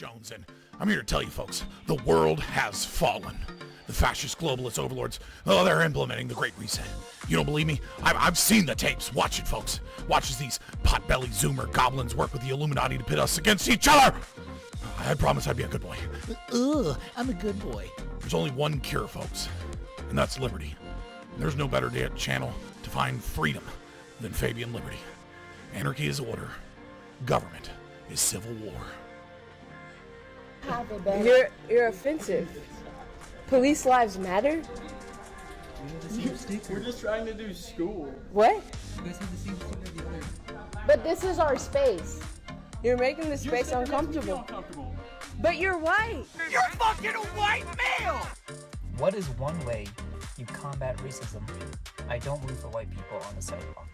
Jones, and I'm here to tell you folks, the world has fallen. The fascist globalist overlords, they're implementing the Great Reset. You don't believe me? I've seen the tapes. Watch it, folks. Watch as these pot-bellied Zoomer goblins work with the Illuminati to pit us against each other. I promise I'd be a good boy. I'm a good boy. There's only one cure, folks, and that's liberty. And there's no better channel to find freedom than Fabian Liberty. Anarchy is order. Government is civil war. You're offensive. Police lives matter? We're just trying to do school. What? But this is our space. You're making the space uncomfortable. But you're white. You're fucking a white male! What is one way you combat racism? I don't root for white people on the sidewalk.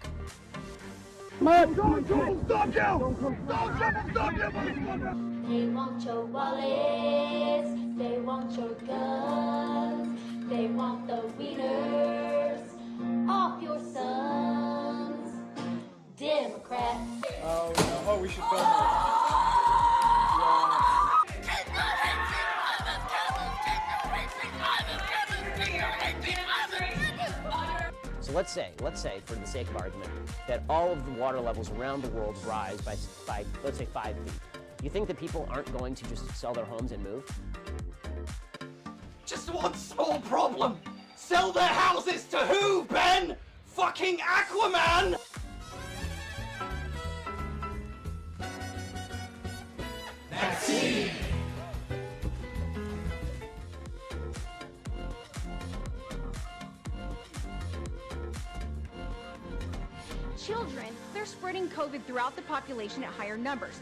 They want your wallets, they want your guns, they want the wieners off your sons. Democrats. Oh, we should film it. So let's say, for the sake of argument, that all of the water levels around the world rise by let's say 5 feet. You think that people aren't going to just sell their homes and move? Just one small problem. Sell their houses to who, Ben? Fucking Aquaman! Vaccine! Children, they're spreading COVID throughout the population at higher numbers.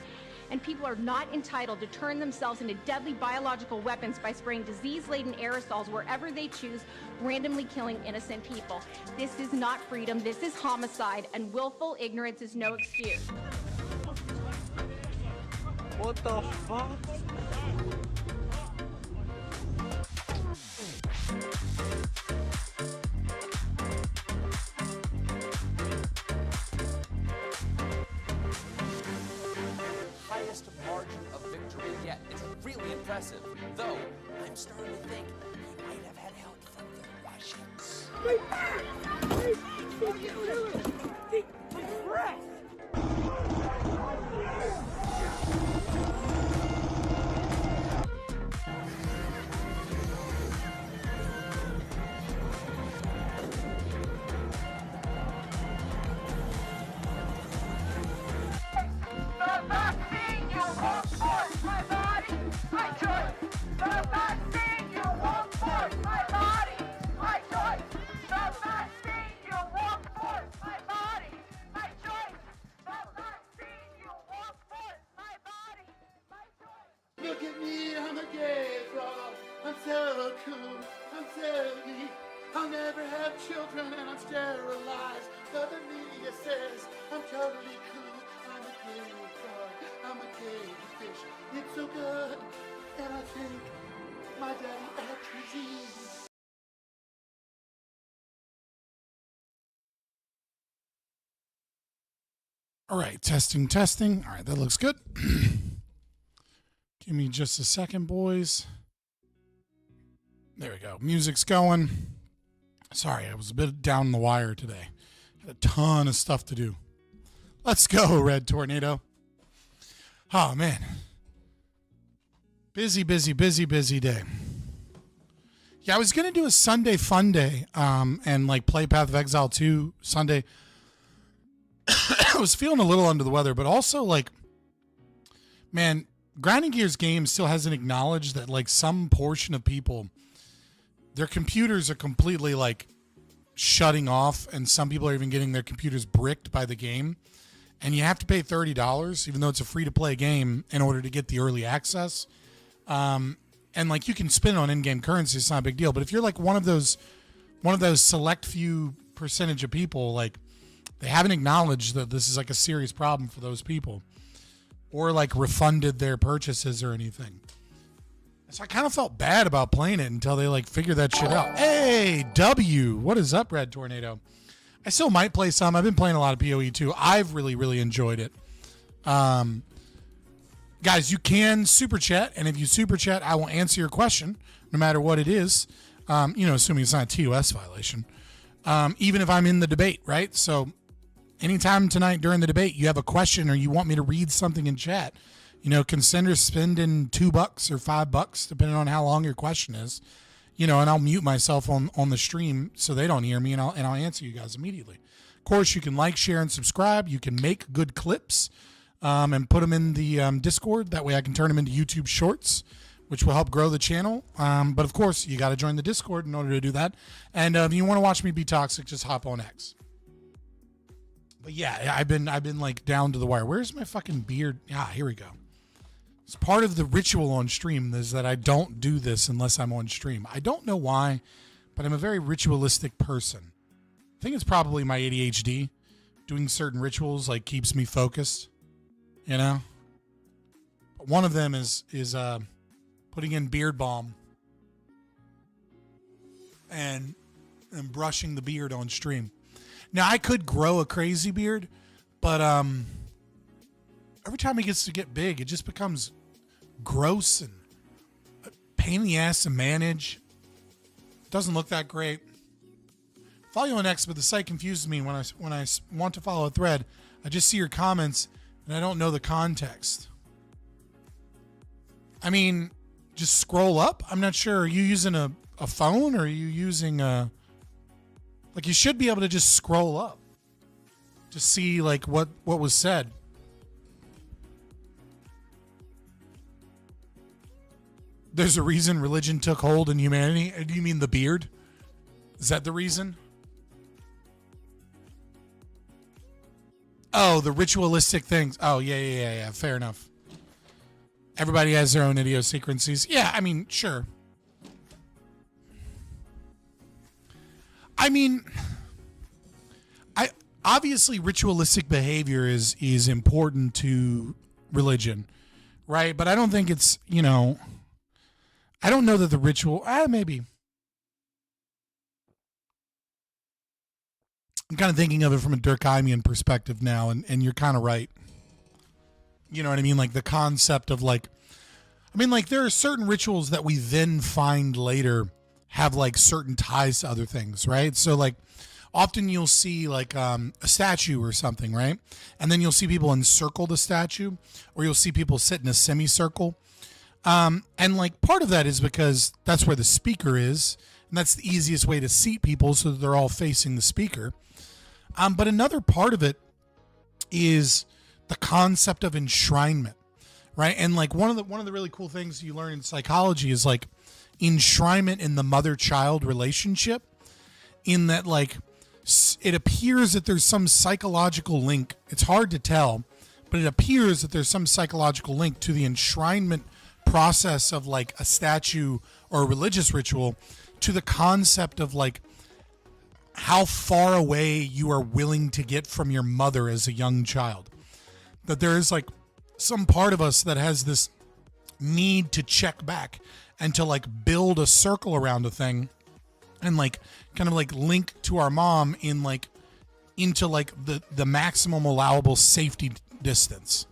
And people are not entitled to turn themselves into deadly biological weapons by spraying disease-laden aerosols wherever they choose, randomly killing innocent people. This is not freedom, this is homicide, and willful ignorance is no excuse. What the fuck? Highest margin of victory yet. It's really impressive. Though, I'm starting to think he might have had help from the Russians. Look at me, I'm a gay frog. I'm so cool, I'm so neat. I'll never have children and I'm sterilized. But the media says I'm totally cool. I'm a gay frog, I'm a gay fish. It's so good, and I think my daddy had disease. All right, testing. All right, that looks good. Give me just a second, boys. There we go. Music's going. Sorry, I was a bit down the wire today. Had a ton of stuff to do. Let's go, Red Tornado. Oh, man. Busy day. Yeah, I was going to do a Sunday fun day and like play Path of Exile 2 Sunday. I was feeling a little under the weather, but also like, man, Grinding Gears Games still hasn't acknowledged that like some portion of people, their computers are completely like shutting off, and some people are even getting their computers bricked by the game. And you have to pay $30, even though it's a free-to-play game, in order to get the early access. And like you can spend on in-game currency, it's not a big deal. But if you're like one of those select few percentage of people, like they haven't acknowledged that this is like a serious problem for those people, or like refunded their purchases or anything. So I kind of felt bad about playing it until they like figured that shit out. Hey, W, what is up, Red Tornado? I still might play some. I've been playing a lot of PoE too. I've really enjoyed it. Guys, you can super chat, and if you super chat, I will answer your question, no matter what it is. Assuming it's not a TOS violation. Even if I'm in the debate, right? So anytime tonight during the debate you have a question or you want me to read something in chat, consider spending $2 or $5, depending on how long your question is. And I'll mute myself on the stream so they don't hear me, and I'll answer you guys immediately. Of course, you can like, share, and subscribe. You can make good clips and put them in the Discord. That way I can turn them into YouTube Shorts, which will help grow the channel. But of course, you got to join the Discord in order to do that. And if you want to watch me be toxic, just hop on X. But yeah, I've been like down to the wire. Where's my fucking beard? Here we go. It's part of the ritual on stream is that I don't do this unless I'm on stream. I don't know why, but I'm a very ritualistic person. I think it's probably my ADHD. Doing certain rituals like keeps me focused, But one of them is putting in beard balm and brushing the beard on stream. Now I could grow a crazy beard, but every time it gets to get big, it just becomes gross and a pain in the ass to manage. Doesn't look that great. Follow you on X, but the site confuses me when I want to follow a thread. I just see your comments and I don't know the context. I mean, just scroll up. I'm not sure. Are you using a phone or are you using a... Like, you should be able to just scroll up to see, like, what was said. There's a reason religion took hold in humanity. Do you mean the beard? Is that the reason? Oh, the ritualistic things. Oh, yeah. Fair enough. Everybody has their own idiosyncrasies. Yeah, I mean, sure. I mean, obviously ritualistic behavior is important to religion, right? But I don't think it's, I don't know that the ritual, maybe. I'm kind of thinking of it from a Durkheimian perspective now, and you're kind of right. You know what I mean? Like the concept of there are certain rituals that we then find later have like certain ties to other things, right? So like often you'll see like a statue or something, right? And then you'll see people encircle the statue, or you'll see people sit in a semicircle. And like part of that is because that's where the speaker is, and that's the easiest way to seat people so that they're all facing the speaker. But another part of it is the concept of enshrinement, right? And like one of the really cool things you learn in psychology is like enshrinement in the mother-child relationship, in that like it appears that there's some psychological link. It's hard to tell, but it appears that there's some psychological link to the enshrinement process of like a statue or a religious ritual to the concept of like how far away you are willing to get from your mother as a young child. That there is like some part of us that has this need to check back and to like build a circle around a thing and like kind of like link to our mom in like into like the maximum allowable safety distance.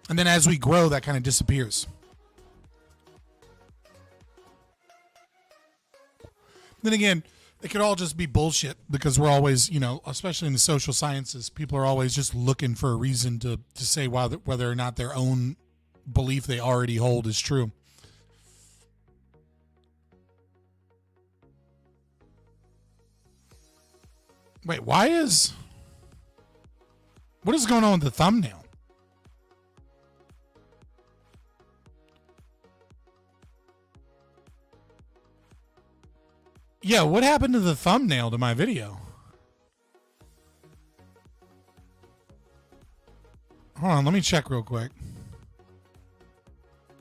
And then as we grow, that kind of disappears. Then again, it could all just be bullshit because we're always, especially in the social sciences, people are always just looking for a reason to say whether or not their own belief they already hold is true. Wait, what is going on with the thumbnail? Yeah, what happened to the thumbnail to my video? Hold on, let me check real quick.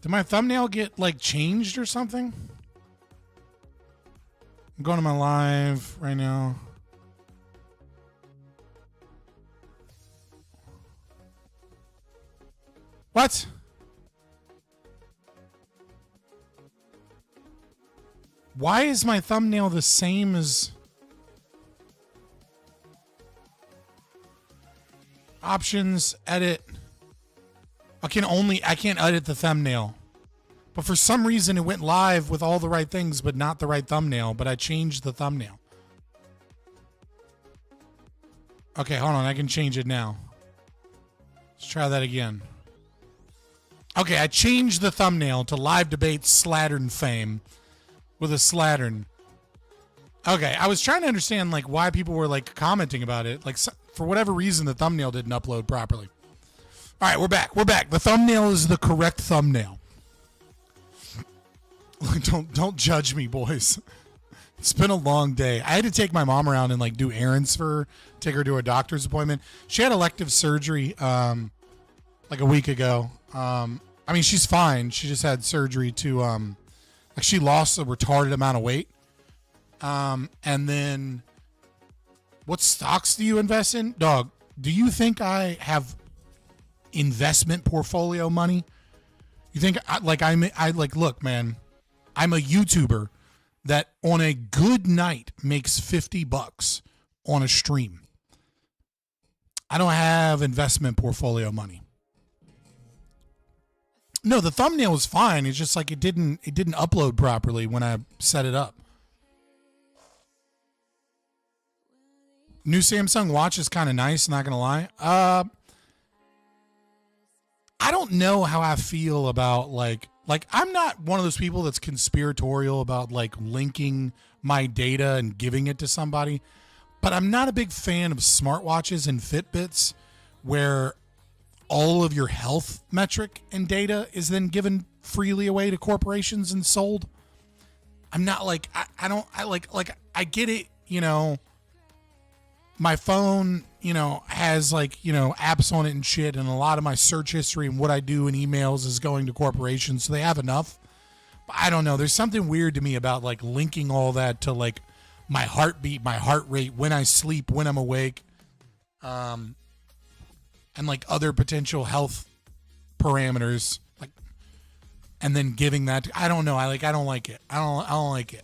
Did my thumbnail get like changed or something? I'm going to my live right now. What? Why is my thumbnail the same as... Options, edit. Okay, I can't edit the thumbnail. But for some reason it went live with all the right things, but not the right thumbnail. But I changed the thumbnail. Okay, hold on. I can change it now. Let's try that again. Okay, I changed the thumbnail to live debate slattern fame with a slattern. Okay, I was trying to understand like why people were like commenting about it. Like for whatever reason, the thumbnail didn't upload properly. All right, we're back. We're back. The thumbnail is the correct thumbnail. Don't judge me, boys. It's been a long day. I had to take my mom around and like do errands for her, take her to a doctor's appointment. She had elective surgery like a week ago. I mean, she's fine. She just had surgery to like she lost a retarded amount of weight. And then what stocks do you invest in? Dog, do you think I have investment portfolio money? You think I look, man, I'm a YouTuber that on a good night makes $50 on a stream. I don't have investment portfolio money. No, the thumbnail was fine. It's just like it didn't upload properly when I set it up. New Samsung watch is kind of nice, not gonna lie. I don't know how I feel about like I'm not one of those people that's conspiratorial about like linking my data and giving it to somebody, but I'm not a big fan of smartwatches and Fitbits where all of your health metric and data is then given freely away to corporations and sold. I'm not like I get it, you know. My phone, you know, has like, you know, apps on it and shit, and a lot of my search history and what I do in emails is going to corporations, so they have enough. But I don't know. There's something weird to me about like linking all that to like my heartbeat, my heart rate, when I sleep, when I'm awake, and like other potential health parameters, like, and then giving that. I don't know. I don't like it. I don't like it.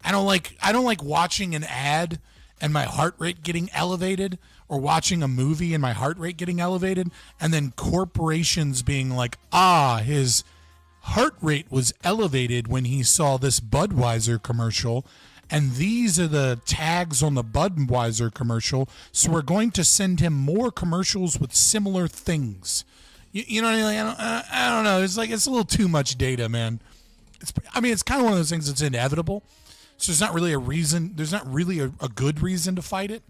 I don't like watching an ad and my heart rate getting elevated, or watching a movie and my heart rate getting elevated, and then corporations being like, his heart rate was elevated when he saw this Budweiser commercial, and these are the tags on the Budweiser commercial, so we're going to send him more commercials with similar things. You know what I mean? I don't know. It's like, it's a little too much data, man. It's kind of one of those things that's inevitable. So there's not really a reason. There's not really a good reason to fight it.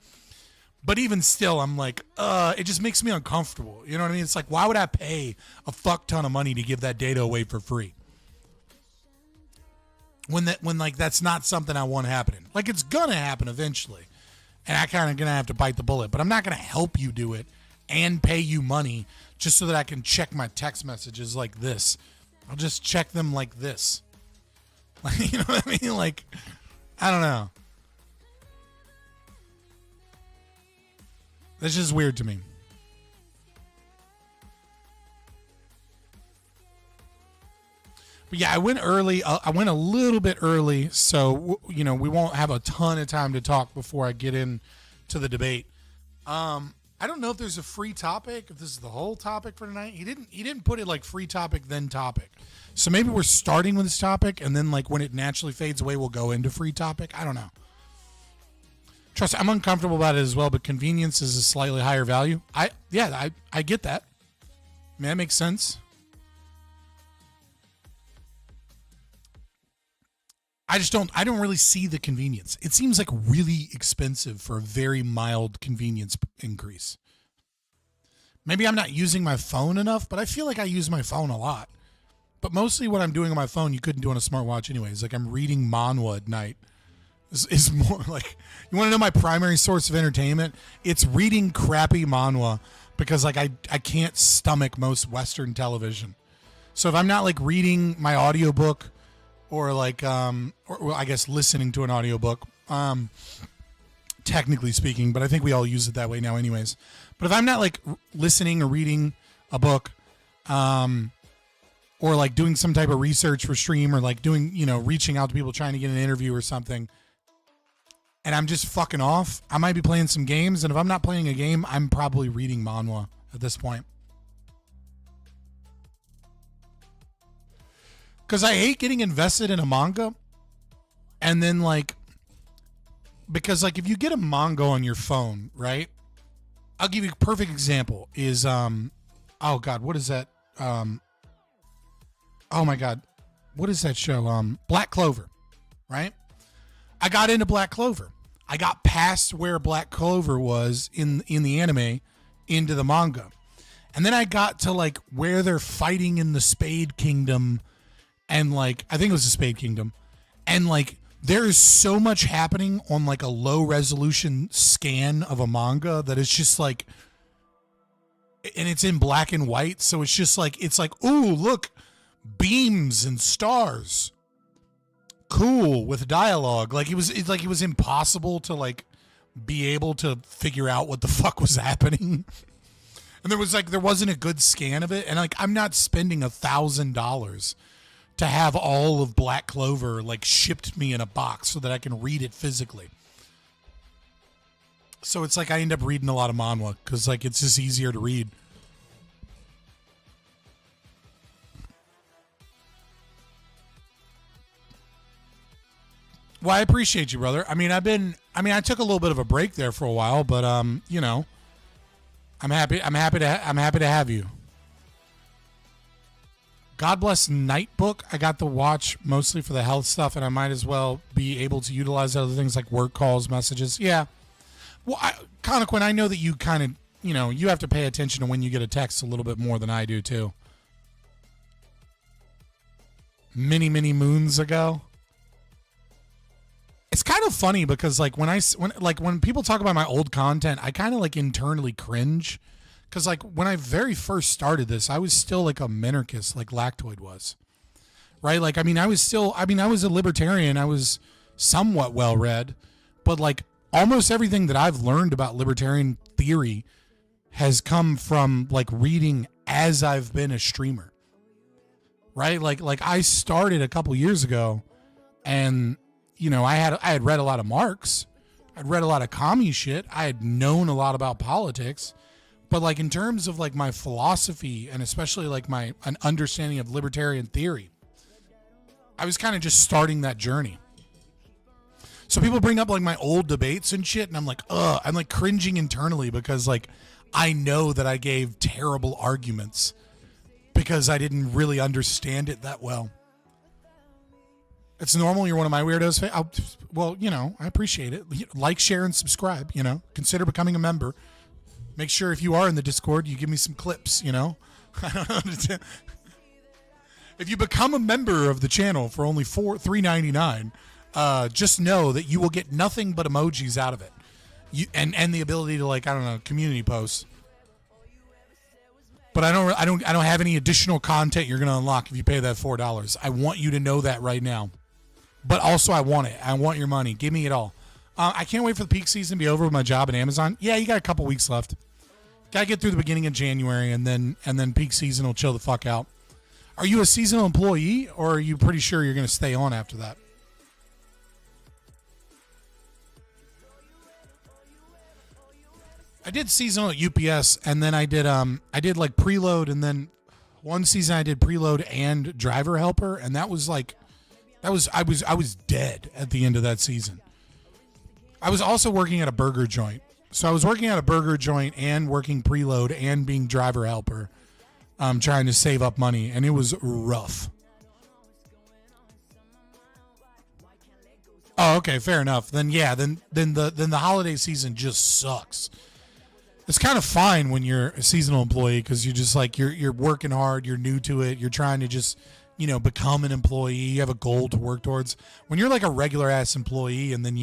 But even still, I'm like, it just makes me uncomfortable. You know what I mean? It's like, why would I pay a fuck ton of money to give that data away for free? When like that's not something I want happening. Like, it's gonna happen eventually, and I kind of gonna have to bite the bullet. But I'm not gonna help you do it and pay you money just so that I can check my text messages like this. I'll just check them like this. Like, you know what I mean? Like, I don't know. That's just weird to me. But yeah, I went early. I went a little bit early, so you know we won't have a ton of time to talk before I get into the debate. I don't know if there's a free topic. If this is the whole topic for tonight, he didn't put it like free topic then topic. So maybe we're starting with this topic, and then like when it naturally fades away, we'll go into free topic. I don't know. Trust, I'm uncomfortable about it as well, but convenience is a slightly higher value. I get that. I mean, that makes sense. I don't really see the convenience. It seems like really expensive for a very mild convenience increase. Maybe I'm not using my phone enough, but I feel like I use my phone a lot. But mostly what I'm doing on my phone, you couldn't do on a smartwatch anyways. Like, I'm reading manhwa at night. Is more like, you want to know my primary source of entertainment? It's reading crappy manhwa, because like I can't stomach most Western television. So if I'm not like reading my audiobook, or like or I guess listening to an audiobook, technically speaking, but I think we all use it that way now anyways. But if I'm not like listening or reading a book, or like doing some type of research for stream, or like doing, you know, reaching out to people trying to get an interview or something, and I'm just fucking off, I might be playing some games. And if I'm not playing a game, I'm probably reading manhwa at this point. Because I hate getting invested in a manga. And then, like, because, like, if you get a manga on your phone, right? I'll give you a perfect example is, oh, God, what is that? Oh, my God. What is that show? Black Clover, right? I got into Black Clover. I got past where Black Clover was in the anime into the manga. And then I got to, like, where they're fighting in the Spade Kingdom. And, like, I think it was the Spade Kingdom. And, like, there is so much happening on, like, a low resolution scan of a manga that it's just, like, and it's in black and white. So it's just, like, it's like, ooh, look, beams and stars. Cool with dialogue. Like, it was impossible to, like, be able to figure out what the fuck was happening. And there wasn't a good scan of it. And, like, I'm not spending $1,000 to have all of Black Clover, like, shipped me in a box so that I can read it physically. So it's like I end up reading a lot of manhwa because, like, it's just easier to read. Well, I appreciate you, brother. I I took a little bit of a break there for a while, but you know, I'm happy to have you. God bless Nightbook. I got the watch mostly for the health stuff, and I might as well be able to utilize other things like work calls, messages. Yeah. Well, Conaquin, I know that you kind of, you know, you have to pay attention to when you get a text a little bit more than I do too. Many moons ago. It's kind of funny because, like, when people talk about my old content, I kind of, like, internally cringe. Because, like, when I very first started this, I was still, like, a minarchist, like Lactoid was. Right? Like, I was a libertarian. I was somewhat well-read. But, like, almost everything that I've learned about libertarian theory has come from, like, reading as I've been a streamer. Right? Like I started a couple years ago, and, you know, I had read a lot of Marx. I'd read a lot of commie shit. I had known a lot about politics. But, like, in terms of, like, my philosophy and especially, like, an understanding of libertarian theory, I was kind of just starting that journey. So people bring up, like, my old debates and shit, and I'm like, ugh. I'm, like, cringing internally because, like, I know that I gave terrible arguments because I didn't really understand it that well. It's normal. You're one of my weirdos. Well, you know, I appreciate it. Like, share, and subscribe, you know. Consider becoming a member. Make sure if you are in the Discord, you give me some clips, you know. If you become a member of the channel for only $3.99, just know that you will get nothing but emojis out of it. And the ability to, like, I don't know, community posts. But I don't have any additional content you're gonna unlock if you pay that $4. I want you to know that right now. But also, I want it. I want your money. Give me it all. I can't wait for the peak season to be over with my job at Amazon. Yeah, you got a couple weeks left. Gotta get through the beginning of January, and then peak season will chill the fuck out. Are you a seasonal employee, or are you pretty sure you're gonna stay on after that? I did seasonal at UPS, and then I did like preload, and then one season I did preload and driver helper, and I was dead at the end of that season. I was also working at a burger joint. So I was working at a burger joint and working preload and being driver helper, trying to save up money, and it was rough. Oh, okay, fair enough. Then yeah, then the holiday season just sucks. It's kind of fine when you're a seasonal employee because you're just like you're working hard, you're new to it, you're trying to just, you know, become an employee, you have a goal to work towards. When you're like a regular ass employee and then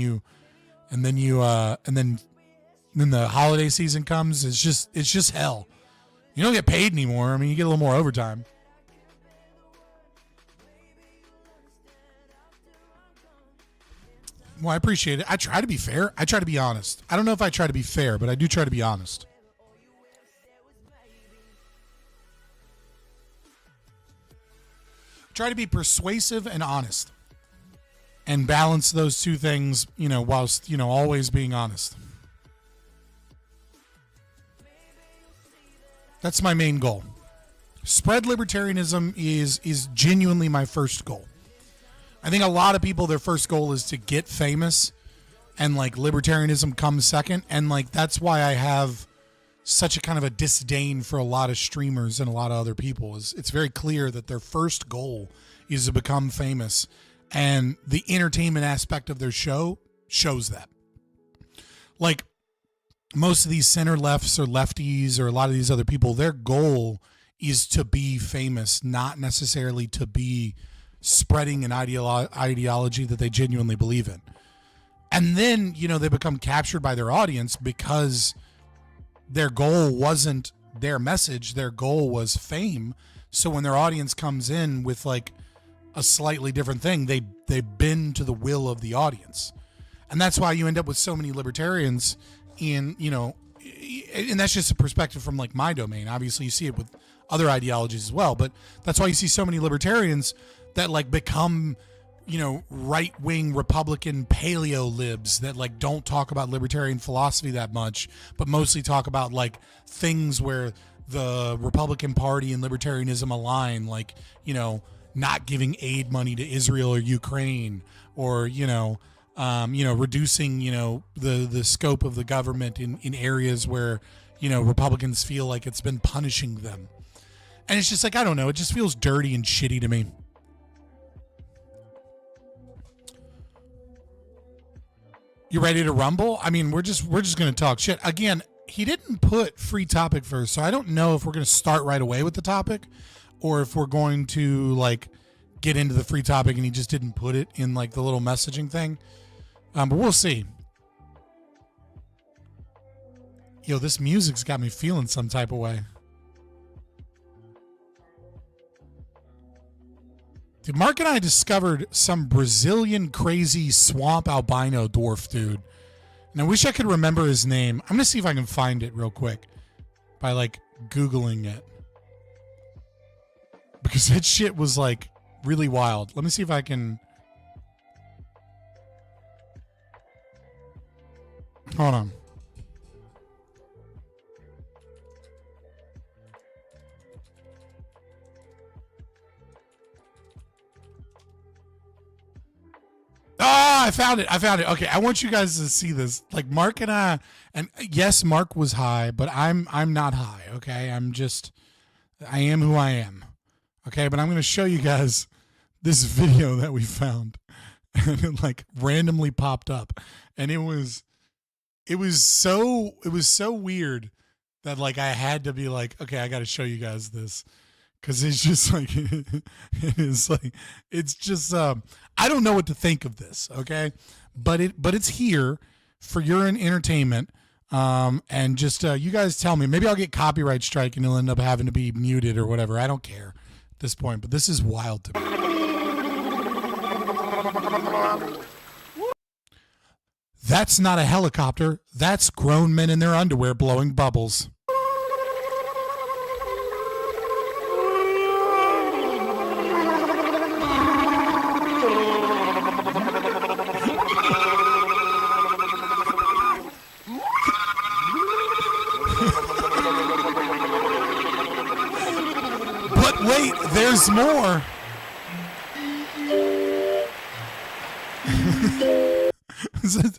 the holiday season comes, it's just hell. You don't get paid anymore. I mean, you get a little more overtime. Well, I appreciate it. I try to be fair. I try to be honest. I don't know if I try to be fair, but I do try to be honest. Try to be persuasive and honest. And balance those two things, you know, whilst, you know, always being honest. That's my main goal. Spread libertarianism is genuinely my first goal. I think a lot of people, their first goal is to get famous, and like libertarianism comes second. And like that's why I have such a kind of a disdain for a lot of streamers and a lot of other people. It's very clear that their first goal is to become famous, and the entertainment aspect of their show shows that. Like most of these center lefts or lefties or a lot of these other people, their goal is to be famous, not necessarily to be spreading an ideology that they genuinely believe in. And then, you know, they become captured by their audience because their goal wasn't their message. Their goal was fame. So when their audience comes in with like a slightly different thing, they bend to the will of the audience. And that's why you end up with so many libertarians in, you know, and that's just a perspective from like my domain. Obviously you see it with other ideologies as well, but that's why you see so many libertarians that like become, you know, right-wing Republican paleo libs that like don't talk about libertarian philosophy that much, but mostly talk about like things where the Republican Party and libertarianism align, like, you know, not giving aid money to Israel or Ukraine, or, reducing, the scope of the government in areas where, Republicans feel like it's been punishing them. And it's just like, I don't know, it just feels dirty and shitty to me. You ready to rumble? I mean, we're just going to talk shit. Again, he didn't put free topic first, so I don't know if we're going to start right away with the topic or if we're going to like get into the free topic and he just didn't put it in like the little messaging thing. But we'll see. Yo, this music's got me feeling some type of way. Dude, Mark and I discovered some Brazilian crazy swamp albino dwarf dude. And I wish I could remember his name. I'm going to see if I can find it real quick by like Googling it. Because that shit was like really wild. Let me see if I can. Hold on. Ah, I found it. Okay, I want you guys to see this. Like Mark and I, and yes, Mark was high, but I'm not high. Okay, I am who I am. Okay, but I'm going to show you guys this video that we found, and it like randomly popped up, and it was so weird that like I had to be like, okay, I got to show you guys this. Cause it's just like, it's just, I don't know what to think of this. Okay. But it's here for your entertainment. And just, you guys tell me, maybe I'll get copyright strike and it'll end up having to be muted or whatever. I don't care at this point, but this is wild to me. That's not a helicopter. That's grown men in their underwear blowing bubbles. But wait, there's more.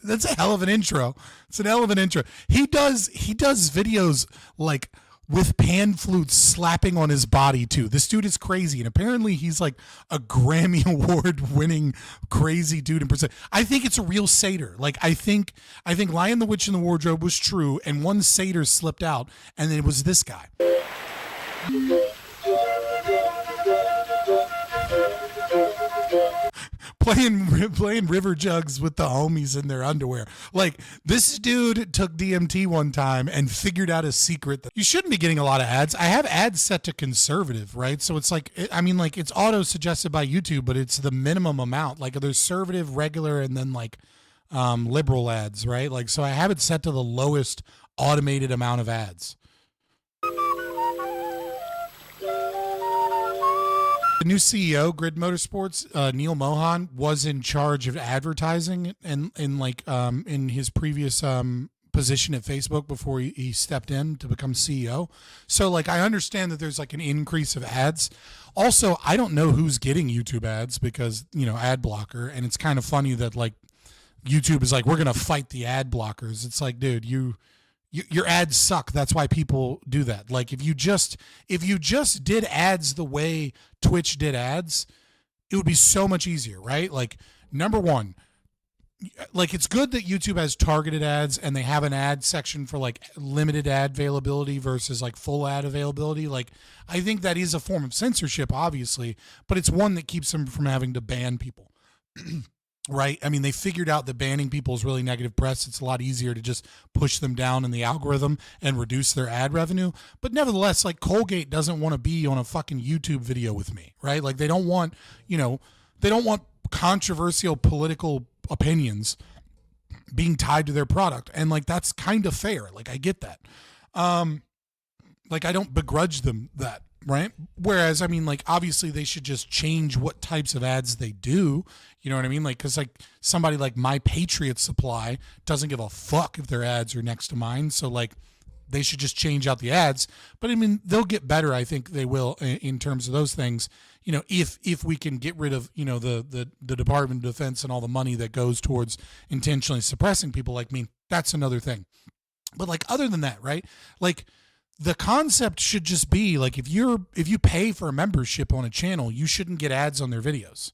That's a hell of an intro. It's an hell of an intro. He does videos like with pan flutes slapping on his body too. This dude is crazy, and apparently he's like a Grammy Award winning crazy dude in person. I think it's a real satyr. Like I think Lion the Witch in the Wardrobe was true, and one satyr slipped out, and it was this guy. Playing river jugs with the homies in their underwear. Like this dude took DMT one time and figured out a secret that you shouldn't be getting a lot of ads. I have ads set to conservative, right? So it's like, it's auto suggested by YouTube, but it's the minimum amount. Like there's conservative, regular, and then like liberal ads, right? Like, so I have it set to the lowest automated amount of ads. The new CEO, Grid Motorsports, Neil Mohan, was in charge of advertising and in his previous position at Facebook before he stepped in to become CEO. So like I understand that there's like an increase of ads. Also, I don't know who's getting YouTube ads because, you know, ad blocker, and it's kind of funny that like YouTube is like, we're going to fight the ad blockers. It's like, dude, your ads suck. That's why people do that. Like if you just did ads the way Twitch did ads, it would be so much easier, right? Like number one, like it's good that YouTube has targeted ads and they have an ad section for like limited ad availability versus like full ad availability. Like I think that is a form of censorship, obviously, but it's one that keeps them from having to ban people. Right? I mean, they figured out that banning people is really negative press. It's a lot easier to just push them down in the algorithm and reduce their ad revenue. But nevertheless, like Colgate doesn't want to be on a fucking YouTube video with me, right? Like they don't want, you know, they don't want controversial political opinions being tied to their product. And like, that's kind of fair. Like I get that. Like I don't begrudge them that, right? Whereas, I mean, like obviously they should just change what types of ads they do. You know what I mean? Like, cause like somebody like My Patriot Supply doesn't give a fuck if their ads are next to mine. So like they should just change out the ads, but I mean, they'll get better. I think they will in terms of those things, you know, if we can get rid of, you know, the Department of Defense and all the money that goes towards intentionally suppressing people like me, that's another thing. But like, other than that, right? Like, the concept should just be like if you pay for a membership on a channel, you shouldn't get ads on their videos,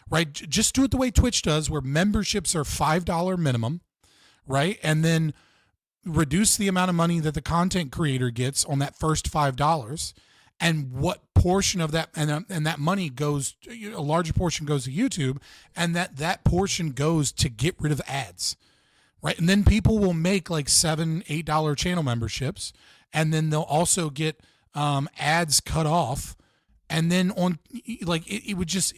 right? Just do it the way Twitch does, where memberships are $5 minimum, right? And then reduce the amount of money that the content creator gets on that first $5, and what portion of that and that money goes, a larger portion goes to YouTube, and that portion goes to get rid of ads, right? And then people will make like $7, $8 channel memberships. And then they'll also get ads cut off. And then on, like, it would just,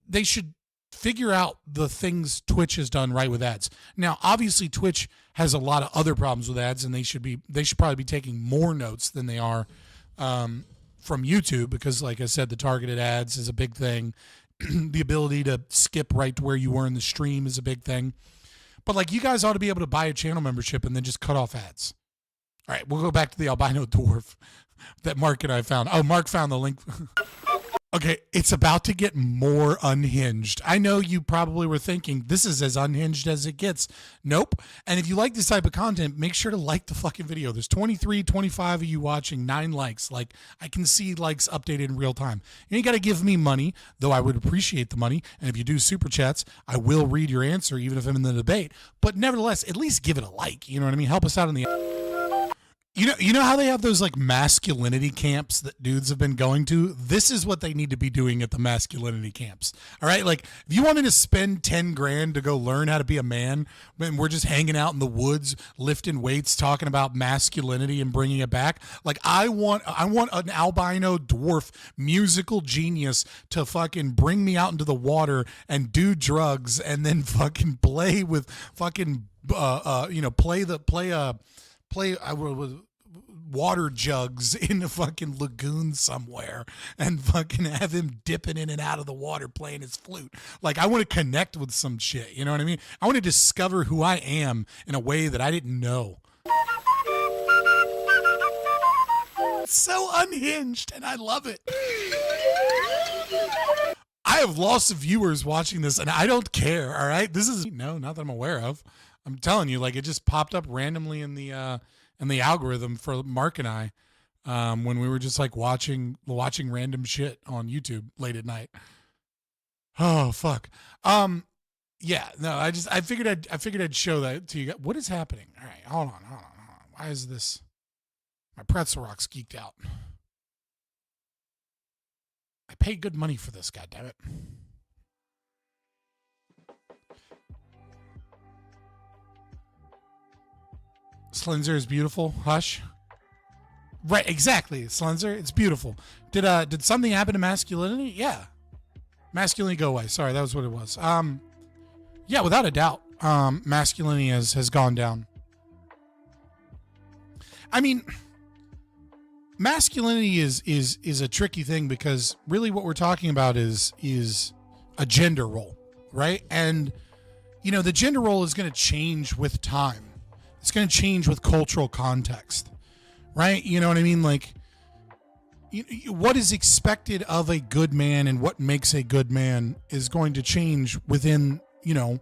they should figure out the things Twitch has done right with ads. Now, obviously, Twitch has a lot of other problems with ads, and they should probably be taking more notes than they are from YouTube, because, like I said, the targeted ads is a big thing. The ability to skip right to where you were in the stream is a big thing. But, like, you guys ought to be able to buy a channel membership and then just cut off ads. All right, we'll go back to the albino dwarf that Mark and I found. Oh, Mark found the link. Okay, it's about to get more unhinged. I know you probably were thinking, this is as unhinged as it gets. Nope. And if you like this type of content, make sure to like the fucking video. There's 23, 25 of you watching, 9 likes. Like, I can see likes updated in real time. You ain't got to give me money, though I would appreciate the money. And if you do super chats, I will read your answer, even if I'm in the debate. But nevertheless, at least give it a like. You know what I mean? Help us out in the... You know how they have those like masculinity camps that dudes have been going to? This is what they need to be doing at the masculinity camps. All right. Like if you want me to spend 10 grand to go learn how to be a man, and we're just hanging out in the woods, lifting weights, talking about masculinity and bringing it back. Like I want an albino dwarf musical genius to fucking bring me out into the water and do drugs and then fucking play with fucking, play water jugs in a fucking lagoon somewhere and fucking have him dipping in and out of the water playing his flute. Like, I want to connect with some shit. You know what I mean? I want to discover who I am in a way that I didn't know. It's so unhinged, and I love it. I have lots of viewers watching this, and I don't care, all right? This is, no, not that I'm aware of. I'm telling you, like, it just popped up randomly in the algorithm for Mark and I when we were just like watching random shit on YouTube late at night. Oh fuck. Yeah, no, I figured I'd show that to you guys. What is happening? All right, hold on. Why is this? My pretzel rock's geeked out. I paid good money for this, goddammit. Slenzer is beautiful. Hush. Right, exactly. Slenzer, it's beautiful. Did something happen to masculinity? Yeah. Masculinity go away. Sorry, that was what it was. Yeah, without a doubt. Masculinity has gone down. I mean, masculinity is a tricky thing because really what we're talking about is a gender role, right? And you know, the gender role is going to change with time. It's going to change with cultural context, right? You know what I mean? Like, what is expected of a good man and what makes a good man is going to change within, you know,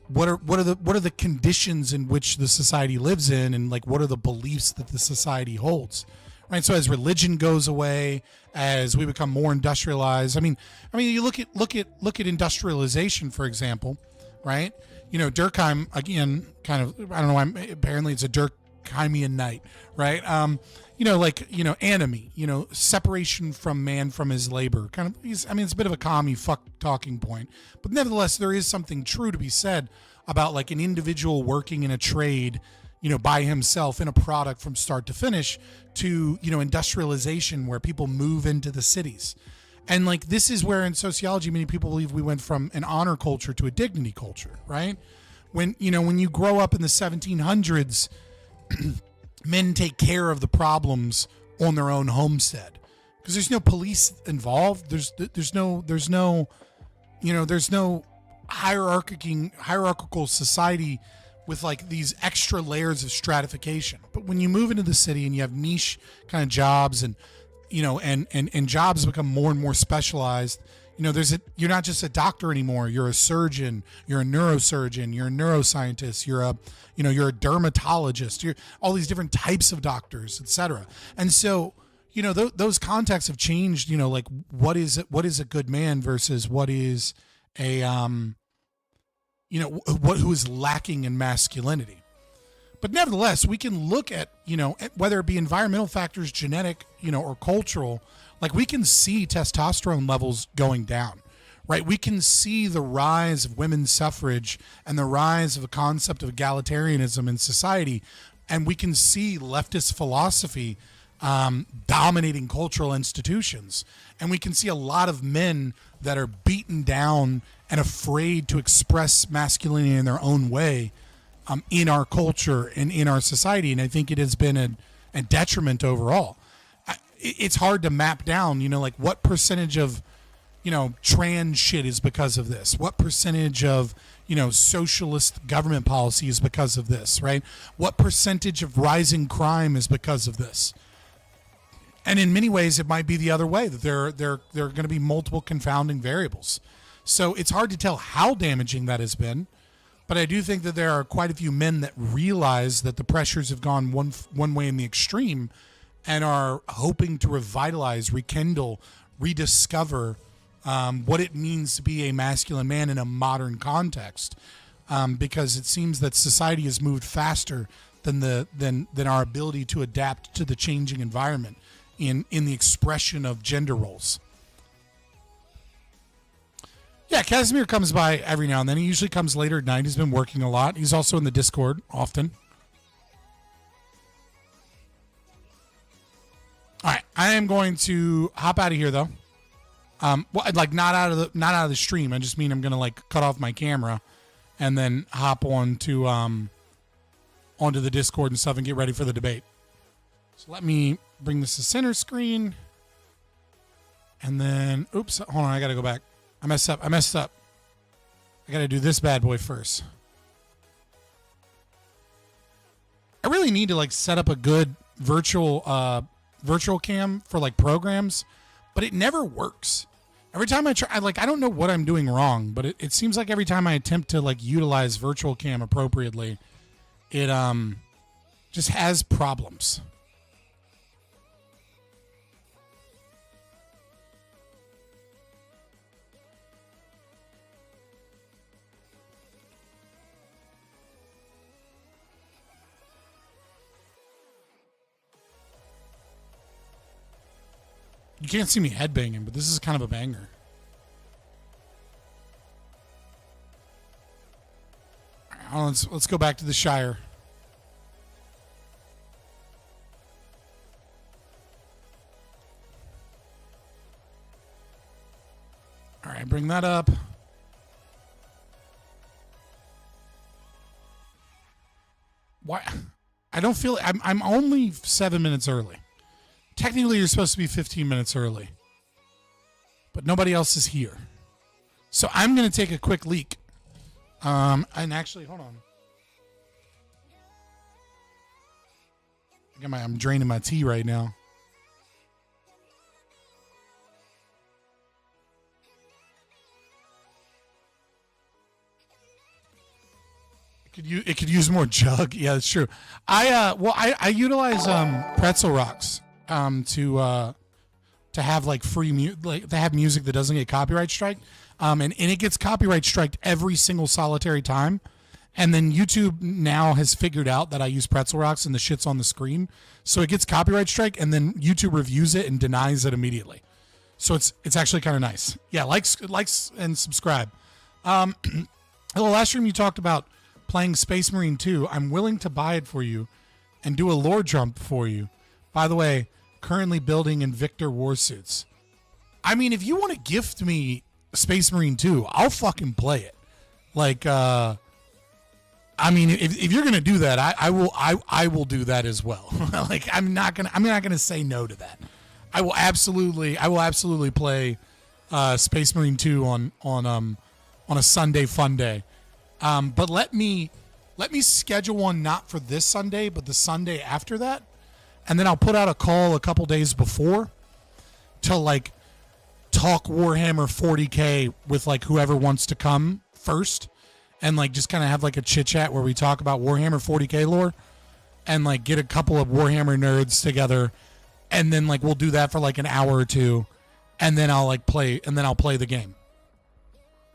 what are the conditions in which the society lives in, and like what are the beliefs that the society holds, right? So as religion goes away, as we become more industrialized, I mean you look at industrialization, for example, right? You know, Durkheim, again, kind of, I don't know, apparently it's a Durkheimian night, right? You know, like, you know, anomie, you know, separation from man from his labor. Kind of, it's a bit of a commie fuck talking point. But nevertheless, there is something true to be said about like an individual working in a trade, you know, by himself in a product from start to finish, to, you know, industrialization where people move into the cities. And like, this is where in sociology, many people believe we went from an honor culture to a dignity culture, right? When you grow up in the 1700s, men take care of the problems on their own homestead because there's no police involved. There's no hierarchical society with like these extra layers of stratification. But when you move into the city and you have niche kind of jobs, and you know, and jobs become more and more specialized, you know, you're not just a doctor anymore. You're a surgeon, you're a neurosurgeon, you're a neuroscientist, you're a dermatologist, you're all these different types of doctors, etc. And so, you know, those contexts have changed, you know, like what is a good man versus what is a, you know, who is lacking in masculinity. But nevertheless, we can look at, you know, whether it be environmental factors, genetic, you know, or cultural, like we can see testosterone levels going down, right? We can see the rise of women's suffrage and the rise of a concept of egalitarianism in society. And we can see leftist philosophy dominating cultural institutions. And we can see a lot of men that are beaten down and afraid to express masculinity in their own way in our culture and in our society. And I think it has been a detriment overall. It's hard to map down, you know, like what percentage of, you know, trans shit is because of this? What percentage of, you know, socialist government policy is because of this, right? What percentage of rising crime is because of this? And in many ways, it might be the other way, that there are going to be multiple confounding variables. So it's hard to tell how damaging that has been. But I do think that there are quite a few men that realize that the pressures have gone one way in the extreme, and are hoping to revitalize, rekindle, rediscover what it means to be a masculine man in a modern context, because it seems that society has moved faster than our ability to adapt to the changing environment in the expression of gender roles. Yeah, Casimir comes by every now and then. He usually comes later at night. He's been working a lot. He's also in the Discord often. All right, I am going to hop out of here though. Well, like not out of the stream. I just mean I'm gonna like cut off my camera and then hop onto the Discord and stuff and get ready for the debate. So let me bring this to center screen, and then oops, hold on, I gotta go back. I messed up. I gotta do this bad boy first. I really need to like set up a good virtual cam for like programs, but it never works. Every time I try, I don't know what I'm doing wrong, but it seems like every time I attempt to like utilize virtual cam appropriately, it just has problems. You can't see me headbanging, but this is kind of a banger. All right, let's go back to the Shire. All right, bring that up. Why? I don't feel I'm only 7 minutes early. Technically, you're supposed to be 15 minutes early, but nobody else is here. So I'm going to take a quick leak. And actually, hold on. I'm draining my tea right now. It could use more jug. Yeah, that's true. I utilize pretzel rocks to have like free to have music that doesn't get copyright strike. And it gets copyright striked every single solitary time. And then YouTube now has figured out that I use pretzel rocks and the shit's on the screen. So it gets copyright strike and then YouTube reviews it and denies it immediately. So it's actually kind of nice. Yeah, likes and subscribe. The last stream you talked about playing Space Marine 2. I'm willing to buy it for you and do a lore jump for you. By the way, currently building Invictor warsuits. I mean, if you want to gift me Space Marine 2, I'll fucking play it. Like, I mean, if you're gonna do that, I will do that as well. Like, I'm not gonna say no to that. I will absolutely play Space Marine 2 on a Sunday fun day. But let me schedule one not for this Sunday, but the Sunday after that, and then I'll put out a call a couple days before to like talk Warhammer 40K with like whoever wants to come first, and like just kind of have like a chit chat where we talk about Warhammer 40K lore, and like get a couple of Warhammer nerds together, and then like we'll do that for like an hour or two, and then I'll play the game.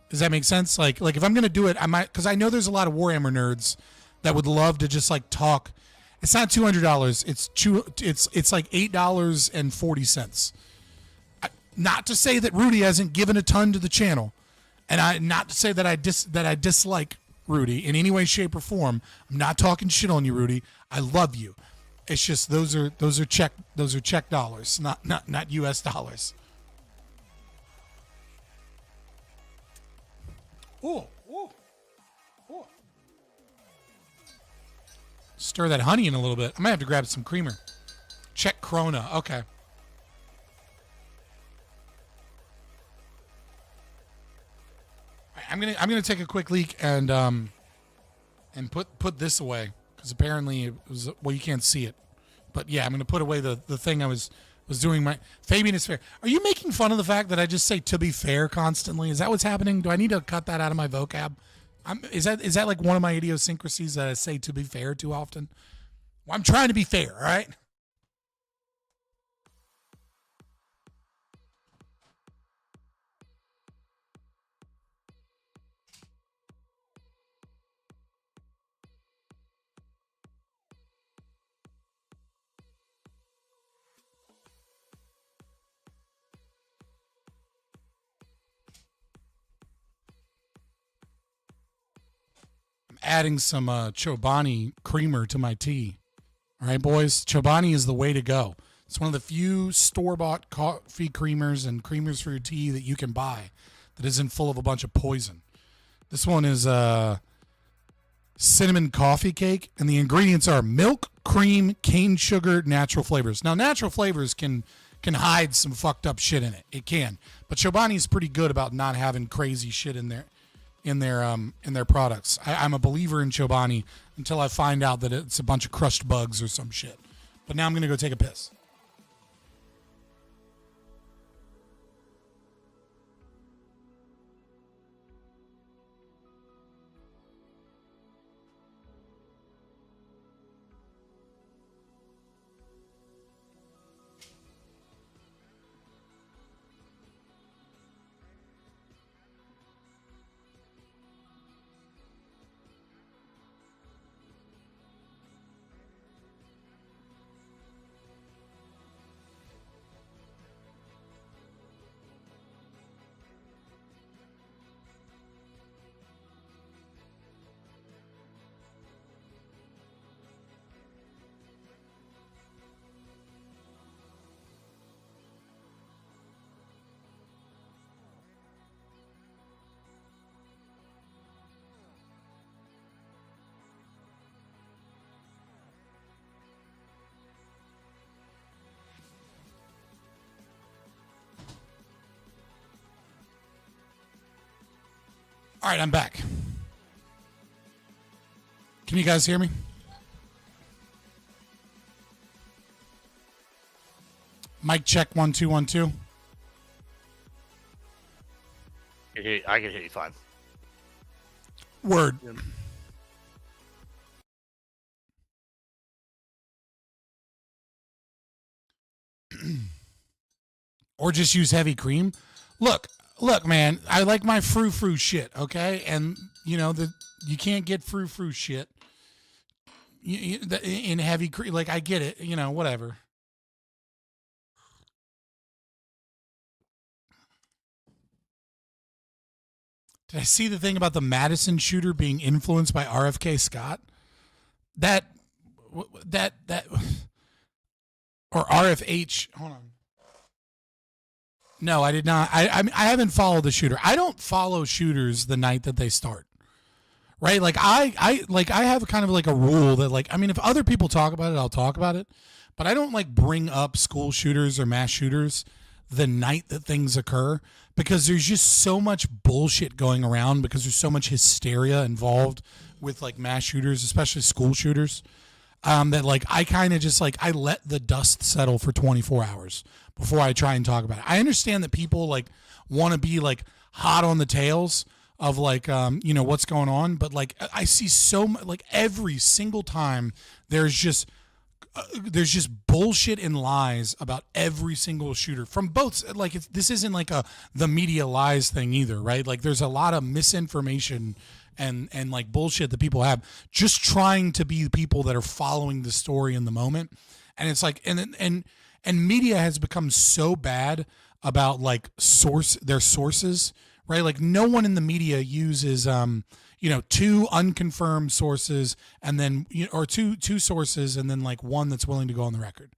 Does that make sense? Like if I'm gonna do it, I might, because I know there's a lot of Warhammer nerds that would love to just like talk. It's not $200. It's like $8.40. Not to say that Rudy hasn't given a ton to the channel, and not to say that I dislike Rudy in any way, shape, or form. I'm not talking shit on you, Rudy. I love you. It's just those are check dollars, not US dollars. Ooh. Stir that honey in a little bit. I might have to grab some creamer. Check Corona. Okay. All right, I'm gonna take a quick leak and put this away because apparently it was, well, you can't see it, but yeah, I'm gonna put away the thing I was doing. My Fabian is fair. Are you making fun of the fact that I just say "to be fair" constantly? Is that what's happening? Do I need to cut that out of my vocab? Is that like one of my idiosyncrasies that I say "to be fair" too often? Well, I'm trying to be fair, all right? Adding some Chobani creamer to my tea. All right, boys, Chobani is the way to go. It's one of the few store-bought coffee creamers and creamers for your tea that you can buy that isn't full of a bunch of poison. This one is cinnamon coffee cake, and the ingredients are milk, cream, cane sugar, natural flavors. Now, natural flavors can hide some fucked up shit in it. It can, but Chobani is pretty good about not having crazy shit in there. In their products. I'm a believer in Chobani until I find out that it's a bunch of crushed bugs or some shit. But now I'm going to go take a piss. All right, I'm back. Can you guys hear me? Mic check 1 2 1 2. I can hear you fine. Word. Or just use heavy cream. Look, man. I like my frou shit. Okay, and you know you can't get frou shit in heavy cream. Like I get it. You know, whatever. Did I see the thing about the Madison shooter being influenced by RFK Scott? That or RFH. Hold on. No, I did not. I haven't followed the shooter. I don't follow shooters the night that they start. Right? Like I have kind of like a rule that like, I mean, if other people talk about it, I'll talk about it, but I don't like bring up school shooters or mass shooters the night that things occur, because there's just so much bullshit going around, because there's so much hysteria involved with like mass shooters, especially school shooters, that like I kind of just like I let the dust settle for 24 hours before I try and talk about it. I understand that people like want to be like hot on the tails of like you know what's going on, but like I see so much, like every single time there's just bullshit and lies about every single shooter from both. Like this isn't like the media lies thing either, right? Like there's a lot of misinformation and like bullshit that people have just trying to be the people that are following the story in the moment. And it's like and media has become so bad about like their sources, right? Like no one in the media uses you know, two unconfirmed sources and then or two sources and then like one that's willing to go on the record.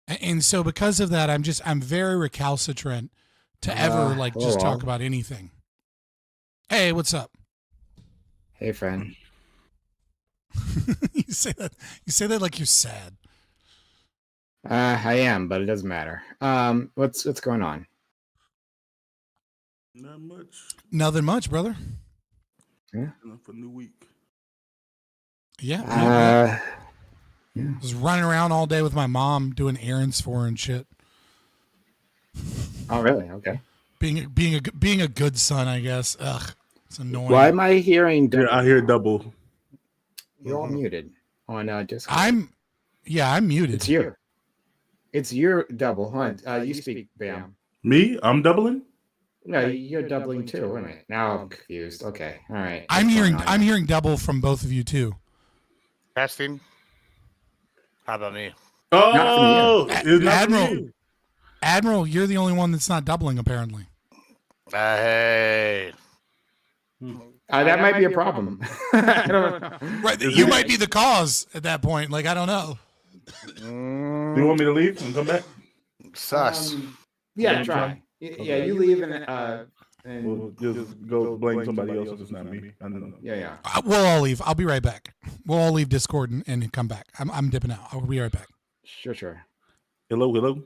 And so because of that, I'm very recalcitrant to ever like just talk about anything. Hey, what's up? Hey, friend. You say that like you're sad. I am, but it doesn't matter. What's going on? Not much. Nothing much, brother. Yeah. For new week. Yeah. Just running around all day with my mom doing errands for her and shit. Oh, really? Okay. Being a good son, I guess. Ugh, it's annoying. Why am I hearing double? Yeah, I hear double. You're all muted on Discord. I'm muted. It's your double. Hold on. You speak, Bam. Me? I'm doubling? No, you're doubling too. Wait a minute. Now I'm confused. Okay. All right. I'm hearing double from both of you too. Testing. How about me? Oh, Admiral, you're the only one that's not doubling apparently. Hey. That might be a problem. I don't know. Right, you might be the cause at that point. Like I don't know. Do you want me to leave and come back? Sus. Yeah, try. Yeah, you leave and we'll just go blame somebody else if it's not me. I don't know. Yeah. We'll all leave. I'll be right back. We'll all leave Discord and come back. I'm dipping out. I'll be right back. Sure. Hello.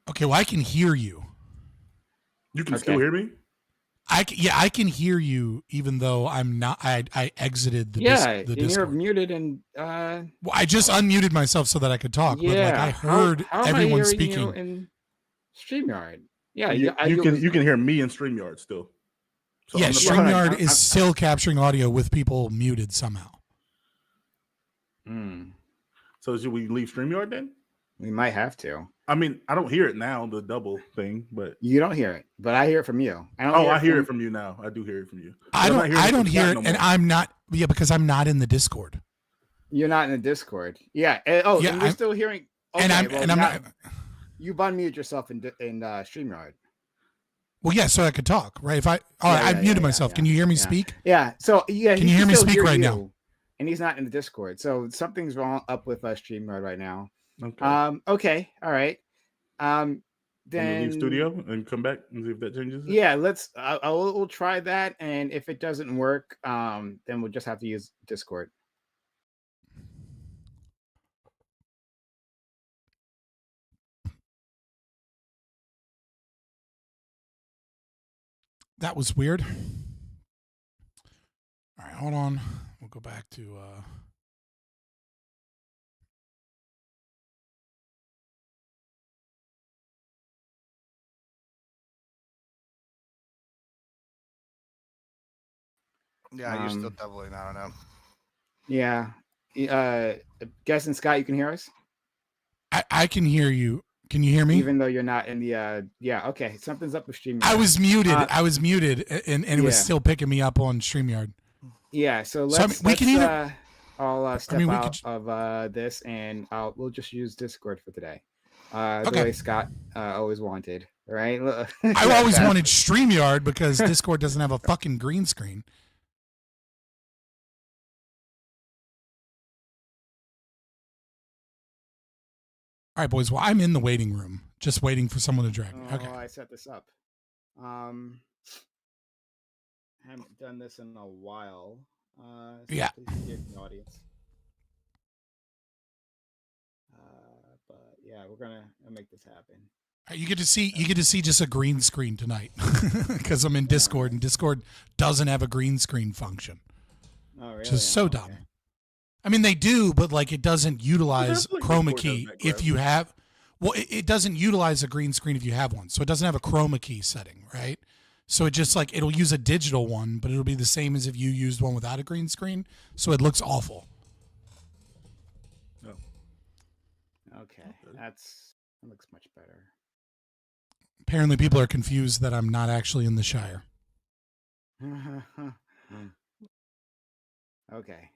Okay, well I can hear you. You can still hear me? I can hear you even though I'm not. I exited the the Discord. You're muted and. Well, I just unmuted myself so that I could talk. Yeah. But like I heard how everyone am I hearing speaking. you in StreamYard. Yeah, you can hear me in StreamYard still. So yeah, StreamYard is still capturing audio with people muted somehow. So should we leave StreamYard then? We might have to. I mean, I don't hear it now, the double thing, but you don't hear it, but I hear it from you. I hear it from you now. I do hear it from you. I don't hear it, and I'm not. Yeah, because I'm not in the Discord. You're not in the Discord. Yeah. And you're still hearing. Okay, I'm not. You've unmuted yourself in StreamYard. Well, yeah, so I could talk, right? I muted myself. Can you hear me speak? Yeah. So yeah, can you hear me speak right now? And he's not in the Discord, so something's wrong up with StreamYard right now. Okay. Okay. All right. Then leave studio and come back and see if that changes it? Yeah. We'll try that, and if it doesn't work, then we'll just have to use Discord. That was weird. All right, hold on. We'll go back to Yeah, you're still doubling. I don't know. Yeah. Guessing Scott, you can hear us? I can hear you. Can you hear me? Even though you're not in the yeah, okay. Something's up with StreamYard. I was muted, and it was still picking me up on StreamYard. Yeah, so So, let's we can either. I'll step we out could. of this, and we'll just use Discord for today. The Okay. way Scott always wanted, right? I always wanted StreamYard because Discord doesn't have a fucking green screen. All right, boys. Well, I'm in the waiting room, just waiting for someone to drag me. Okay. I set this up. Haven't done this in a while. So Yeah. please forgive the audience. But yeah, we're gonna make this happen. You get to see just a green screen tonight because I'm in Discord, and Discord doesn't have a green screen function. Oh, really? Which is so dumb. I mean, they do, but like it doesn't utilize chroma key if you have. Well, it doesn't utilize a green screen if you have one, so it doesn't have a chroma key setting, right? So it just like it'll use a digital one, but it'll be the same as if you used one without a green screen. So it looks awful. Oh. Okay, that looks much better. Apparently, people are confused that I'm not actually in the Shire. Okay.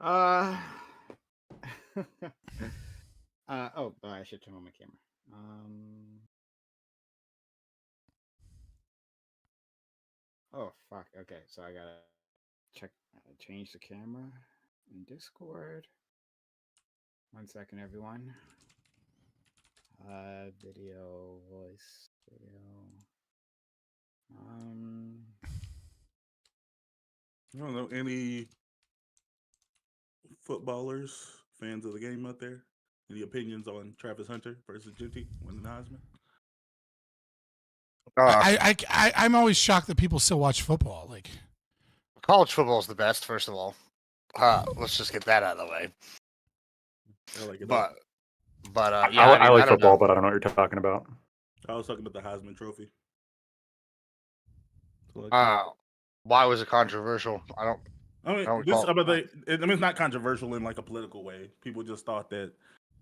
I should turn on my camera. Oh fuck. Okay, so I gotta change the camera in Discord. 1 second, everyone. Video, voice, video. I don't know any footballers, fans of the game out there. Any opinions on Travis Hunter versus Genty winning the Heisman? I'm always shocked that people still watch football. Like, college football is the best. First of all, let's just get that out of the way. I like it. Yeah, I like football, but I don't know what you're talking about. I was talking about the Heisman Trophy. Why was it controversial? I mean, it's not controversial in like a political way. People just thought that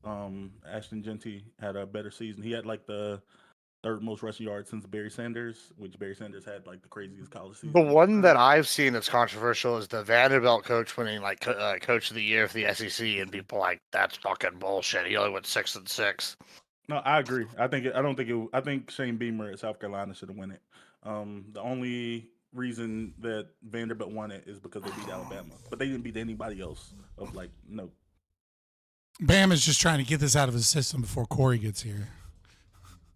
Ashton Genty had a better season. He had like the third most rushing yards since Barry Sanders, which Barry Sanders had like the craziest college season. The one that I've seen that's controversial is the Vanderbilt coach winning like coach of the year for the SEC, and people like that's fucking bullshit. He only went 6-6. No, I agree. I think Shane Beamer at South Carolina should have won it. The only reason that Vanderbilt won it is because they beat Alabama, but they didn't beat anybody else of like note. Bam is just trying to get this out of his system before Corey gets here.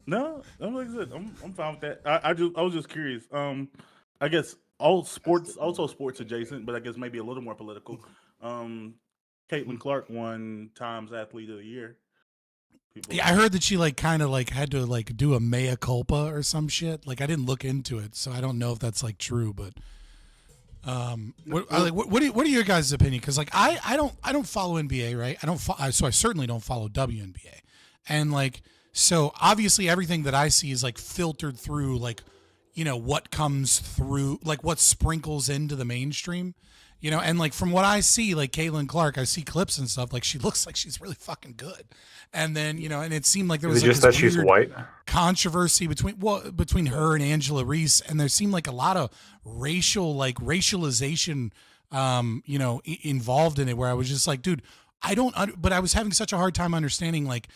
No, like I said, I'm fine with that. I was just curious. I guess all sports, also sports adjacent, but I guess maybe a little more political. Caitlin Clark won Times Athlete of the Year. Yeah, I heard that she like kind of like had to like do a mea culpa or some shit. Like I didn't look into it, so I don't know if that's like true. But what are your guys' opinion? Because like I don't follow NBA, right? So I certainly don't follow WNBA, and like so obviously everything that I see is like filtered through like what comes through, like what sprinkles into the mainstream. And like from what I see, like Caitlin Clark, I see clips and stuff. Like she looks like she's really fucking good. And then and it seemed like there was like just that she's white controversy between her and Angela Reese, and there seemed like a lot of racialization, involved in it. Where I was just like, dude, but I was having such a hard time understanding like.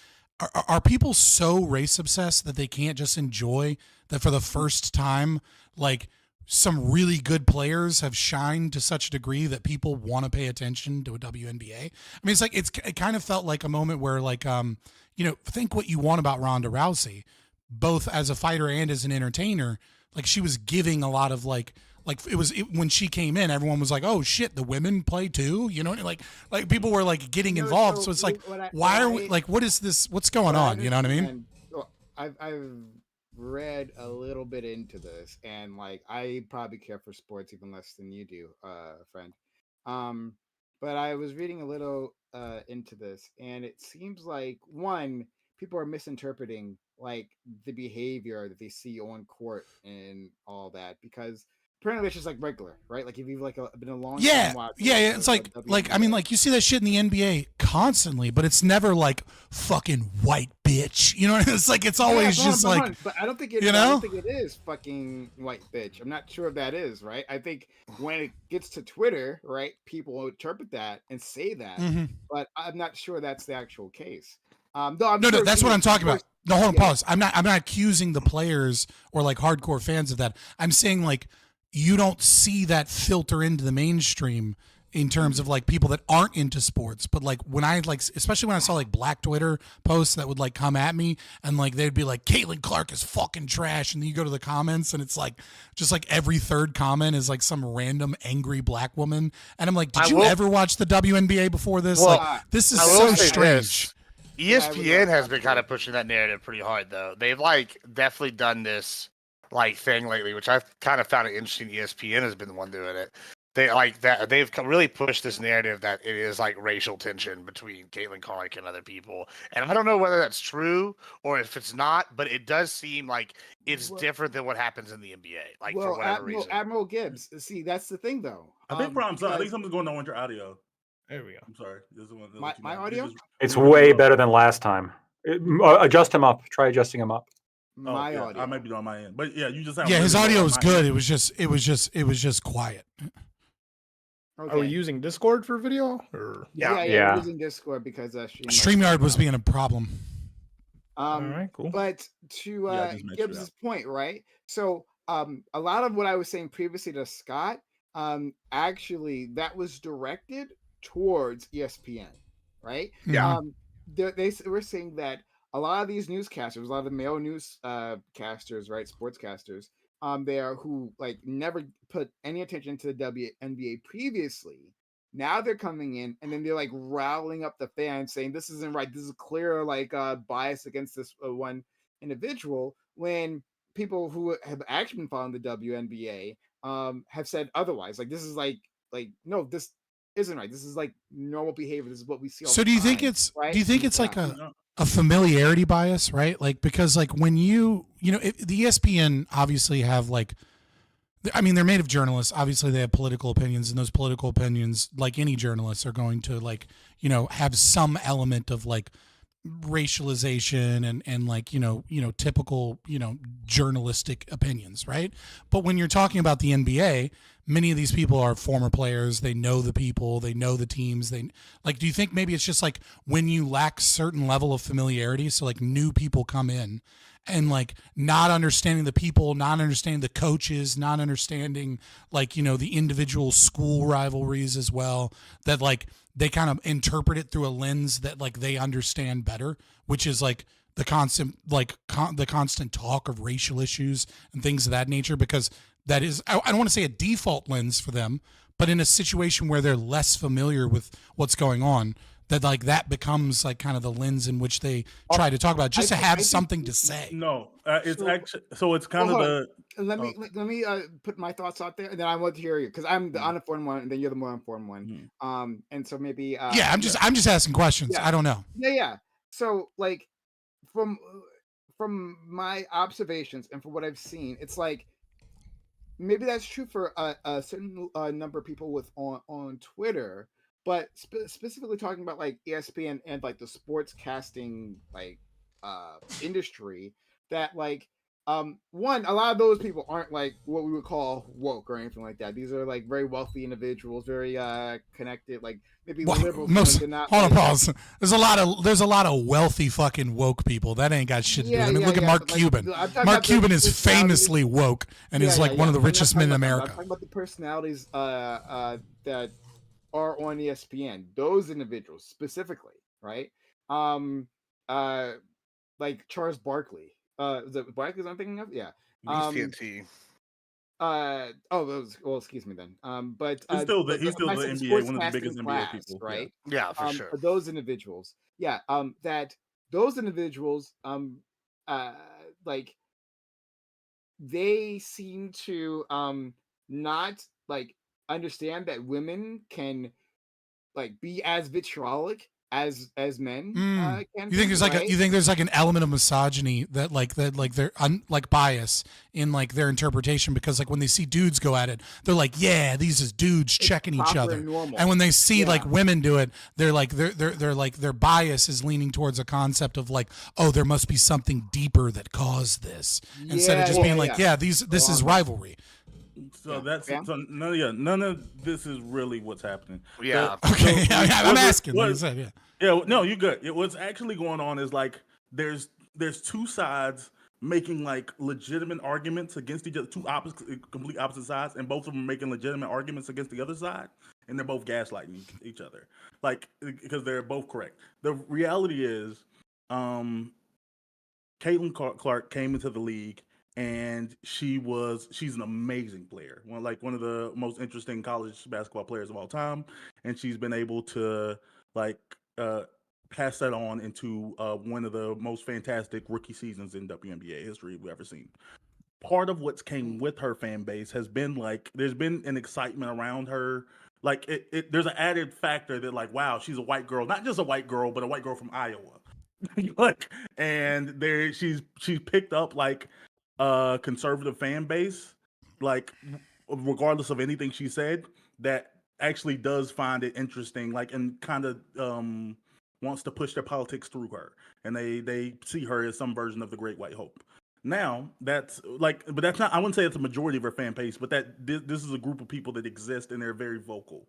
Are people so race obsessed that they can't just enjoy that for the first time, like some really good players have shined to such a degree that people want to pay attention to a WNBA? I mean, it's like it kind of felt like a moment where like think what you want about Ronda Rousey, both as a fighter and as an entertainer. Like she was giving a lot of like when she came in, everyone was like, "Oh shit, the women play too," like people were like getting involved. So it's like, why are we like, what is this? What's going on? You know what I mean? I've read a little bit into this, and like I probably care for sports even less than you do, friend. But I was reading a little into this, and it seems like people are misinterpreting like the behavior that they see on court and all that, because apparently it's just like regular, right? Like if you've been a long Yeah, time watcher. yeah. It's like I mean, like you see that shit in the NBA constantly, but it's never like fucking white bitch. You know, it's like it's always just like. But I don't think it. You I know? don't think it is fucking white bitch. I'm not sure if that is right. I think when it gets to Twitter, right, people will interpret that and say that, but I'm not sure that's the actual case. Though I'm No, sure that's what I'm talking about. No, hold on, yeah. pause. I'm not accusing the players or like hardcore fans of that. I'm saying like you don't see that filter into the mainstream in terms of like people that aren't into sports. But like when I like, especially when I saw like black Twitter posts that would like come at me and like they'd be like, Caitlin Clark is fucking trash. And then you go to the comments and it's like just like every third comment is like some random angry black woman. And I'm like, did you ever watch the WNBA before this? Well, like this is I will so say strange. ESPN has been kind of pushing that narrative pretty hard, though. They've like definitely done this like thing lately, which I've kind of found it interesting. ESPN has been the one doing it. They like that. They've really pushed this narrative that it is like racial tension between Caitlin Clark and other people, and I don't know whether that's true or if it's not, but it does seem like it's different than what happens in the NBA. Like for whatever reason. Admiral Gibbs. See, that's the thing, though. I think I think something's going on with your audio. There we go. I'm sorry. This is one, my audio. It's way better than last time. Adjust him up. Try adjusting him up. My audio. I might be on my end, but yeah, you just sound. Yeah, his really audio low was on good. my end. It was just quiet. Okay. Are we using Discord for video? Or Yeah. We're using Discord because StreamYard was being a problem. All right, cool. But to Gibbs's point, right? So a lot of what I was saying previously to Scott, actually that was directed towards ESPN, right? Yeah. They were saying that a lot of these newscasters, a lot of the male newscasters, right, sportscasters, there who like never put any attention to the WNBA previously. Now they're coming in and then they're like riling up the fans saying this isn't right. This is clear like bias against this one individual when people who have actually been following the WNBA have said otherwise. Like this is like no, this isn't right. This is like normal behavior. This is what we see all So the do you time, think it's right? do you think it's like a familiarity bias, right? Like because like when the ESPN obviously have like, I mean, they're made of journalists. Obviously, they have political opinions, and those political opinions, like any journalists, are going to like have some element of like racialization and like typical journalistic opinions, right? But when you're talking about the NBA, many of these people are former players. They know the people, they know the teams. They like. Do you think maybe it's just like when you lack certain level of familiarity, so like new people come in and like not understanding the people, not understanding the coaches, not understanding like the individual school rivalries as well, that like they kind of interpret it through a lens that like they understand better, which is like the constant like the constant talk of racial issues and things of that nature, because that is, I don't want to say a default lens for them, but in a situation where they're less familiar with what's going on, that like that becomes like kind of the lens in which they try to talk about, just to have something to say. No, it's actually so it's kind of the. Let me put my thoughts out there, and then I want to hear you because I'm the uninformed one, and then you're the more informed one. And so maybe I'm just asking questions. I don't know. Yeah. So like from my observations and from what I've seen, it's like maybe that's true for a certain number of people on Twitter, but specifically talking about like ESPN and like the sports casting like industry, that like one, a lot of those people aren't like what we would call woke or anything like that. These are like very wealthy individuals, very connected, like maybe liberals. Hold on, pause. There's a lot of wealthy fucking woke people. That ain't got shit to do. I mean, look at Mark Cuban. Mark Cuban is famously woke and is like one of the richest men in America. I'm talking about the personalities that are on ESPN. Those individuals specifically, right? Like Charles Barkley. Is it Barkley I'm thinking of? Yeah. TNT. Excuse me then. But he's still the NBA, one of the biggest NBA people, right? Yeah, for sure. Those individuals, that those individuals, like they seem to not like understand that women can like be as vitriolic as men can You think be, there's like right? you think there's like an element of misogyny that like they're like bias in like their interpretation, because like when they see dudes go at it, they're like, yeah, these is dudes checking each proper other. and normal. And when they see like Yeah. women do it, they're like they're like their bias is leaning towards a concept of like, oh, there must be something deeper that caused this, instead of just being like, yeah, this is rivalry. So so none of this is really what's happening. Yeah. Okay, I'm asking. Like I What, said, yeah. yeah, no, you're good. What's actually going on is like there's two sides making like legitimate arguments against each other, complete opposite sides, and both of them making legitimate arguments against the other side, and they're both gaslighting each other, like because they're both correct. The reality is, Caitlin Clark came into the league and she's an amazing player. One of the most interesting college basketball players of all time. And she's been able to pass that on into one of the most fantastic rookie seasons in WNBA history we've ever seen. Part of what's came with her fan base has been like there's been an excitement around her. Like there's an added factor that like, wow, she's a white girl, not just a white girl, but a white girl from Iowa. Like, and there she's picked up like a conservative fan base, like regardless of anything she said, that actually does find it interesting, like, and kind of wants to push their politics through her, and they see her as some version of the Great White Hope. Now that's like, but that's not. I wouldn't say it's a majority of her fan base, but that this is a group of people that exist and they're very vocal.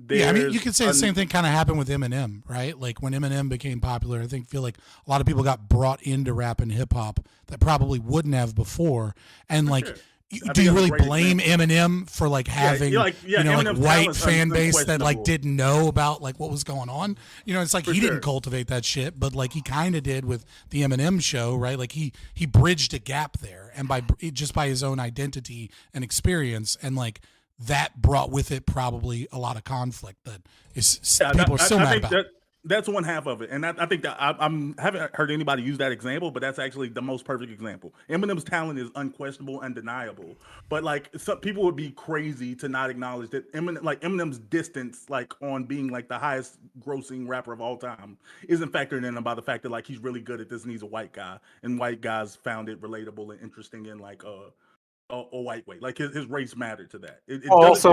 Yeah, I mean, you could say the same thing kind of happened with Eminem, right? Like when Eminem became popular, I feel like a lot of people got brought into rap and hip hop that probably wouldn't have before. And like, do you really blame Eminem for like having like white fan base that like didn't know about like what was going on? You know, it's like he didn't cultivate that shit, but like he kind of did with the Eminem show, right? Like he bridged a gap there, and by his own identity and experience, and like that brought with it probably a lot of conflict that people are still mad about. That's one half of it, and I think that I haven't heard anybody use that example, but that's actually the most perfect example. Eminem's talent is unquestionable, undeniable, but like some people would be crazy to not acknowledge that Eminem's distance, like on being like the highest grossing rapper of all time, isn't factored in by the fact that like he's really good at this and he's a white guy, and white guys found it relatable and interesting in like a white way. Like his race mattered to that. Also,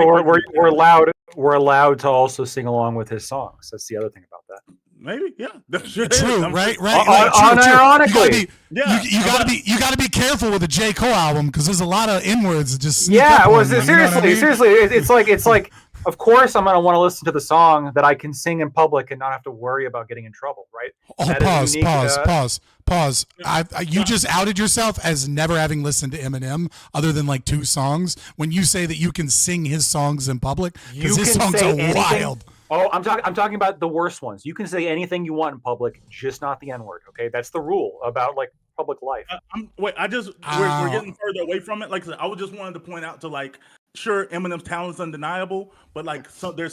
we're allowed to also sing along with his songs. That's the other thing about that. Maybe, yeah. True, right? Unironically, you gotta be careful with the J. Cole album because there's a lot of N-words that just seriously, it's like. Of course, I'm gonna want to listen to the song that I can sing in public and not have to worry about getting in trouble, right? Pause. You just outed yourself as never having listened to Eminem other than like 2 songs. When you say that you can sing his songs in public, because his songs are wild. Oh, I'm talking about the worst ones. You can say anything you want in public, just not the N-word. Okay, that's the rule about like public life. We're getting further away from it. Like I said, I just wanted to point out to like. Sure, Eminem's talent is undeniable, but like there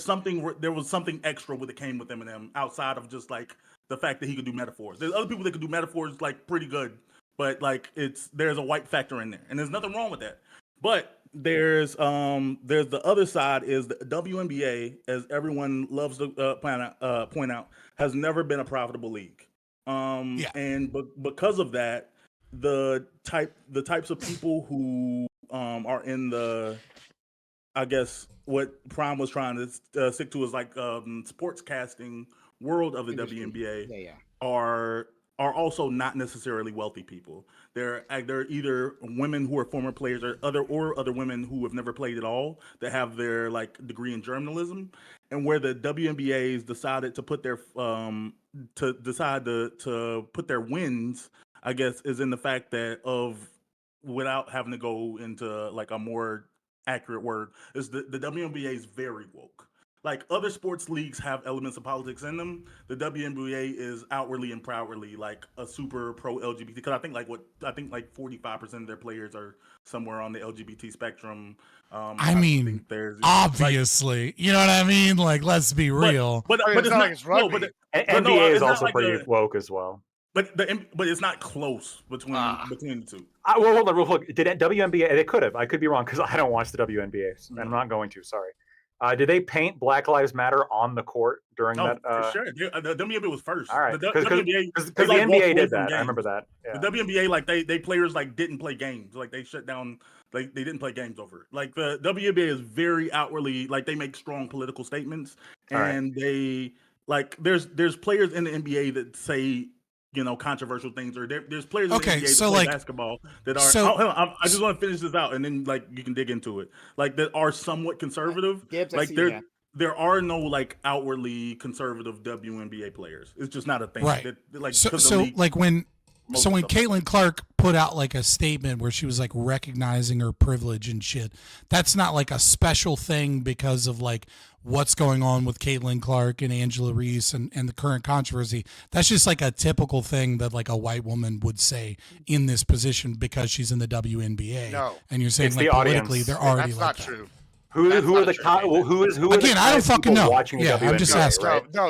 was something extra when it came with Eminem outside of just like the fact that he could do metaphors. There's other people that could do metaphors like pretty good, but like there's a white factor in there, and there's nothing wrong with that. But there's the other side is the WNBA, as everyone loves to point out, has never been a profitable league. And because of that, the types of people who are in the, I guess what Prime was trying to stick to is like sportscasting world of the WNBA are also not necessarily wealthy people. They're either women who are former players or other women who have never played at all that have their like degree in journalism, and where the WNBA's decided to put their to put their wins, I guess, is in the fact that without having to go into like a more accurate word, is the WNBA is very woke. Like other sports leagues have elements of politics in them. The WNBA is outwardly and proudly like a super pro LGBT. Because I think like 45% of their players are somewhere on the LGBT spectrum. I mean, obviously, you know what I mean. Like, let's be real. But it's not like it's rugby. NBA is also pretty woke as well. But it's not close between the two. Well, hold on, real quick. Did WNBA? They could have. I could be wrong because I don't watch the WNBA, and I'm not going to. Sorry. Did they paint Black Lives Matter on the court during Oh, that? for sure. The WNBA was first. All right, The because WNBA, the they like walked NBA away did from that. I remember games. that. Yeah. The WNBA, like they players like didn't play games. Like they shut down. Like they didn't play games over it. Like the WNBA is very outwardly like they make strong political statements, All right. and they like there's players in the NBA that say controversial things, or there's players in the NBA that play basketball that are. I just want to finish this out, and then like you can dig into it. Like that are somewhat conservative. Gibbs, I like see you, man. there are no like outwardly conservative WNBA players. It's just not a thing. Right. Like So when Caitlin Clark put out like a statement where she was like recognizing her privilege and shit, that's not like a special thing because of like what's going on with Caitlin Clark and Angela Reese and the current controversy. That's just like a typical thing that like a white woman would say in this position because she's in the WNBA. No. And you're saying It's like the politically audience. they're already That's like not that. true. Who are the Again, I don't fucking know. Watching the Yeah, I'm just WNBA, asking. right? No,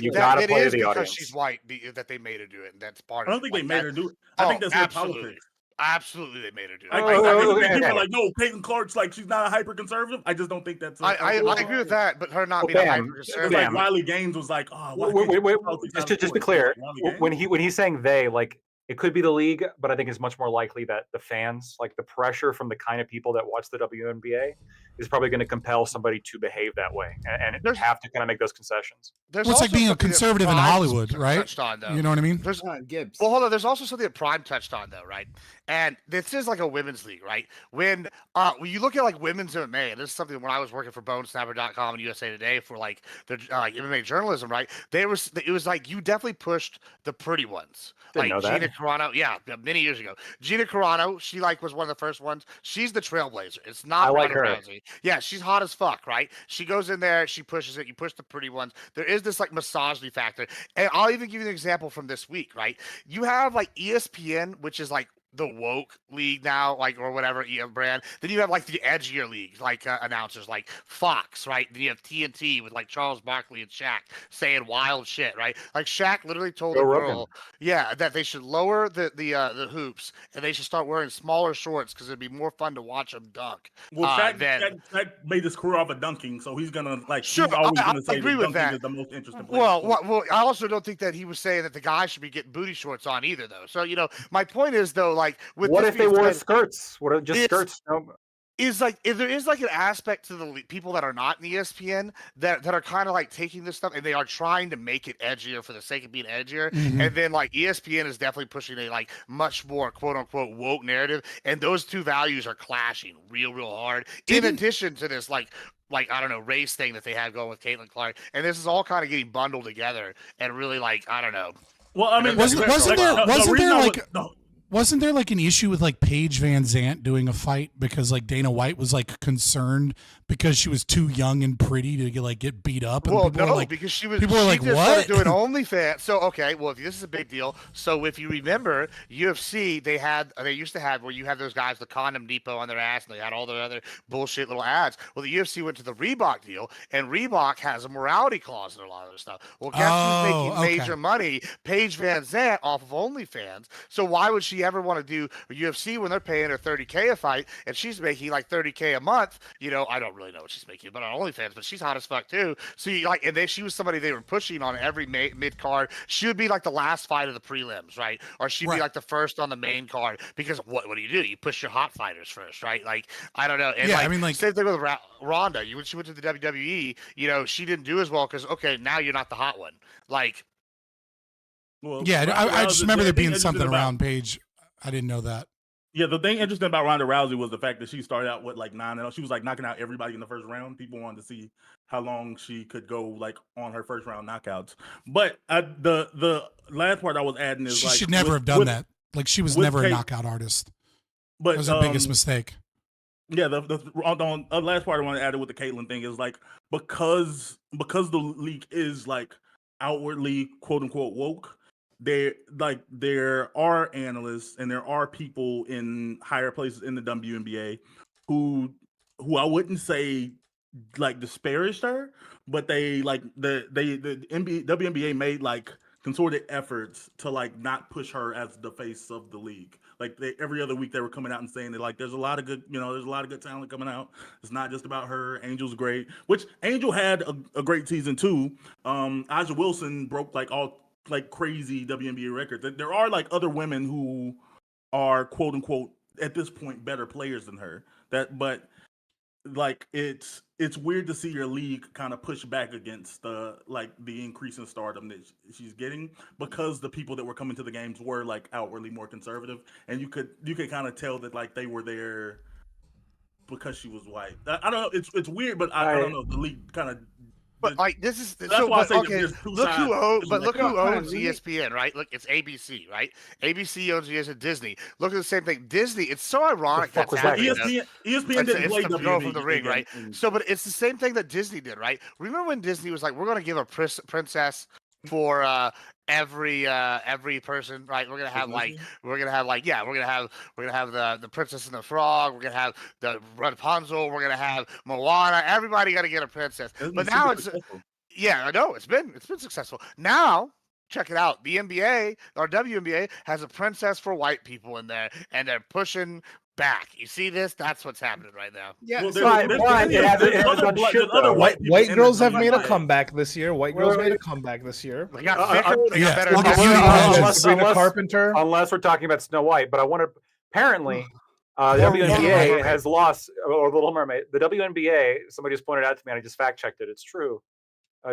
you gotta it play is the because audience. she's white that they made her do it, and that's part I of don't it. think they made her do it. I think that's their politics. Absolutely, they made her do it. I think people are like, no, Caitlin Clark's like she's not a hyper conservative. I just don't think that's. I agree with that, but her not being a hyper conservative. Like Riley Gaines was like, oh, wait, just to be clear, when he's saying they, like it could be the league, but I think it's much more likely that the fans, like the pressure from the kind of people that watch the WNBA, is probably going to compel somebody to behave that way and have to kind of make those concessions. Well, it's like being a conservative in Hollywood, right? You know what I mean? Gibbs. Well, hold on. There's also something that Prime touched on, though, right? And this is like a women's league, right? When you look at like women's MMA, and this is something when I was working for BoneSnapper.com and USA Today for like the MMA journalism, right? It was like you definitely pushed the pretty ones. Didn't know that. Gina Carano, many years ago. Gina Carano, she like was one of the first ones. She's the trailblazer. It's not I like Ronda her. Rousey. Yeah, she's hot as fuck, right? She goes in there, she pushes it. You push the pretty ones. There is this like misogyny factor, and I'll even give you an example from this week, right? You have like ESPN, which is like the woke league now, like or whatever brand. Then you have like the edgier leagues, like announcers like Fox, right? Then you have TNT with like Charles Barkley and Shaq saying wild shit, right? Like Shaq literally told the girl, that they should lower the hoops and they should start wearing smaller shorts because it'd be more fun to watch them dunk. Well, Shaq made his career off of dunking, so he's gonna like. Sure, he's always gonna say agree with dunking that. is the most interesting. Play Well, I also don't think that he was saying that the guy should be getting booty shorts on either, though. So my point is though, like, with what this if they being wore said, skirts? What if just skirts? No. Is like if there is like an aspect to the people that are not in ESPN that are kind of like taking this stuff and they are trying to make it edgier for the sake of being edgier, and then like ESPN is definitely pushing a like much more quote unquote woke narrative, and those two values are clashing real hard. In addition to this like I don't know race thing that they have going with Caitlin Clark, and this is all kind of getting bundled together and really like I don't know. Well, I mean, wasn't there like an issue with like Paige Van Zant doing a fight because like Dana White was like concerned because she was too young and pretty to get beat up? And Well, people no, were like, because she just started what? doing OnlyFans. So okay, well, if this is a big deal. So if you remember, UFC they used to have where you have those guys the condom depot on their ass, and they had all their other bullshit little ads. Well, the UFC went to the Reebok deal, and Reebok has a morality clause in a lot of their stuff. Well, guess who's making major money? Paige Van Zant off of OnlyFans. So why would she ever want to do UFC when they're paying her $30K a fight, and she's making like $30K a month? I don't really know what she's making, but on OnlyFans, but she's hot as fuck too. So she was somebody they were pushing on every mid card. She would be like the last fight of the prelims, right? Or she'd be like the first on the main card because what do? You push your hot fighters first, right? Like I don't know. And I mean, like same thing with Ronda. When she went to the WWE, she didn't do as well because now you're not the hot one. Like, well, I just remember there being something around Paige. I didn't know that. Yeah, the thing interesting about Ronda Rousey was the fact that she started out with like 9-0. She was like knocking out everybody in the first round. People wanted to see how long she could go like on her first round knockouts. But the last part I was adding is she like should never have done that. Like she was never a knockout artist. But that was the biggest mistake. Yeah, the last part I want to add with the Caitlyn thing is like because the league is like outwardly quote unquote woke. There are analysts and there are people in higher places in the WNBA who I wouldn't say like disparaged her, but they like the WNBA made like concerted efforts to like not push her as the face of the league. Like every other week they were coming out and saying that like there's a lot of good, there's a lot of good talent coming out. It's not just about her. Angel's great, which Angel had a great season too. Aja Wilson broke like all like crazy WNBA records. There are like other women who are quote unquote at this point better players than her. But like it's weird to see your league kind of push back against the increase in stardom that she's getting, because the people that were coming to the games were like outwardly more conservative, and you could kind of tell that like they were there because she was white. I don't know. It's weird, but I don't know. The league kind of. But like this is that's why I say okay. Look who owns ESPN, right? Look, it's ABC, right? ABC owns ESPN. Disney. Look at the same thing. Disney. It's so ironic that's happening. ESPN didn't play the girl from the WNBA ring, right? So, but it's the same thing that Disney did, right? Remember when Disney was like, "We're going to give a princess for every person, right? We're gonna have the Princess and the Frog. We're gonna have the Rapunzel. We're gonna have Moana. Everybody got to get a princess." But now it's I know it's been successful. Now check it out. The NBA or WNBA has a princess for white people in there, and they're pushing back. You see this? That's what's happening right now. Yeah, white girls have made a comeback this year. White girls made a comeback this year. They got thicker. They got better. Unless we're talking about Snow White, but I want to. Apparently, the WNBA has lost, or Little Mermaid. The WNBA. Somebody just pointed out to me, and I just fact checked it. It's true.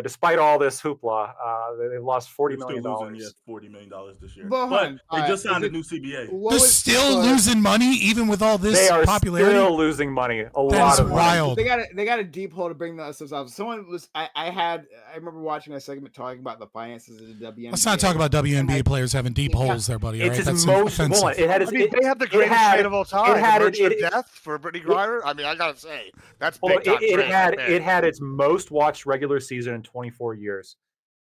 Despite all this hoopla, they've lost $40 million. $40 million this year. But they just signed a new CBA. They're still losing money even with all this popularity. They are still losing money. A lot of wild. money. They got a deep hole to bring themselves up. Someone was I remember watching a segment talking about the finances of the WNBA. Let's not talk about WNBA players having deep holes there, buddy. It's right? his That's most. offensive. It had they have the greatest trade of all time. The death for Brittany Griner. I mean, I gotta say that's big time. It had its most watched regular season in 24 years.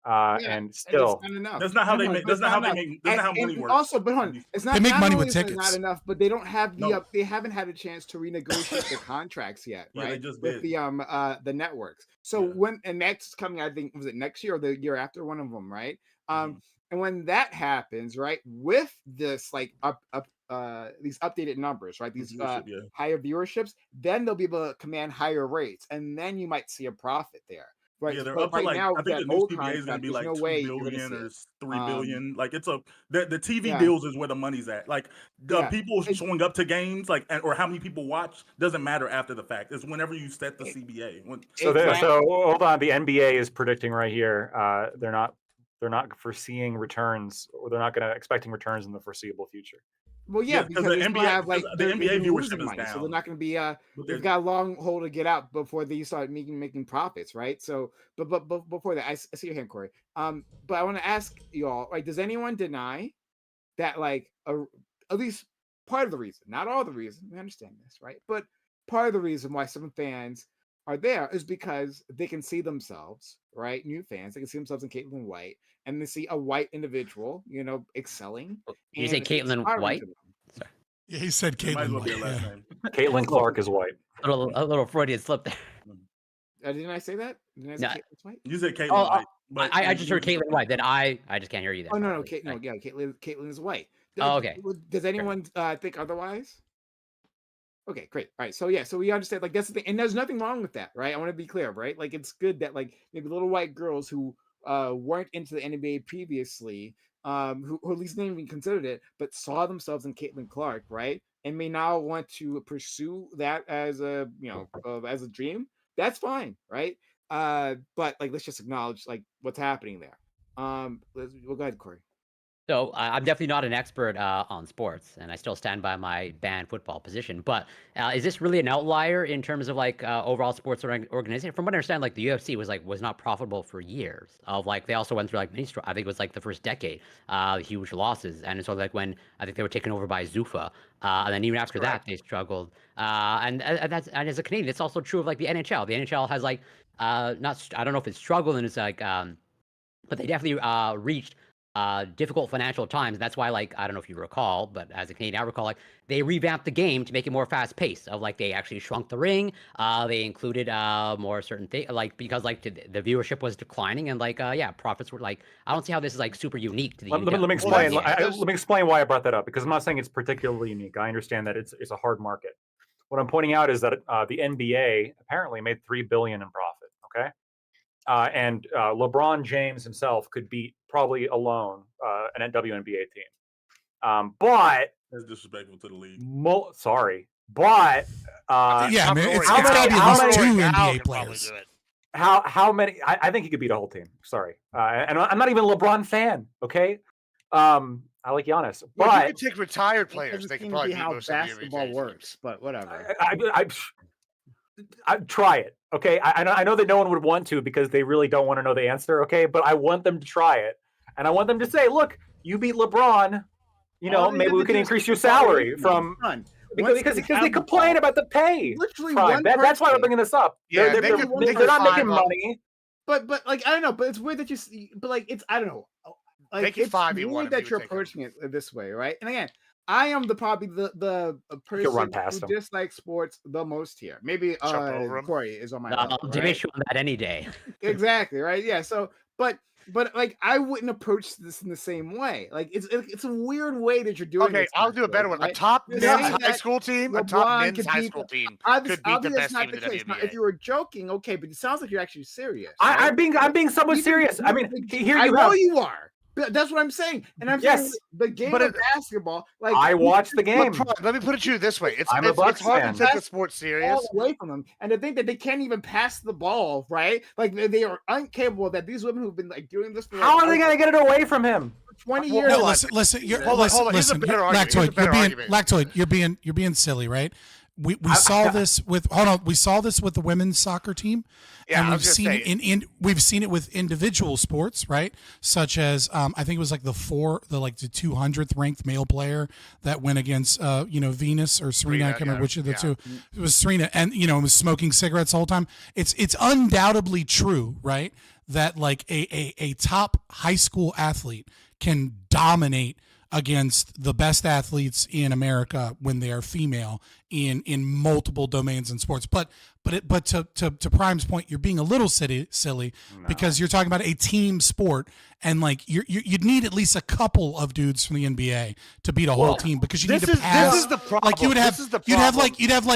And still, that's not how they make. That's not how they make. That's not how money works. Also, but hold on, it's not. They make money with It's tickets. not enough, but they don't have the. They haven't had a chance to renegotiate the contracts yet, right? Yeah, they just with did. the networks. So when that's coming, I think was it next year or the year after, one of them, right? And when that happens, right, with this like these updated numbers, right, these higher viewerships, then they'll be able to command higher rates, and then you might see a profit there. Right. Yeah, they're but up to right like now, I think the new CBA is going to be like no 2 way billion or 3 it. billion. Like it's the TV deals is where the money's at. Like the people showing up to games, like or how many people watch doesn't matter after the fact. It's whenever you set the CBA. So hold on. The NBA is predicting right here. They're not foreseeing returns, or they're not going to expecting returns in the foreseeable future. Well, because the NBA have like the NBA viewership is money, down, so they're not going to be. They've got a long hole to get out before they start making profits, right? So, but before that, I see your hand, Corey. But I want to ask you all, like, does anyone deny that, like, at least part of the reason, not all the reason, we understand this, right? But part of the reason why some fans are there is because they can see themselves, right? New fans, they can see themselves in Caitlin White, and they see a white individual, excelling. You say Caitlin White? Sorry. Yeah, he said Caitlin White. Yeah. Caitlin Clark is white. A little Freudian slip there. Didn't I say that? Didn't I say Caitlin White? You said Caitlin White. But I just heard Caitlin White. Then I just can't hear you there. Oh no, Caitlin is white. Okay. Does anyone think otherwise? Okay, great. All right, so we understand, like, that's the thing, and there's nothing wrong with that, right? I want to be clear, right? Like, it's good that, like, maybe little white girls who weren't into the NBA previously, who at least didn't even considered it, but saw themselves in Caitlin Clark, right? And may now want to pursue that as a as a dream. That's fine, right? But like, let's just acknowledge like what's happening there. We'll go ahead, Corey. So I'm definitely not an expert on sports, and I still stand by my banned football position. But is this really an outlier in terms of like overall sports organization? From what I understand, like the UFC was not profitable for years. Of like they also went through like I think it was like the first decade, huge losses, and so like when I think they were taken over by Zuffa, and then even after that they struggled. And as a Canadian, it's also true of like the NHL. The NHL has like I don't know if it's struggled and it's like, but they definitely reached difficult financial times. That's why, like, I don't know if you recall, but as a Canadian, I recall, like, they revamped the game to make it more fast paced. Of like, they actually shrunk the ring. They included more certain things, like because like the viewership was declining, and like yeah, profits were like. I don't see how this is like super unique to the. Let me explain. Let me explain why I brought that up, because I'm not saying it's particularly unique. I understand that it's a hard market. What I'm pointing out is that the NBA apparently made $3 billion in profit. Okay. And LeBron James himself could beat probably alone an WNBA team. But that's disrespectful to the league. Sorry, but yeah, man, it's gotta be at least 2 NBA players. How many? I think he could beat a whole team. Sorry, and I'm not even a LeBron fan. Okay, I like Giannis, but you could take retired players. They could probably beat how most of the basketball NBA works, but whatever. I try it. Okay, I know that no one would want to because they really don't want to know the answer. Okay, but I want them to try it, and I want them to say, "Look, you beat LeBron. You know, maybe we can increase your salary from." Because they complain about the pay. Literally, that's why we're bringing this up. Yeah, they're not making money. But like I don't know. But it's weird that but like it's I don't know. Like it's weird that you're approaching it this way, right? And again, I am probably the person who dislikes sports the most here. Maybe Corey is on my level, I'll debate you on that any day. Exactly, right? Yeah. So, but like I wouldn't approach this in the same way. Like it's a weird way that you're doing. Okay, I'll do a better one. Right? A top men's high school team, could beat the best team in the WNBA. Now, if you were joking, okay, but it sounds like you're actually serious. Right? I'm being somewhat serious. I mean, I know you are. That's what I'm saying, and I'm saying the game of basketball. Like I watch the game. Let me put it to you this way: it's hard to take the sport serious. Away from them, and to think that they can't even pass the ball, right? Like they are incapable. That these women who've been like doing this for how are they going to get it away from him? 20 years. No, listen. Lactoid. You're being silly, right? We saw this with the women's soccer team, and we've seen it with individual sports, right? Such as I think it was like the 200th ranked male player that went against Venus or Serena. I can't remember which of the two. It was Serena, and was smoking cigarettes the whole time. It's undoubtedly true, right? That like a top high school athlete can dominate against the best athletes in America when they are female in multiple domains in sports. But to Prime's point, you're being a little silly because you're talking about a team sport, and like you'd need at least a couple of dudes from the NBA to beat a whole team, because you need to pass. This is the problem. Like you'd have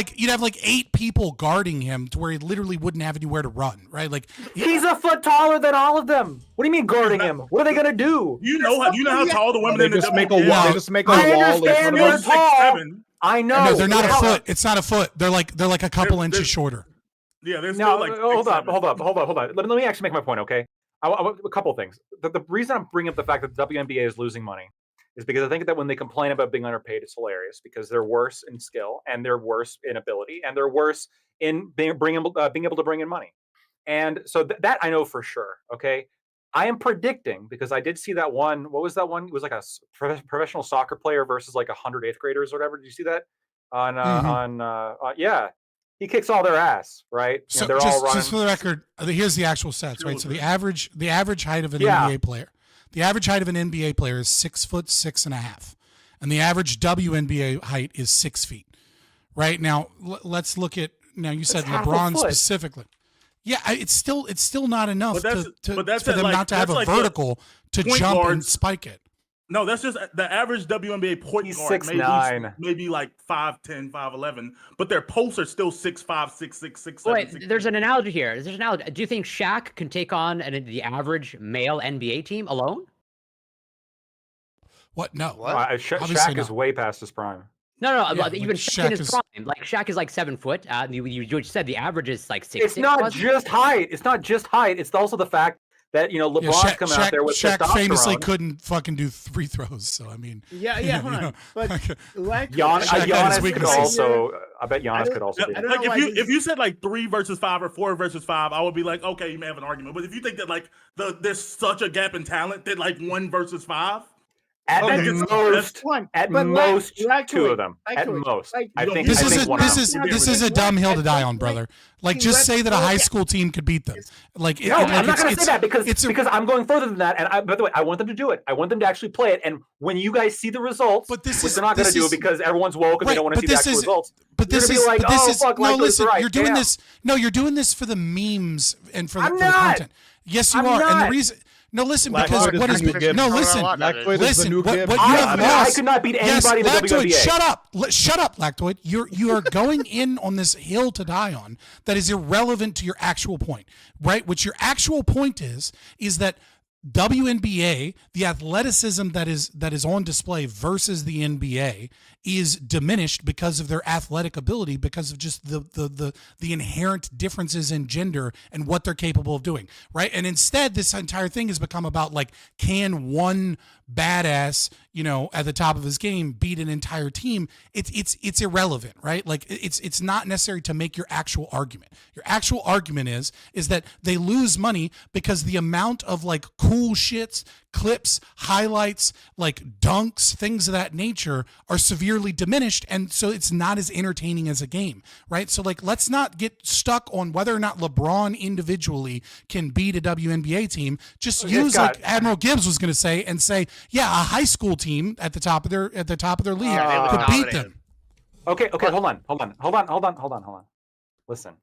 like 8 people guarding him to where he literally wouldn't have anywhere to run, right? Like he's a foot taller than all of them. What do you mean guarding him? What are they gonna do? You know how tall the women in the just make a wall. They just make a wall. I understand they're tall. I know. No, they're not a foot. It's not a foot. They're like a couple inches shorter. Yeah, there's still like hold up. Let me actually make my point, okay? A couple of things. The reason I'm bringing up the fact that the WNBA is losing money is because I think that when they complain about being underpaid, it's hilarious, because they're worse in skill, and they're worse in ability, and they're worse in being able to bring in money. And so that I know for sure, okay? I am predicting, because I did see that one. What was that one? It was like a professional soccer player versus like 100 eighth graders or whatever. Did you see that? Yeah. He kicks all their ass, right? So they're all running. Just for the record, here's the actual stats, right? So the average height of an NBA player, is 6'6.5", and the average WNBA height is 6 feet. Right now, let's look at you said LeBron specifically. Yeah, it's still not enough for them not to have a vertical to jump and spike it. No, that's just the average WNBA point guard. 6'9", maybe like 5'10", 5'11", but their posts are still 6'5", 6'6", 6'7". Wait, there's an analogy here. Do you think Shaq can take on the average male NBA team alone? What? No. Shaq is way past his prime. No. Even Shaq in his prime. Like Shaq is like 7 foot. You just said the average is like 6'6". It's not just height. It's also the fact that LeBron's coming out there with Shaq famously couldn't fucking do free throws. So I mean, hold on. But Giannis could also. I bet Giannis could also be. Like if you said like 3 versus 5 or 4 versus 5, I would be like, okay, you may have an argument. But if you think that like there's such a gap in talent that like 1 versus 5. At Okay, most, one. at But most, Lactoid, two of them. At Lactoid, most, like, I think. This I is think a one this of is them. this is a dumb hill to die on, brother. Like, just say that a high school team could beat them. Like, No, I'm not going to say that because I'm going further than that. And by the way, I want them to do it. I want them to actually play it. And when you guys see the results, which they're not going to do it because everyone's woke and they don't want to see the actual results. But this you're is gonna be like, but this oh, is fuck, no. Lactoid's Listen, right. you're doing Damn. this. No, you're doing this for the memes and for the I'm not. content. Yes, you I'm are. And the not. reason. No, listen, Lactoid because is what the is new Gibbs. no, listen, Lactoid is listen. the new What Gibbs. you have I lost? could not beat Yes, anybody in the Lactoid, WNBA. shut up, shut up, Lactoid. You are going in on this hill to die on that is irrelevant to your actual point, right? Which your actual point is that WNBA, the athleticism that is on display versus the NBA is diminished because of their athletic ability, because of just the inherent differences in gender and what they're capable of doing, right? And instead, this entire thing has become about like, can one badass, at the top of his game beat an entire team? It's irrelevant, right? Like it's not necessary to make your actual argument. Your actual argument is that they lose money because the amount of like cool shits, clips, highlights, like dunks, things of that nature are severely diminished, and so it's not as entertaining as a game, right? So like, let's not get stuck on whether or not LeBron individually can beat a WNBA team. Just use like Admiral Gibbs was going to say, and say, yeah, a high school team at the top of their league could beat them. Okay, hold on. Listen,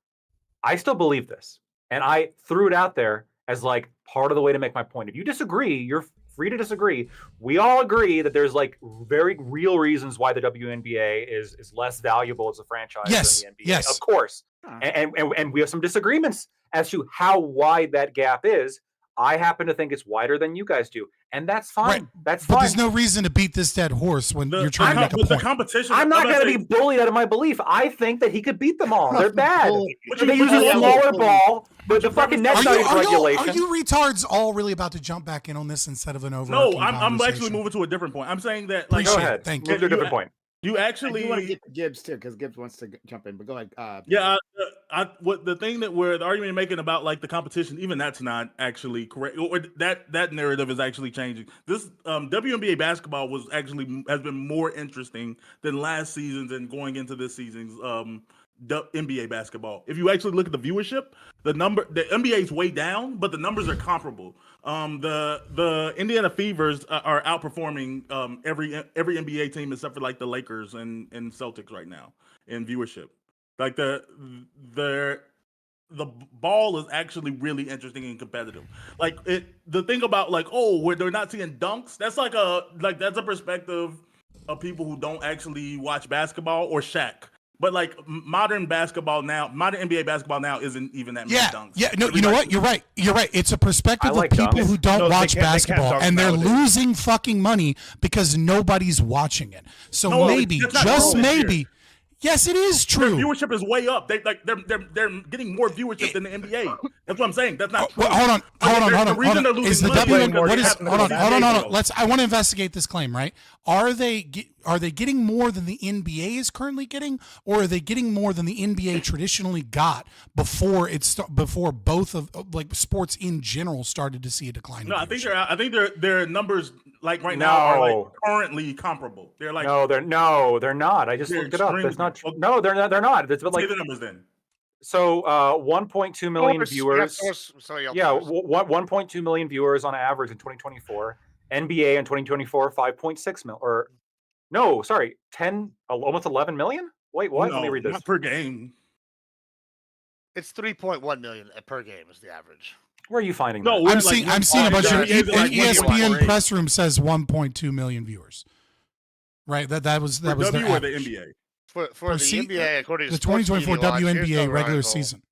I still believe this, and I threw it out there as like part of the way to make my point. If you disagree, you're free to disagree. We all agree that there's like very real reasons why the WNBA is less valuable as a franchise than the NBA. Yes. Of course. And we have some disagreements as to how wide that gap is. I happen to think it's wider than you guys do, and that's fine. Right. That's But fine. there's no reason to beat this dead horse when you're trying to make a point. The competition. I'm not going to be bullied out of my belief. I think that he could beat them all. They're bad. They use a smaller ball. The fucking net's not even regulation. Are you retards all really about to jump back in on this instead of an over? No, I'm actually moving to a different point. I'm saying that. Like, go ahead. Thank Move to a different point. You actually want to get to Gibbs too, because Gibbs wants to jump in. But go ahead. What the thing that the argument you're making about like the competition, even that's not actually correct. Or that narrative is actually changing. This WNBA basketball has been more interesting than last season's and going into this season's the NBA basketball. If you actually look at the viewership, the NBA is way down, but the numbers are comparable. The Indiana Fevers are outperforming every NBA team except for like the Lakers and Celtics right now in viewership. Like the ball is actually really interesting and competitive. Like the thing about like, where they're not seeing dunks, that's that's a perspective of people who don't actually watch basketball or Shaq. But like modern NBA basketball now isn't even that many dunks. Yeah, no, you know what? You're right. It's a perspective of people who don't watch basketball, and they're losing fucking money because nobody's watching it. So maybe, just maybe. Yes, it is true. Their viewership is way up. They're getting more viewership than the NBA. That's what I'm saying. That's not true. Well, hold on. The reason they're losing money. Hold on. I want to investigate this claim. Right? Are they getting more than the NBA is currently getting, or are they getting more than the NBA traditionally got before both of like sports in general started to see a decline? No, I think their numbers like right now are like currently comparable. They're like they're not. I just looked it up. That's not true. No, they're not. It's like say the numbers then. So 1.2 million viewers. 1.2 million viewers on average in 2024. NBA in 2024 5.6 million. Or no, sorry, almost 11 million. Wait, what? No, let me read this. Not per game. It's 3.1 million per game is the average. Where are you finding that? I'm seeing a bunch of ESPN press room says 1.2 million viewers. Right. That was their W or the average. NBA. For the NBA, according to the 2024 WNBA regular season,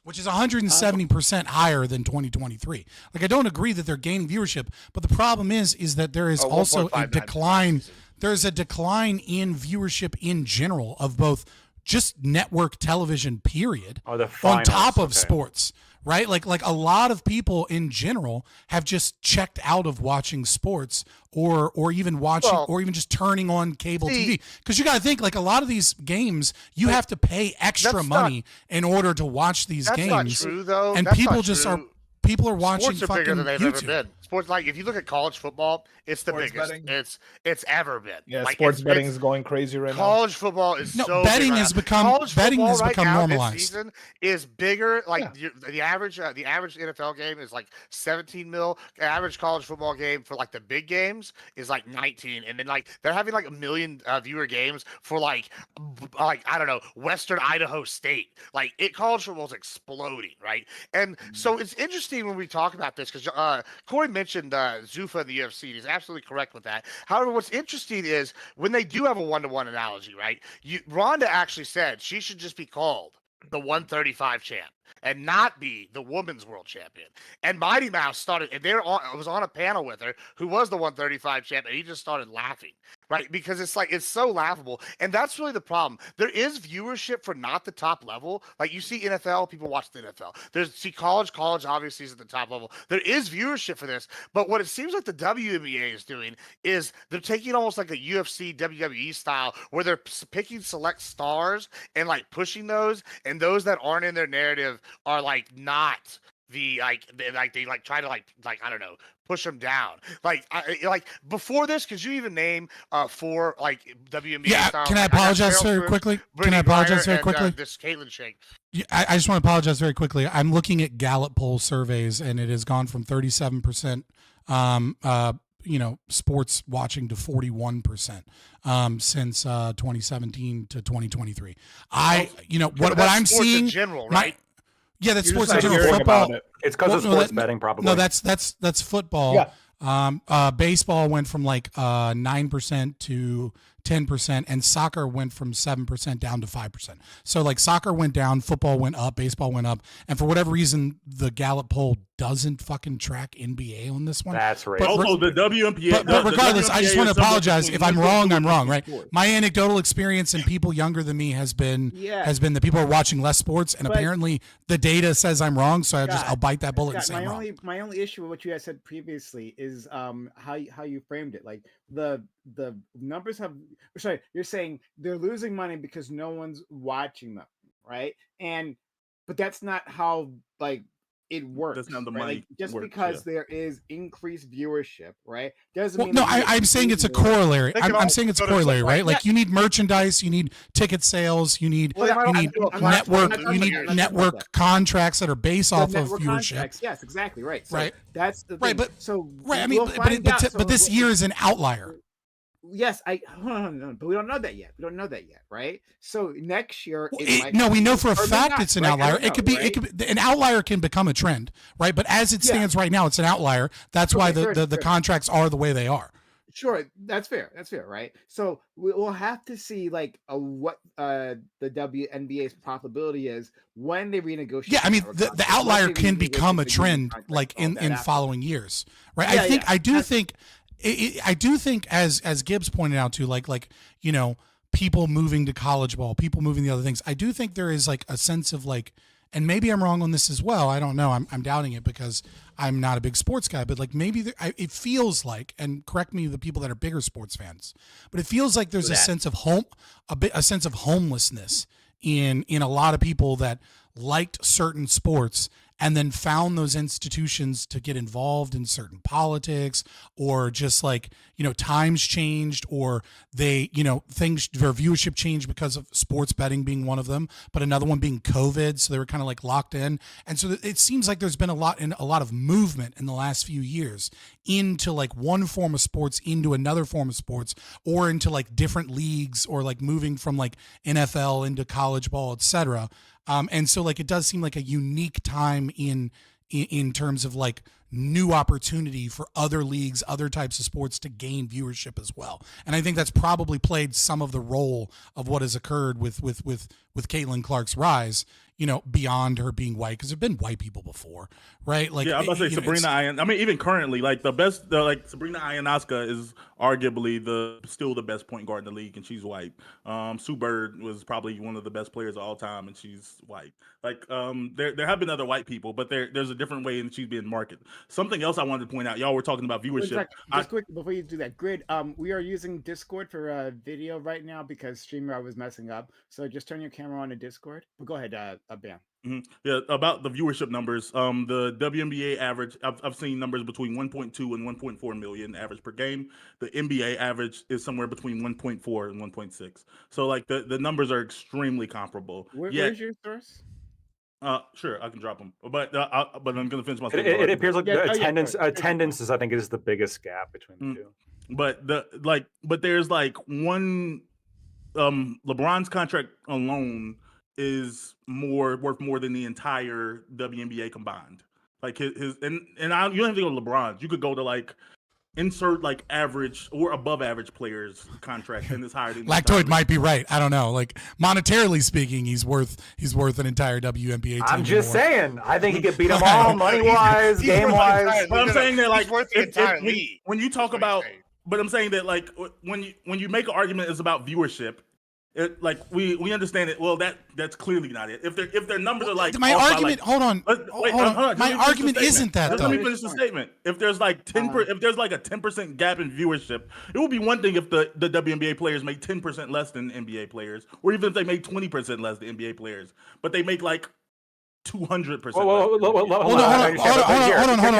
which is 170% higher than 2023. Like, I don't agree that they're gaining viewership, but the problem is that there is also a decline. There's a decline in viewership in general of both just network television, period, on top of sports. Right? Like a lot of people in general have just checked out of watching sports or even watching or even just turning on cable TV. Because you got to think, like, a lot of these games, you have to pay extra money in order to watch these games. That's not true, though. And that's people not just true. People are watching Sports are fucking bigger than they've YouTube. ever been. Sports, like if you look at college football, it's the Sports biggest betting. it's ever been. Yeah, Like, sports betting is going crazy right now. college football is No, so betting big right has now. become College betting football has right become now normalized. this season is bigger. Like the average NFL game is like 17 mil. Average college football game for like the big games is like 19, and then like they're having like a million viewer games for like I don't know, Western Idaho State. Like college football is exploding, right? And so it's interesting when we talk about this because Corey mentioned Zuffa in the UFC. He's absolutely correct with that. However, what's interesting is when they do have a one-to-one analogy, right? Ronda actually said she should just be called the 135 champ and not be the women's world champion. And Mighty Mouse started, and I was on a panel with her who was the 135 champ, and he just started laughing, right? Because it's so laughable. And that's really the problem. There is viewership for not the top level. Like you see NFL, people watch the NFL. See college obviously is at the top level. There is viewership for this, but what it seems like the WNBA is doing is they're taking almost like a UFC, WWE style where they're picking select stars and like pushing those, and those that aren't in their narrative are like not the they try to like I don't know, push them down. Like before this, could you even name 4 like WNBA style? Can I apologize very quickly? Can I apologize very quickly? This Caitlin Shank. I just want to apologize very quickly. I'm looking at Gallup poll surveys, and it has gone from 37%, sports watching to 41% since 2017 to 2023. What I'm seeing in general, right? Yeah, that's You're sports just in not general. hearing Football. about it. It's 'cause of sports betting, probably. No, that's football. Yeah. Baseball went from like 9% to 10%, and soccer went from 7% down to 5%. So like soccer went down, football went up, baseball went up, and for whatever reason, the Gallup poll doesn't fucking track NBA on this one. That's right. But Also, the WNBA. But regardless, the I just WNBA want to is somewhere apologize. between If I'm Liverpool wrong, I'm and wrong, right? sports. My anecdotal experience and people younger than me has been that people are watching less sports, and But- apparently the data says I'm wrong, so I'll bite that bullet and Scott, say I'm wrong. my only issue with what you guys said previously is how you framed it. Like the numbers have. Sorry, you're saying they're losing money because no one's watching them, right? But that's not how like it works. That's not the right? money Like, just works, because there is increased viewership, right? Doesn't Well, mean no, that I'm saying it's a losing more. corollary. They can I'm all saying it's a go to corollary, something. right? Like you need merchandise, you need ticket sales, you need Well, I'm not network, talking you need about that. network contracts that are based The off of network viewership. contracts, yes, exactly, right. So Right. That's the thing. Right, but so right. I mean, we'll find out. but this year is an outlier. Yes, but we don't know that yet. We don't know that yet, right? So next year, No, we know for a or maybe fact not, it's an right? I outlier. don't It could know, be. right? It could be. An outlier can become a trend, right? But as it stands right now, it's an outlier. That's why Okay, the contracts are the way they are. Sure, that's fair. That's fair, right? So we'll have to see like what the WNBA's profitability is when they renegotiate. Yeah, I mean network the contracts, outlier when they can renegotiate become a the union trend contracts, like all in that after. following years, right? Yeah, I think yeah. I do think I do think as Gibbs pointed out too, like people moving to college ball, people moving to other things. I do think there is like a sense of like, and maybe I'm wrong on this as well. I don't know. I'm doubting it because I'm not a big sports guy. But like maybe it feels like, and correct me, the people that are bigger sports fans, but it feels like there's a sense of a sense of homelessness in a lot of people that liked certain sports and then found those institutions to get involved in certain politics, or just like, times changed, or they, things, their viewership changed because of sports betting being one of them, but another one being COVID. So they were kind of like locked in. And so it seems like there's been a lot of movement in the last few years into like one form of sports into another form of sports, or into like different leagues, or like moving from like NFL into college ball, etc. And so like it does seem like a unique time in terms of like new opportunity for other leagues, other types of sports to gain viewership as well. And I think that's probably played some of the role of what has occurred with Caitlin Clark's rise, beyond her being white, because there've been white people before, right? Like, yeah, I'm about to say Sabrina I mean, even currently, like like Sabrina Ionescu is arguably still the best point guard in the league, and she's white. Sue Bird was probably one of the best players of all time, and she's white. Like, there have been other white people, but there's a different way in she's being marketed. Something else I wanted to point out, y'all were talking about viewership. Just quick before you do that, Grid. We are using Discord for video right now because StreamYard was messing up. So just turn your camera on to Discord. But go ahead, Bam. Yeah, about the viewership numbers. The WNBA average, I've seen numbers between 1.2 and 1.4 million average per game. The NBA average is somewhere between 1.4 and 1.6. So like the numbers are extremely comparable. Where's your source? Sure, I can drop them, but I'm gonna finish my It, statement. it, it appears like the attendance sorry. attendance is I think is the biggest gap between the two. But there's like one LeBron's contract alone is worth more than the entire WNBA combined. Like his you don't have to go to LeBron's. You could go to like insert like average or above average players contract and it's higher than Lactoid might be right. I don't know. Like monetarily speaking, he's worth an entire WNBA team. I'm just saying. I think he could beat them all money wise, game wise. But I'm saying that like worth the entire league. When you talk about, but I'm saying that like when you make an argument is about viewership. Like we understand it. Well, that's clearly not it. If their numbers are like my argument, like, hold on. My argument isn't that though. Let me finish the statement. If there's like if there's like a 10% gap in viewership, it would be one thing if the WNBA players make 10% less than NBA players, or even if they make 20% less than NBA players, but they make like 200%. Hold on.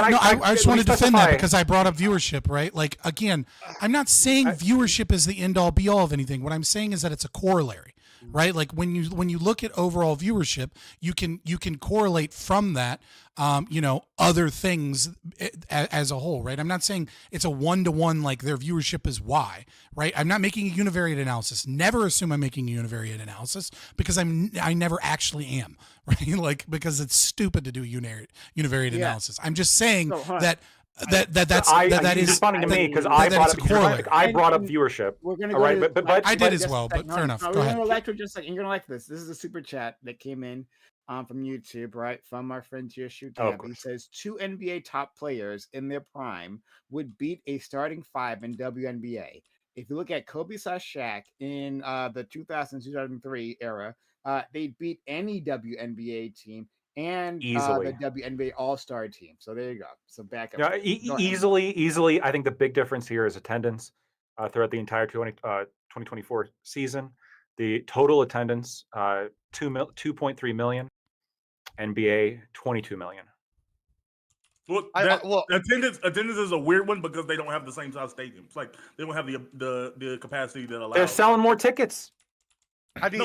No, I just want to defend that because I brought up viewership, right? Like, again, I'm not saying viewership is the end all be all of anything. What I'm saying is that it's a corollary, right? Like when you look at overall viewership, you can correlate from that, other things as a whole, right? I'm not saying it's a 1-to-1 like their viewership is Y, right? I'm not making a univariate analysis. Never assume I'm making a univariate analysis because I never actually am, right? Like because it's stupid to do univariate analysis. I'm just saying that's responding to me because I brought up viewership. We're gonna all right, but I did as well. But fair enough. Go ahead. Just a second. You're gonna like this. This is a super chat that came in from YouTube, right? From our friend Yeshu Gab. He says 2 NBA top players in their prime would beat a starting 5 in WNBA. If you look at Kobe / Shaq in the 2000-2003 era, they beat any WNBA team and the WNBA All-Star team. So there you go. So back up. Yeah, easily. I think the big difference here is attendance throughout the entire 2024 season. The total attendance 2.3 million. NBA 22 million. Well, attendance is a weird one because they don't have the same size stadiums. Like they don't have the capacity that allows. They're selling more tickets. I mean,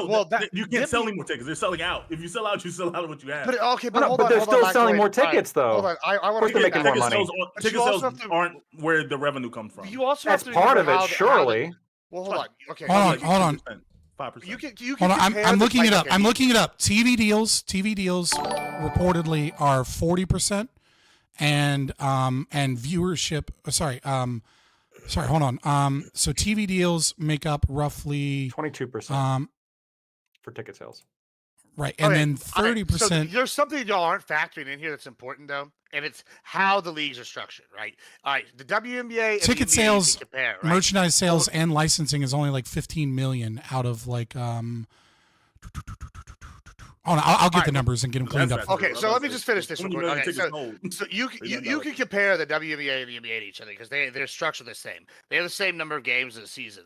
you can't sell any more tickets. They're selling out. If you sell out, you sell out what you have. But they're still selling more tickets, though. Hold on, I want to make more money. Ticket sales aren't where the revenue comes from. You also that's have to part of it, surely. Well, hold on. Okay, hold on. 5%. You can hold on. I'm looking it up. I'm looking it up. TV deals reportedly are 40%, and viewership. Sorry. Hold on. So TV deals make up roughly 22% for ticket sales. Right, and then 30%. So there's something y'all aren't factoring in here that's important though, and it's how the leagues are structured, right? All right, the WNBA and ticket the NBA sales, compare, right? merchandise sales, and licensing is only like 15 million out of like I'll get the numbers and get them cleaned up. Okay, so let me just finish this real quick. Okay, so you can compare the WNBA and the NBA to each other because they're structured the same. They have the same number of games in a season.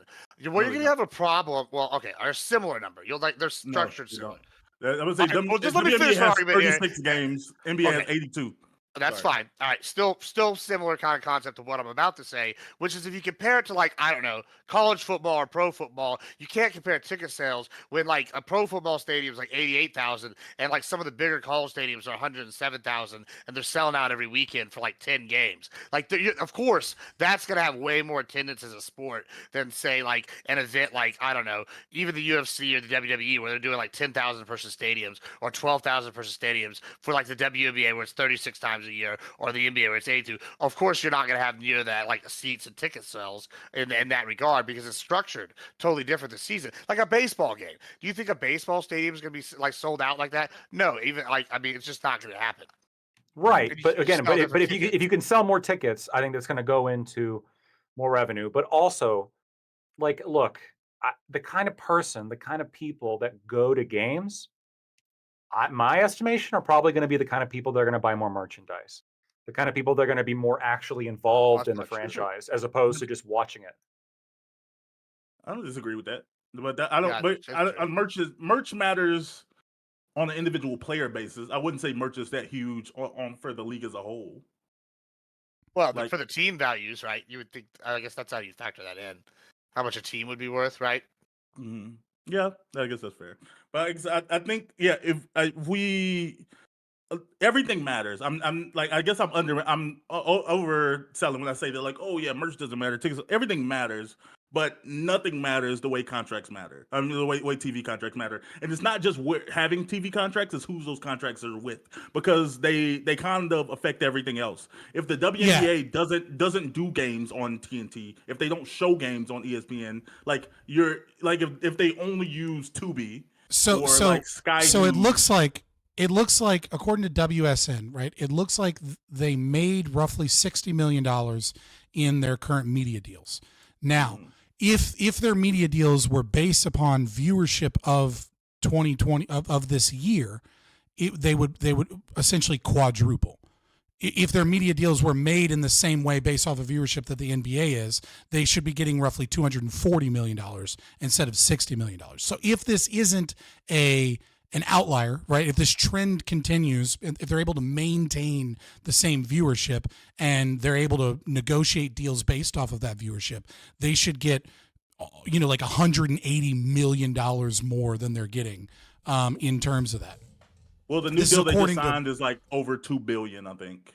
Where you're gonna have a problem, well, okay, are a similar number. You'll like they're structured similar. I would say just let me finish my argument here. 36 games. NBA has 82. That's fine. All right. Still similar kind of concept to what I'm about to say, which is if you compare it to like, I don't know, college football or pro football, you can't compare ticket sales when like a pro football stadium is like 88,000 and like some of the bigger college stadiums are 107,000 and they're selling out every weekend for like 10 games. Like, of course, that's going to have way more attendance as a sport than say like an event like, I don't know, even the UFC or the WWE where they're doing like 10,000 person stadiums or 12,000 person stadiums for like the WNBA where it's 36 times a year or the NBA where it's 82. Of course, you're not going to have near that like seats and ticket sales in that regard because it's structured totally different this season. Like a baseball game. Do you think a baseball stadium is going to be like sold out like that? No, even like, I mean, it's just not going to happen. Right. But again, but if you can sell more tickets, I think that's going to go into more revenue. But also, like, look, the kind of person, the kind of people that go to games, my estimation are probably going to be the kind of people that are going to buy more merchandise. The kind of people that are going to be more actually involved in the franchise as opposed to just watching it. I don't disagree with that, but merch matters on an individual player basis, I wouldn't say merch is that huge on for the league as a whole. Well, Like- for the team values, right? You would think. I guess that's how you factor that in. How much a team would be worth, right? Mm-hmm. Yeah, I guess that's fair. But I think, yeah, if we everything matters. I'm like, I guess I'm overselling when I say that, like, oh yeah, merch doesn't matter. Tickets, everything matters, but nothing matters the way contracts matter. I mean, the way TV contracts matter, and it's not just having TV contracts; it's who those contracts are with, because they kind of affect everything else. If the WNBA doesn't do games on TNT, if they don't show games on ESPN, like if they only use Tubi or like Sky so News, it looks like, according to WSN, right? It looks like they made roughly $60 million in their current media deals. Now, if their media deals were based upon viewership of 2020 of this year, they would essentially quadruple. If their media deals were made in the same way based off of viewership that the NBA is, they should be getting roughly $240 million instead of $60 million. So if this isn't an outlier, right? If this trend continues, if they're able to maintain the same viewership and they're able to negotiate deals based off of that viewership, they should get, like $180 million more than they're getting in terms of that. well, the new deal they just signed is like over $2 billion, I think.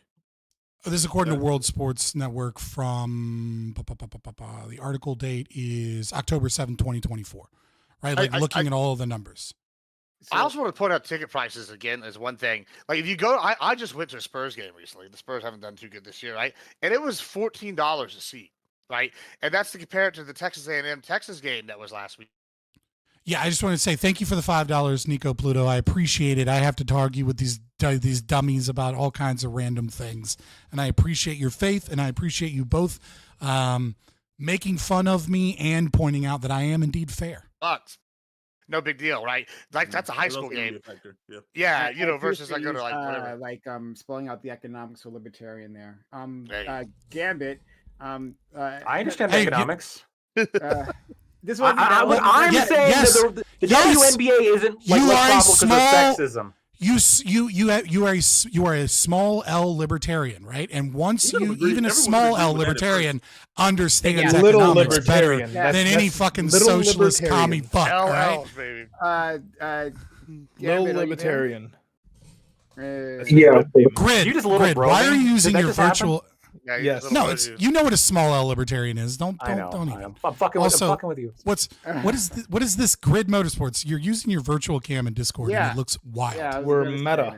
This is according to World Sports Network from the article date is October 7, 2024, right? Like looking at all of the numbers. I also want to point out ticket prices again as one thing. Like if you go, I just went to a Spurs game recently. The Spurs haven't done too good this year, right? And it was $14 a seat, right? And that's to compare it to the Texas A&M Texas game that was last week. Yeah, I just want to say thank you for the $5, Nico Pluto. I appreciate it. I have to argue with these dummies about all kinds of random things, and I appreciate your faith, and I appreciate you both making fun of me and pointing out that I am indeed fair. But no big deal, right? Like that's a high school game. Yeah, versus I go to like whatever. Spelling out the economics for libertarian there. Gambit. I understand the economics. This I'm saying that the WNBA isn't like less profitable because of sexism. You are a small L libertarian, right? And once even a small L libertarian understands economics better than any fucking socialist commie fuck, right? Little libertarian. Yeah, Grid. You just a little bro. Why are you using your virtual? Happen? Yeah, yes. No, it's what a small L libertarian is. Don't even. I'm fucking with you. What is this Grid Motorsports? You're using your virtual cam in Discord and it looks wild. Yeah, we're meta.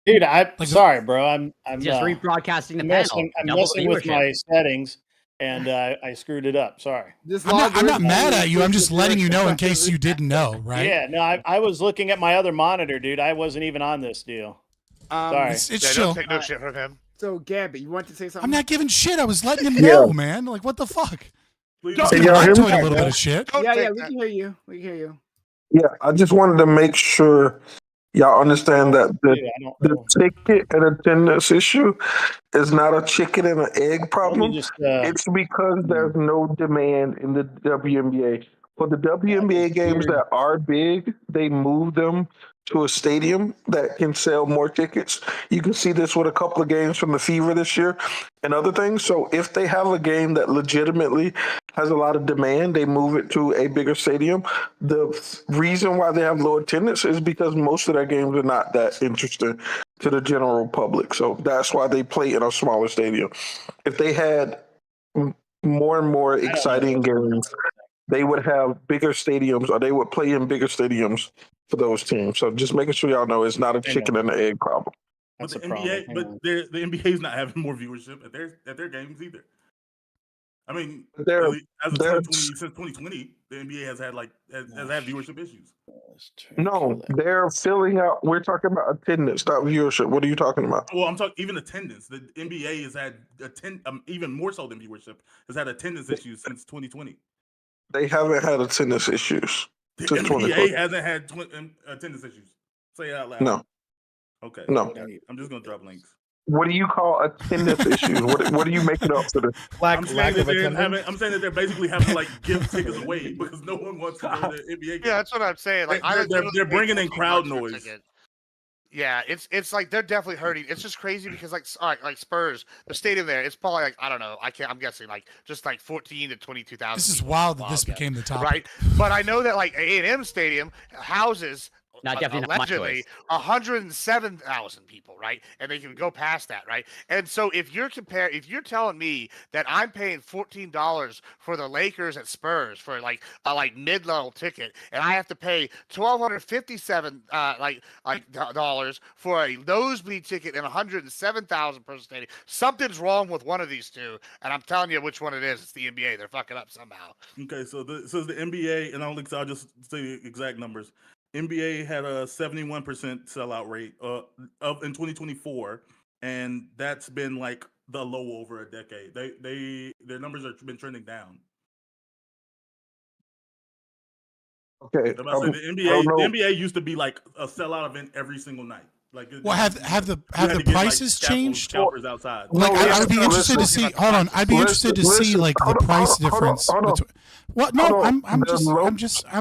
Dude, sorry, bro. I'm just rebroadcasting the messing, panel. I'm messing with my settings and I screwed it up. Sorry. I'm not mad at you. I'm just letting you know in case you didn't know, right? Yeah, no, I was looking at my other monitor, dude. I wasn't even on this deal. Sorry. It's chill. Don't take no shit from him. So, Gambit, you want to say something? I'm not giving shit. I was letting him know, man. Like, what the fuck? Can y'all hear me? A little bit of shit. Yeah, we can hear you. We can hear you. Yeah, I just wanted to make sure y'all understand that the ticket and attendance issue is not a chicken and an egg problem. It's because there's no demand in the WNBA. For the WNBA games that are big, they move them to a stadium that can sell more tickets. You can see this with a couple of games from the Fever this year and other things. So if they have a game that legitimately has a lot of demand, they move it to a bigger stadium. The reason why they have low attendance is because most of their games are not that interesting to the general public. So that's why they play in a smaller stadium. If they had more and more exciting games, they would have bigger stadiums, or they would play in bigger stadiums for those teams. So just making sure y'all know it's not a chicken and an egg problem. But the NBA is not having more viewership at their games either. I mean, since 2020, the NBA has had viewership issues. No, they're filling out. We're talking about attendance, not viewership. What are you talking about? Well, I'm talking even attendance. The NBA has had even more so than viewership, has had attendance issues since 2020. They haven't had attendance issues. The NBA hasn't had attendance issues. Say it out loud. No. Okay. No. I'm just gonna drop links. What do you call attendance issues? What do you make it up for this? I'm saying that they're basically having to like give tickets away because no one wants to go to the NBA game. Yeah, that's what I'm saying. Like they're bringing in crowd noise. Yeah, it's like they're definitely hurting. It's just crazy because like Spurs, the stadium there, it's probably like I don't know. I'm guessing like just like 14 to 22,000. This is wild that this became the topic. Right, but I know that like A&M Stadium houses Definitely not my allegedly choice. 107,000 people, right? And they can go past that, right? And so if you're telling me that I'm paying $14 for the Lakers at Spurs for like a mid-level ticket, and I have to pay $1,257 dollars for a nosebleed ticket in 107,000 person stadium, something's wrong with one of these two, and I'm telling you which one it is. It's the NBA. They're fucking up somehow. Okay, so it's the NBA, and I'll just say the exact numbers. NBA had a 71% sellout rate in 2024, and that's been like the low over a decade. Their numbers have been trending down. Okay, the NBA used to be like a sellout event every single night. Like, well, have the prices changed? Scalpers outside. Like, I'd be interested to see. Hold on, I'd be interested to see like the price difference. What? No, I'm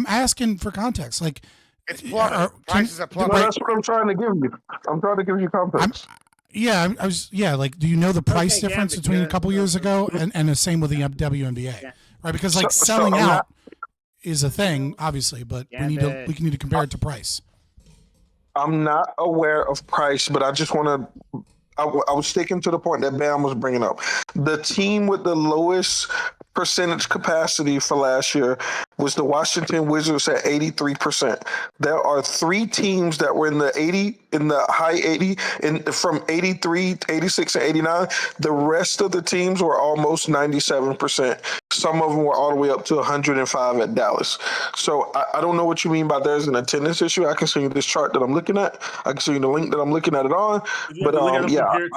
asking for context. Like, it's prices are plummeting. No, that's what I'm trying to give you. I'm trying to give you context. Like, do you know the price difference between a couple years ago and the same with the WNBA, right? Because like selling out is a thing, obviously, but we need to compare it to price. I'm not aware of price, but I just want to. I was sticking to the point that Bam was bringing up. The team with the lowest percentage capacity for last year was the Washington Wizards at 83%. There are 3 teams that were in the high 80, from 83, 86, and 89. The rest of the teams were almost 97%. Some of them were all the way up to 105 at Dallas. So I don't know what you mean by there's an attendance issue. I can show you this chart that I'm looking at. I can show you the link that I'm looking at it on. But compared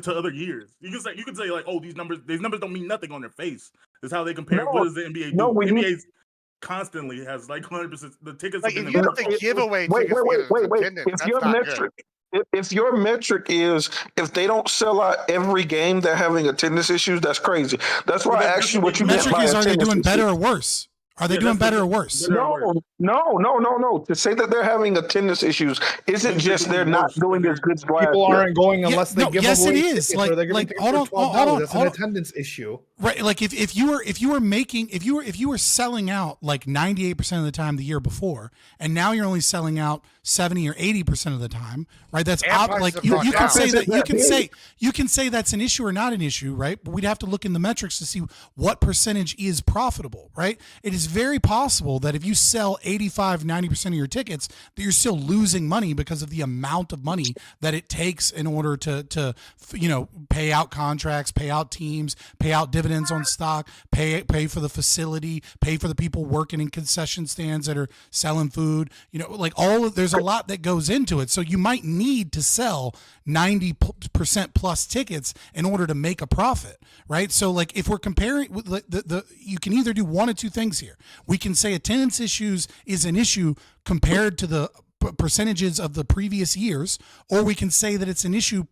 to other years, you can say like, oh, these numbers don't mean nothing on their face. Is how they compare. What does the NBA do? The NBA constantly has like 100%. The tickets. Like, if you have to give away wait. attendance, If your metric is if they don't sell out every game, they're having attendance issues. That's crazy. That's why I asked you what you meant by attendance. Are they doing better issues. or worse? Are they doing better or worse? No. To say that they're having attendance issues isn't just they're not doing as good as last People year. aren't going unless they give yes, away it is. tickets, or they're giving tickets for $12. That's an attendance issue. Right, like if you were selling out like 98% of the time the year before, and now you're only selling out 70 or 80% of the time, right? That's like you can say that you can say that's an issue or not an issue, right? But we'd have to look in the metrics to see what percentage is profitable, right? It is very possible that if you sell 85-90% of your tickets, that you're still losing money because of the amount of money that it takes in order to pay out contracts, pay out teams, pay out dividends on stock, pay for the facility, pay for the people working in concession stands that are selling food. There's a lot that goes into it. So you might need to sell 90% plus tickets in order to make a profit, right? So like if we're comparing you can either do one of two things here. We can say attendance issues is an issue compared to the percentages of the previous years, or we can say that it's an issue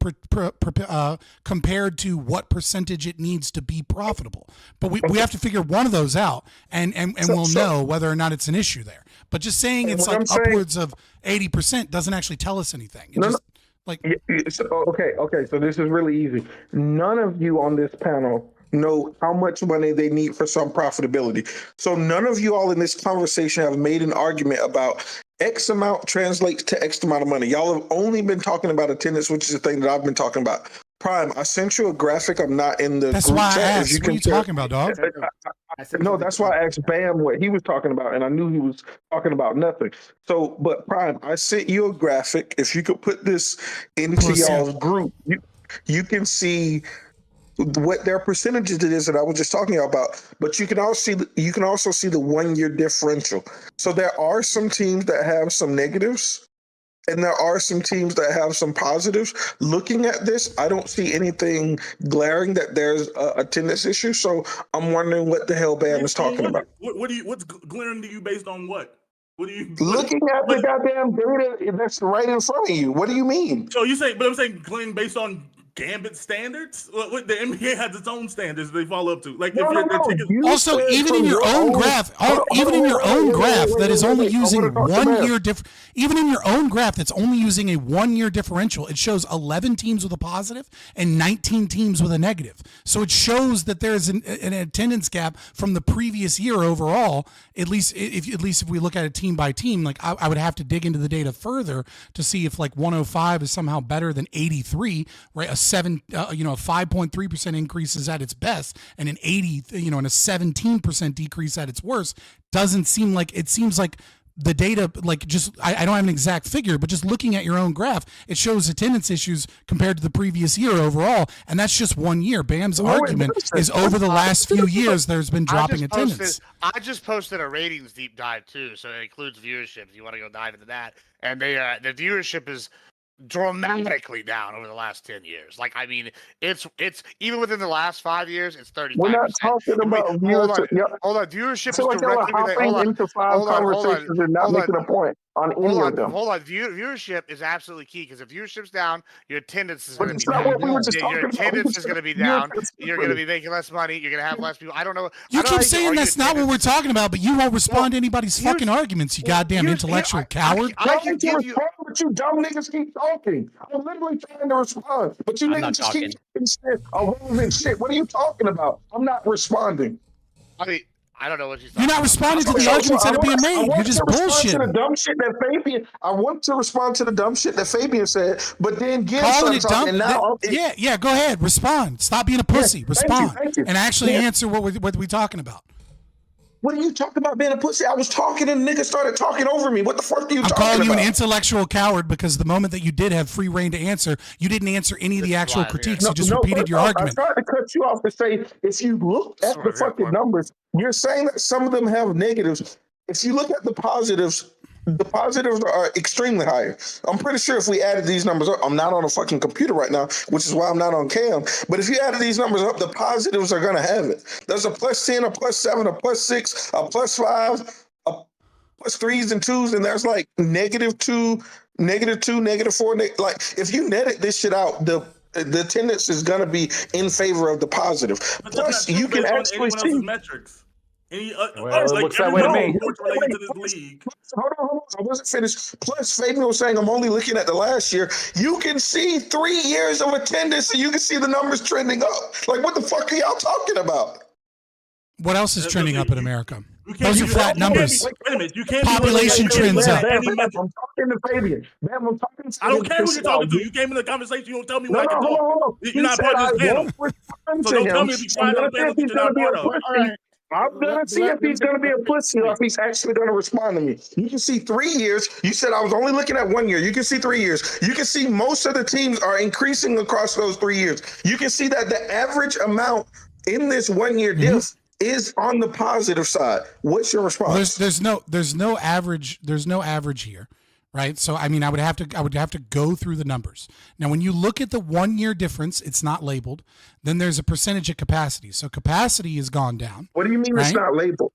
compared to what percentage it needs to be profitable. But we have to figure one of those out, and we'll know whether or not it's an issue there. But just saying it's like upwards of 80% doesn't actually tell us anything. Okay. So this is really easy. None of you on this panel know how much money they need for some profitability. So none of you all in this conversation have made an argument about X amount translates to X amount of money. Y'all have only been talking about attendance, which is the thing that I've been talking about. Prime, I sent you a graphic. I'm not in the That's group why chat. I asked. What are you talking about, dog? No, that's why I asked Bam what he was talking about, and I knew he was talking about nothing. So, but Prime, I sent you a graphic. If you could put this into y'all's group, you can see what their percentages it is that I was just talking about. But you can also see the 1 year differential. So there are some teams that have some negatives, and there are some teams that have some positives. Looking at this, I don't see anything glaring that there's a attendance issue. So I'm wondering what the hell Bam is talking about. What's glaring to you based on what? Looking at the goddamn data that's right in front of you. What do you mean? So you say, but I'm saying glaring based on Gambit standards? What the NBA has its own standards they follow up to. Like No, if no, you're no. tickets. You Also, said even from in your own own- graph, Hold on, even in your own graph that is only wait, I wanna using talk to 1 Bear. year even in your own graph that's only using a 1 year differential, it shows 11 teams with a positive and 19 teams with a negative. So it shows that there's an attendance gap from the previous year overall. At least if we look at it team by team, like I would have to dig into the data further to see if like 105 is somehow better than 83, right? A 5.3% increase is at its best, and an 17% decrease at its worst. Doesn't seem like it seems like the data, like just I don't have an exact figure, but just looking at your own graph, it shows attendance issues compared to the previous year overall, and that's just 1 year. Bam's argument is over the last few years there's been dropping attendance. I just posted a ratings deep dive too, so it includes viewership. If you want to go dive into that, and the viewership is dramatically down over the last 10 years. Like, I mean, it's even within the last 5 years, it's 35%. We're not talking about viewership. Hold on. Viewership I feel is like y'all are directly hopping into five conversations and not making a point on any of them. Hold on. Viewership is absolutely key, because if viewership's down, your attendance is going to be not down. what we were just Your talking about. attendance is going to be down. You're going to be making less money. You're going to have less people. I don't know. You keep saying that's not what we're talking about, but you won't respond to anybody's fucking arguments, you goddamn intellectual coward. I can give you, but you dumb niggas keep talking. I'm literally trying to respond, but you niggas just keep talking shit, irrelevant shit. What are you talking about? I'm not responding. I mean, I don't know what You're not responding to the arguments that are being made. You're just bullshitting. I want to respond to the dumb shit that Fabian said, but then give Calling it dumb. and now Yeah, go ahead. Respond. Stop being a pussy. Respond. Thank you. And actually answer what we're talking about. What are you talking about being a pussy? I was talking and niggas started talking over me. What the fuck are you talking about? I'm calling you an intellectual coward because the moment that you did have free reign to answer, you didn't answer any of the actual critiques. You just repeated your argument. I tried to cut you off to say, if you look at the fucking numbers, you're saying that some of them have negatives. If you look at the positives are extremely higher. I'm pretty sure if we added these numbers up, I'm not on a fucking computer right now, which is why I'm not on cam. But if you added these numbers up, the positives are going to have it. There's a +10, a +7, a +6, a +5, a +3s and 2s, and there's like -2, -2, -4. Like if you netted this shit out, the attendance is going to be in favor of the positive. Plus, you can actually see metrics. Well, it looks that way to me. Related to this league. Hold on. I wasn't finished. Plus, Fabian was saying I'm only looking at the last year. You can see 3 years of attendance, and you can see the numbers trending up. Like, what the fuck are y'all talking about? What else is trending up in America? Those are flat numbers. Wait a minute. You can't Population trends up. I'm talking to Fabian. I'm talking to I don't care who you're talking to. You came in the conversation. You don't tell me what I can talk. Hold on. You're not part of this panel. So don't tell me if you're part of the panel that you're not part of. I'm gonna see if he's gonna be a pussy or if he's actually gonna respond to me. You can see 3 years. You said I was only looking at 1 year. You can see 3 years. You can see most of the teams are increasing across those 3 years. You can see that the average amount in this 1 year diff is on the positive side. What's your response? There's no average here. Right. So, I mean, I would have to go through the numbers. Now, when you look at the 1 year difference, it's not labeled. Then there's a percentage of capacity. So capacity has gone down. What do you mean it's not labeled?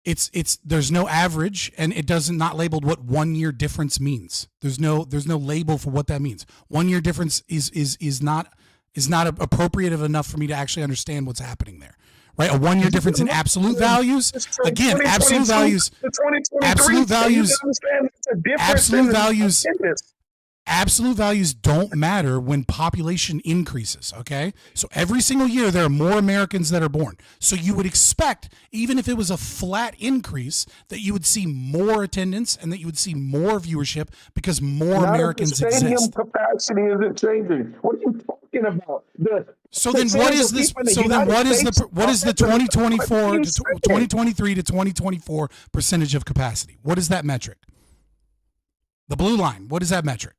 There's no average, and it doesn't not labeled what 1 year difference means. There's no label for what that means. 1 year difference is not appropriative enough for me to actually understand what's happening there. Right, a 1 year difference in absolute values. Again, absolute values don't matter when population increases. Okay, so every single year there are more Americans that are born. So you would expect, even if it was a flat increase, that you would see more attendance and that you would see more viewership because more Americans exist. Stadium capacity isn't changing. What are you talking about? So then what is this? So then what is the 2023 to 2024 percentage of capacity? What is that metric? The blue line. What is that metric?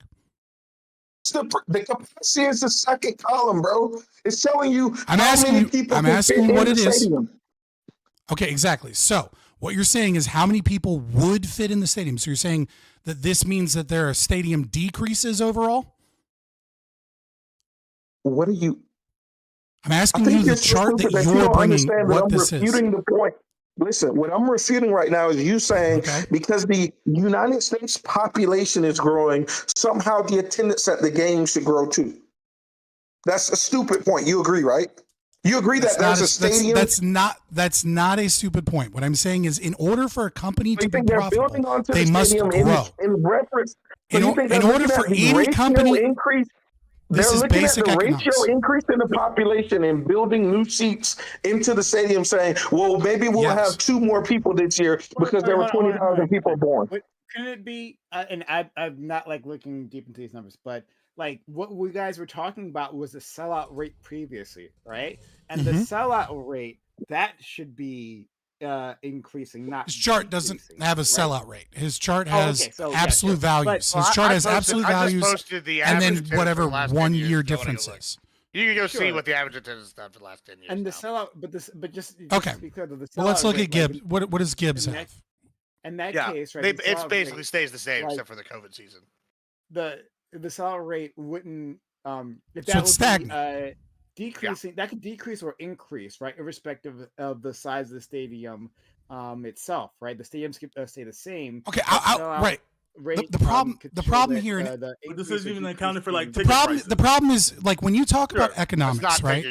The capacity is the second column, bro. It's showing you I'm asking you what it is. Stadium. Okay, exactly. So what you're saying is how many people would fit in the stadium. So you're saying that this means that there are stadium decreases overall? What are you? I'm asking you the chart that you're bringing, what this is. The point. Listen, what I'm refuting right now is you saying because the United States population is growing, somehow the attendance at the game should grow too. That's a stupid point. You agree, right? You agree that there's a stadium. That's not a stupid point. What I'm saying is, in order for a company to be they're profitable, building onto they the must stadium grow. in reference. So In you think they're order looking for at the any ratio company, increase? this They're is looking at basic the economics. ratio increase in the population and building new seats into the stadium, saying, "Well, maybe we'll have 2 more people this year because there were 20,000 people born." But can it be? And I'm not like looking deep into these numbers, but like what we guys were talking about was the sellout rate previously, right? And the sellout rate that should be increasing, not His chart doesn't have a sellout rate. His chart has so, absolute values. His chart has absolute values, and then whatever 1 year difference is. You can go see what the average attendance has done for the last 10 years. And the sellout, but just Okay. to be clear, the sellout Well, let's look rate, at Gibbs. What does Gibbs have? In that Yeah, case, right? it's basically stays the same except for the COVID season. The sellout rate wouldn't if So that it's would stagnant. be decreasing, that could decrease or increase, right, irrespective of the size of the stadium itself, right? The stadiums could stay the same. Okay, right. Rate, The problem here, But this isn't even accounted for like the problem is like when you talk about economics, right?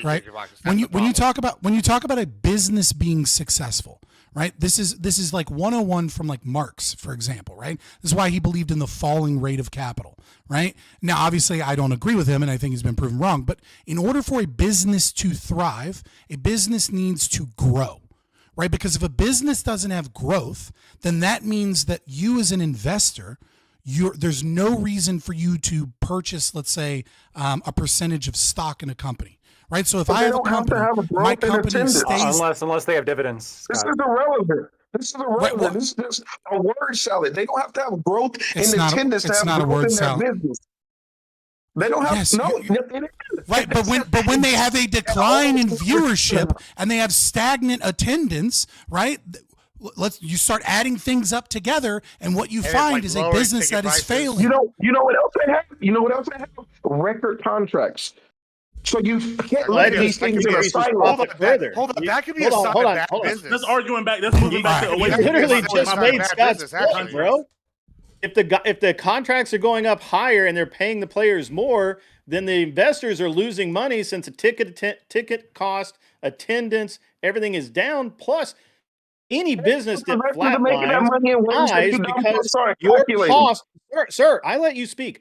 When you talk about a business being successful, right? This is like 101 from like Marx, for example, right? This is why he believed in the falling rate of capital, right? Now, obviously, I don't agree with him, and I think he's been proven wrong. But in order for a business to thrive, a business needs to grow. Right? Because if a business doesn't have growth, then that means that you as an investor, there's no reason for you to purchase, let's say, a percentage of stock in a company. Right? So if I have a company, my company stays... Unless they have dividends. This is irrelevant. This is irrelevant. This is just a word salad. They don't have to have growth in attendance to have growth in their business. They don't have right, but when they have a decline in viewership and they have stagnant attendance, right? You start adding things up together, and what you find is a business that is failing. You know what else they have? You know what else they have? Record contracts. So you can't let these things in a silo. Hold on, that could be a sign of bad business. That's arguing back. That's moving back to away. Literally just made Scott's point, bro. If the contracts are going up higher and they're paying the players more, then the investors are losing money since the ticket cost, attendance, everything is down. Plus, any business that flatlines dies because your cost. Sir, I let you speak.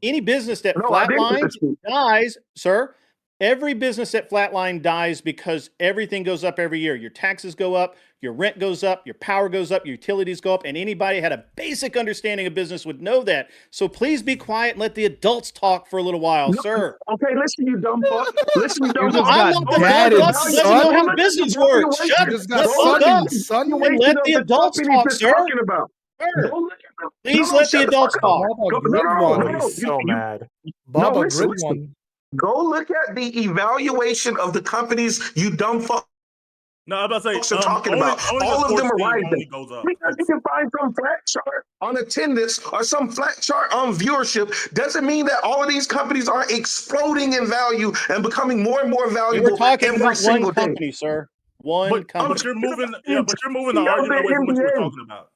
Any business that flatlines dies, sir. Every business that flatline dies because everything goes up every year. Your taxes go up, your rent goes up, your power goes up, your utilities go up, and anybody had a basic understanding of business would know that. So please be quiet and let the adults talk for a little while, sir. Okay, listen, you dumb fuck. Listen, you dumb fuck. I'm not the dumb fuck who doesn't know how business works. Shut the fuck up and let the adults talk, sir. Please let the adults talk. He's so mad. Go look at the evaluation of the companies you dumb fuck. No, I'm about to say, are talking about. All of them are rising. Because you can find some flat chart on attendance or some flat chart on viewership doesn't mean that all of these companies are exploding in value and becoming more and more valuable. We're talking every about single one company, sir. One company. But you're moving the argument away from what you're talking about.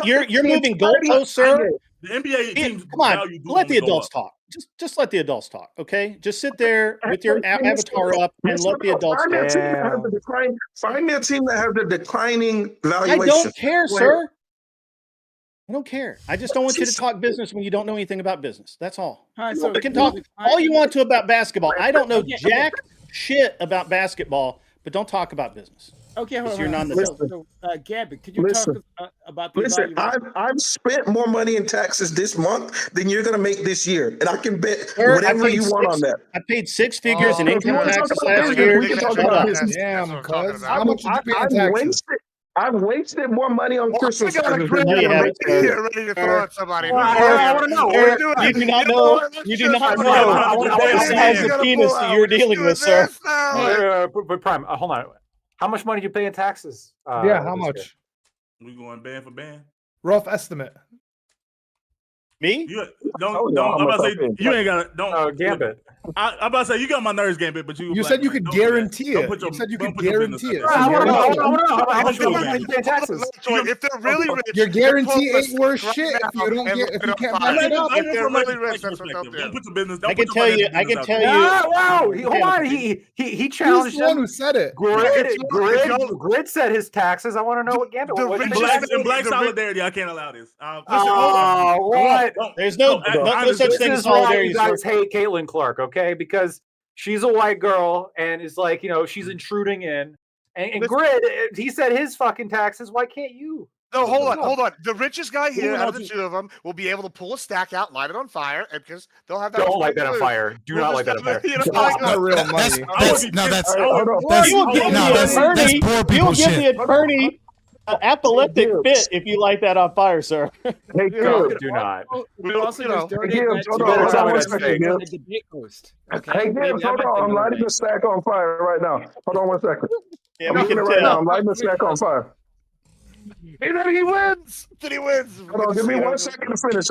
You're moving goalposts, sir. The NBA teams come on, let the adults talk. Just let the adults talk, okay? Just sit there with your avatar up and let the adults talk. Find me a team that has a declining valuation. I don't care, sir. I don't care. I just don't want you to talk business when you don't know anything about business. That's all. So you can talk all you want to about basketball. I don't know jack shit about basketball, but don't talk about business. Okay, hold on. You're not So, Gabby, could you talk about the evaluation? I've spent more money in taxes this month than you're going to make this year, and I can bet whatever you want on that. I paid 6 figures in income taxes last year. We can talk about business. Damn, cuz. How much did you pay in taxes? I've wasted more money on Christmas. Get ready to throw at somebody. I want to know. You do not know. You do not know the size of penis that you're dealing with, sir. But Prime, hold on. How much money did you pay in taxes? How much? We going band for band? Rough estimate. Me? You don't. I'm about to say you ain't got to. Don't. Oh, Gambit. I'm about to say you got my nerves, Gambit, but you. You said you could guarantee it. You said you could guarantee it. I want to know how much you pay taxes. If they're really rich, Your guarantee ain't worth right shit if now you don't and get if you look can't it back it up. If they're really rich, that's what they'll do. Don't put your business. I can tell you. I can tell you. Wow! Hold on. He challenged He's the one him. who said it. Grid said his taxes. I want to know what Gambit. In black solidarity, I can't allow this. What? There's no such thing as solidarity. You guys hate Caitlin Clark, okay? Because she's a white girl and is like, she's intruding in. And Grid, he said his fucking taxes. Why can't you? No, hold on. The richest guy here, out of the two of them, will be able to pull a stack out, light it on fire, and because they'll have that. Don't light that on fire. Do not light that on fire. That's not real money. That's poor people You'll give shit. the attorney an epileptic fit if you light that on fire, sir. Hey, No, do not. We also just donate Gibbs, that hold on, to one second, the Gibbs. debate host. Hey, Gibbs, hold on. I'm lighting the stack on fire right now. Hold on 1 second. Yeah, I'm we doing can it right now. tell. I'm lighting the stack on fire. He wins. Then he wins. Hold on, give me 1 second to finish.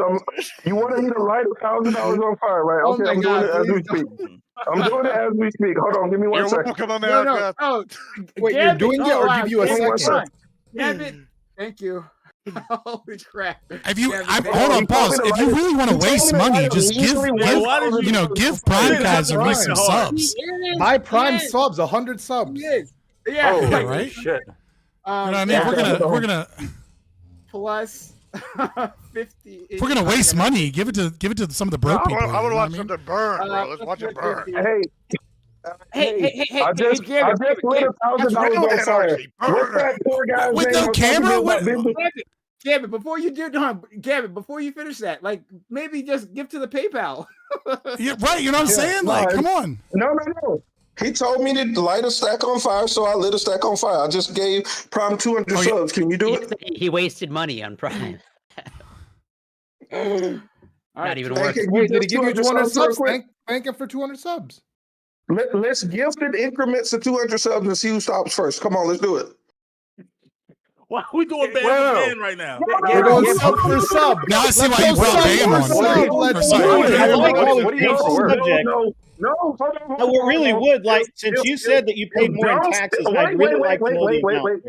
You wanted me to light $1,000 on fire, right? Oh Okay, my I'm doing God, it as we please speak. I'm doing it as we speak. Hold on, give me 1 second. Welcome, America. Oh, Wait, you're doing it or give you a Give me 1 second? second. Thank you. Holy crap! If you, hold on, pause. If you really want to waste money, just give Prime guys a recent subs. Buy Prime subs, 100 subs. Yeah. Oh, right? shit. You know what I mean? We're gonna plus 50. if we're gonna waste money, give it to some of the broke people. I want to watch something burn, bro. Let's watch it burn. Hey, I just lit $1,000 on fire. What's that poor guy's With name? no camera? Gavin, before you before you finish that, like maybe just give to the PayPal. Yeah, right. You know what I'm saying? Like, come on. No. He told me to light a stack on fire, so I lit a stack on fire. I just gave Prime 200 subs. Can you do it? He wasted money on Prime. Not even worth it. Wait, did he give you 200 subs? Quick? Thank him for 200 subs. Let's gift in increments of 200 subs and see who stops first. Come on, let's do it. Why are we doing band right now? We're going sub for sub. Now I see why you brought Bam on. Let's do it. I like all What the do you subject. No, hold on. I really would like, since you said that you paid more in taxes, I'd really like to know the amount.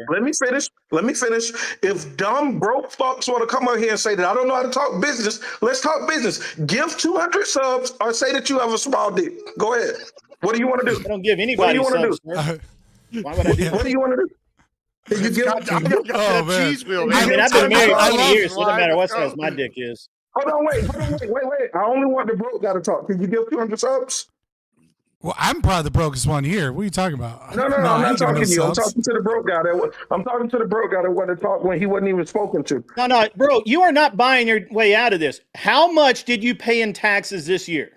Let me finish. If dumb broke fucks want to come out here and say that I don't know how to talk business, let's talk business. Give 200 subs or say that you have a small dick. Go ahead. What do you want to do? I don't give anybody subs, sir. Why would I do that? What do you want to do? You give, Oh man. cheese wheel. I mean, I've been married I 20 love years, so it doesn't matter what size my dick is. Hold on, wait. I only want the broke guy to talk. Can you give 200 subs? Well, I'm probably the brokest one here. What are you talking about? No, I'm I not ain't giving talking to you. I'm subs. talking to the broke guy. I'm talking to the broke guy that wanted to talk when he wasn't even spoken to. No, bro, you are not buying your way out of this. How much did you pay in taxes this year?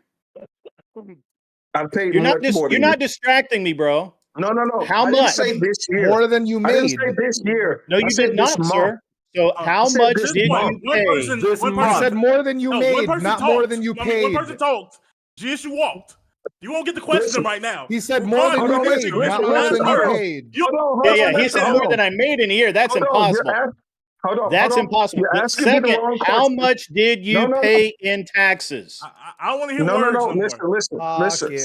I paid You're much more than not distracting me, bro. No. How I much? didn't say this year. More than you I didn't made. say this year. No, you did not, sir. So how said much this did month. you pay? You said more than you made, not more than you paid. One person talked. GSU walked. You won't get the question right now. He said more than you made, not more than you paid. Yeah. He said more than I made in a year. That's impossible. That's impossible. But second, how much did you pay in taxes? I want to hear words. Listen.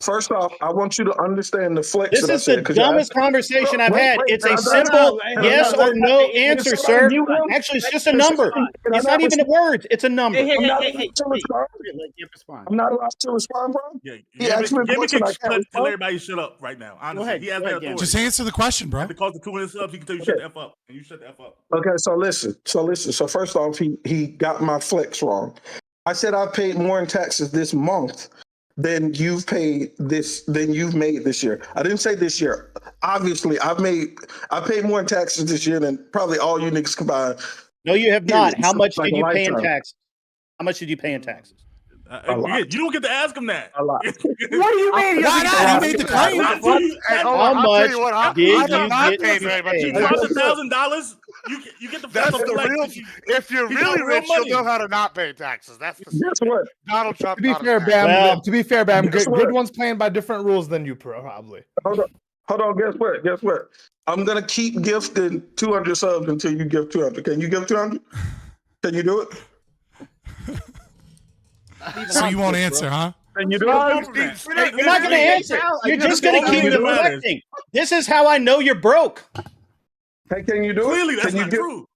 First off, I want you to understand the flex. This is the dumbest conversation I've had. It's a simple yes or no answer, sir. Actually, it's just a number. It's not even a word. It's a number. I'm not allowed to respond, bro. He asked me a question. Tell everybody shut up right now. Honestly, he has that authority. Just answer the question, bro. Because the 200 subs, he can tell you shut the F up, and you shut the F up. Okay, so listen. So first off, he got my flex wrong. I said I paid more in taxes this month than you've made this year. I didn't say this year. Obviously, I paid more in taxes this year than probably all you niggas combined. No, you have not. How much did you pay in taxes? How much did you pay in taxes? You don't get to ask him that. A lot. What do you mean? Why not? He made the claim. How much did you get You paid? dropped $1,000. You get the That's the real. If you're really rich, you'll know how to not pay taxes. That's the. Guess what? Donald Trump. To be fair, Bam. Good ones playing by different rules than you, probably. Hold on. Guess what? I'm gonna keep gifting 200 subs until you give 200. Can you give 200? Can you do it? So you won't answer, huh? Can you do No, it? you're not going to answer. You're just going to keep deflecting. This is how I know you're broke. Hey, can you do it? Clearly, that's Can you not give- true.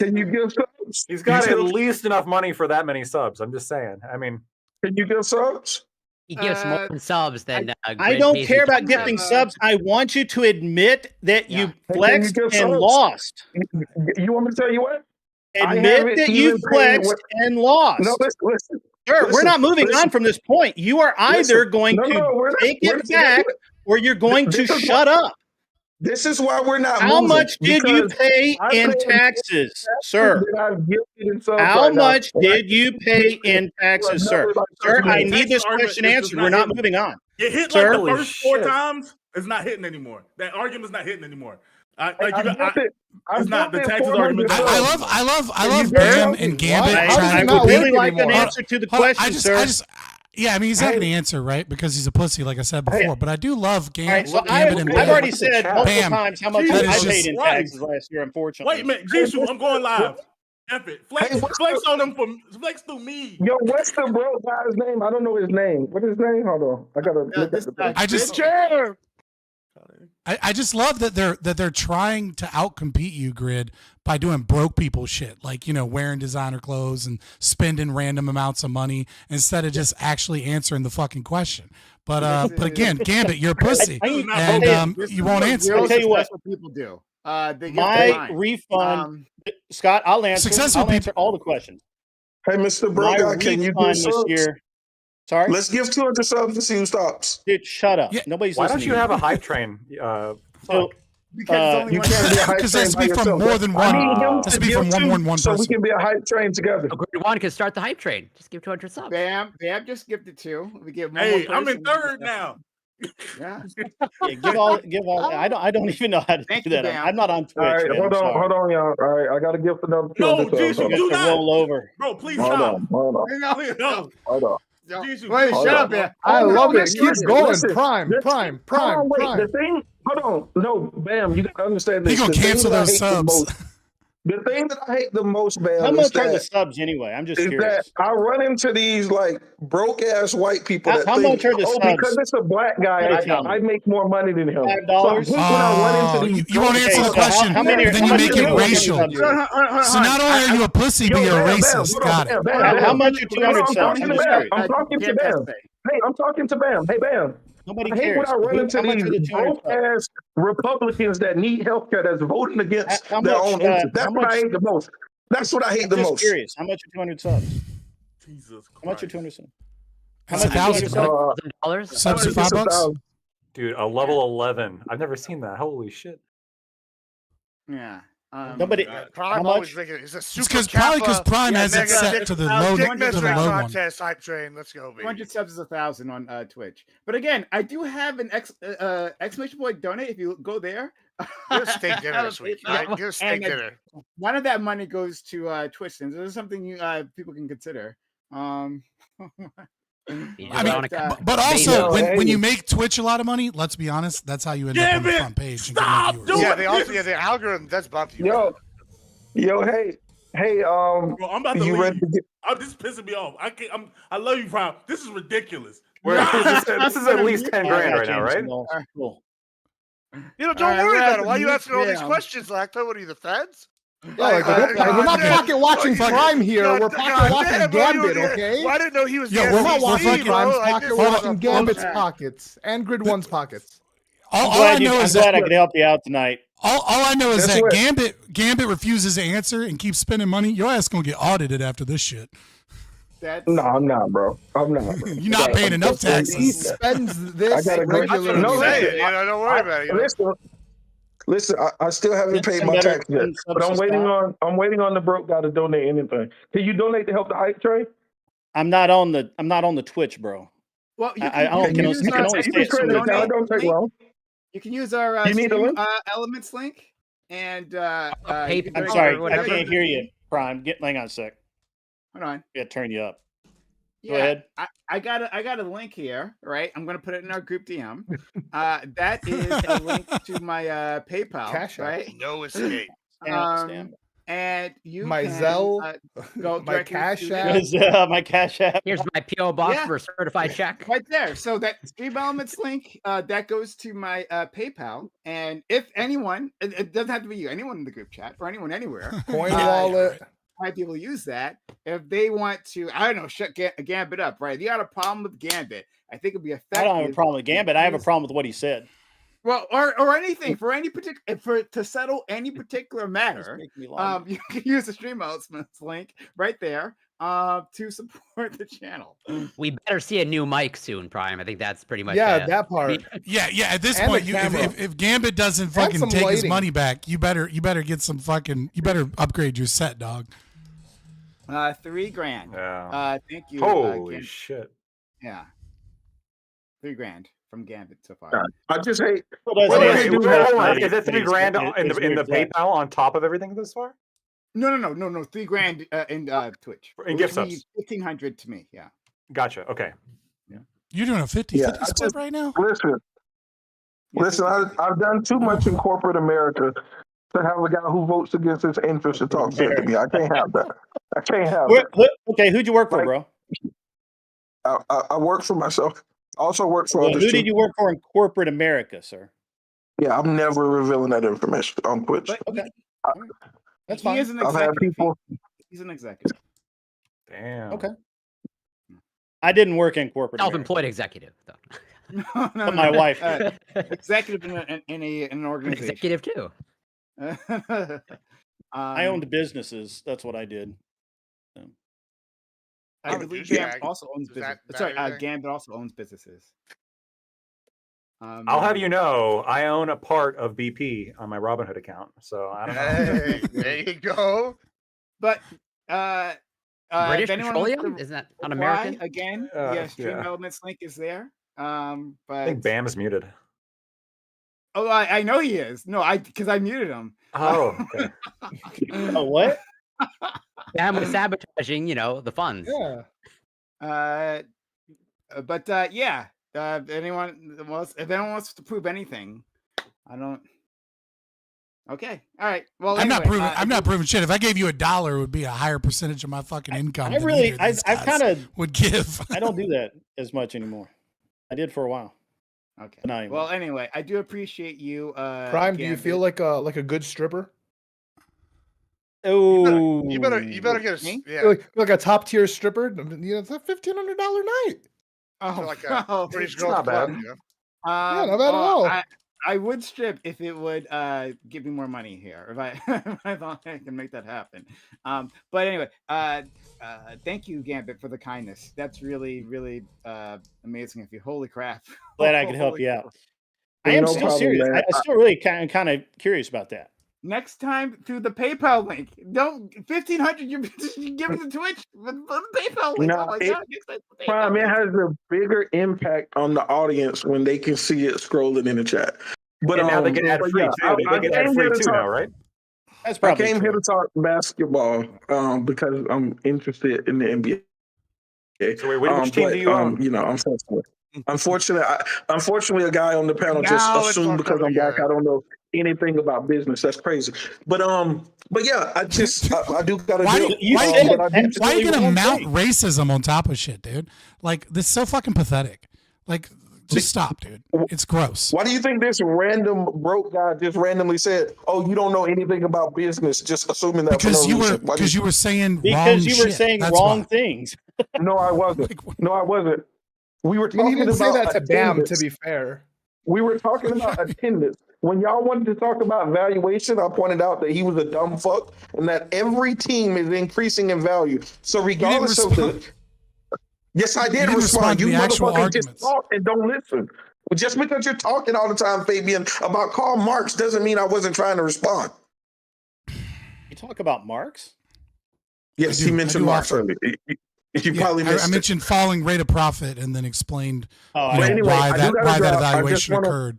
Can you give subs? He's got You at give- least enough money for that many subs. I'm just saying. I mean, Can you give subs? He gives more in subs than I Grid don't pays care you. about gifting subs. I want you to admit that you flexed give and subs? lost. You want me to tell you what? I Admit haven't that you even paid flexed what- and lost. No, listen. Sir, we're listen, not moving listen. on from this point. You are either Listen. going No, to no, we're not- take we're it not gonna back do it. or you're going to This is shut why- up. This is why we're not How moving. much did you because pay I in paid taxes, sir? that I've gifted in subs How right now. much did you pay in taxes, sir? Sir, I The need Texas this argument question is just answered. not We're not hitting. moving on. You hit Sir? like the Holy first 4 shit. times. It's not hitting anymore. That argument's not hitting anymore. I've gifted it's not the taxes 400 argument. subs. I love you Bam get and Gambit. I trying to would really compete. like an answer to the Hold on, question, sir. Yeah, I mean, he's not going to answer, right? Because he's a pussy, like I said before. But I do love All right, so Gambit and Bam. I've already said multiple Bam. times how much That I is paid just- in taxes last year, unfortunately. Wait a minute, Jisoo, I'm going live. F it. Flex on them for flex through me. Yo, what's the bro guy's name? I don't know his name. What is his name? Hold on. I gotta look at the thing. I just love that they're trying to outcompete you, Grid, by doing broke people shit, like, wearing designer clothes and spending random amounts of money instead of just actually answering the fucking question. But again, Gambit, you're a pussy, and you won't answer. I'll tell you what. That's what people do. They give My their mind. refund, Scott, I'll answer. Successful I'll answer all the questions. Hey, Mr. Bro My guy, can you refund give this subs? year. Sorry, Let's give 200 subs to see who stops. dude, shut up. Nobody's why listening. don't you have a hype train? So, Because you can't be a hype Because train it has to by be from yourself. more than I one. need him It has to to be give from more than one so we person. can be a hype train together. Grid 1 can start the hype train. Just give 200 subs. Bam just gifted 2. We give one Hey, more I'm in person. third now. Yeah. yeah, give all. I don't even know how to do that. Bam. I'm not on Twitch. All right, man, hold I'm on, sorry. y'all. All right, I got to give another No, 200 Jisoo, subs. do To not. roll over. Bro, please Hold stop. on, hold on, Please, no. hold on. Jisoo, Wait, please shut stop, up, bro. man. I Oh, no, love it. listen, Keep listen, going. listen. Prime. Hold on, wait. Prime. The thing, hold on. No, Bam, you gotta understand this. He gonna The thing cancel that I those hate the subs. most- The thing that I hate the most, Bam, How is much are the that, subs anyway? I'm just is that curious. I run into these like broke ass white people that How think, much are the oh, subs? because it's a black guy, Somebody tell me. I make more money than him. $5? So I hate when I run into these You won't broke answer the ass- question, how many- then how you much make are it the racial. subs? So not only are you a pussy, but you're a Bam, racist. hold Got on, it. Bam, How much are 200 I'm subs? talking I'm to just Bam. curious. I'm talking to Bam. Hey, I'm talking to Bam. Hey, Bam. Nobody I hate cares. when I run Who- into how much are the these 200 broke ass Republicans that need healthcare that's voting against How their much, own interests. That's how what I much- hate the most. That's what I hate I'm the just most. curious. How much are 200 subs? Jesus How much are Christ. 200 subs? That's much are 200 subs? $1,000? Subs are $5. Dude, a level 11. I've never seen that. Holy shit. Yeah. Nobody. Prime How always much? making it's a It's super because probably because kappa, Prime has it mega set dick- to the low dick to mystery the low one. contest hype train. Let's go, baby. 200 subs is 1,000 on Twitch. But again, I do have an exclamation point donate if you go there. Get a steak dinner this week. All right? Get a steak And, dinner. None of that money goes to Twitch. And this is something you people can consider. I mean, but also when you make Twitch a lot of money, let's be honest, that's how you end up on the front page. And get more viewers. Yeah, they also the algorithm does bump you. Yo, hey, Bro, I'm about to you leave. ready to get? This is pissing me off. I can't. I love you, Prime. This is ridiculous. This is at least 10 grand right now, right? Cool. You know, don't All right, worry we're about at it. Why are you the asking all these museum. questions, Lacto? What are you, the feds? We're not pocket watching Prime here. We're pocket watching Gambit, okay? Well, I didn't know he was. Yeah, we're not watching fucking Prime's Like, pocket. this We're is watching a- Gambit's pockets and Grid One's pockets. All I'm I know I'm is glad that I could help you out tonight. all I know is That's that what- Gambit refuses to answer and keeps spending money. Your ass gonna get audited after this shit. No, I'm not, bro. I'm not. Bro. You're not paying enough He taxes. spends this I gotta go. regularly. No, Hey, you know, don't worry about it. You know? Listen, I still haven't paid my tax yet, but I'm waiting on the broke guy to donate anything. Can you donate to help the hype train? I'm not on the Twitch, bro. Well, you I don't. can I use can our- only you stay can at so create many an times. account. Don't take long. You can use our You need a stream, link? Elements link, and you PayPal can I'm donate sorry, or I whatever. can't hear you, Prime. Hang on a sec. Hold on. Yeah, turn you up. Go Yeah, ahead. I got a link here, right? I'm gonna put it in our group DM. That is a link to my PayPal, Cash App. right? No escape. Stamp. and you My can Zelle, go my directly Cash to App. that. My Cash App. Here's my PO box Yeah. for a certified check. Right there. So that Stream Elements link that goes to my PayPal, and if anyone, it doesn't have to be you, anyone in the group chat or anyone anywhere, Coin wallet. might be able to use that if they want to. I don't know, shut Gambit up, right? If you got a problem with Gambit, I think it'd be effective. I don't have a problem with Gambit. I have a problem with what he said. Well, or anything for any particular to settle any particular matter, you can use the Stream Elements link right there to support the channel. We better see a new mic soon, Prime. I think that's pretty much that part. Yeah. At this And point, the camera. if Gambit doesn't And fucking some take his lighting. money back, you better get some fucking. You better upgrade your set, dog. $3,000. Yeah. Thank you. Holy shit. Yeah. $3,000 from Gambit so far. I just hate. Wait, hold on. Is that $3,000 in the PayPal on top of everything this far? No. $3,000 in Twitch. In gift subs. 1,500 to me. Yeah. Gotcha. Okay. You're doing a 50-50 split right now? Listen. I've done too much in corporate America to have a guy who votes against his interests to talk shit to me. I can't have that. I can't have that. Okay, who'd you work for, bro? I work for myself. I also work for others. Who did you work for in corporate America, sir? Yeah, I'm never revealing that information on Twitch. Okay. That's He fine. is an I've had executive. people. He's an executive. Damn. Okay. I didn't work in corporate Self-employed America. executive, though. No, My wife. Executive in an organization. Executive too. I owned businesses. That's what I did. I believe Gambit also owns business. Sorry, Gambit also owns businesses. I'll have you know, I own a part of BP on my Robinhood account, so I don't know. Hey, there you go. But British if anyone wants Petroleum? to Isn't that apply, un-American? Again, Stream yeah. Elements link is there. But I think Bam is muted. Oh, I know he is. No, because I muted him. Oh, okay. Oh, what? Bam was sabotaging, the funds. Yeah. But yeah. If anyone wants to prove anything, I don't. Okay. All right. Well, I'm anyway, I'm not proving shit. If I gave you $1, it would be a higher percentage of my fucking income. I than really, either of these I guys kind of would give. I don't do that as much anymore. I did for a while. Okay. Not anymore. Well, anyway, I do appreciate you. Prime, do you feel like a good stripper? Oh, You better get a yeah. Like a top tier stripper? It's a $1,500 night. Oh, like a British it's girl not club, bad. you know? Yeah, not bad at all. I would strip if it would give me more money here. If I thought I can make that happen. But anyway, thank you, Gambit, for the kindness. That's really, really amazing of you. Holy crap! Glad I could help you out. I No am still problem, serious. man. I still really kind of curious about that. Next time through the PayPal link. Don't 1,500. You're giving the Twitch with the PayPal link. No, Oh my God! Next time the PayPal Prime, it link. has a bigger impact on the audience when they can see it scrolling in the chat. But And now they get ad but free yeah, too. They get ad free too now, right? That's I probably came true. here to talk basketball because I'm interested in the NBA. So wait, which team do you own? You know, unfortunately, a guy on the panel just Now it's assumed all because coming I'm black, I together. don't know anything about business. That's crazy. But yeah, I do gotta Why, do. why, you why, said why are you absolutely gonna wrong mount thing. racism on top of shit, dude? Like, this is so fucking pathetic. Like, just stop, dude. It's gross. Why do you think this random broke guy just randomly said, "Oh, you don't know anything about business," just assuming that? Because for no you were reason? Why do because you were saying wrong Because you were shit. saying That's wrong why. things. No, I wasn't. No, I wasn't. We were I mean, talking he didn't say about that to Bam, attendance. to be fair. We were talking about attendance. When y'all wanted to talk about valuation, I pointed out that he was a dumb fuck and that every team is increasing in value. So regardless of the... Yes, I did didn't respond respond. to You the actual motherfuckers just arguments. talk and don't listen. Just because you're talking all the time, Fabian, about Karl Marx doesn't mean I wasn't trying to respond. You talk about Marx? Yes, I he do mentioned Marx often. earlier. You Yeah, probably missed I it. mentioned falling rate of profit and then explained Oh, you know, anyway, why I do that gotta why that drop. I just evaluation wanna- occurred.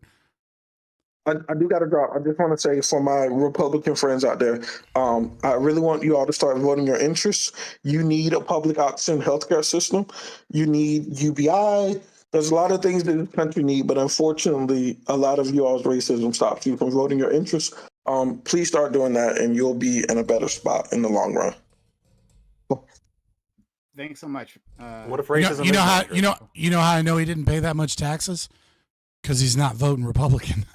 I do got to drop. I just want to say for my Republican friends out there, I really want you all to start voting your interests. You need a public option healthcare system. You need UBI. There's a lot of things that this country need, but unfortunately, a lot of you all's racism stops you from voting your interests. Please start doing that, and you'll be in a better spot in the long run. Thanks so much. What if racism? You know how I know he didn't pay that much taxes? Because he's not voting Republican.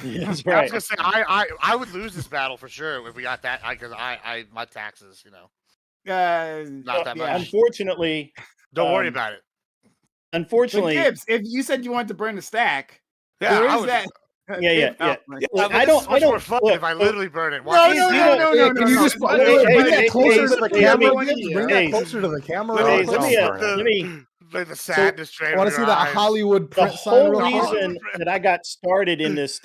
That's I right. was gonna say I would lose this battle for sure if we got that because I my taxes, not that much. Unfortunately, Don't worry about it. Unfortunately, But Gibbs, if you said you wanted to burn the stack, Yeah, there I is would- that. Yeah. Look, I this is much don't. more fun Look, if I literally burn it. No. Can you just bring that closer to the camera? Bring that closer to the camera. Let me. Like the sadness I want to see that Hollywood The print sign. whole real quick. reason that I got started in this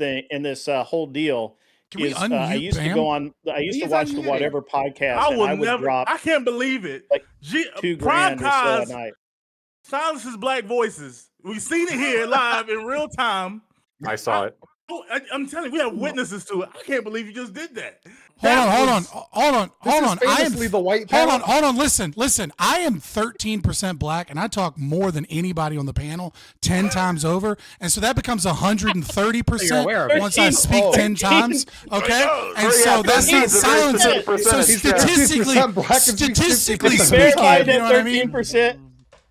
whole deal we is I unmute used to Bam? go on. I used to He's watch the unmuted. Whatever podcast, I and will I would never. drop I can't believe it. like $2 $2,000 or so a night. Silences black voices. We've seen it here live in real time. I saw it. I'm telling you, we have witnesses to it. I can't believe you just did that. Hold on. This is I am famously the white panel. Hold on. Listen. I am 13% black, and I talk more than anybody on the panel 10 times over, and so that becomes 130% once I speak 10 times. Okay, and so that's not silence. So statistically speaking, you know what I mean? 13%.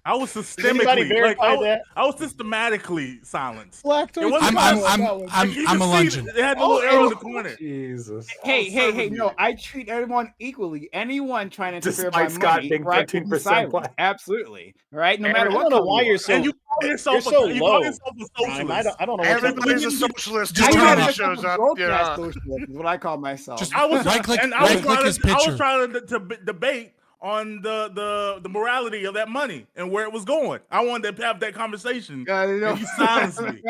I was anybody systemically, verify that? I was systematically silenced. Black It wasn't I'm you a could see lunging. It had the little arrow in the corner. Jesus. Hey! No, I treat everyone equally. Anyone trying to interfere Despite by Scott money, being right? 13% silent. black. Absolutely, right? No Aaron, matter I what. don't know color why you you're are. so And you call yourself so you low. call yourself a Ryan, socialist. I don't know. What's up with Everybody's you. a socialist. Just Just turn when it it off. shows up. Broadcast socialist is what I call myself. Just I was right click his I was picture. trying to debate on the morality of that money and where it was going. I wanted to have that conversation. And you silenced me.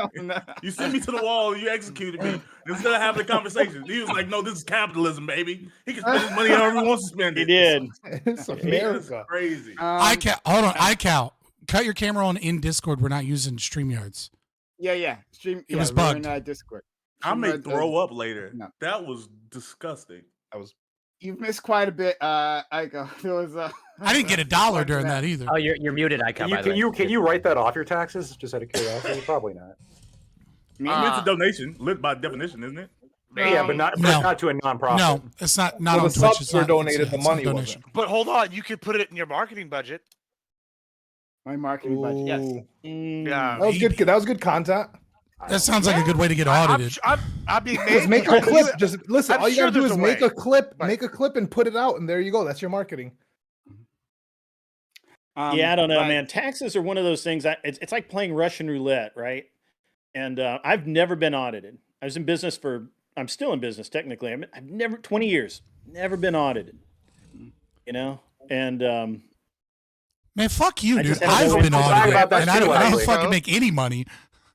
You sent me to the wall and you executed me instead of having the conversation. He was like, "No, this is capitalism, baby. He can spend his money however he wants to spend it." He did. It's America. Crazy. Hold on, iCal. Cut your camera on in Discord. We're not using StreamYards. Yeah. Stream. It was we're in, bugged. Discord. I may StreamYard, throw up later. no. That was disgusting. You've missed quite a bit. I go. There was I didn't get $1 during that either. Oh, you're muted, Icon. Can you write that off your taxes? Just out of curiosity, probably not. It's a donation, by definition, isn't it? Yeah, but not to a nonprofit. No, it's not Well, on the Twitch. subs It's were not, donated, it's the a money donation. But hold on, you could put it in your marketing budget. my marketing budget. Yes. Yeah, That was good. That was good content. That sounds like a good way to get audited. I'd be Just make a clip. Just listen. I'm All you sure gotta do there's is a make way. a clip, make a clip, and put it out, and there you go. That's your marketing. Yeah, I don't know, but- man. Taxes are one of those things. It's like playing Russian roulette, right? And I've never been audited. I was in business I'm still in business technically. I've never 20 years, never been audited. You know, and Man, fuck you, I dude. just haven't I've been We'll talk audited, about that and I too, don't actually. fucking make any money.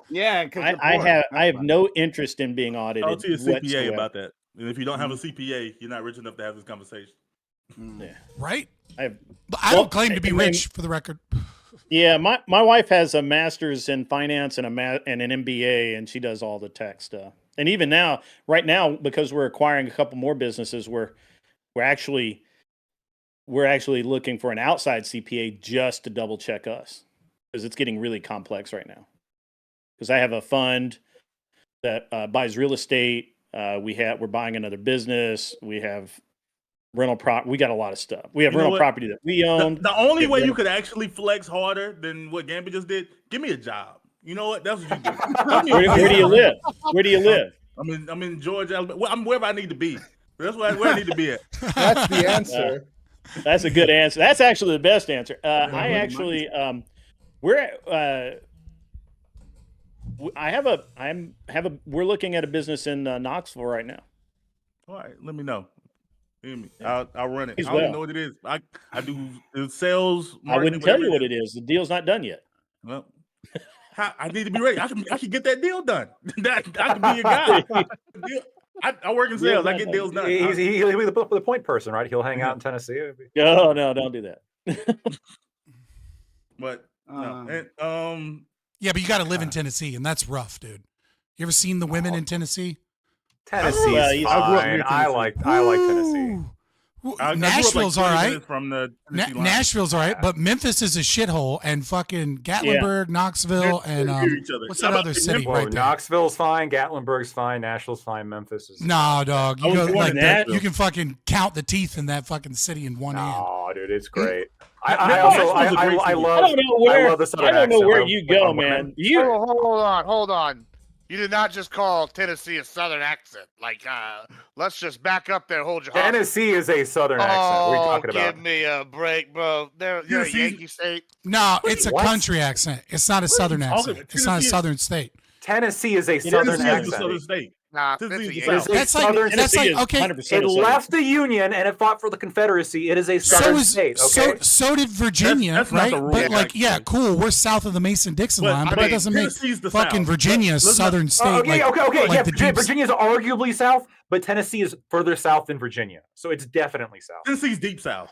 Yeah, I have no interest in being audited. Talk to your CPA whatsoever. about that. And if you don't have a CPA, you're not rich enough to have this conversation. Yeah. Right? But I don't claim to be rich, for the record. Yeah, my wife has a master's in finance and and an MBA, and she does all the tech stuff. And even now, right now, because we're acquiring a couple more businesses, we're actually looking for an outside CPA just to double check us, because it's getting really complex right now. Because I have a fund that buys real estate. We're buying another business. We have rental prop. We got a lot of stuff. We have You know rental what? property that we own. The only We have way you rental- could actually flex harder than what Gambit just did, give me a job. You know what? That's what you do. Where do you live? Where do you live? I'm in Georgia, Alabama. Well, I'm wherever I need to be. That's where I need to be at. That's the answer. That's a good answer. That's actually the best answer. I actually, we're looking at a business in Knoxville right now. All right, let me know. Hear me. I'll run it. As I don't well. know what it is. I do sales. I wouldn't tell you what it is. The deal's not done yet. Well, I need to be ready. I can get that deal done. I can be your guy. I work in sales. I get deals done. He'll be the point person, right? He'll hang out in Tennessee. No, don't do that. But Yeah, but you got to live in Tennessee, and that's rough, dude. You ever seen the women in Tennessee? Tennessee's fine. I like Tennessee. Nashville's all right. From the Tennessee line. Nashville's all right, but Memphis is a shithole, and fucking Gatlinburg, Knoxville, and what's that other city right there? Knoxville's fine, Gatlinburg's fine, Nashville's fine, Memphis is. Nah, dog. You I was go born like in that. Nashville. You can fucking count the teeth in that fucking city in one hand. Oh, dude, it's great. I also I love. I don't know where. I love the Southern I don't know accent. where you go, man. You Hold on. You did not just call Tennessee a Southern accent. Like, let's just back up there. Hold your horses. Tennessee is a Southern accent. What are you talking about? Give me a break, bro. You're a Yankee state. No, it's a What? country accent. It's not a Southern accent. It's not a Southern state. Tennessee is a Southern accent. Southern state. Nah, It it's is a That's like- Southern that's state. like, okay. 100% It left the Union and it fought for the Confederacy. It is a Southern state. Okay. So did Virginia, That's not right? the rule, But like, actually. yeah, cool. We're south of the Mason-Dixon But, line, I but mean, that doesn't make Tennessee's the fucking South. Virginia a Let's not- southern state. Okay, like, okay. like Yeah, the deep- Virginia is arguably south, but Tennessee is further south than Virginia, so it's definitely south. Tennessee's deep south.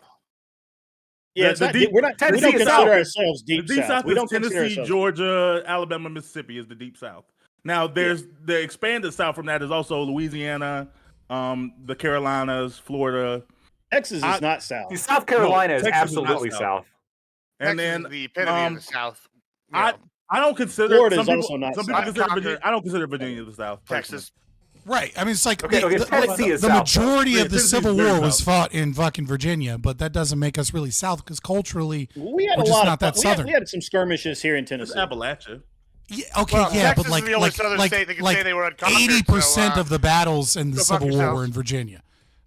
Yeah, it's The not, deep- we're not. We Tennessee don't is consider south. ourselves deep The deep south We is don't consider Tennessee, ourselves. Georgia, Alabama, Mississippi is the deep south. Now there's the expanded south from that is also Louisiana, the Carolinas, Florida. Texas is not south. See, South Carolina is Texas is not absolutely south. south. Texas And then is the epitome of the South. I don't consider Florida is some people, also not some people south. consider Virginia, I don't consider Virginia the South. Texas. Right. I mean, it's like Okay, Tennessee is the south, majority though. of the Yeah, Civil Tennessee's War very was south. fought in fucking Virginia, but that doesn't make us really south because culturally We had we're a just lot not of. that We had, southern. we had some skirmishes here in It's Tennessee. Appalachia. Yeah, okay, Well, yeah, Texas but like is the only like southern like state that can like say they were unconquered, 80% so, of the battles in the go fuck Civil War yourself. were in Virginia,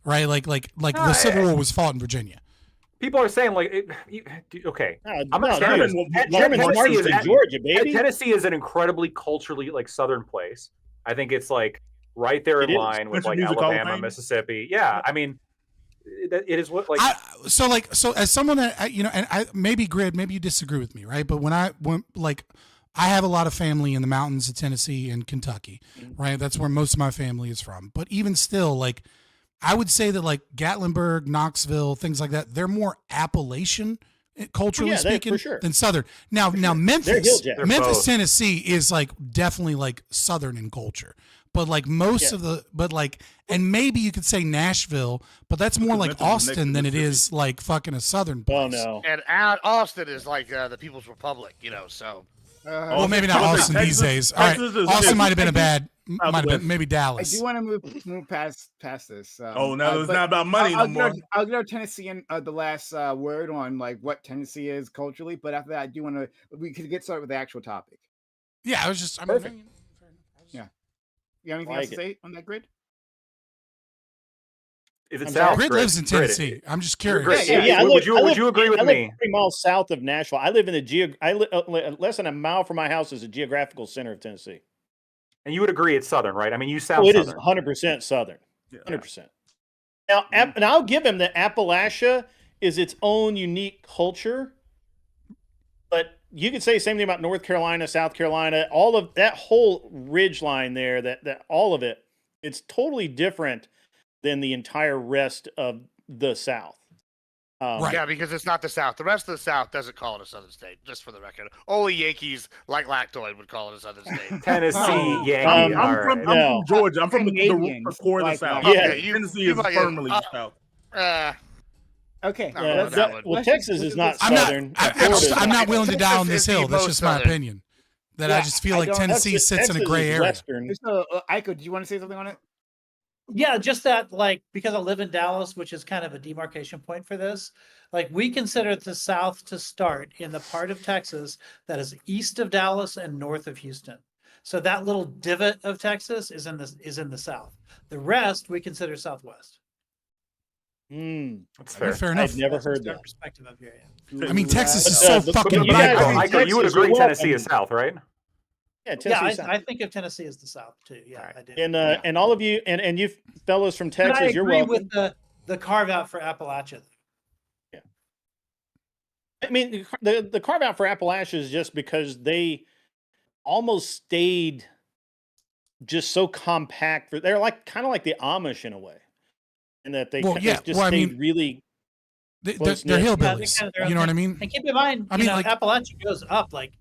right? Like No, the Civil War was fought in Virginia. People are saying like, okay, No, I'm no, not saying Germans- this. Germans Tennessee marched is to Georgia, baby. Tennessee is an incredibly culturally like southern place. I think it's like right there in It is. line with Country like Music Hall of Alabama, Fame? Mississippi. Yeah, I mean, it is what like. So as someone that and I maybe Grid, maybe you disagree with me, right? But when I have a lot of family in the mountains of Tennessee and Kentucky, right? That's where most of my family is from. But even still, like I would say that like Gatlinburg, Knoxville, things like that, they're more Appalachian culturally Yeah, speaking for sure. than Southern. Now They're Memphis, hill jack. They're Memphis, both. Tennessee is like definitely like Southern in culture. But like most of the, and maybe you could say Nashville, but that's more like Memphis is next to Austin than it Mississippi. is like fucking a Southern Oh place. no. And Austin is like the People's Republic, so. Well, maybe not Texas- Austin these days. All right, Texas is- Austin might have been a Texas- bad, might have been maybe I Dallas. do want to move past this. Oh, now it's but not about money I'll no more. I'll give Tennessee the last word on like what Tennessee is culturally, but after that, I do want to. We could get started with the actual topic. Yeah, I was just, Perfect. Yeah. You have anything Like else to say on that Grid? Is it I'm south? Grid Grid. lives in Grid. Tennessee. I'm just curious. Grid. Yeah, I Would live- you I would live- you agree with I live me? 3 miles south of Nashville. I live in less than a mile from my house is a geographical center of Tennessee. And you would agree it's southern, right? I mean, you sound Oh, it is southern. 100% southern. Yeah. 100%. Now, and I'll give him that Appalachia is its own unique culture, but you could say the same thing about North Carolina, South Carolina, all of that whole ridge line there, that all of it, it's totally different than the entire rest of the South. Right. Yeah, because it's not the South. The rest of the South doesn't call it a Southern state, just for the record. Only Yankees like Lactoid would call it a Southern state. Tennessee, Yankee. I'm all from right. Georgia. I'm from the Canadians core of the like South. that. Yeah. Okay, Tennessee you is might- firmly the South. Okay. No, Yeah, that would- well, Texas is not I'm not, southern. I'm not willing to die on this Texas is hill. That's the just my Southern. opinion. That I Yeah, just feel I like don't- Tennessee sits in a gray area. Western. So, Aiko, do you want to say something on it? Yeah, just that, like, because I live in Dallas, which is kind of a demarcation point for this. Like, we consider the South to start in the part of Texas that is east of Dallas and north of Houston. So that little divot of Texas is in the South. The rest we consider Southwest. That's Fair enough. I've never That's heard our that. perspective up here. Yeah. I mean, Texas is But, so but fucking you guys- big. Aiko, you would Texas, agree you're Tennessee welcome. is south, right? Yeah, Yeah, Tennessee South. I think of Tennessee as the South too. Yeah, I do. And all of you and you fellows from But I Texas, you're agree welcome. with the carve out for Appalachia. I mean, the carve out for Appalachia is just because they almost stayed just so compact. They're like kind of like the Amish in a way, in that they, Well, they yeah, just well, I stayed mean, really. They're close-knit. hillbillies. Yeah, they're You know what I mean? And keep in mind, I mean, like- Appalachia goes up like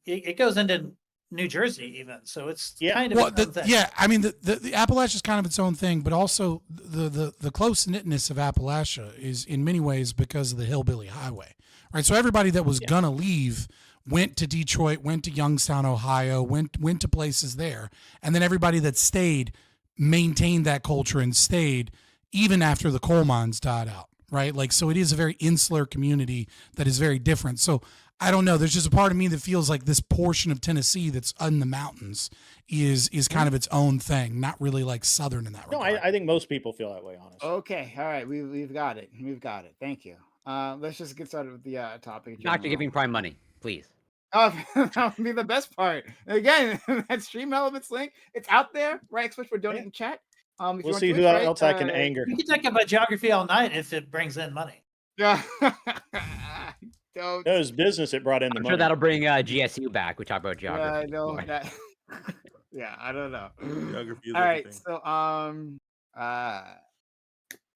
it goes into New Jersey, even. So it's Yeah. kind of Well, its own thing. yeah, I mean the Appalachia is kind of its own thing, but also the close knitness of Appalachia is in many ways because of the hillbilly highway, right? So everybody that was gonna leave went to Detroit, went to Youngstown, Ohio, went to places there, and then everybody that stayed maintained that culture and stayed even after the coal mines died out, right? Like, so it is a very insular community that is very different. So I don't know. There's just a part of me that feels like this portion of Tennessee that's in the mountains is kind of its own thing, not really like Southern in that No, regard. I think most people feel that way, honestly. Okay, all right, we've got it. We've got it. Thank you. Let's just get started with the topic. Back to giving Prime money, please. Oh, that would be the best part. Again, that Stream Elements link, it's out there, right? Especially for donating chat. If We'll you're on see who Twitch, right, else I can anger. We can talk about geography all night if it brings in money. Yeah. That was business that brought in the I'm money. sure that'll bring GSU back. We talk about Yeah, geography. I know that. Yeah, I don't know. Geography is All right, everything.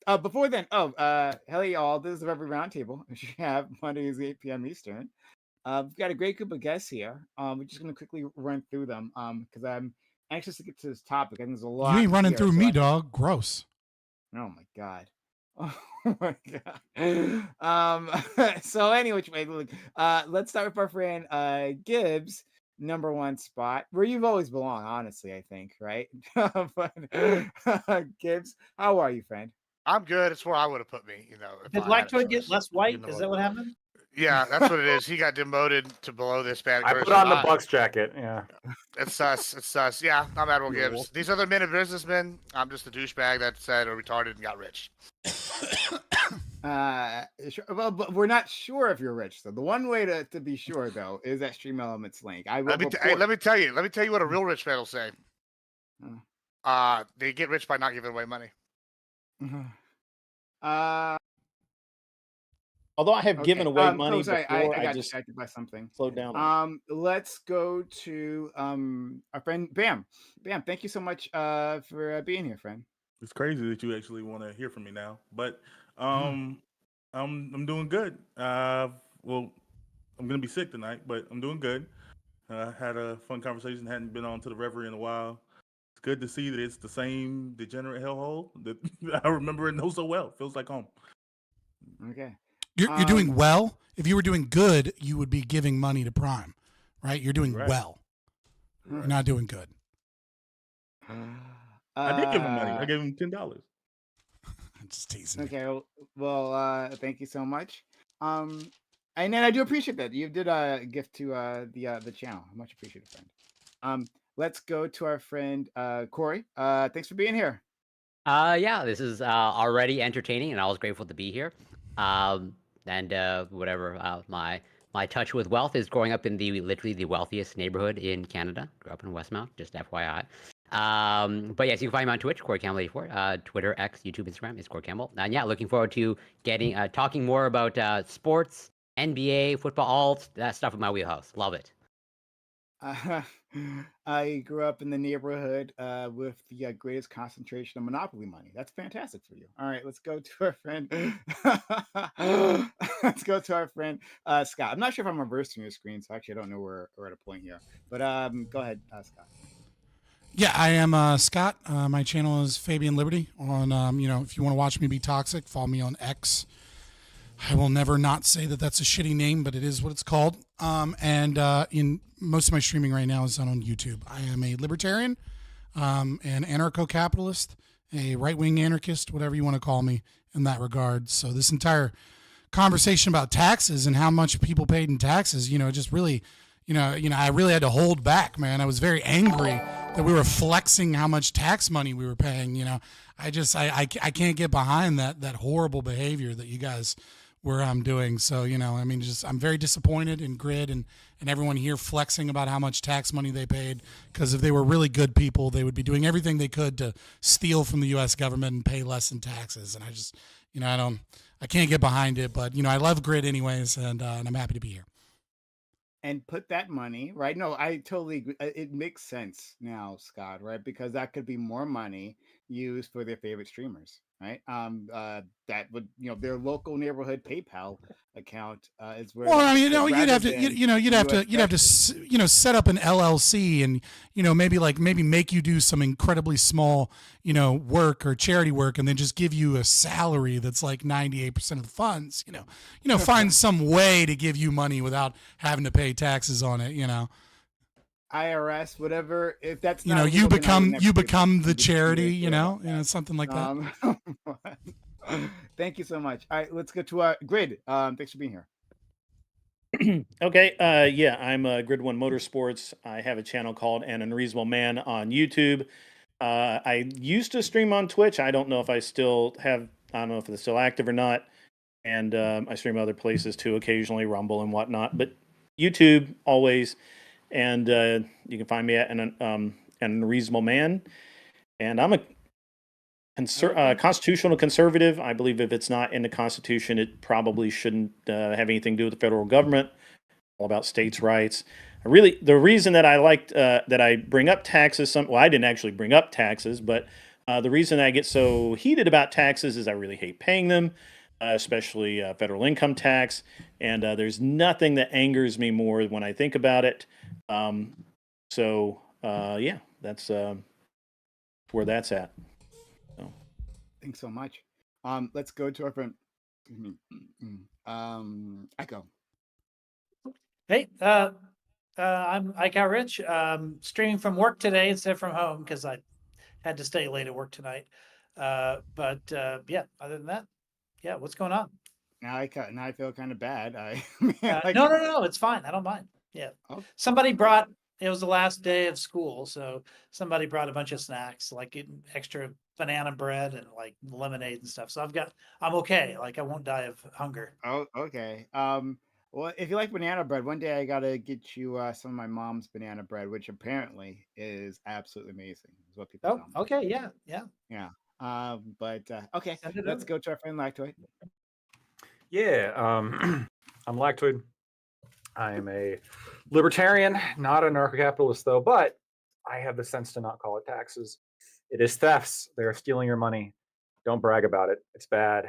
so before then, hey y'all, this is the Reverie Roundtable. If you have Mondays 8 p.m. Eastern. We've got a great group of guests here. We're just gonna quickly run through them because I'm anxious to get to this topic. I think there's a lot. You ain't running here, through so me, I- dog. Gross. Oh my god. Oh my god. So anyway, look, let's start with our friend Gibbs, number one spot, where you've always belonged, honestly, I think, right? But Gibbs, how are you, friend? I'm good. It's where I would have put me, if Did I had a Lactoid get choice. less white? Is that what happened? Yeah, that's what it is. He got demoted to below this bad. I put on the Bucks jacket. Yeah. It's sus. It's sus. Yeah, I'm Admiral Gibbs. These other men are businessmen. I'm just a douchebag that said or retarded and got rich. Well, but we're not sure if you're rich. So the one way to be sure though is that Stream Elements link. I will Let me tell you. Let me tell you what a real rich man will say. They get rich by not giving away money. Although I have given away money sorry, before, I got just distracted by something. slowed down. Let's go to our friend Bam. Bam, thank you so much for being here, friend. It's crazy that you actually want to hear from me now, but I'm doing good. Well, I'm gonna be sick tonight, but I'm doing good. Had a fun conversation. Hadn't been on to the Reverie in a while. It's good to see that it's the same degenerate hellhole that I remember and know so well. Feels like home. Okay. You're doing well. If you were doing good, you would be giving money to Prime, right? You're doing well. You're not doing good. I did give him money. I gave him $10. Just teasing. Okay. Well, thank you so much. And then I do appreciate that you did a gift to the channel. Much appreciated, friend. Let's go to our friend Corey. Thanks for being here. Yeah, this is already entertaining, and I was grateful to be here. And whatever, my touch with wealth is growing up in literally the wealthiest neighborhood in Canada. Grew up in Westmount, just FYI. But yes, you can find me on Twitch, Corey Campbell 84, Twitter, X, YouTube, Instagram. It's Corey Campbell. And yeah, looking forward to talking more about sports, NBA, football, all that stuff in my wheelhouse. Love it. I grew up in the neighborhood with the greatest concentration of Monopoly money. That's fantastic for you. All right, let's go to our friend. Let's go to our friend Scott. I'm not sure if I'm reversing your screen, so actually I don't know where we're at a point here. But go ahead, Scott. Yeah, I am Scott. My channel is Fabian Liberty. On if you want to watch me be toxic, follow me on X. I will never not say that that's a shitty name, but it is what it's called. And in most of my streaming right now is done on YouTube. I am a libertarian, an anarcho-capitalist, a right-wing anarchist, whatever you want to call me in that regard. So this entire conversation about taxes and how much people paid in taxes, just really, I really had to hold back, man. I was very angry that we were flexing how much tax money we were paying. I can't get behind that horrible behavior that you guys were doing. So, I'm very disappointed in Grid and everyone here flexing about how much tax money they paid, because if they were really good people, they would be doing everything they could to steal from the U.S. government and pay less in taxes. And I just, I can't get behind it, but, I love Grid anyways, and I'm happy to be here. And put that money, right? No, I totally agree. It makes sense now, Scott, right? Because that could be more money use for their favorite streamers, right? That would their local neighborhood PayPal account is where. Well, they I mean, put you'd rather have to, than you'd have US to, set up an LLC and, maybe make you do some incredibly small, work or charity work, and then just give you a salary that's like 98% of the funds. Find some way to give you money without having to pay taxes on it. IRS, whatever. If that's You not know, legal, then I would never you do that. become the You just do charity. it about Something like that. Thank you so much. All right, let's get to our grid. Thanks for being here. Okay, yeah, I'm Grid One Motorsports. I have a channel called An Unreasonable Man on YouTube. I used to stream on Twitch. I don't know if I still have. I don't know if it's still active or not. And I stream other places too, occasionally Rumble and whatnot. But YouTube always, and you can find me at An Unreasonable Man. And I'm a constitutional conservative. I believe if it's not in the Constitution, it probably shouldn't have anything to do with the federal government. All about states' rights. The reason that I liked that I bring up taxes. I didn't actually bring up taxes, but the reason I get so heated about taxes is I really hate paying them, especially federal income tax. And there's nothing that angers me more when I think about it. Yeah, that's where that's at. Thanks so much. Let's go to our friend. Echo. Hey, I'm Ike Rich. Streaming from work today instead of from home because I had to stay late at work tonight. Yeah, other than that, yeah, what's going on? Now I feel kind of bad. No, it's fine. I don't mind. Yeah. Oh. Somebody brought, it was the last day of school, so somebody brought a bunch of snacks, like extra banana bread and like lemonade and stuff. So I'm okay. Like I won't die of hunger. Oh, okay. Well, if you like banana bread, one day I gotta get you some of my mom's banana bread, which apparently is absolutely amazing. Is what people tell me. Okay, yeah. Yeah. Okay, Send it let's over. go to our friend Lactoid. Yeah, I'm Lactoid. I am a libertarian, not a anarcho-capitalist though, but I have the sense to not call it taxes. It is thefts. They are stealing your money. Don't brag about it. It's bad.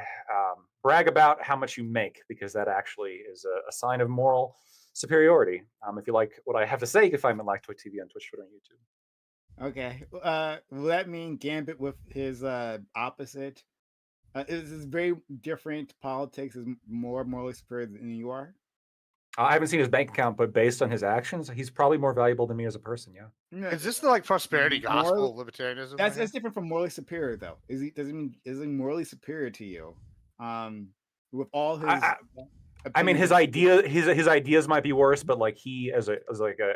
Brag about how much you make, because that actually is a sign of moral superiority. If you like what I have to say, you can find me at Lactoid TV on Twitch, Twitter, and YouTube. Okay. Will that mean Gambit with his opposite? Is his very different politics is more morally superior than you are? I haven't seen his bank account, but based on his actions, he's probably more valuable than me as a person. Yeah. Is this the prosperity gospel of libertarianism? That's different from morally superior, though. Is he morally superior to you? With all his. I mean, his ideas might be worse, but like he as a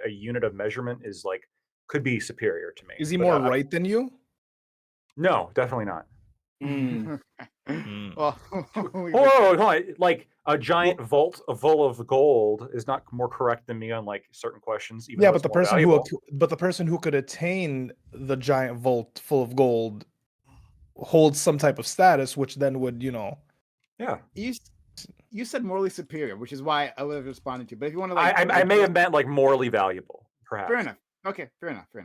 unit of measurement is like could be superior to me. Is he more right than you? No, definitely not. Well, hold on. Like a giant vault full of gold is not more correct than me on like certain questions. Even Yeah, though but the person who could attain the giant vault full of gold holds some type of status, which then would, Yeah. You said morally superior, which is why I would have responded to. But if you want to, I may have meant like morally valuable, perhaps. Fair enough. Okay, fair enough. All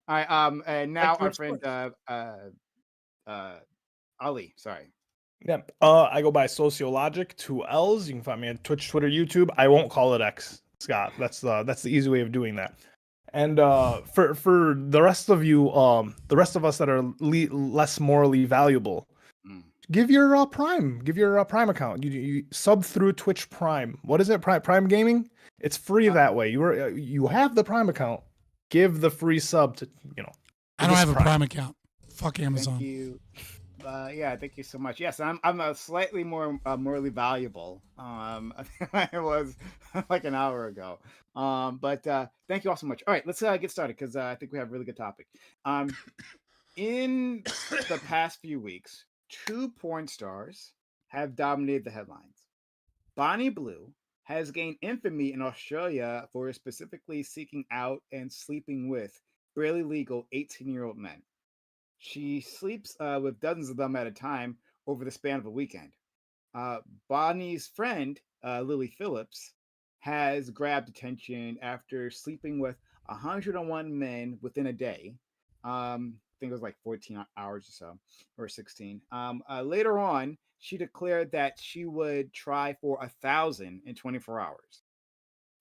right. And now our friend Ali. Sorry. Yeah. I go by Sociologic, 2 L's. You can find me on Twitch, Twitter, YouTube. I won't call it X, Scott. That's the easy way of doing that. And for the rest of you, the rest of us that are less morally valuable, give your Prime account. You sub through Twitch Prime. What is it? Prime Gaming. It's free that way. You have the Prime account. Give the free sub to I don't have a Prime account. Fuck Amazon. Thank you. Thank you so much. Yes, I'm a slightly more morally valuable. I was like an hour ago. Thank you all so much. All right, let's get started because I think we have a really good topic. In the past few weeks, 2 porn stars have dominated the headlines. Bonnie Blue has gained infamy in Australia for specifically seeking out and sleeping with barely legal 18-year-old men. She sleeps with dozens of them at a time over the span of a weekend. Bonnie's friend, Lily Phillips, has grabbed attention after sleeping with 101 men within a day. think it was like 14 hours or so, or 16. Later on, she declared that she would try for 1,000 in 24 hours.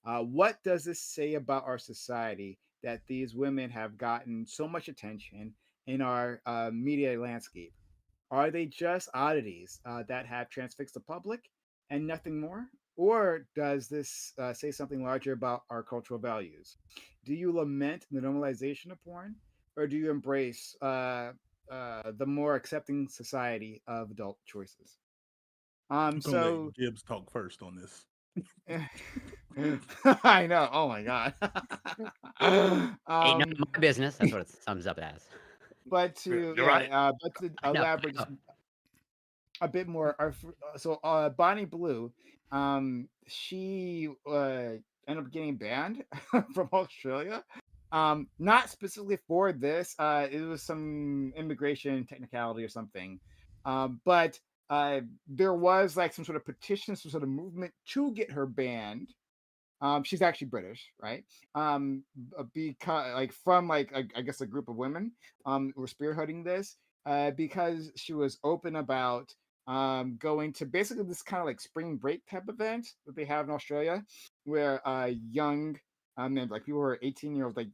What does this say about our society that these women have gotten so much attention in our media landscape? Are they just oddities that have transfixed the public and nothing more? Or does this say something larger about our cultural values? Do you lament the normalization of porn, or do you embrace the more accepting society of adult choices? I'm gonna let So Gibbs talk first on this. I know. Oh my god. Ain't none of my business. That's what it sums up as. But to You're right. but to I know. elaborate just a bit more, Bonnie Blue, she ended up getting banned from Australia. Not specifically for this. It was some immigration technicality or something. But there was like some sort of petition, some sort of movement to get her banned. She's actually British, right? Because like from like I guess a group of women were spearheading this because she was open about going to basically this kind of like spring break type event that they have in Australia, where young like people who are 18-year-olds, like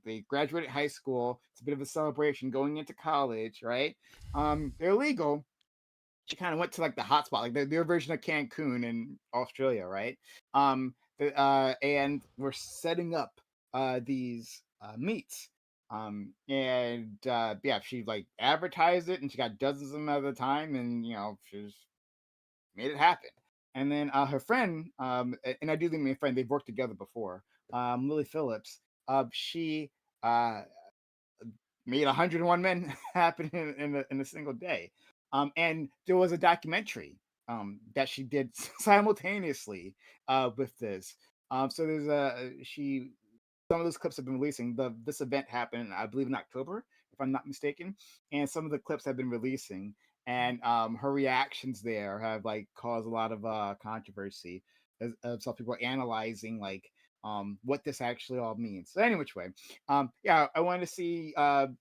they graduated high school. It's a bit of a celebration going into college, right? They're legal. She kind of went to like the hotspot, like their version of Cancun in Australia, right? And we're setting up these meets. And yeah, she like advertised it, and she got dozens of them at a time, and she's made it happen. And then her friend, and I do think my friend, they've worked together before. Lily Phillips, she made 101 men happen in a single day. And there was a documentary that she did simultaneously with this. So there's some of those clips have been releasing. This event happened, I believe, in October, if I'm not mistaken, and some of the clips have been releasing. And her reactions there have like caused a lot of controversy. As some people are analyzing like what this actually all means. So any which way, yeah, I wanted to see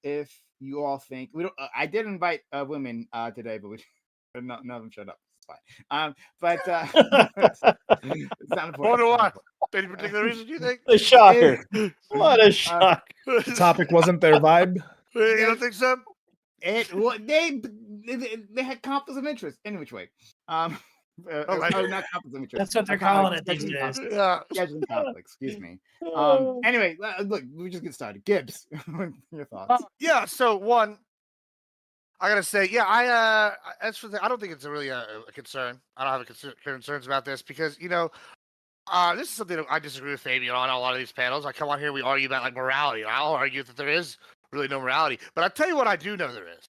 if you all think we don't. I did invite women today, but none of them showed up. It's fine. But it's not important. Wonder why? Any particular reason you think? A shocker. What a shock. The topic wasn't their vibe. You don't think so? They had conflicts of interest. Any which way. Not conflicts of interest. That's what they're calling it these days. Scheduling conflicts. Excuse me. Anyway, look, we just get started. Gibbs, your thoughts? Yeah. So one, I gotta say, yeah, I as for I don't think it's really a concern. I don't have concerns about this because this is something that I disagree with Fabian on a lot of these panels. I come on here, we argue about like morality, and I'll argue that there is really no morality. But I'll tell you what I do know there is.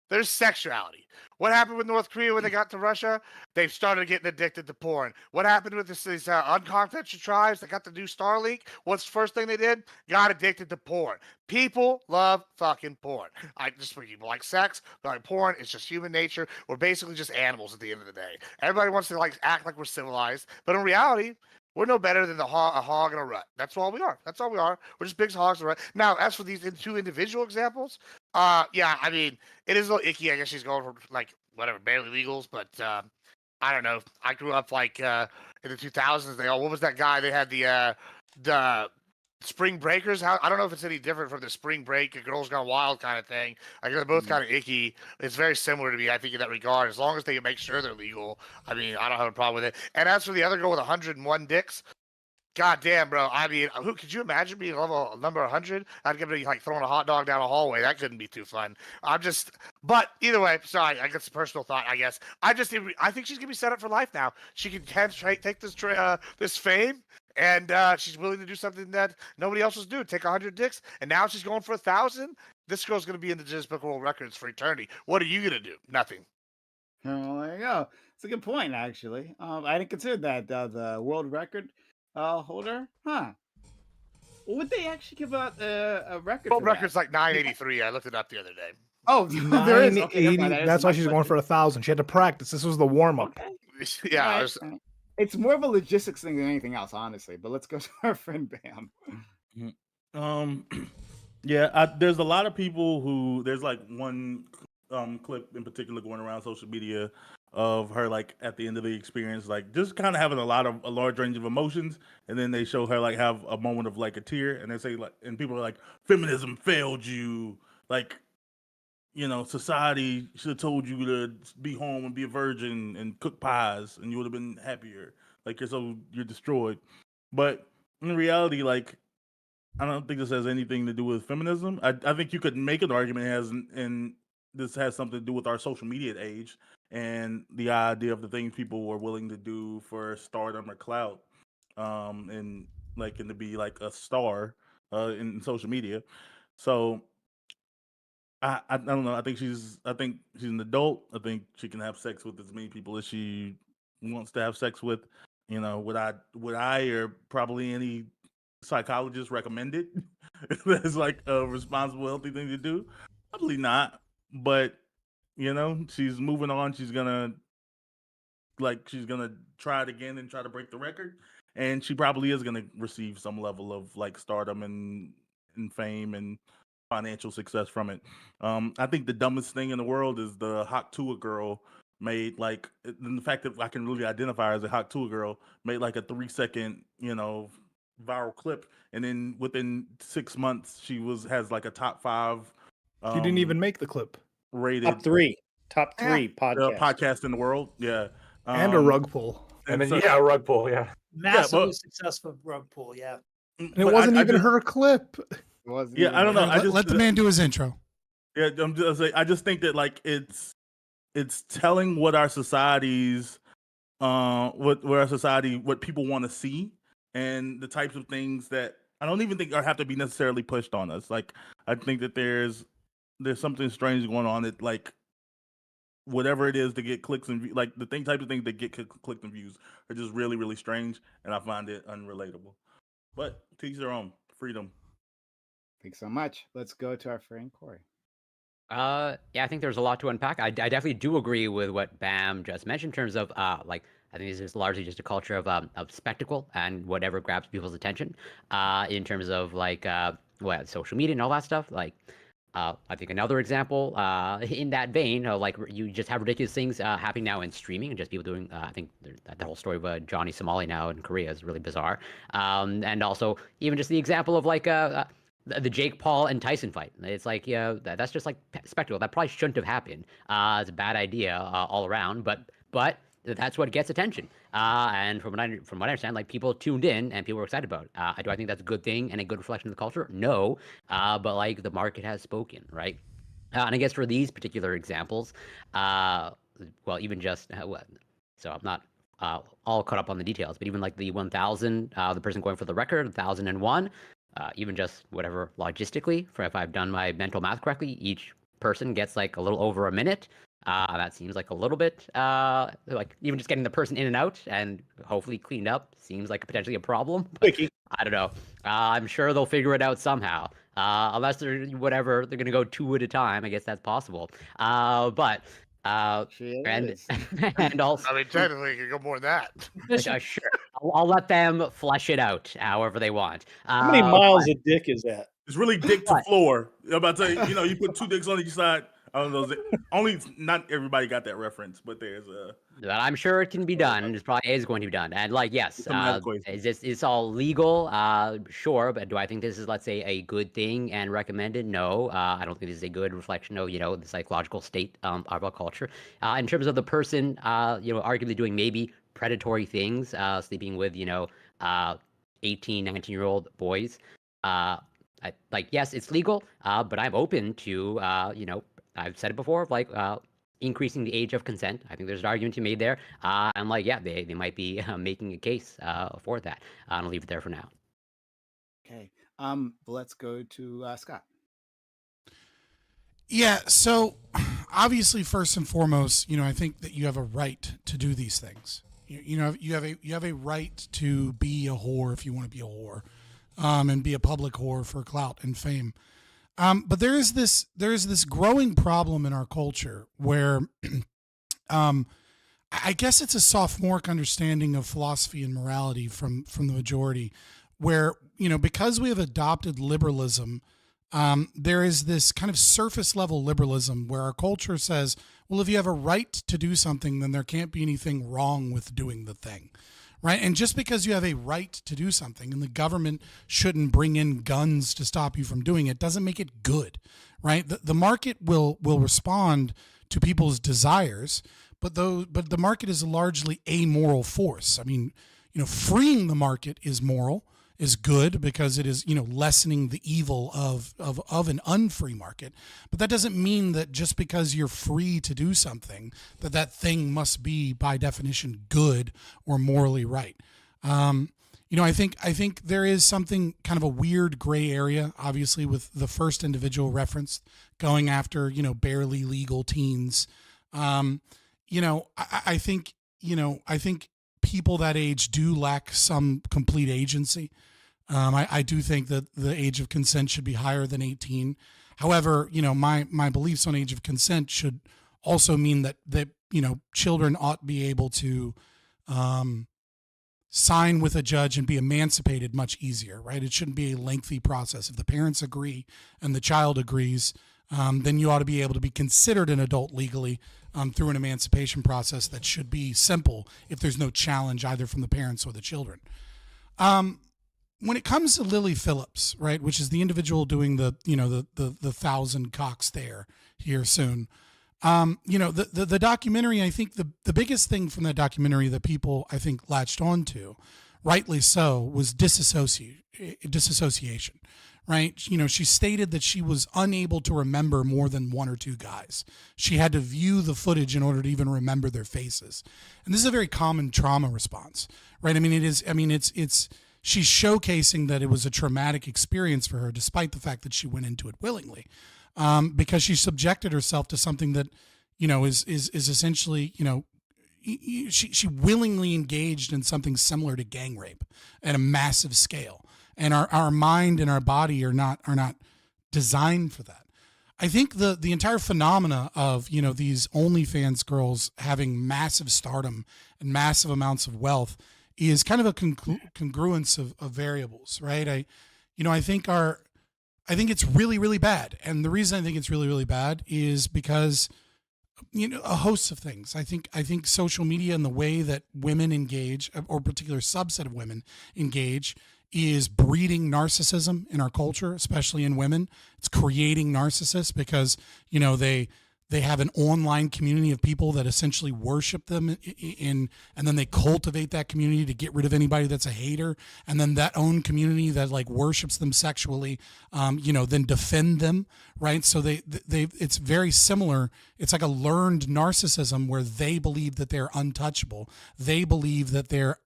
There's sexuality. What happened with North Korea when they got to Russia? They started getting addicted to porn. What happened with these unconfidential tribes that got the new Starlink? What's the first thing they did? Got addicted to porn. People love fucking porn. People like sex, but like porn, it's just human nature. We're basically just animals at the end of the day. Everybody wants to like act like we're civilized, but in reality, we're no better than a hog and a rut. That's all we are. That's all we are. We're just big hogs and a rut. Now, as for these two individual examples, yeah, I mean, it is a little icky. I guess she's going for like whatever, barely legals, but I don't know. I grew up like in the 2000s. What was that guy? They had the Spring Breakers. I don't know if it's any different from the Spring Break, Girls Gone Wild kind of thing. Like they're both kind of icky. It's very similar to me, I think, in that regard. As long as they make sure they're legal, I mean, I don't have a problem with it. And as for the other girl with 101 dicks, god damn, bro. I mean, who could you imagine being level number 100? I'd give it like throwing a hot dog down a hallway. That couldn't be too fun. But either way, sorry, I guess a personal thought, I guess. I think she's gonna be set up for life now. She can take this fame. And she's willing to do something that nobody else was doing. Take 100 dicks, and now she's going for 1,000. This girl's going to be in the Guinness Book of World Records for eternity. What are you going to do? Nothing. Oh, there you go. It's a good point, actually. I didn't consider that the world record holder. Huh? Would they actually give out a record? World record's like 983. I looked it up the other day. Oh, there is. Okay, that's why she's going for 1,000. She had to practice. This was the warm up. Okay. Yeah. It's more of a logistics thing than anything else, honestly. But let's go to our friend Bam. Yeah, there's a lot of people who there's like one clip in particular going around social media of her like at the end of the experience, like just kind of having a large range of emotions, and then they show her like have a moment of like a tear, and they say like, and people are like, feminism failed you, like society should have told you to be home and be a virgin and cook pies, and you would have been happier. Like you're destroyed, but in reality, like I don't think this has anything to do with feminism. I think you could make an argument it has, and this has something to do with our social media age and the idea of the things people were willing to do for stardom or clout, and to be like a star in social media. So I don't know. I think she's an adult. I think she can have sex with as many people as she wants to have sex with. Would I or probably any psychologist recommend it? That's like a responsible, healthy thing to do. Probably not. But she's moving on. She's gonna try it again and try to break the record, and she probably is gonna receive some level of like stardom and fame and financial success from it. I think the dumbest thing in the world is the Hawk Tuah girl made and the fact that I can really identify her as a Hawk Tuah girl made like a 3 second viral clip, and then within 6 months she has like a top 5 She didn't even make the clip. rated top three podcast in the world. Yeah. And a rug pull. And then so- a rug pull. Yeah. Massively successful rug pull. Yeah. And it wasn't even her clip. Yeah, I don't know. Let the man do his intro. Yeah, I just think that like it's telling what our society's what people want to see, and the types of things that I don't even think have to be necessarily pushed on us. Like I think that there's something strange going on that like whatever it is to get clicks and like the type of things that get clicks and views are just really really strange, and I find it unrelatable. But to each their own. Freedom. Thanks so much. Let's go to our friend Corey. Yeah, I think there's a lot to unpack. I definitely do agree with what Bam just mentioned in terms of like I think this is largely just a culture of spectacle and whatever grabs people's attention. In terms of like social media and all that stuff. Like I think another example in that vein, like you just have ridiculous things happening now in streaming and just people doing. I think the whole story of Johnny Somali now in Korea is really bizarre. And also even just the example of like the Jake Paul and Tyson fight. It's like that's just like spectacle. That probably shouldn't have happened. It's a bad idea all around, but that's what gets attention. And from what I understand, like people tuned in and people were excited about it. Do I think that's a good thing and a good reflection of the culture? No, but like the market has spoken, right? And I guess for these particular examples, well, even just so I'm not all caught up on the details, but even like the 1,000, the person going for the record, 1,001, even just whatever logistically, for if I've done my mental math correctly, each person gets like a little over a minute. That seems like a little bit like even just getting the person in and out and hopefully cleaned up seems like potentially a problem. Quickie. I don't know. I'm sure they'll figure it out somehow. Unless they're going to go 2 at a time. I guess that's possible. But and also, I mean, technically, you could go more than that. Sure. I'll let them flesh it out however they want. How many miles a dick is that? It's really dick to floor. I'm about to say, you put 2 dicks on each side. I don't know. Only not everybody got that reference, but there's a. I'm sure it can be done. It probably is going to be done. And like, yes, is all legal? Sure, but do I think this is, let's say, a good thing and recommended? No, I don't think this is a good reflection of the psychological state of our culture. In terms of the person, arguably doing maybe predatory things, sleeping with 18, 19-year-old boys. Yes, it's legal, but I'm open to I've said it before, like increasing the age of consent. I think there's an argument to be made there. I'm like, yeah, they might be making a case for that. I'll leave it there for now. Okay. Let's go to Scott. Yeah. So obviously, first and foremost, I think that you have a right to do these things. You have a right to be a whore if you want to be a whore, and be a public whore for clout and fame. But there is this growing problem in our culture where, I guess it's a sophomoric understanding of philosophy and morality from the majority, where because we have adopted liberalism, there is this kind of surface level liberalism where our culture says, well, if you have a right to do something, then there can't be anything wrong with doing the thing. Right. And just because you have a right to do something and the government shouldn't bring in guns to stop you from doing it doesn't make it good. Right. The market will respond to people's desires, but the market is a largely amoral force. I mean, freeing the market is moral, is good because it is, lessening the evil of an unfree market. But that doesn't mean that just because you're free to do something, that thing must be by definition good or morally right. I think there is something kind of a weird gray area, obviously, with the first individual reference going after, barely legal teens. I think people that age do lack some complete agency. I do think that the age of consent should be higher than 18. However, my beliefs on age of consent should also mean that children ought to be able to sign with a judge and be emancipated much easier, right? It shouldn't be a lengthy process. If the parents agree and the child agrees, then you ought to be able to be considered an adult legally through an emancipation process that should be simple if there's no challenge either from the parents or the children. When it comes to Lily Phillips, right, which is the individual doing the 1,000 cocks there here soon, the documentary, I think the biggest thing from that documentary that people, I think, latched onto, rightly so, was disassociation, right? She stated that she was unable to remember more than one or two guys. She had to view the footage in order to even remember their faces. And this is a very common trauma response, right? She's showcasing that it was a traumatic experience for her, despite the fact that she went into it willingly, because she subjected herself to something that, is essentially, she willingly engaged in something similar to gang rape at a massive scale, and our mind and our body are not designed for that. I think the entire phenomena of these OnlyFans girls having massive stardom and massive amounts of wealth is kind of a congruence of variables, right? I think it's really, really bad. And the reason I think it's really, really bad is because, a host of things. I think social media and the way that women engage, or a particular subset of women engage, is breeding narcissism in our culture, especially in women. It's creating narcissists because, they have an online community of people that essentially worship them and then they cultivate that community to get rid of anybody that's a hater. And then that own community that worships them sexually, then defend them. Right. So it's very similar. It's like a learned narcissism where they believe that they're untouchable. They believe that that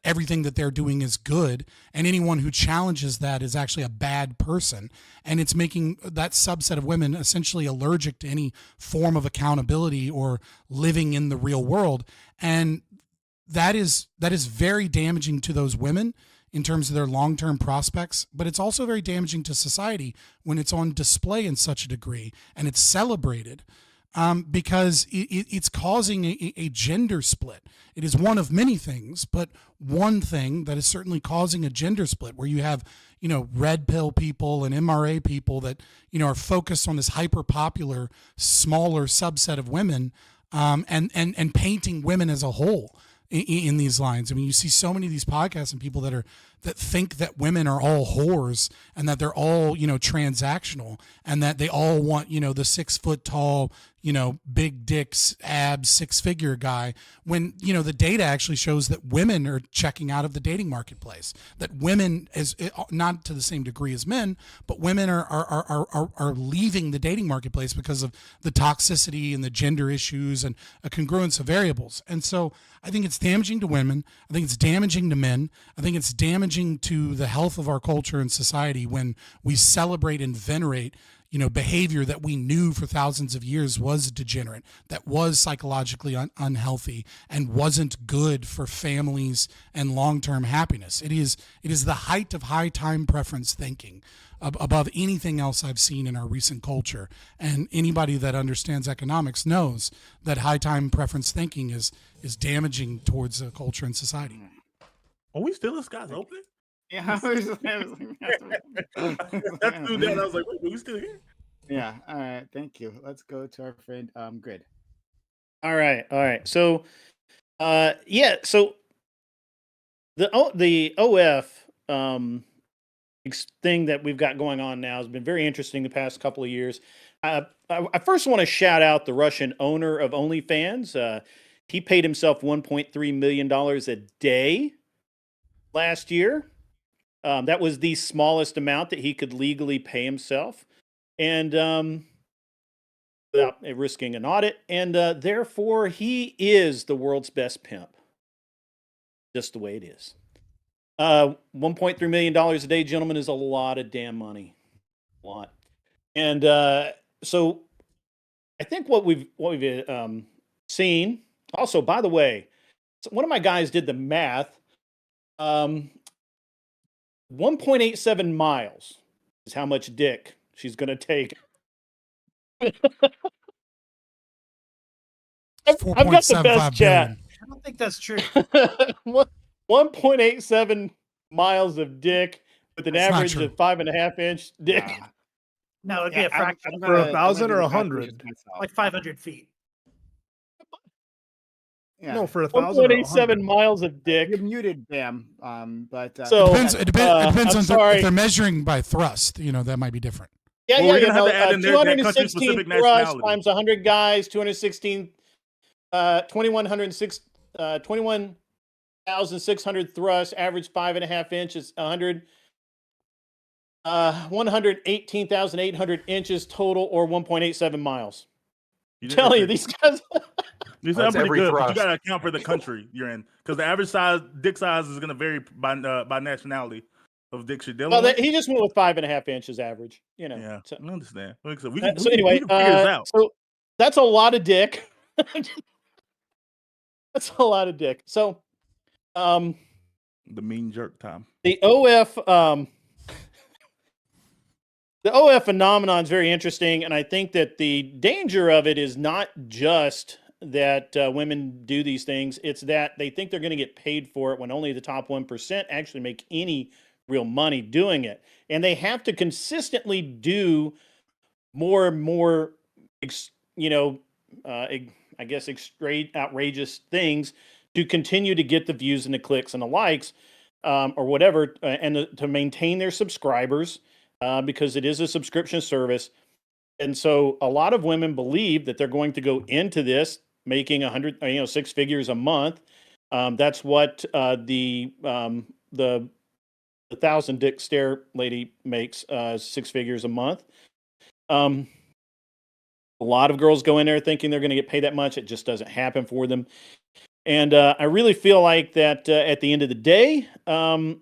everything that they're doing is good. And anyone who challenges that is actually a bad person. And it's making that subset of women essentially allergic to any form of accountability or living in the real world. And that is very damaging to those women in terms of their long-term prospects, but it's also very damaging to society when it's on display in such a degree and it's celebrated, because it's causing a gender split. It is one of many things, but one thing that is certainly causing a gender split where you have, red pill people and MRA people that, are focused on this hyper popular, smaller subset of women, and painting women as a whole in these lines. I mean, you see so many of these podcasts and people that think that women are all whores and that they're all, transactional and that they all want, the 6 foot tall, big dicks, abs, 6-figure guy, when, the data actually shows that women are checking out of the dating marketplace, that women, is not to the same degree as men, but women are leaving the dating marketplace because of the toxicity and the gender issues and a congruence of variables. And so I think it's damaging to women. I think it's damaging to men. I think it's damaging to the health of our culture and society when we celebrate and venerate behavior that we knew for thousands of years was degenerate, that was psychologically unhealthy and wasn't good for families and long-term happiness. It is the height of high time preference thinking above anything else I've seen in our recent culture. And anybody that understands economics knows that high time preference thinking is damaging towards the culture and society. Are we still in Scott's opening? Yeah, I was like, That's through that. I was like, wait, we still here? yeah. All right. Thank you. Let's go to our friend Grid. All right. So, yeah. So the OF thing that we've got going on now has been very interesting the past couple of years. I first want to shout out the Russian owner of OnlyFans. He paid himself $1.3 million a day last year. That was the smallest amount that he could legally pay himself, and without risking an audit. And therefore, he is the world's best pimp. Just the way it is. $1.3 million a day, gentlemen, is a lot of damn money. A lot. And so I think what we've seen. Also, by the way, one of my guys did the math. 1.87 miles is how much dick she's going to take. I've got the best chat. I don't think that's true. 1.87 miles of dick with an average of 5.5 inch dick. No, it'd be a fraction. For 1,000 or 100? Like 500 feet. Yeah. No, for 1,000 or 1.87 miles of dick. You're muted, Bam. But So It depends I'm on sorry. if they're measuring by thrust. That might be different. Yeah, Well, we're yeah, gonna have to add in there that 216 country-specific thrusts nationality. times 100 guys, 216, 21,600 thrusts, average 5.5 inches, 118,800 inches total, or 1.87 miles. I'm telling you, these guys. These sound pretty good, but you got to account for the country you're in, because the average dick size is going to vary by nationality of dicks you're dealing Well, with. he just went with 5.5 inches average. Yeah, So, I understand. Like I said, so anyway, we can figure this out. so that's a lot of dick. That's a lot of dick. So, The mean jerk time. the OF phenomenon is very interesting, and I think that the danger of it is not just that women do these things; it's that they think they're going to get paid for it when only the top 1% actually make any real money doing it, and they have to consistently do more and more, I guess, outrageous things to continue to get the views and the clicks and the likes, or whatever, and to maintain their subscribers. Because it is a subscription service. And so a lot of women believe that they're going to go into this making 6 figures a month. That's what the 1,000 dick stare lady makes, 6 figures a month. A lot of girls go in there thinking they're going to get paid that much. It just doesn't happen for them. And I really feel like that at the end of the day, porn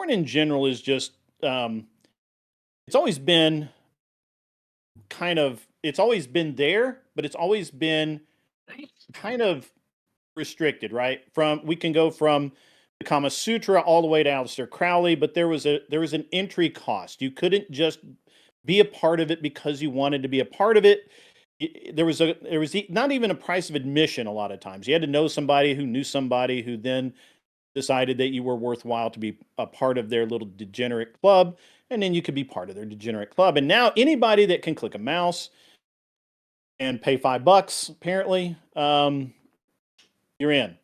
in general is just, it's always been it's always been there, but it's always been kind of restricted, right? We can go from the Kama Sutra all the way to Aleister Crowley, but there was an entry cost. You couldn't just be a part of it because you wanted to be a part of it. There was not even a price of admission a lot of times. You had to know somebody who knew somebody who then decided that you were worthwhile to be a part of their little degenerate club, and then you could be part of their degenerate club. And now anybody that can click a mouse and pay $5, apparently, you're in.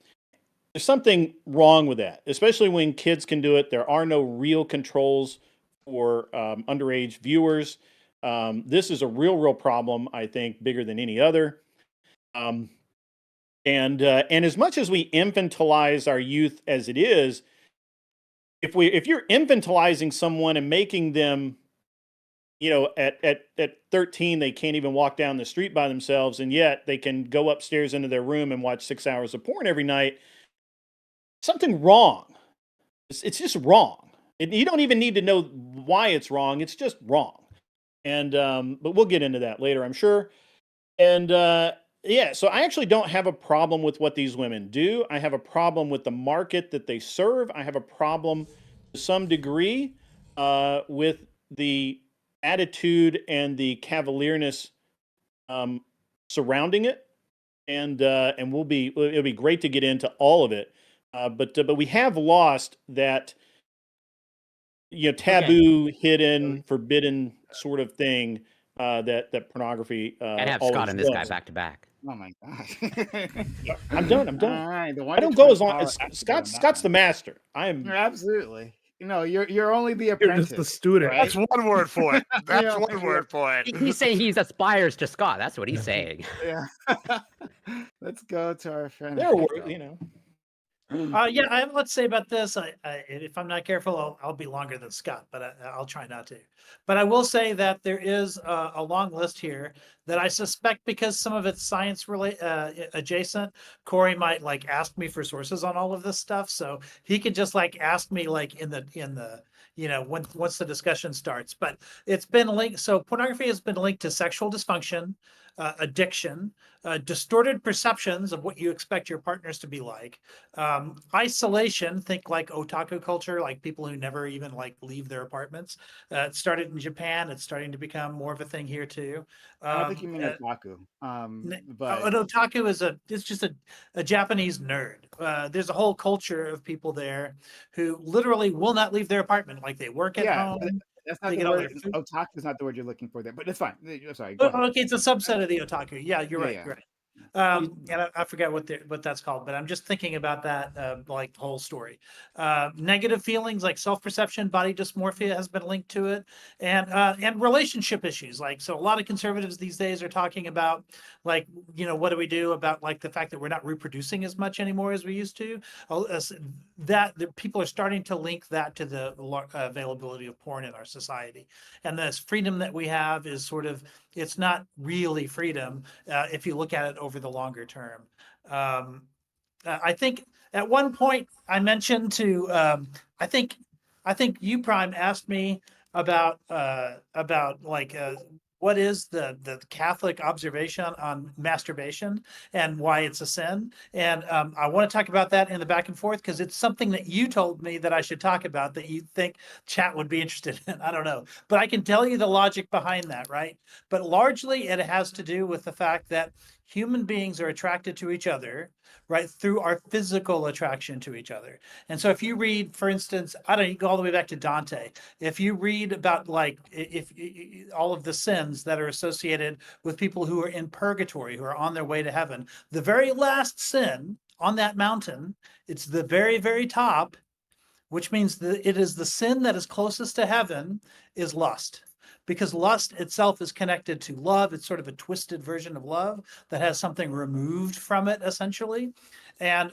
There's something wrong with that, especially when kids can do it. There are no real controls for underage viewers. This is a real problem, I think, bigger than any other. And as much as we infantilize our youth as it is, if you're infantilizing someone and making them, at 13 they can't even walk down the street by themselves, and yet they can go upstairs into their room and watch 6 hours of porn every night, something wrong. It's just wrong. You don't even need to know why it's wrong. It's just wrong. And but we'll get into that later, I'm sure. And yeah, so I actually don't have a problem with what these women do. I have a problem with the market that they serve. I have a problem to some degree with the attitude and the cavalierness surrounding it. And it'll be great to get into all of it. But we have lost that taboo, hidden, forbidden sort of thing that pornography And have always Scott and this guy was. back to back. Oh my god. I'm done. I'm done. All right, the I one to don't go 20 as long power as acted on Scott's. that Scott's the one. master. I am Absolutely. You're only the You're apprentice. just the student. right? That's one word for it. That's Yeah, one word for it. He's saying he aspires to Scott. That's what he's saying. Yeah. Let's go to our friend. there. Yeah, I have a lot to say about this. If I'm not careful, I'll be longer than Scott, but I'll try not to. But I will say that there is a long list here that I suspect, because some of it's science adjacent, Corey might like ask me for sources on all of this stuff, so he could just like ask me like in the once the discussion starts. But it's been linked. So pornography has been linked to sexual dysfunction, addiction, distorted perceptions of what you expect your partners to be like, isolation, think like otaku culture, like people who never even like leave their apartments. It started in Japan. It's starting to become more of a thing here too. I don't think you mean otaku. But An otaku is just a Japanese nerd. There's a whole culture of people there who literally will not leave their apartment. Like they work at yeah, but home. that's not They the get all word. their food. Otaku is not the word you're looking for there, but it's fine. Sorry. Go ahead. Okay, it's a subset of the otaku. Yeah, you're right. Yeah. You're right. And I forget what that's called, but I'm just thinking about that, like the whole story. Negative feelings like self-perception, body dysmorphia has been linked to it, and relationship issues. Like, so a lot of conservatives these days are talking about, like, what do we do about like the fact that we're not reproducing as much anymore as we used to? That the people are starting to link that to the availability of porn in our society, and this freedom that we have is sort of, it's not really freedom if you look at it over the longer term. I think at one point I mentioned to I think you Prime asked me about like what is the Catholic observation on masturbation and why it's a sin. And I want to talk about that in the back and forth, because it's something that you told me that I should talk about that you think chat would be interested in. I don't know, but I can tell you the logic behind that, right? But largely it has to do with the fact that human beings are attracted to each other, right, through our physical attraction to each other. And so if you read, for instance, I don't know, you go all the way back to Dante. If you read about like if all of the sins that are associated with people who are in purgatory, who are on their way to heaven, the very last sin on that mountain, it's the very, very top, which means that it is the sin that is closest to heaven, is lust. Because lust itself is connected to love. It's sort of a twisted version of love that has something removed from it, essentially. And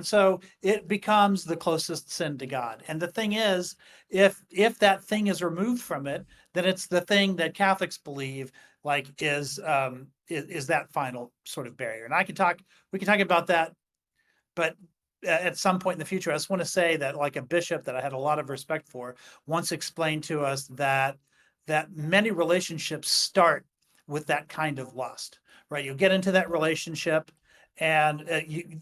so it becomes the closest sin to God. And the thing is, if that thing is removed from it, then it's the thing that Catholics believe like is that final sort of barrier. And we can talk about that, but at some point in the future. I just want to say that, like, a bishop that I had a lot of respect for once explained to us that many relationships start with that kind of lust, right? You get into that relationship, and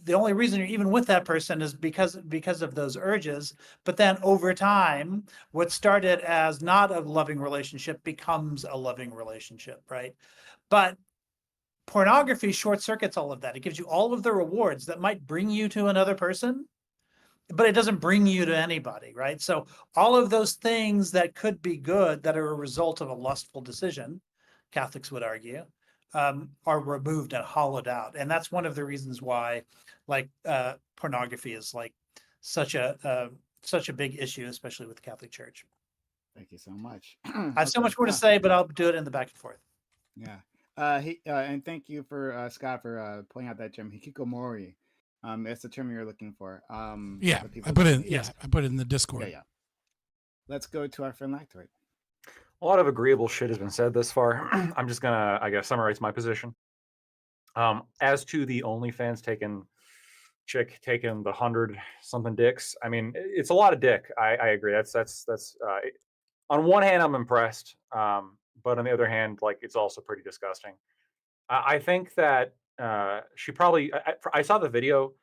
the only reason you're even with that person is because of those urges. But then over time, what started as not a loving relationship becomes a loving relationship, right? But pornography short circuits all of that. It gives you all of the rewards that might bring you to another person, but it doesn't bring you to anybody, right? So all of those things that could be good, that are a result of a lustful decision, Catholics would argue, are removed and hollowed out. And that's one of the reasons why, like, pornography is like such a big issue, especially with the Catholic Church. Thank you so much. I have so much more to say, but I'll do it in the back and forth. Yeah. And thank you for Scott for pointing out that term hikikomori. It's the term you're looking for. Yeah, I put it. Yeah, I put it in the Discord. Yeah. Let's go to our friend Lactoid. A lot of agreeable shit has been said thus far. I'm just gonna, I guess, summarize my position. As to the OnlyFans chick taking the 100-something dicks, I mean, it's a lot of dick. I agree. That's on one hand, I'm impressed, but on the other hand, like, it's also pretty disgusting. I think that she probably. I saw the video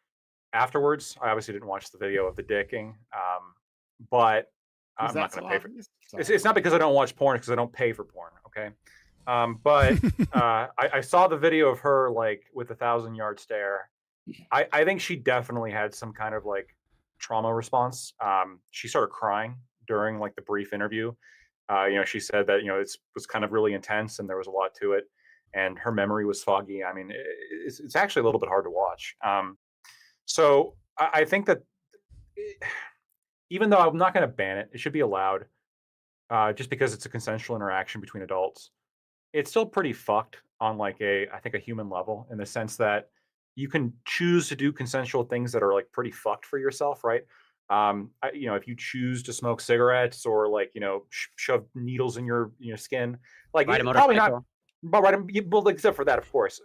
afterwards. I obviously didn't watch the video of the dicking, but I'm not going to pay for it. It's not because I don't watch porn, because I don't pay for porn. Okay, but I saw the video of her, like, with a 1,000-yard stare, I think she definitely had some kind of like trauma response. She started crying during like the brief interview. She said that it was kind of really intense and there was a lot to it, and her memory was foggy. I mean, it's actually a little bit hard to watch. So I think that even though I'm not going to ban it, it should be allowed, just because it's a consensual interaction between adults. It's still pretty fucked on like I think a human level, in the sense that you can choose to do consensual things that are like pretty fucked for yourself, right? If you choose to smoke cigarettes or like shove needles in your skin, like Ride a probably not, motorcycle. but well, except for that, of course.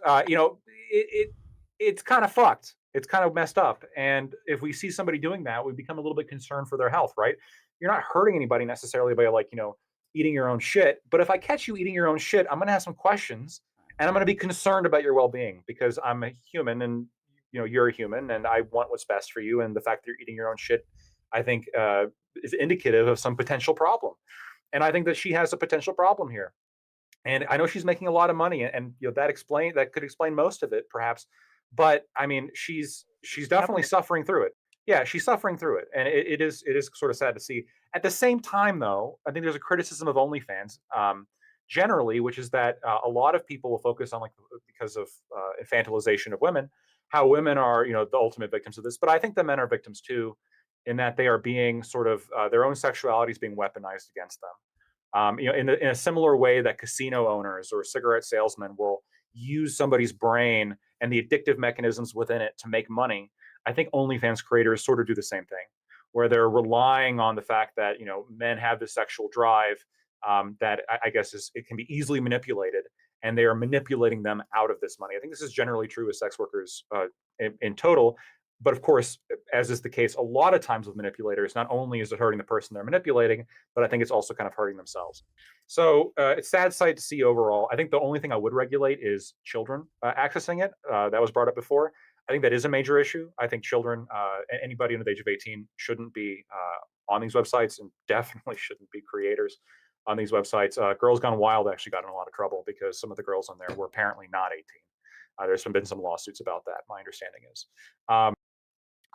It's kind of fucked. It's kind of messed up. And if we see somebody doing that, we become a little bit concerned for their health, right? You're not hurting anybody necessarily by like eating your own shit. But if I catch you eating your own shit, I'm going to have some questions, and I'm going to be concerned about your well-being, because I'm a human and you're a human, and I want what's best for you. And the fact that you're eating your own shit, I think, is indicative of some potential problem. And I think that she has a potential problem here. And I know she's making a lot of money, and that could explain most of it, perhaps. But I mean, she's definitely suffering through it. Yeah, she's suffering through it, and it is sort of sad to see. At the same time, though, I think there's a criticism of OnlyFans, generally, which is that a lot of people will focus on, like, because of infantilization of women, how women are the ultimate victims of this. But I think the men are victims too, in that they are being sort of their own sexuality is being weaponized against them. In a similar way that casino owners or cigarette salesmen will use somebody's brain and the addictive mechanisms within it to make money, I think OnlyFans creators sort of do the same thing, where they're relying on the fact that men have this sexual drive, that I guess it can be easily manipulated, and they are manipulating them out of this money. I think this is generally true with sex workers in total. But of course, as is the case a lot of times with manipulators, not only is it hurting the person they're manipulating, but I think it's also kind of hurting themselves. So it's a sad sight to see overall. I think the only thing I would regulate is children accessing it. That was brought up before. I think that is a major issue. I think children, anybody under the age of 18, shouldn't be on these websites, and definitely shouldn't be creators on these websites. Girls Gone Wild actually got in a lot of trouble because some of the girls on there were apparently not 18. There's been some lawsuits about that, my understanding is.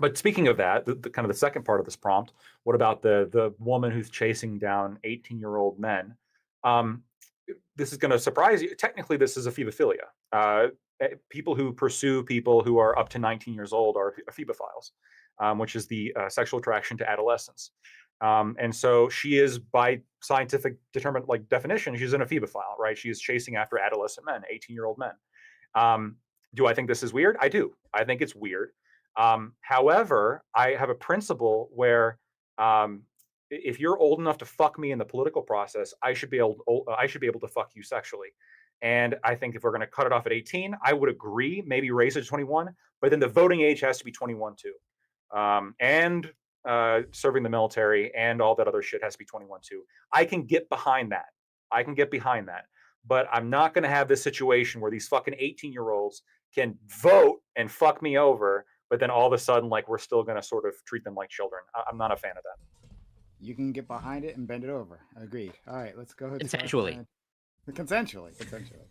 But speaking of that, the kind of the second part of this prompt, what about the woman who's chasing down 18-year-old men? This is going to surprise you. Technically, this is ephebophilia. People who pursue people who are up to 19 years old are ephebophiles, which is the sexual attraction to adolescents. And so she is, by scientific definition, she's an ephebophile, right? She is chasing after adolescent men, 18-year-old men. Do I think this is weird? I do. I think it's weird. However, I have a principle where if you're old enough to fuck me in the political process, I should be able to fuck you sexually. And I think if we're going to cut it off at 18, I would agree, maybe raise it to 21, but then the voting age has to be 21 too. And serving the military and all that other shit has to be 21 too. I can get behind that. But I'm not going to have this situation where these fucking 18-year-olds can vote and fuck me over, but then all of a sudden, like, we're still going to sort of treat them like children. I'm not a fan of that. You can get behind it and bend it over. Agreed. All right, let's go ahead. Consensually. Consensually.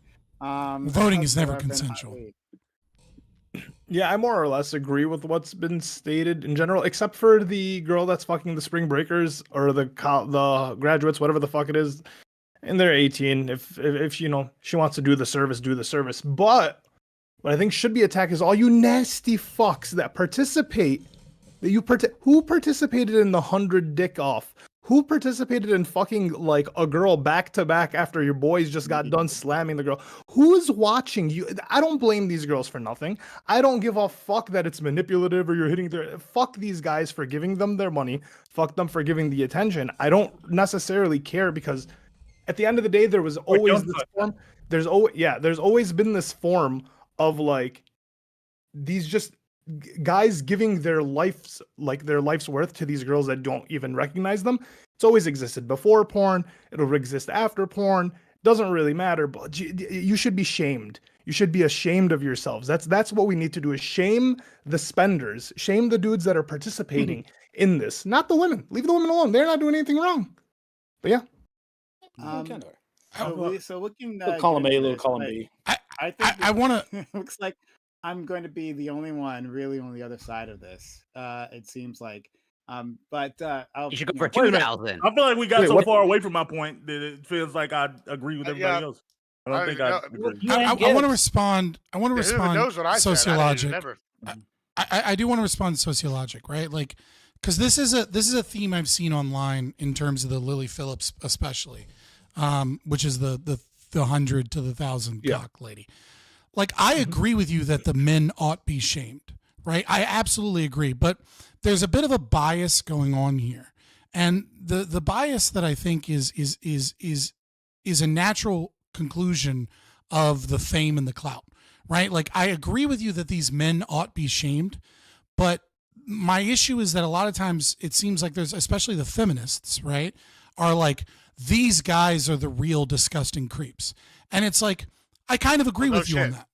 Voting is never consensual. Yeah, I more or less agree with what's been stated in general, except for the girl that's fucking the spring breakers or the graduates, whatever the fuck it is, and they're 18. If she wants to do the service, do the service. But what I think should be attacked is all you nasty fucks that participate. Who participated in the 100 dick off? Who participated in fucking like a girl back to back after your boys just got done slamming the girl? Who's watching you? I don't blame these girls for nothing. I don't give a fuck that it's manipulative or you're hitting their. Fuck these guys for giving them their money. Fuck them for giving the attention. I don't necessarily care, because at the end of the day, there was always this form. There's always been this form of like these just guys giving their life's worth to these girls that don't even recognize them. It's always existed before porn. It'll exist after porn. Doesn't really matter, but you should be shamed. You should be ashamed of yourselves. That's what we need to do, is shame the spenders, shame the dudes that are participating in this, not the women. Leave the women alone. They're not doing anything wrong. But yeah. So we can little column A, little column B. I think I want to. Looks like I'm going to be the only one really on the other side of this. It seems like. But I'll, You should go for Wait a minute. 2,000. I feel like we got Wait, so what- far away from my point that it feels like I agree with everybody else. I don't think I agree. I want to respond. I want to Who respond. knows what I said? I didn't Sociologic. remember. I do want to respond to sociologic, right? Like, because this is a theme I've seen online in terms of the Lily Phillips, especially, which is the 100 to the 1,000 cock lady. Like, I agree with you that the men ought be shamed, right? I absolutely agree, but there's a bit of a bias going on here, and the bias that I think is a natural conclusion of the fame and the clout, right? Like, I agree with you that these men ought be shamed, but my issue is that a lot of times it seems like there's, especially the feminists, right, are like, these guys are the real disgusting creeps. And it's like, I kind of agree with you on that.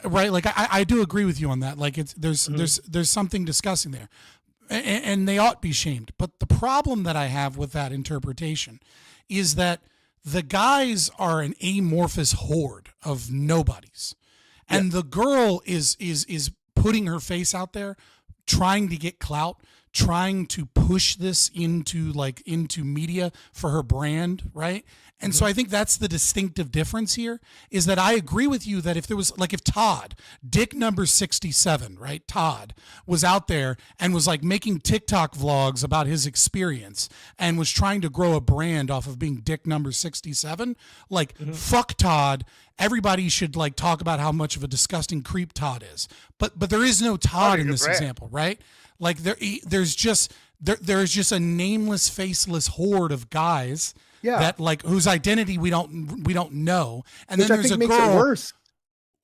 Right? Like, I do agree with you on that. Like, there's something disgusting there. And they ought be shamed. But the problem that I have with that interpretation is that the guys are an amorphous horde of nobodies. And the girl is putting her face out there, trying to get clout, trying to push this into media for her brand, right? And so I think that's the distinctive difference here, is that I agree with you that if there was, like, if Todd, Dick number 67, right? Todd was out there and was like making TikTok vlogs about his experience and was trying to grow a brand off of being Dick number 67, like, fuck Todd. Everybody should like talk about how much of a disgusting creep Todd is. But there is no Todd in this example, right? Like, there's just a nameless, faceless horde of guys that, like, whose identity we don't know. And Which then I there's think a makes girl. it worse.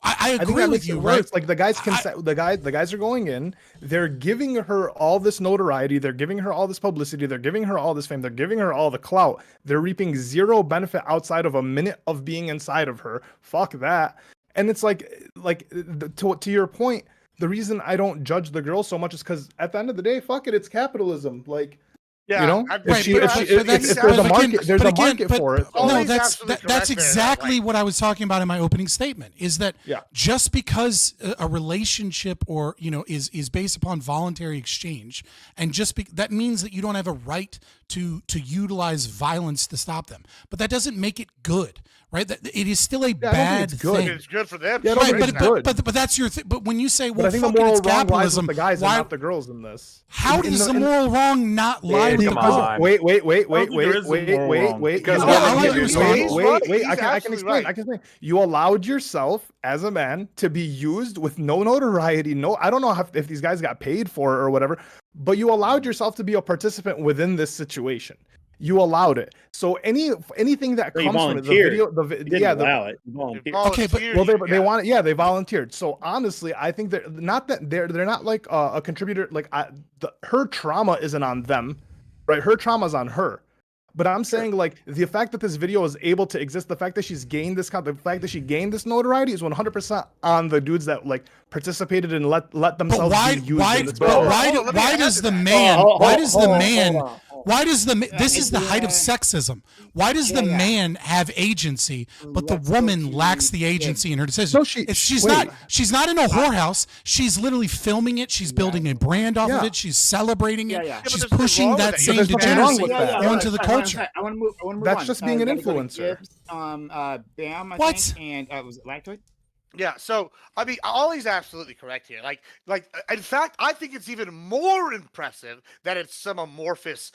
I think agree that with makes you, it right? worse. Like, the guys the guys are going in, they're giving her all this notoriety, they're giving her all this publicity, they're giving her all this fame, they're giving her all the clout. They're reaping zero benefit outside of a minute of being inside of her. Fuck that. And it's like to your point, the reason I don't judge the girl so much is because at the end of the day, fuck it, it's capitalism. Like, Yeah, you know, right, if there's a market, there's a market for it. No, that's exactly what I was talking about in my opening statement. Is that just because a relationship or is based upon voluntary exchange, and that means that you don't have a right to utilize violence to stop them. But that doesn't make it good, right? That it is still a bad thing. It's good for them. Yeah, right, but that's your thing. But when you say, well, I think fuck the it, moral it's wrong lies capitalism, with the guys why? and not the girls in this. How does the moral wrong not lie with the girl? Wait. Because I can explain. You allowed yourself as a man to be used with no notoriety. No, I don't know if these guys got paid for it or whatever, but you allowed yourself to be a participant within this situation. You allowed it. So anything that comes from it, Okay, but they want it. Yeah, they volunteered. So honestly, I think they're not like a contributor. Like, her trauma isn't on them, right? Her trauma's on her. But I'm saying, like, the fact that this video is able to exist, the fact that she gained this notoriety is 100% on the dudes that like participated and let themselves be used. Why does the man? Why does the this is the height of sexism? Why does the man have agency, but the woman lacks the agency in her decision? No, she's not in a whorehouse. She's literally filming it. She's building a brand off of it. She's celebrating it. She's pushing that same degeneracy onto the culture. I want to move. That's just being an influencer. Bam, I think, and was it Lactoid? Yeah, so I mean, Ollie's absolutely correct here. Like, in fact, I think it's even more impressive that it's some amorphous,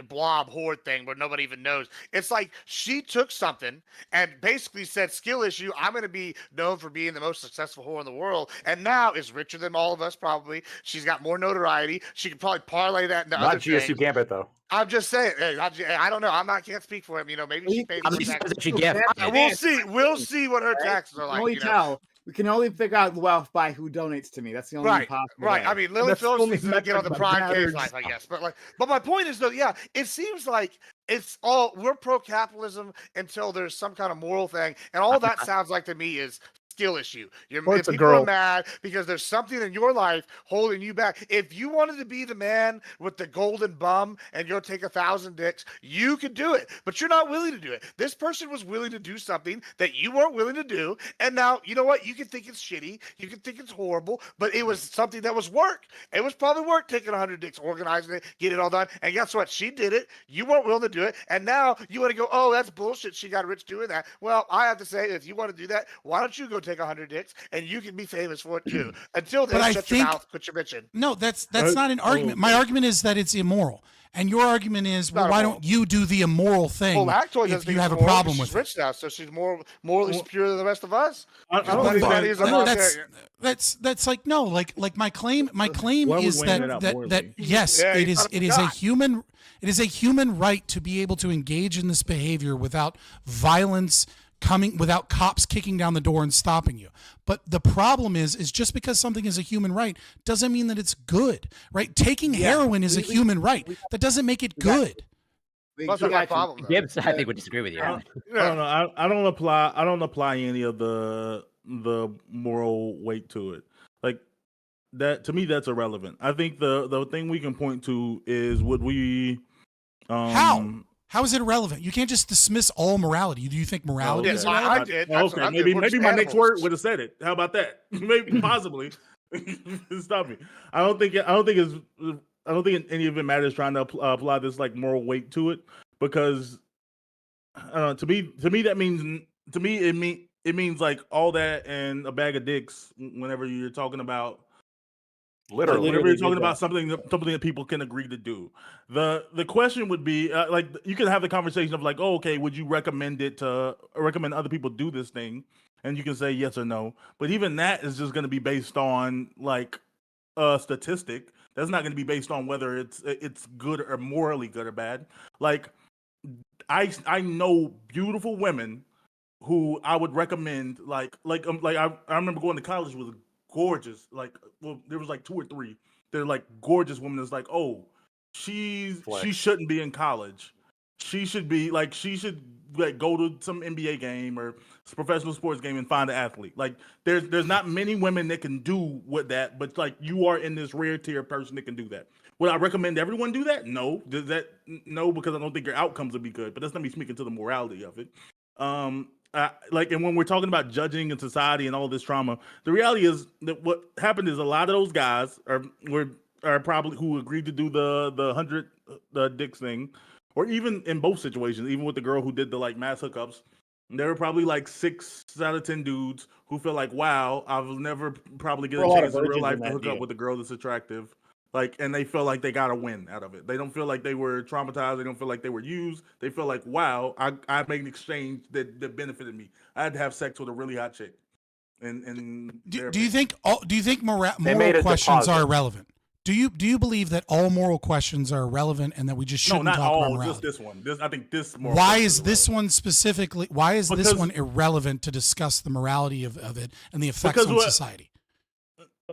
blob horde thing where nobody even knows. It's like she took something and basically said, "Skill issue. I'm going to be known for being the most successful whore in the world," and now is richer than all of us. Probably, she's got more notoriety. She can probably parlay that into Not other GSU things. Gambit though. I'm just saying. I don't know. Can't speak for him. Maybe she pays. We'll see what her taxes are like. We can only figure out wealth by who donates to me. That's the only possible way. I mean, Lily Phillips needs to get on the prime case life, I guess. But my point is though, it seems like we're pro capitalism until there's some kind of moral thing, and all that sounds like to me is skill issue. Or it's a People are girl. mad because there's something in your life holding you back. If you wanted to be the man with the golden bum and go take 1,000 dicks, you could do it, but you're not willing to do it. This person was willing to do something that you weren't willing to do, and now, you know what? You can think it's shitty, you can think it's horrible, but it was something that was work. It was probably work taking 100 dicks, organizing it, get it all done, and guess what? She did it. You weren't willing to do it, and now you want to go, oh, that's bullshit. She got rich doing that. Well, I have to say, if you want to do that, why don't you go take 100 dicks, and you can be famous for it too. Until then, But I shut your think- mouth, quit your bitching. No, that's not an argument. My argument is that it's immoral. And your argument is, well, why don't you do the immoral thing Well, Lactoid doesn't if you think have a it's moral problem because with she's it? rich now, so she's more morally pure than the rest of us. I don't think That's like no, like my claim Why are we is weighing that it out that, morally? that yes, Yeah, it you is kinda it is a forgot. human right to be able to engage in this behavior without violence coming, without cops kicking down the door and stopping you. But the problem is just because something is a human right doesn't mean that it's good, right? Taking heroin is a human right. That doesn't make it good. That's not my problem. though. Gibbs, I think, would disagree with you. I don't know. I don't apply any of the moral weight to it. Like that to me, that's irrelevant. I think the thing we can point to is would we How is it irrelevant? You can't just dismiss all morality. Do you think morality is irrelevant? I did. Okay, maybe my next word would have said it. How about that? Maybe possibly. Stop me. I don't think any of it matters trying to apply this like moral weight to it because to me that means it means like all that and a bag of dicks whenever you're talking about. Literally. Whenever you're talking about something that people can agree to do, the question would be like you can have the conversation of like, oh, okay, would you recommend other people do this thing, and you can say yes or no. But even that is just going to be based on like a statistic. That's not going to be based on whether it's good or morally good or bad. Like I know beautiful women who I would recommend like I remember going to college with gorgeous, like, well, there was like 2 or 3. They're like gorgeous women. That's like, oh, she shouldn't be in college. She should like go to some NBA game or professional sports game and find an athlete. Like there's not many women that can do with that, but like you are in this rare tier person that can do that. Would I recommend everyone do that? No. No, because I don't think your outcomes would be good. But that's not me speaking to the morality of it. And when we're talking about judging and society and all this trauma, the reality is that what happened is a lot of those guys are probably who agreed to do the 100 dicks thing, or even in both situations, even with the girl who did the like mass hookups, there were probably like 6 out of 10 dudes who feel like, wow, I'll never probably get a chance in real life to hook up with a girl that's attractive. Like, and they feel like they got a win out of it. They don't feel like they were traumatized. They don't feel like they were used. They feel like, wow, I made an exchange that benefited me. I had to have sex with a really hot chick. And Do you think moral made a questions deposit. are irrelevant? Do you believe that all moral questions are irrelevant and that we just shouldn't not talk all, about morality? just this one. I think this moral Why question is this one specifically? Why is this Because- one irrelevant to discuss the morality of it and the effects on society?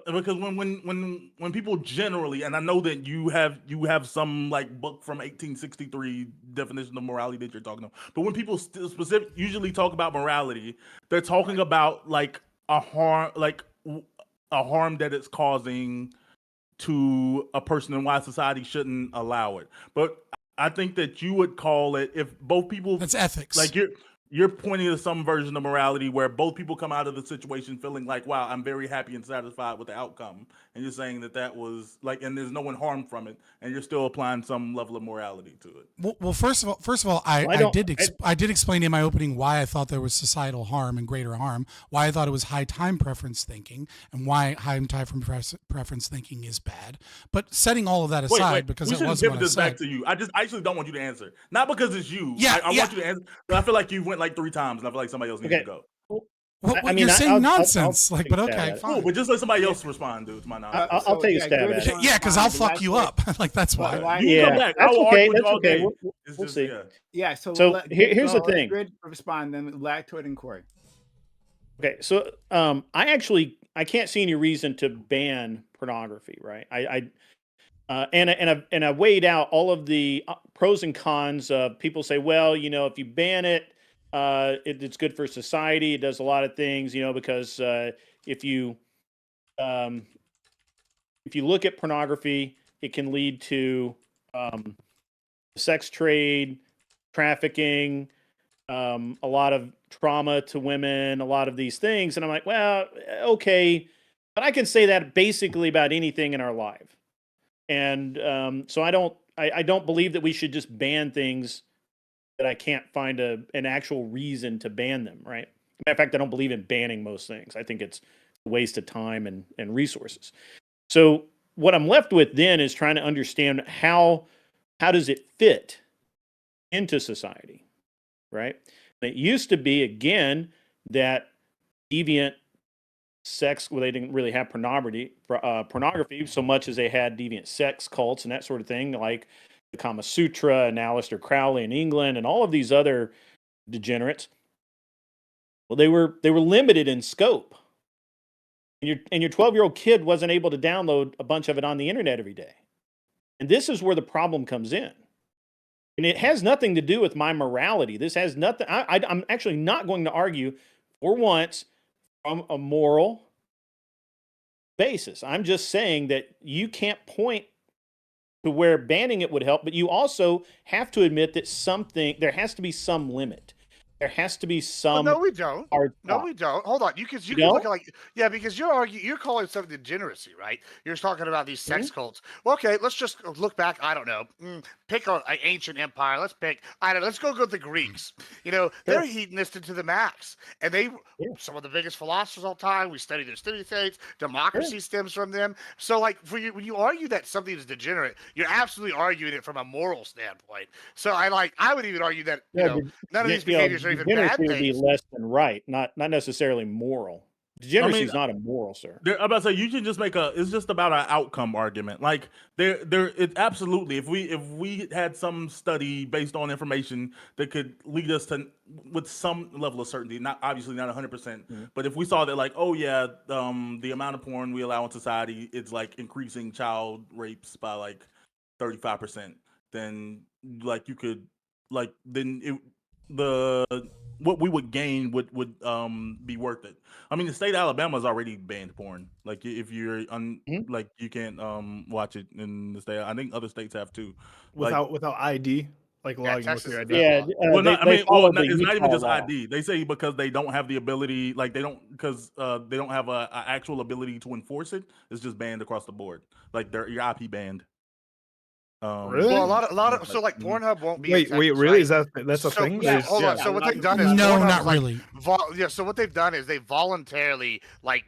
Because when people generally, and I know that you have some like book from 1863 definition of morality that you're talking about, but when people usually talk about morality, they're talking about like a harm that it's causing to a person and why society shouldn't allow it. But I think that you would call it, if both people, That's ethics. Like you're pointing to some version of morality where both people come out of the situation feeling like, wow, I'm very happy and satisfied with the outcome. And you're saying that was like, and there's no one harmed from it. And you're still applying some level of morality to it. Well, first of all, I did explain in my opening why I thought there was societal harm and greater harm, why I thought it was high time preference thinking, and why high time preference thinking is bad. But setting all of that aside, because we it should wasn't pivot what I this back said. to you. I actually don't want you to answer. Not because it's you. Yeah, I want you to answer. But I feel like you went like 3 times, and I feel like somebody else needs to go. You're saying nonsense. I'll But take a stab okay, at it. fine. Cool, but just let somebody else respond, dude. To my knowledge. I'll take a stab at it. Yeah, because I'll fuck you up. Like that's why. You can come back. I That's will okay. argue with you That's all okay. day. We'll see. Yeah. So here's the thing. Grid respond, then Lactoid and Corey. Okay, so I can't see any reason to ban pornography, right? And I weighed out all of the pros and cons. People say, well, if you ban it, It's good for society. It does a lot of things, because if you look at pornography, it can lead to sex trade, trafficking, a lot of trauma to women, a lot of these things. And I'm like, well, okay, but I can say that basically about anything in our life. And so I don't believe that we should just ban things that I can't find an actual reason to ban them, right? Matter of fact, I don't believe in banning most things. I think it's a waste of time and resources. So what I'm left with then is trying to understand how does it fit into society, right? And it used to be, again, that deviant sex, well, they didn't really have pornography so much as they had deviant sex cults and that sort of thing, like the Kama Sutra and Aleister Crowley in England and all of these other degenerates. Well, they were limited in scope. And your 12-year-old kid wasn't able to download a bunch of it on the internet every day. And this is where the problem comes in. And it has nothing to do with my morality. This has nothing. I'm actually not going to argue for once from a moral basis. I'm just saying that you can't point to where banning it would help, but you also have to admit that there has to be some limit. There has to be some. No, we don't. hard No, stop. we don't. Hold on. You can don't? look at because you're calling something degeneracy, right? You're talking about these sex cults. Well, okay, let's just look back. I don't know. Pick an ancient empire. Let's pick. Let's go with the Greeks. They're hedonistic to the max, and some of the biggest philosophers of all time. We study their study states. Democracy stems from them. So, when you argue that something is degenerate, you're absolutely arguing it from a moral standpoint. So, I would even argue that none of these behaviors are even bad degeneracy would be things. less than right, not necessarily moral. Degeneracy is not immoral, sir. I'm about to say you can just it's just about an outcome argument. Like it absolutely. If we had some study based on information that could lead us to with some level of certainty, not obviously not 100%, but if we saw that the amount of porn we allow in society is increasing child rapes by 35%, then you could then what we would gain would be worth it. I mean, the state of Alabama has already banned porn. If you're you can't watch it in the state. I think other states have too. Without ID, logging with your ID. It's not even just ID. They say because they don't have the ability, they don't have a actual ability to enforce it. It's just banned across the board. Your IP banned. Really? Well, a lot of Pornhub won't be. Wait, really? Right? That's a thing? Yeah, hold on. So what they've done is no, Pornhub not really. So what they've done is they voluntarily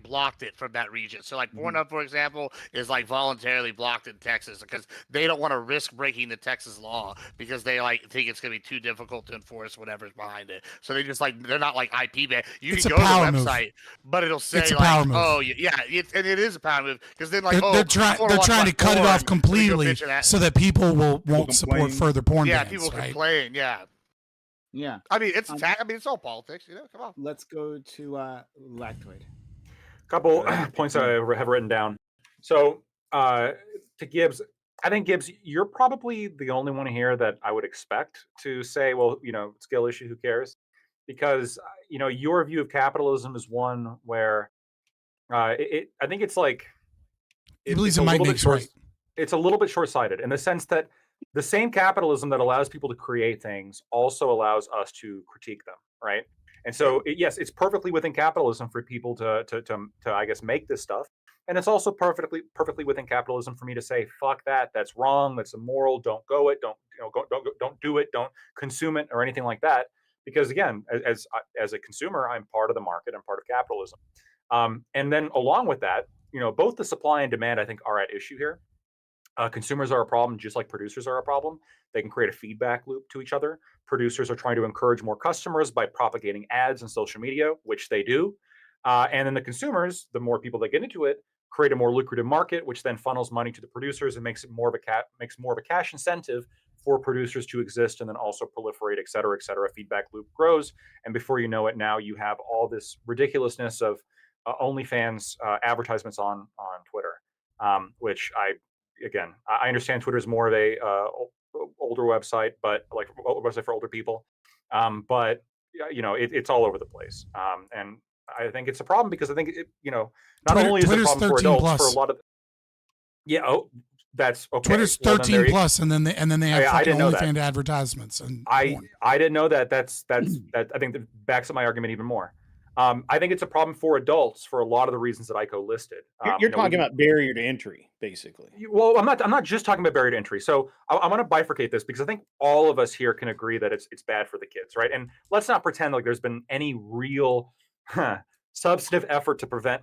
blocked it from that region. So Pornhub, for example, is voluntarily blocked in Texas because they don't want to risk breaking the Texas law because they think it's gonna be too difficult to enforce whatever's behind it. So they just they're not IP ban. You can go to the website, but it'll say oh yeah, and it is a power move because then they're trying to cut it off completely so that people won't support further porn bans. Yeah, people complain. Yeah. I mean, it's all politics. Come on. Let's go to Lactoid. Couple points I have written down. So to Gibbs, I think Gibbs, you're probably the only one here that I would expect to say, well, skill issue, who cares? Because your view of capitalism is one where I think it's he believes it might make right. It's a little bit short-sighted in the sense that the same capitalism that allows people to create things also allows us to critique them, right? And so, yes, it's perfectly within capitalism for people to I guess make this stuff, and it's also perfectly within capitalism for me to say, fuck that, that's wrong, that's immoral, don't go it, don't do it, don't consume it, or anything like that. Because again, as a consumer, I'm part of the market, I'm part of capitalism, and then along with that, both the supply and demand I think are at issue here. Consumers are a problem, just like producers are a problem. They can create a feedback loop to each other. Producers are trying to encourage more customers by propagating ads on social media, which they do. And then the consumers, the more people that get into it, create a more lucrative market, which then funnels money to the producers and makes it more of a cash incentive for producers to exist and then also proliferate, et cetera, et cetera. Feedback loop grows. And before you know it, now you have all this ridiculousness of OnlyFans advertisements on Twitter, which I understand Twitter is more of a older website, but website for older people. But it's all over the place. And I think it's a problem because I think not only is it a Twitter's problem for 13 adults, for a plus. lot of that's okay. Twitter's 13 plus, and then they have I fucking didn't know that. OnlyFans advertisements and I didn't know that. That I think that backs up my argument even more. I think it's a problem for adults for a lot of the reasons that Aiko listed. You're talking about barrier to entry, basically. Well, I'm not just talking about barrier to entry. So I'm going to bifurcate this because I think all of us here can agree that it's bad for the kids, right? And let's not pretend like there's been any real substantive effort to prevent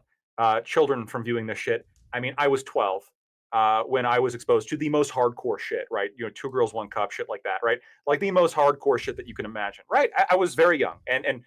children from viewing this shit. I mean, I was 12 when I was exposed to the most hardcore shit, right? 2 Girls, 1 Cup, shit like that, right? Like the most hardcore shit that you can imagine, right? I was very young, and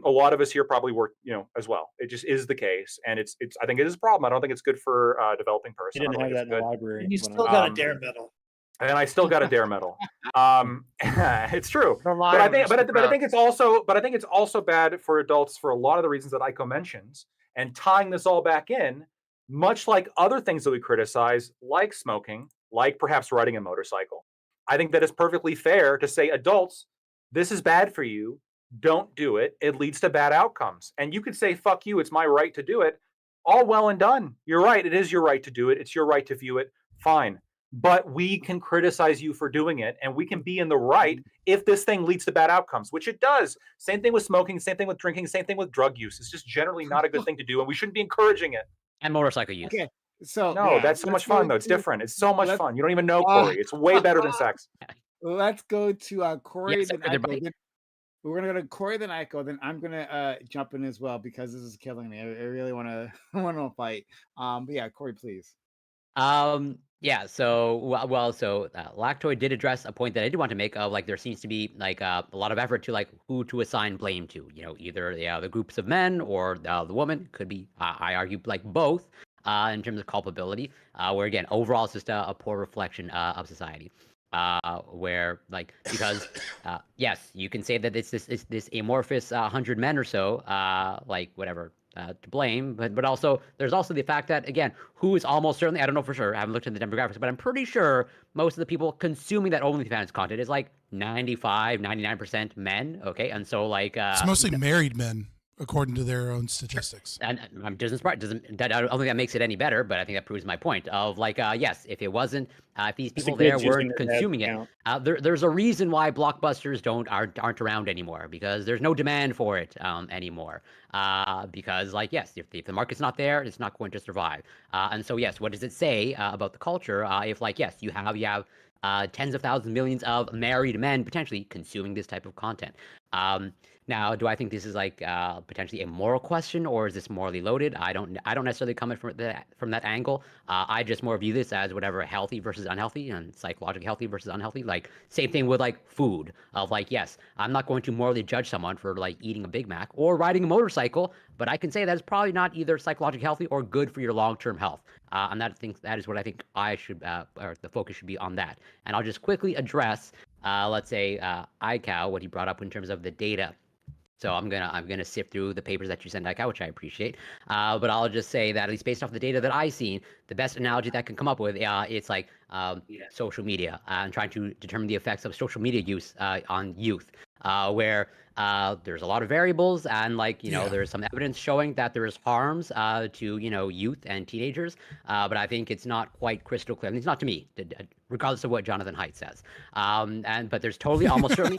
a lot of us here probably were, as well. It just is the case, and it's. I think it is a problem. I don't think it's good for a developing person. You didn't have that in the library. You still got a dare medal. And I still got a dare medal. It's true, but I think it's also bad for adults for a lot of the reasons that Aiko mentions. And tying this all back in, much like other things that we criticize, like smoking, like perhaps riding a motorcycle, I think that it's perfectly fair to say, adults, this is bad for you. Don't do it. It leads to bad outcomes. And you could say, fuck you, it's my right to do it. All well and done. You're right. It is your right to do it. It's your right to view it. Fine. But we can criticize you for doing it, and we can be in the right if this thing leads to bad outcomes, which it does. Same thing with smoking, same thing with drinking, same thing with drug use. It's just generally not a good thing to do, and we shouldn't be encouraging it. And motorcycle use. Okay. So no, that's so much fun though. It's different. It's so much fun. You don't even know Corey. It's way better than sex. Let's go to Corey. Yes, then Aiko. We're gonna go to Corey then Aiko. Then I'm gonna jump in as well because this is killing me. I really want to fight. But yeah, Corey, please. Yeah. So Lactoid did address a point that I did want to make of there seems to be a lot of effort to who to assign blame to. Either the groups of men or the woman. Could be I argue both. In terms of culpability, where again, overall it's just a poor reflection of society. Where because yes, you can say that it's this amorphous 100 men or so, whatever, to blame, but also there's also the fact that again, who is almost certainly, I don't know for sure, I haven't looked at the demographics, but I'm pretty sure most of the people consuming that OnlyFans content is 99% men. Okay, and so it's mostly married men, according to their own statistics. And I don't think that makes it any better, but I think that proves my point of yes, if it wasn't, if these people there weren't consuming it, there's a reason why blockbusters aren't around anymore, because there's no demand for it anymore. Because yes, if the market's not there, it's not going to survive. And so yes, what does it say about the culture if yes, you have tens of thousands, millions of married men potentially consuming this type of content? Now, do I think this is potentially a moral question, or is this morally loaded? I don't necessarily come from that angle. I just more view this as whatever healthy versus unhealthy, and psychologically healthy versus unhealthy. Same thing with food. Of yes, I'm not going to morally judge someone for eating a Big Mac or riding a motorcycle, but I can say that it's probably not either psychologically healthy or good for your long-term health. And that is what I think I should, or the focus should be on that. And I'll just quickly address, let's say, iCow, what he brought up in terms of the data. So I'm gonna sift through the papers that you send iCow, which I appreciate. But I'll just say that at least based off the data that I've seen, the best analogy that I can come up with, it's social media and trying to determine the effects of social media use on youth, where there's a lot of variables, and there's some evidence showing that there is harms to youth and teenagers, but I think it's not quite crystal clear. I mean, it's not to me, regardless of what Jonathan Haidt says. But there's totally almost certainly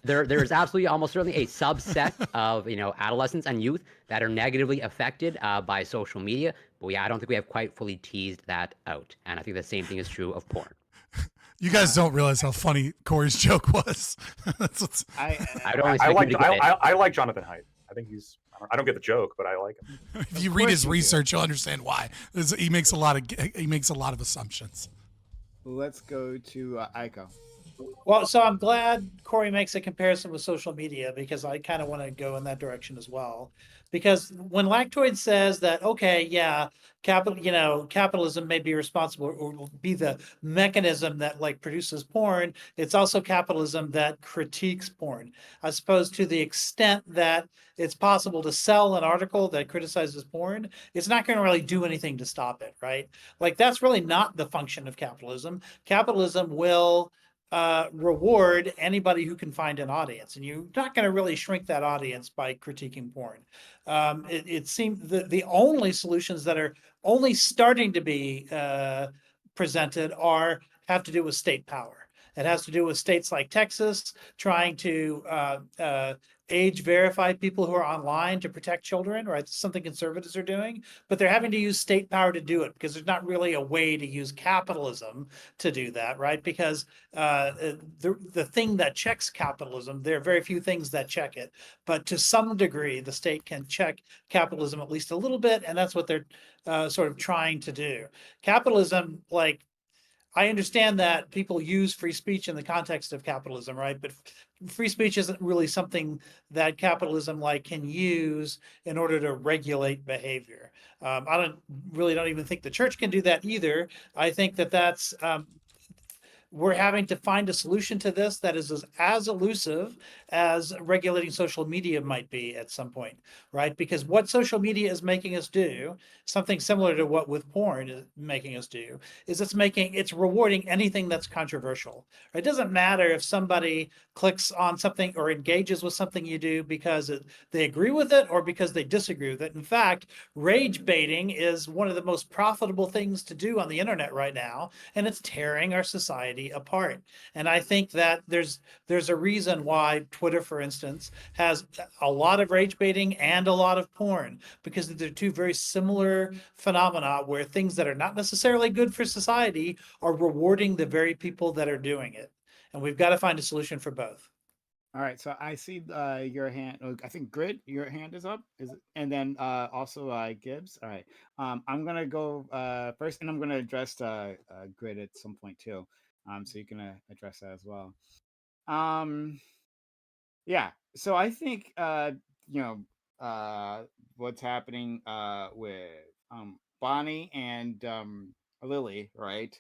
there is absolutely almost certainly a subset of adolescents and youth that are negatively affected by social media. But I don't think we have quite fully teased that out, and I think the same thing is true of porn. You guys don't realize how funny Corey's joke was. I like Jonathan Haidt. I think he's. I don't get the joke, but I like him. If you read his research, you'll understand why. He makes a lot of assumptions. Let's go to Aiko. Well, so I'm glad Corey makes a comparison with social media, because I kind of want to go in that direction as well. Because when Lactoid says that, okay, yeah, capitalism may be responsible or will be the mechanism that produces porn, it's also capitalism that critiques porn. I suppose to the extent that it's possible to sell an article that criticizes porn, it's not going to really do anything to stop it, right? That's really not the function of capitalism. Capitalism will reward anybody who can find an audience, and you're not going to really shrink that audience by critiquing porn. It seems the only solutions that are only starting to be presented have to do with state power. It has to do with states like Texas trying to age verify people who are online to protect children, right? It's something conservatives are doing, but they're having to use state power to do it because there's not really a way to use capitalism to do that, right? Because the thing that checks capitalism, there are very few things that check it, but to some degree, the state can check capitalism at least a little bit, and that's what they're sort of trying to do. Capitalism, like, I understand that people use free speech in the context of capitalism, right? But free speech isn't really something that capitalism can use in order to regulate behavior. I don't even think the church can do that either. I think that's we're having to find a solution to this that is as elusive as regulating social media might be at some point, right? Because what social media is making us do, something similar to what with porn is making us do, is it's rewarding anything that's controversial. It doesn't matter if somebody clicks on something or engages with something you do because they agree with it or because they disagree with it. In fact, rage baiting is one of the most profitable things to do on the internet right now, and it's tearing our society apart. And I think that there's a reason why Twitter, for instance, has a lot of rage baiting and a lot of porn, because they're two very similar phenomena where things that are not necessarily good for society are rewarding the very people that are doing it. And we've got to find a solution for both. All right, so I see your hand. I think Grid, your hand is up. And then also Gibbs. All right, I'm gonna go first, and I'm gonna address Grid at some point too. So you can address that as well. Yeah. So I think you know what's happening with Bonnie and Lily, right?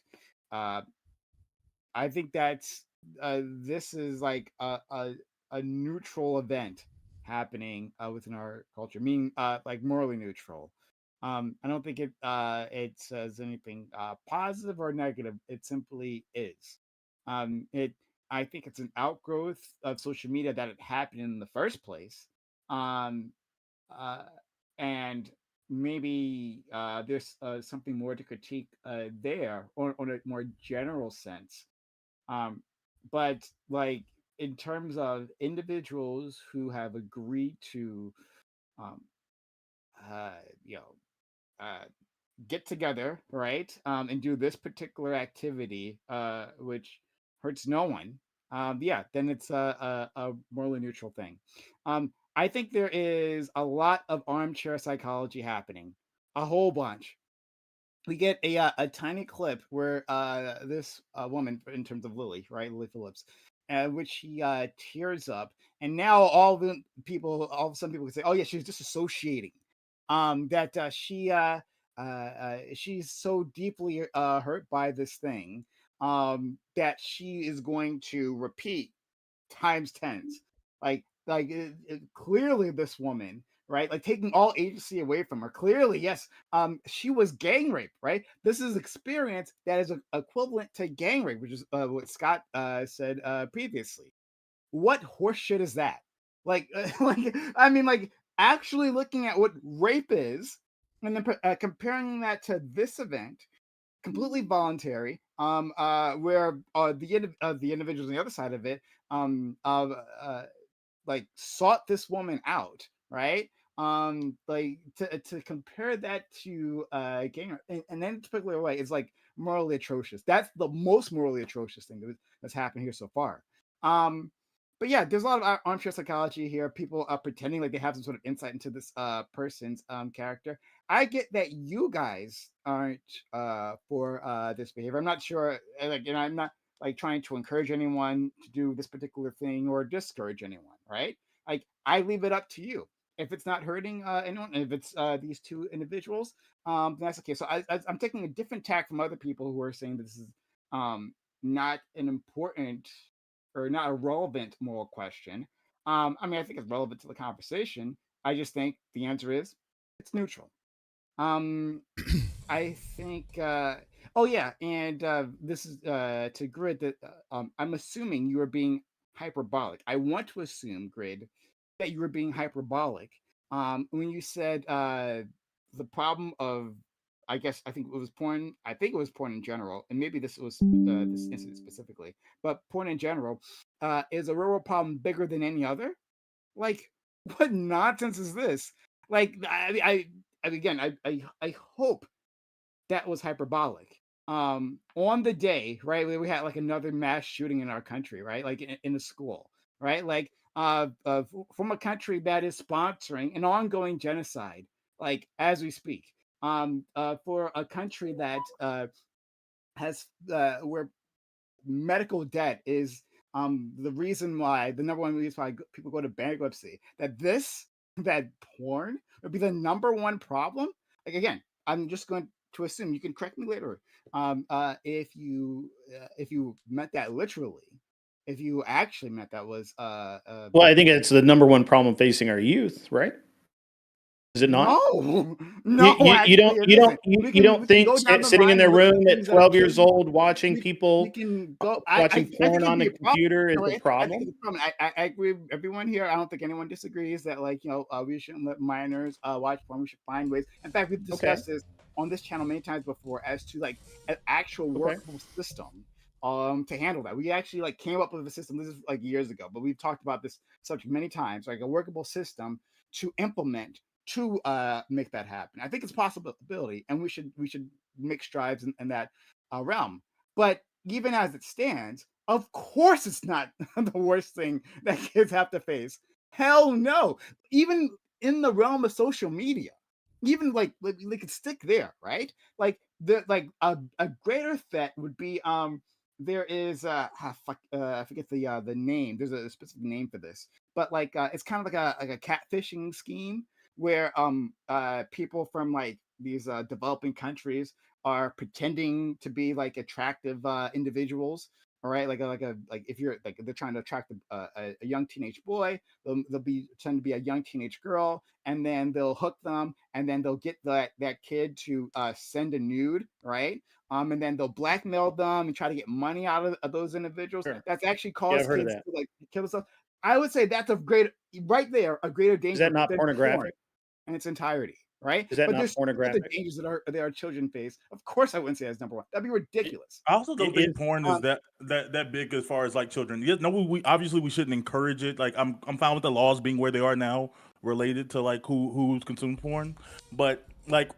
Uh, I think that's this is like a neutral event happening within our culture, meaning like morally neutral. I don't think it says anything positive or negative. It simply is. It I think it's an outgrowth of social media that it happened in the first place. Um, uh, and maybe there's something more to critique there, or on a more general sense. Um, but like in terms of individuals who have agreed to, um, uh, you know, uh, get together, right, and do this particular activity, which hurts no one, yeah, then it's a morally neutral thing. I think there is a lot of armchair psychology happening, a whole bunch. We get a tiny clip where this woman, in terms of Lily, right, Lily Phillips, which she tears up, and now all of a sudden people can say, "Oh yeah, she's disassociating." That she's so deeply hurt by this thing that she is going to repeat times tens. Clearly this woman, right? Like taking all agency away from her. Clearly, yes, she was gang raped, right? This is experience that is equivalent to gang rape, which is what Scott said previously. What horseshit is that? Like, I mean, like actually looking at what rape is, and then comparing that to this event, completely voluntary, where the individuals on the other side of it, like sought this woman out, right? Like to compare that to gang, and then particular way is like morally atrocious. That's the most morally atrocious thing that's happened here so far. Um, but yeah, there's a lot of armchair psychology here. People are pretending like they have some sort of insight into this person's character. I get that you guys aren't for this behavior. I'm not sure, I'm not like trying to encourage anyone to do this particular thing or discourage anyone, right? Like I leave it up to you. If it's not hurting anyone, if it's these two individuals, that's okay. So I'm taking a different tack from other people who are saying this is not an important or not a relevant moral question. I mean, I think it's relevant to the conversation. I just think the answer is it's neutral. Um, I think. Oh yeah, and this is to Grid that I'm assuming you are being hyperbolic. I want to assume, Grid, that you were being hyperbolic when you said the problem of, I think it was porn. I think it was porn in general, and maybe this was this incident specifically, but porn in general is a real world problem bigger than any other. Like, what nonsense is this? Like, again, I hope that was hyperbolic. On the day, right, we had like another mass shooting in our country, right, like in a school, right, like from a country that is sponsoring an ongoing genocide, like as we speak, for a country that has where medical debt is the reason why, the number one reason why people go to bankruptcy, that porn would be the number one problem. Like, again, I'm just going to assume, you can correct me later, if you meant that literally, if you actually meant that was Well, I think it's the number one problem facing our youth, right? Is it not? no, no, You don't actually it you don't isn't. We you can don't think go down the sitting in line their and look at room the at things that are 12 years children. old watching We people can go. watching I think porn it'd on be the a problem. computer is No, a I think problem? it's a problem. I agree with everyone here. I don't think anyone disagrees that, like, we shouldn't let minors watch porn. We should find ways. In fact, we've Okay. discussed this on this channel many times before as to like an actual Okay. workable system to handle that. We actually like came up with a system. This is like years ago, but we've talked about this subject many times, like a workable system to implement to make that happen. I think it's a possibility, and we should make strides in that realm. But even as it stands, of course, it's not the worst thing that kids have to face. Hell no. Even in the realm of social media, even like they could stick there, right? Like a greater threat would be there is I forget the name. There's a specific name for this, but like it's kind of like a catfishing scheme where people from like these developing countries are pretending to be like attractive individuals. All right, like if you're like they're trying to attract a young teenage boy, they'll be trying to be a young teenage girl, and then they'll hook them, and then they'll get that kid to send a nude, right? And then they'll blackmail them and try to get money out of those individuals. Sure. That's actually Yeah, I've caused heard of kids that. to like kill themselves. I would say that's a great right there, a greater danger Is that not than pornographic? porn in its entirety, right? Is that But not there's other pornographic? dangers that our children face. Of course, I wouldn't say that's number one. That'd be ridiculous. I also don't It think is porn is that big as far as like children. Yeah, no, we obviously we shouldn't encourage it. Like I'm fine with the laws being where they are now, related to like who consumes porn. But like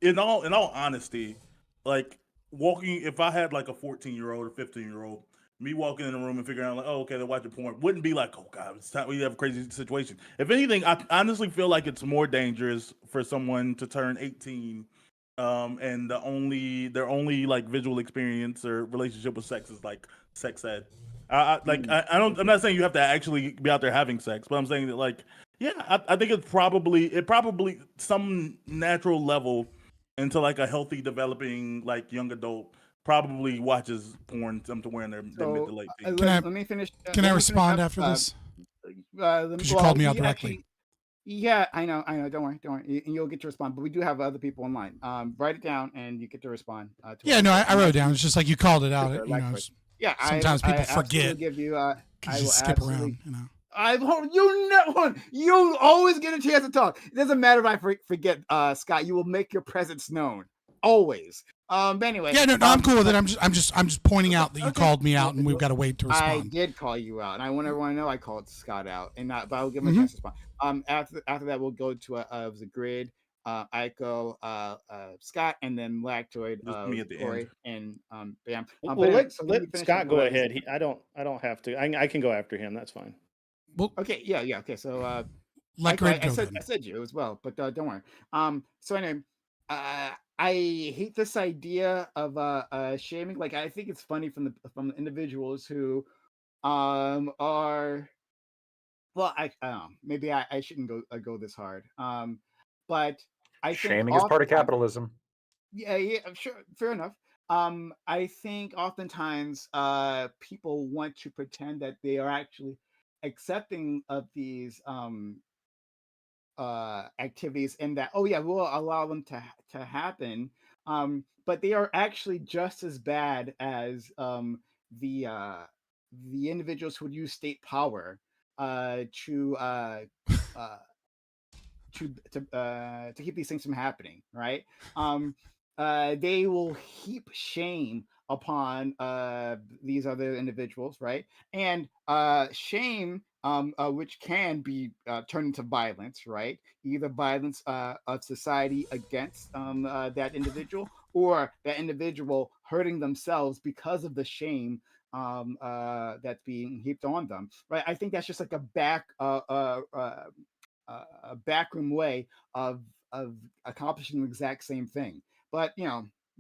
in all honesty, like walking, if I had like a 14-year-old or 15-year-old, me walking in the room and figuring out like, oh, okay, they're watching porn, wouldn't be like, oh god, it's time we have a crazy situation. If anything, I honestly feel like it's more dangerous for someone to turn 18 and their only like visual experience or relationship with sex is like sex ed. I don't, I'm not saying you have to actually be out there having sex, but I'm saying that like, yeah, I think it probably some natural level into like a healthy developing like young adult probably watches porn somewhere in their mid to So late teens. Can I let me finish. can I respond after this? Because you called me out directly. Yeah, I know. Don't worry, and you'll get to respond. But we do have other people online. Write it down, and you get to respond. To Yeah, what no, I I said. wrote it down. It's just like you called it out. Super, You know, likewise. Yeah, sometimes people absolutely forget give you. because I you will skip absolutely. around. You know. You always get a chance to talk. It doesn't matter if I forget, Scott. You will make your presence known always. Anyway. Yeah, no, I'm cool with it. I'm just pointing out that you Okay. called me out, and we've got to wait to I respond. did call you out, and I want everyone to know I called Scott out, and but I'll give him Mm-hmm. a chance to respond. After that, we'll go to it was a Grid, Aiko, Scott, and then Lactoid, Just me at the Corey, end. and Bam. Well, But anyway, let so let me finish Scott up go what I was ahead. saying. I don't have to. I can go after him. That's fine. Well, okay, yeah, okay. So let Grid go I then. said you as well, but don't worry. So anyway, I hate this idea of shaming. Like, I think it's funny from the individuals who are, well, I don't know, maybe I shouldn't go this hard. But I think Shaming is part of oftentimes, capitalism. yeah, I'm sure, fair enough. I think oftentimes people want to pretend that they are actually accepting of these activities, and that, oh yeah, we'll allow them to happen But they are actually just as bad as the individuals who would use state power to to keep these things from happening, right? They will heap shame upon these other individuals, right? And shame, which can be turned into violence, right? Either violence of society against that individual, or that individual hurting themselves because of the shame that's being heaped on them, right? I think that's just like a backroom way of accomplishing the exact same thing. But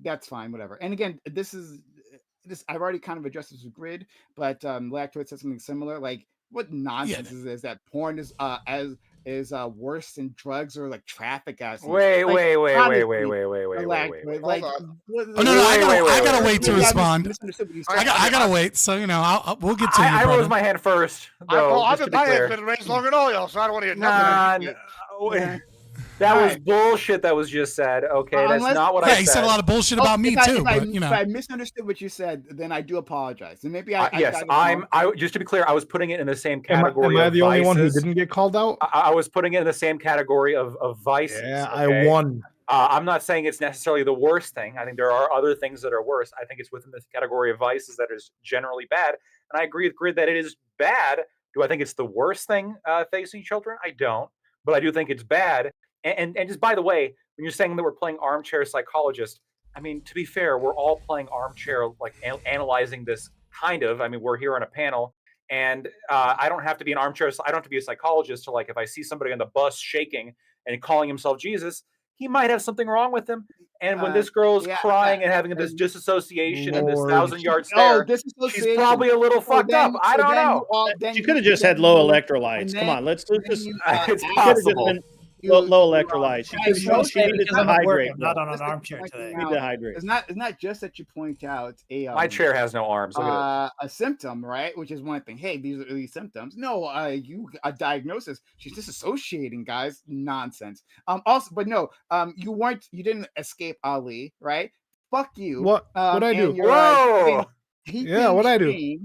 that's fine, whatever. And again, this I've already kind of addressed this with Grid, but Lactoid said something similar. Like, what nonsense is this? That porn is worse than drugs or like traffic accidents. Wait, Like, wait, wait, honestly, wait, wait, wait, wait, wait, wait, wait. Like, Oh no, I gotta wait to respond. I gotta wait. So we'll get to you. I brother. rose my hand first. Though, I've just been to be my clear. hand's been raised longer than all y'all, so I don't want to hear Nah, nothing. no, that was bullshit. That was just said. Okay, that's not what I said. He said a lot of bullshit about me too. If I misunderstood what you said, then I do apologize. And maybe yes, I just to be clear, I was putting it in the same category. Am I of the only one who vices. didn't get called out? I was putting it in the same category of vices. Yeah, okay? I won. I'm not saying it's necessarily the worst thing. I think there are other things that are worse. I think it's within this category of vices that is generally bad. And I agree with Grid that it is bad. Do I think it's the worst thing facing children? I don't. But I do think it's bad. And just by the way, when you're saying that we're playing armchair psychologist, I mean, to be fair, we're all playing armchair, like analyzing this kind of. I mean, we're here on a panel. And I don't have to be an armchair. I don't have to be a psychologist to, like, if I see somebody on the bus shaking and calling himself Jesus, he might have something wrong with him. And when this girl's crying and having this disassociation and this 1,000-yard stare, she's probably a little fucked up. I don't know. She could have just had low electrolytes. Come on, let's just. It's she possible. could've just been low electrolytes. She needed to hydrate. I'm not on an armchair today. Need to hydrate. It's not just that you point out My chair has no arms. Look at a symptom, right? Which is one thing. Hey, these are these symptoms. No, a diagnosis. She's disassociating, guys. Nonsense. Also, but no, you didn't escape Ali, right? Fuck you. What I do? Whoa. Yeah, what I do?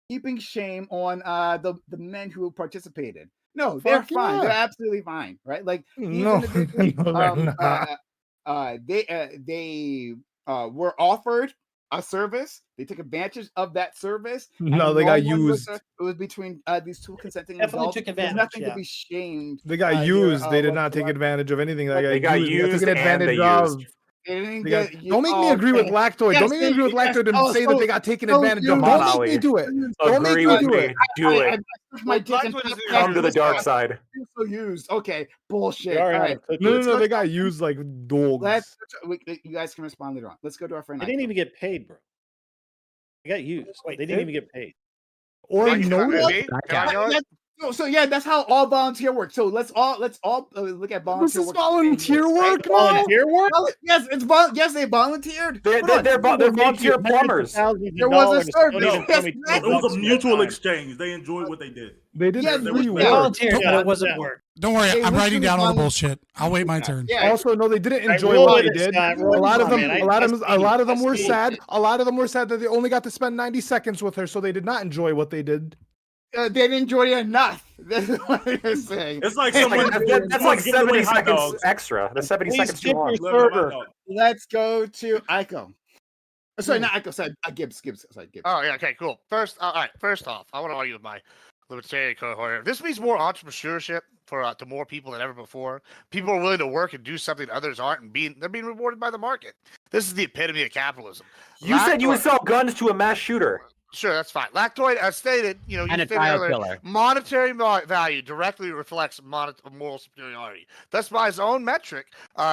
Heaping shame on the men who participated. No, they're Fuck fine. yeah. They're absolutely fine, right? Like these No, individuals, no, they're they were offered a service. They took advantage of that service. No, and they got one was, used. it was between these two consenting Definitely adults. took There's advantage, nothing yeah. to be shamed. They got here, used. They did not take whatsoever. advantage of anything. They got They used took and advantage they of. used. They didn't They got- get, don't make me agree with Lactoid. Yes, don't make me agree with yes, Lactoid and oh, say so- that they got taken so advantage you- of. Come on, Don't make me Ali. do it. Don't make Agree me with do me. it. Do it. my dick and Come to the dark side. So used. Okay, bullshit. They All already right. have cookies. No. They got used like dogs. You guys can respond later on. Let's go to our friend. They didn't even get paid, bro. They got used. Wait, They didn't even get paid. Or Thank you, notice. me. Can I go? So yeah, that's how all volunteer work. So let's all look at volunteer This is work. volunteer work, man. Volunteer work? Yes, yes, they volunteered. They're volunteer plumbers. There was a service. No, Yes, it exactly. was a mutual exchange. They enjoyed what they did. They did Yes, free they work. Volunteered, but it wasn't work. Don't worry, They I'm writing literally down all the volunteered. bullshit. I'll wait my turn. Yeah. Also, no, they didn't Right, enjoy roll what with they it, did. Scott. A Roll lot of with them, it, man. a lot of them were Speed. sad. A lot of them were sad that they only got to spend 90 seconds with her, so they did not enjoy what they did. They didn't enjoy it enough. That's what you're saying. It's like someone. That's like giving away 70 hot seconds dogs. extra. The 70 Please seconds too skip long. your Let me have a server. hot dog. Let's go to Aiko. Sorry, not Aiko. Sorry, Gibbs. Sorry, Gibbs. Oh yeah, okay, cool. First, all right. First off, I want to argue with my libertarian cohort here. This means more entrepreneurship for to more people than ever before. People are willing to work and do something others aren't, and they're being rewarded by the market. This is the epitome of capitalism. You said you would Lactoid- sell guns to a mass shooter. Sure, that's fine. Lactoid, as stated, you And a stated child earlier, killer. monetary value directly reflects moral superiority. Thus, by his own metric,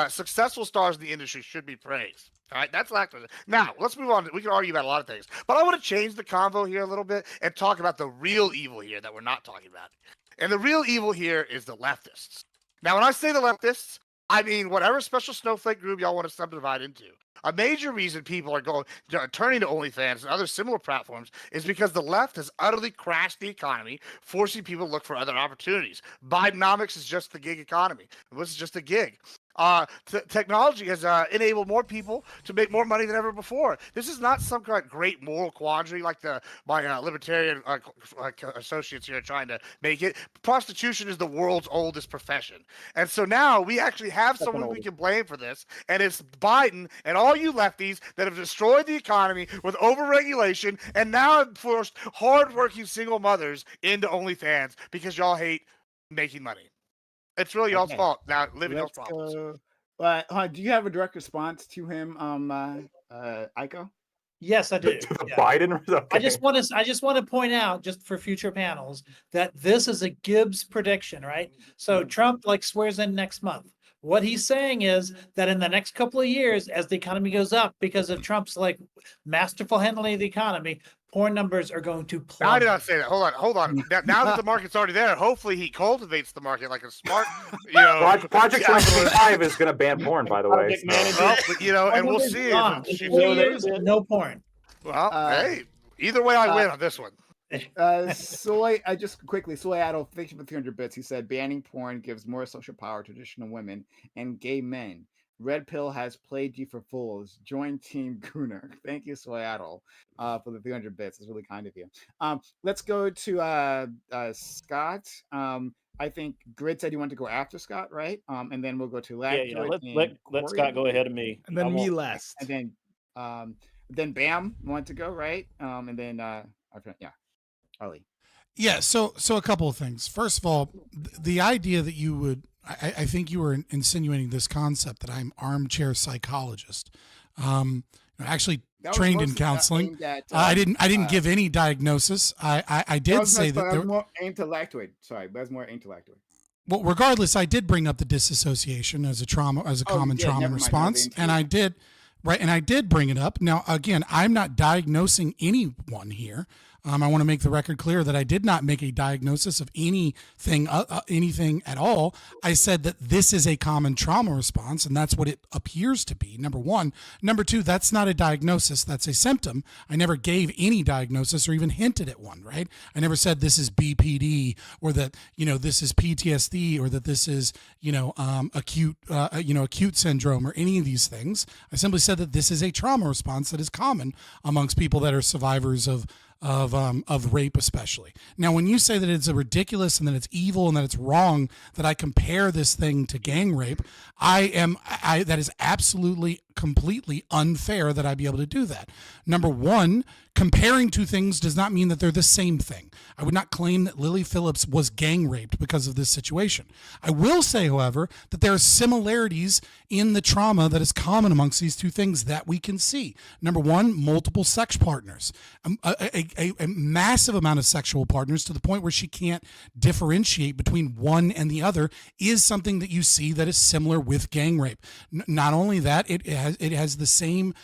successful stars in the industry should be praised. All right, that's Lactoid. Now, let's move on. We can argue about a lot of things, but I want to change the convo here a little bit and talk about the real evil here that we're not talking about. And the real evil here is the leftists. Now, when I say the leftists, I mean whatever special snowflake group y'all want to subdivide into. A major reason people are turning to OnlyFans and other similar platforms is because the left has utterly crashed the economy, forcing people to look for other opportunities. Bidenomics is just the gig economy. This is just a gig. Technology has enabled more people to make more money than ever before. This is not some kind of great moral quandary like my libertarian associates here are trying to make it. Prostitution is the world's oldest profession. And so now we actually have someone we can blame for this, and it's Biden and all you lefties that have destroyed the economy with overregulation and now have forced hardworking single mothers into OnlyFans because y'all hate making money. It's really y'all's fault. Now, live in y'all's problems. Do you have a direct response to him, Aiko? Yes, I do. Yeah. Biden. Okay. I just want to point out, just for future panels, that this is a Gibbs prediction, right? So Trump swears in next month. What he's saying is that in the next couple of years, as the economy goes up, because of Trump's masterful handling of the economy, porn numbers are going to plummet. I did not say that. Hold on. Now that the market's already there, hopefully he cultivates the market like a smart, Project 2025 is going to ban porn, by the way. Well, and we'll see. No porn. Well, hey, either way, I win on this one. Soy Adol, thank you for 300 bits. He said banning porn gives more social power to traditional women and gay men. Red Pill has played you for fools. Join Team Gooner. Thank you, Soy Adol, for the 300 bits. It's really kind of you. Let's go to Scott. I think Grid said you want to go after Scott, right? And then we'll go to Let Scott go ahead of me. And then me last. And then Bam want to go, right? And then Ollie. Yeah, so a couple of things. First of all, the idea that you would, I think you were insinuating this concept that I'm armchair psychologist. Actually trained in counseling. I didn't give any diagnosis. I did say that there was more intellectual. Sorry, but more intellectual. Well, regardless, I did bring up the disassociation as a common trauma response, and I did. Right, and I did bring it up. Now, again, I'm not diagnosing anyone here. I want to make the record clear that I did not make a diagnosis of anything at all. I said that this is a common trauma response, and that's what it appears to be, number one. Number two, that's not a diagnosis. That's a symptom. I never gave any diagnosis or even hinted at one, right? I never said this is BPD or that, this is PTSD or that this is, acute syndrome or any of these things. I simply said that this is a trauma response that is common amongst people that are survivors of rape, especially. Now, when you say that it's ridiculous and that it's evil and that it's wrong that I compare this thing to gang rape, that is absolutely, completely unfair that I be able to do that. Number one, comparing two things does not mean that they're the same thing. I would not claim that Lily Phillips was gang raped because of this situation. I will say, however, that there are similarities in the trauma that is common amongst these two things that we can see. Number one, multiple sex partners, a massive amount of sexual partners to the point where she can't differentiate between one and the other is something that you see that is similar with gang rape. Not only that, it has the same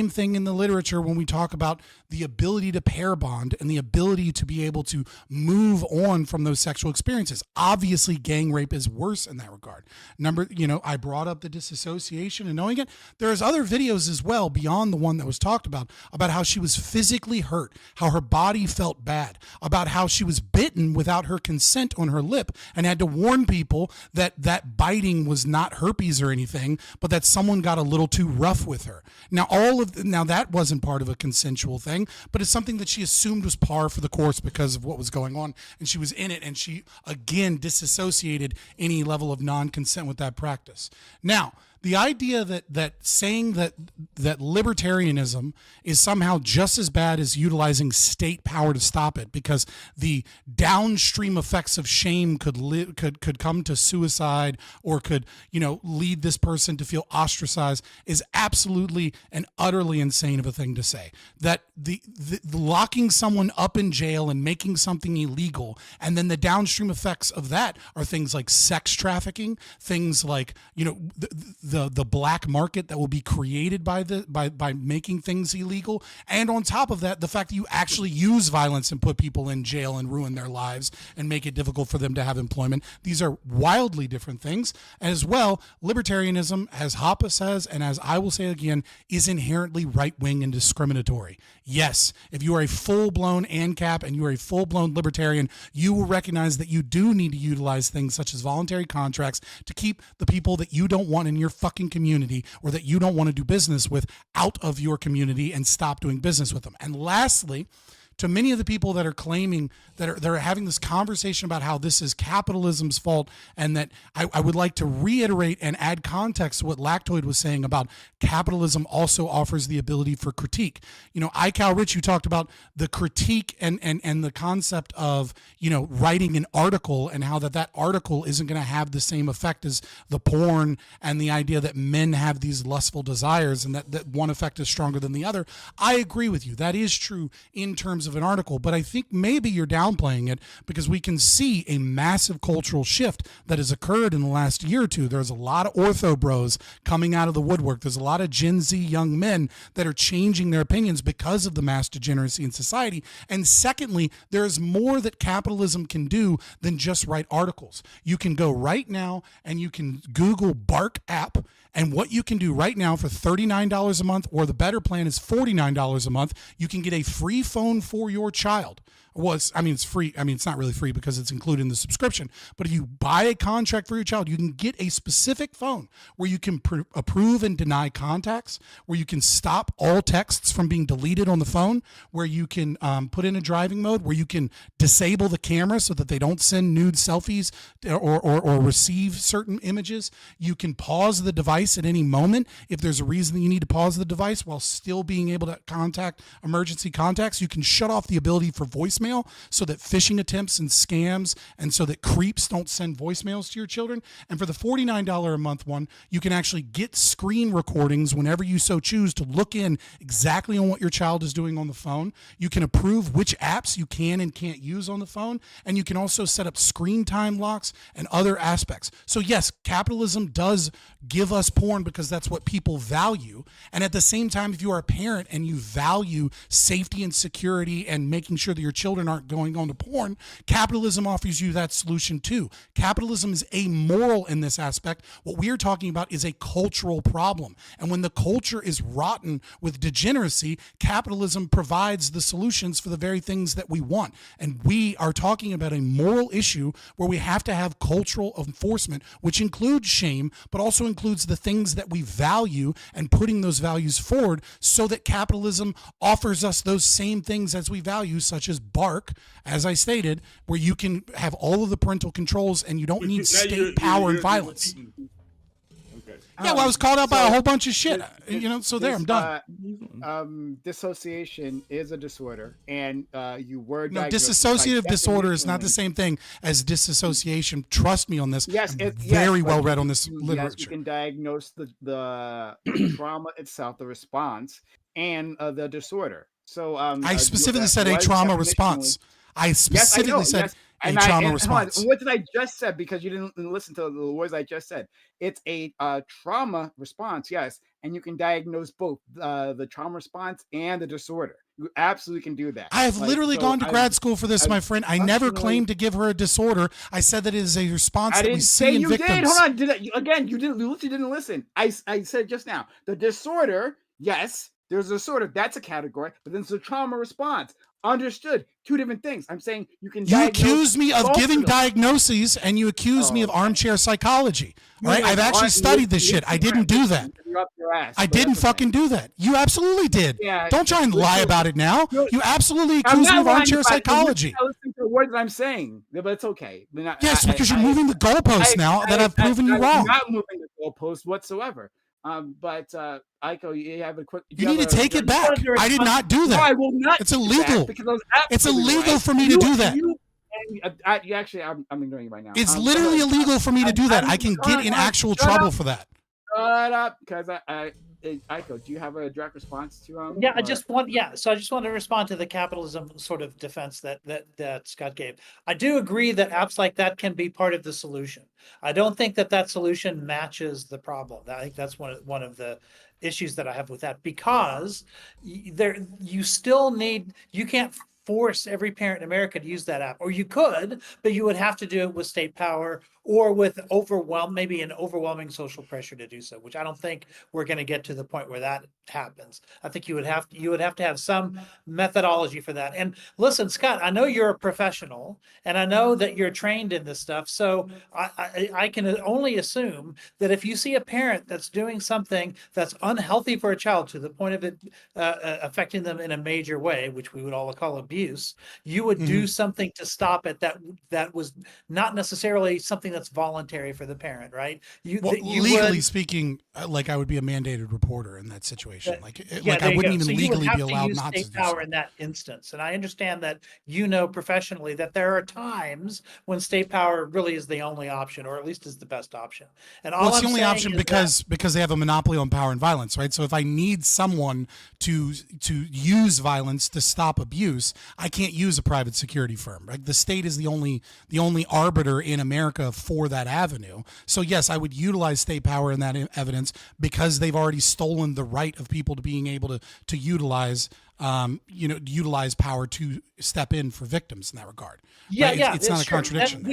thing in the literature when we talk about the ability to pair bond and the ability to be able to move on from those sexual experiences. Obviously, gang rape is worse in that regard. I brought up the disassociation and knowing it. There's other videos as well beyond the one that was talked about how she was physically hurt, how her body felt bad, about how she was bitten without her consent on her lip and had to warn people that biting was not herpes or anything, but that someone got a little too rough with her. Now that wasn't part of a consensual thing, but it's something that she assumed was par for the course because of what was going on, and she was in it, and she again disassociated any level of non-consent with that practice. Now, the idea that saying that libertarianism is somehow just as bad as utilizing state power to stop it because the downstream effects of shame could come to suicide or could lead this person to feel ostracized is absolutely and utterly insane of a thing to say. That the locking someone up in jail and making something illegal, and then the downstream effects of that are things like sex trafficking, things like the black market that will be created by making things illegal, and on top of that, the fact that you actually use violence and put people in jail and ruin their lives and make it difficult for them to have employment. These are wildly different things. As well, libertarianism, as Hoppe says, and as I will say again, is inherently right-wing and discriminatory. Yes, if you are a full-blown ANCAP and you are a full-blown libertarian, you will recognize that you do need to utilize things such as voluntary contracts to keep the people that you don't want in your fucking community or that you don't want to do business with out of your community and stop doing business with them. And lastly, to many of the people that are claiming that are having this conversation about how this is capitalism's fault, and that I would like to reiterate and add context to what Lactoid was saying about capitalism also offers the ability for critique. You know, iCal Rich, you talked about the critique and the concept of, you know, writing an article and how that article isn't going to have the same effect as the porn, and the idea that men have these lustful desires and that one effect is stronger than the other. I agree with you. That is true in terms of an article, but I think maybe you're downplaying it because we can see a massive cultural shift that has occurred in the last year or two. There's a lot of ortho bros coming out of the woodwork. There's a lot of Gen Z young men that are changing their opinions because of the mass degeneracy in society. And secondly, there's more that capitalism can do than just write articles. You can go right now and you can Google Bark app, and what you can do right now for $39 a month, or the better plan is $49 a month, you can get a free phone for your child. Well, it's free. I mean, it's not really free because it's included in the subscription. But if you buy a contract for your child, you can get a specific phone where you can approve and deny contacts, where you can stop all texts from being deleted on the phone, where you can put in a driving mode, where you can disable the camera so that they don't send nude selfies or receive certain images. You can pause the device at any moment if there's a reason that you need to pause the device while still being able to contact emergency contacts. You can shut off the ability for voicemail so that phishing attempts and scams and so that creeps don't send voicemails to your children. And for the $49 a month one, you can actually get screen recordings whenever you so choose to look in exactly on what your child is doing on the phone. You can approve which apps you can and can't use on the phone. And you can also set up screen time locks and other aspects. So yes, capitalism does give us porn because that's what people value. And at the same time, if you are a parent and you value safety and security and making sure that your children aren't going on to porn, capitalism offers you that solution too. Capitalism is amoral in this aspect. What we are talking about is a cultural problem. And when the culture is rotten with degeneracy, capitalism provides the solutions for the very things that we want. And we are talking about a moral issue where we have to have cultural enforcement, which includes shame, but also includes the things that we value and putting those values forward so that capitalism offers us those same things as we value, such as Bark, as I stated, where you can have all of the parental controls and you don't need state power and violence. Yeah, well, I was called out by a whole bunch of shit. I'm done. Dissociation is a disorder, and you were no, diagnosed dissociative by disorder is not the same thing as disassociation. Trust me on this. Yes, very well read on this literature. Yes, you can diagnose the trauma itself, the response, and the disorder. So I specifically said a trauma response. I specifically said a trauma response. What did I just said? Because you didn't listen to the words I just said. It's a trauma response, yes, and you can diagnose both the trauma response and the disorder. You absolutely can do that. I have literally gone to grad school for this, my friend. I never claimed to give her a disorder. I said that it is a response that we see in victims. Did. Hold on. You literally didn't listen. I said just now the disorder. Yes, there's a disorder. That's a category. But then there's a trauma response. Understood. Two different things. I'm saying you can. You accuse me of giving diagnoses, and you accuse me of armchair psychology. Right? I've actually studied this shit. I didn't do that. I didn't fucking do that. You absolutely did. Yeah, don't try and lie about it now. You absolutely accuse me of armchair psychology. I listen to the words I'm saying, but it's okay. Yes, because you're moving the goalposts now that I've proven you wrong. I'm not moving the goalpost whatsoever. But Aiko, you have a quick. You need to take it back. I did not do that. No, I will not. It's illegal. It's illegal for me to do that. You actually, I'm ignoring you right now. It's literally illegal for me to do that. I can get in actual trouble for that. Shut up, because Aiko, do you have a direct response to Yeah, I or- just want so I just want to respond to the capitalism sort of defense that Scott gave. I do agree that apps like that can be part of the solution. I don't think that solution matches the problem. I think that's one of the issues that I have with that, because you still need, you can't force every parent in America to use that app, or you could, but you would have to do it with state power or with maybe an overwhelming social pressure to do so, which I don't think we're going to get to the point where that happens. I think you would have to have some methodology for that. And listen, Scott, I know you're a professional, and I know that you're trained in this stuff. So I can only assume that if you see a parent that's doing something that's unhealthy for a child to the point of it affecting them in a major way, which we would all call abuse, you would do something to stop it that was not necessarily something that's voluntary for the parent, right? Legally speaking, like I would be a mandated reporter in that situation. Like I wouldn't even So legally be you would have allowed to use not to state do power in that instance. And I understand that professionally that there are times when state power really is the only option, or at least is the best option. And all Well, it's I'm the only saying option is because they have a monopoly on power and violence, right? So if I need someone to use violence to stop abuse, I can't use a private security firm. Right? The state is the only arbiter in America for that avenue. So yes, I would utilize state power in that evidence because they've already stolen the right of people to being able to utilize utilize power to step in for victims in that regard. Yeah, right? yeah, It's not a true. contradiction. And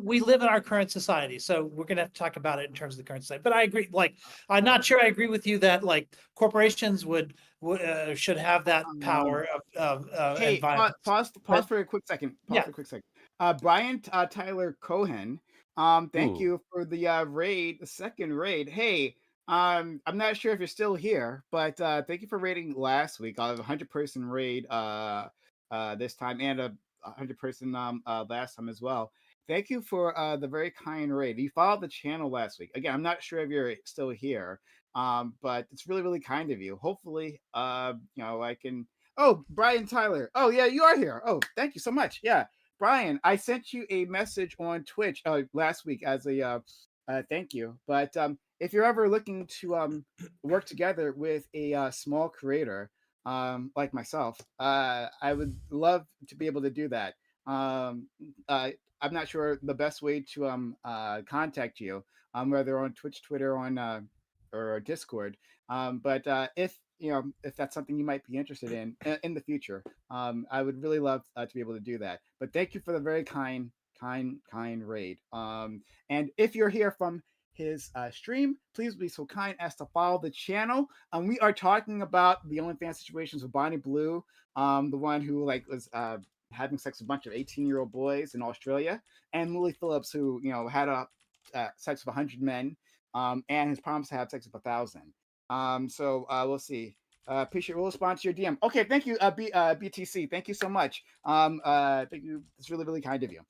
we live in our current society, so we're gonna have to talk about it in terms of the current society. But I agree. Like, I'm not sure I agree with you that like corporations should have that power of Hey, and violence. pause for a quick second. Pause Yeah. for a quick second. Brian Tyler Cohen, thank Ooh. you for the raid, the second raid. Hey, I'm not sure if you're still here, but thank you for raiding last week. I have a 100-person raid this time, and a 100-person last time as well. Thank you for the very kind raid. You followed the channel last week. Again, I'm not sure if you're still here, but it's really, really kind of you. Hopefully, I can. Oh, Brian Tyler. Oh, yeah, you are here. Oh, thank you so much. Yeah, Brian, I sent you a message on Twitch last week as a thank you. But if you're ever looking to work together with a small creator like myself, I would love to be able to do that. I'm not sure the best way to contact you, whether on Twitch, Twitter, or Discord. But if that's something you might be interested in the future, I would really love to be able to do that. But thank you for the very kind raid. And if you're here from his stream, please be so kind as to follow the channel. We are talking about the OnlyFans situations with Bonnie Blue, the one who was having sex with a bunch of 18-year-old boys in Australia, and Lily Phillips, who had sex with 100 men, and has promised to have sex with 1,000. So we'll see. Appreciate. We'll respond to your DM. Okay, thank you, BTC. Thank you so much. Thank you. It's really, really kind of you.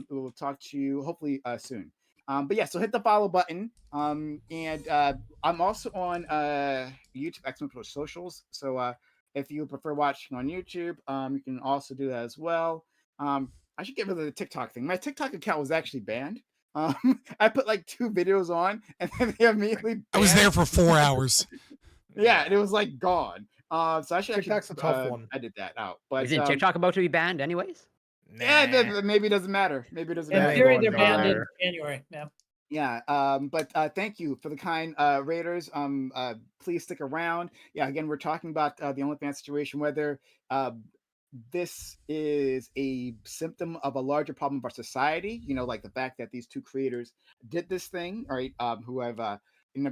We'll talk to you hopefully soon. But yeah, so hit the follow button. And I'm also on YouTube, Xbox socials. So if you prefer watching on YouTube, you can also do that as well. I should get rid of the TikTok thing. My TikTok account was actually banned. I put like 2 videos on, and then they immediately. I was there for 4 hours. Yeah, and it was like gone. So I should TikTok's actually a tough one. edit that out. But Isn't TikTok about to be banned anyways? Yeah, maybe it doesn't matter. Maybe it doesn't In matter. theory, they're banned in January. Yeah. Yeah, but thank you for the kind raiders. Please stick around. Yeah, again, we're talking about the OnlyFans situation, whether this is a symptom of a larger problem of our society. Like the fact that these 2 creators did this thing, right? Who have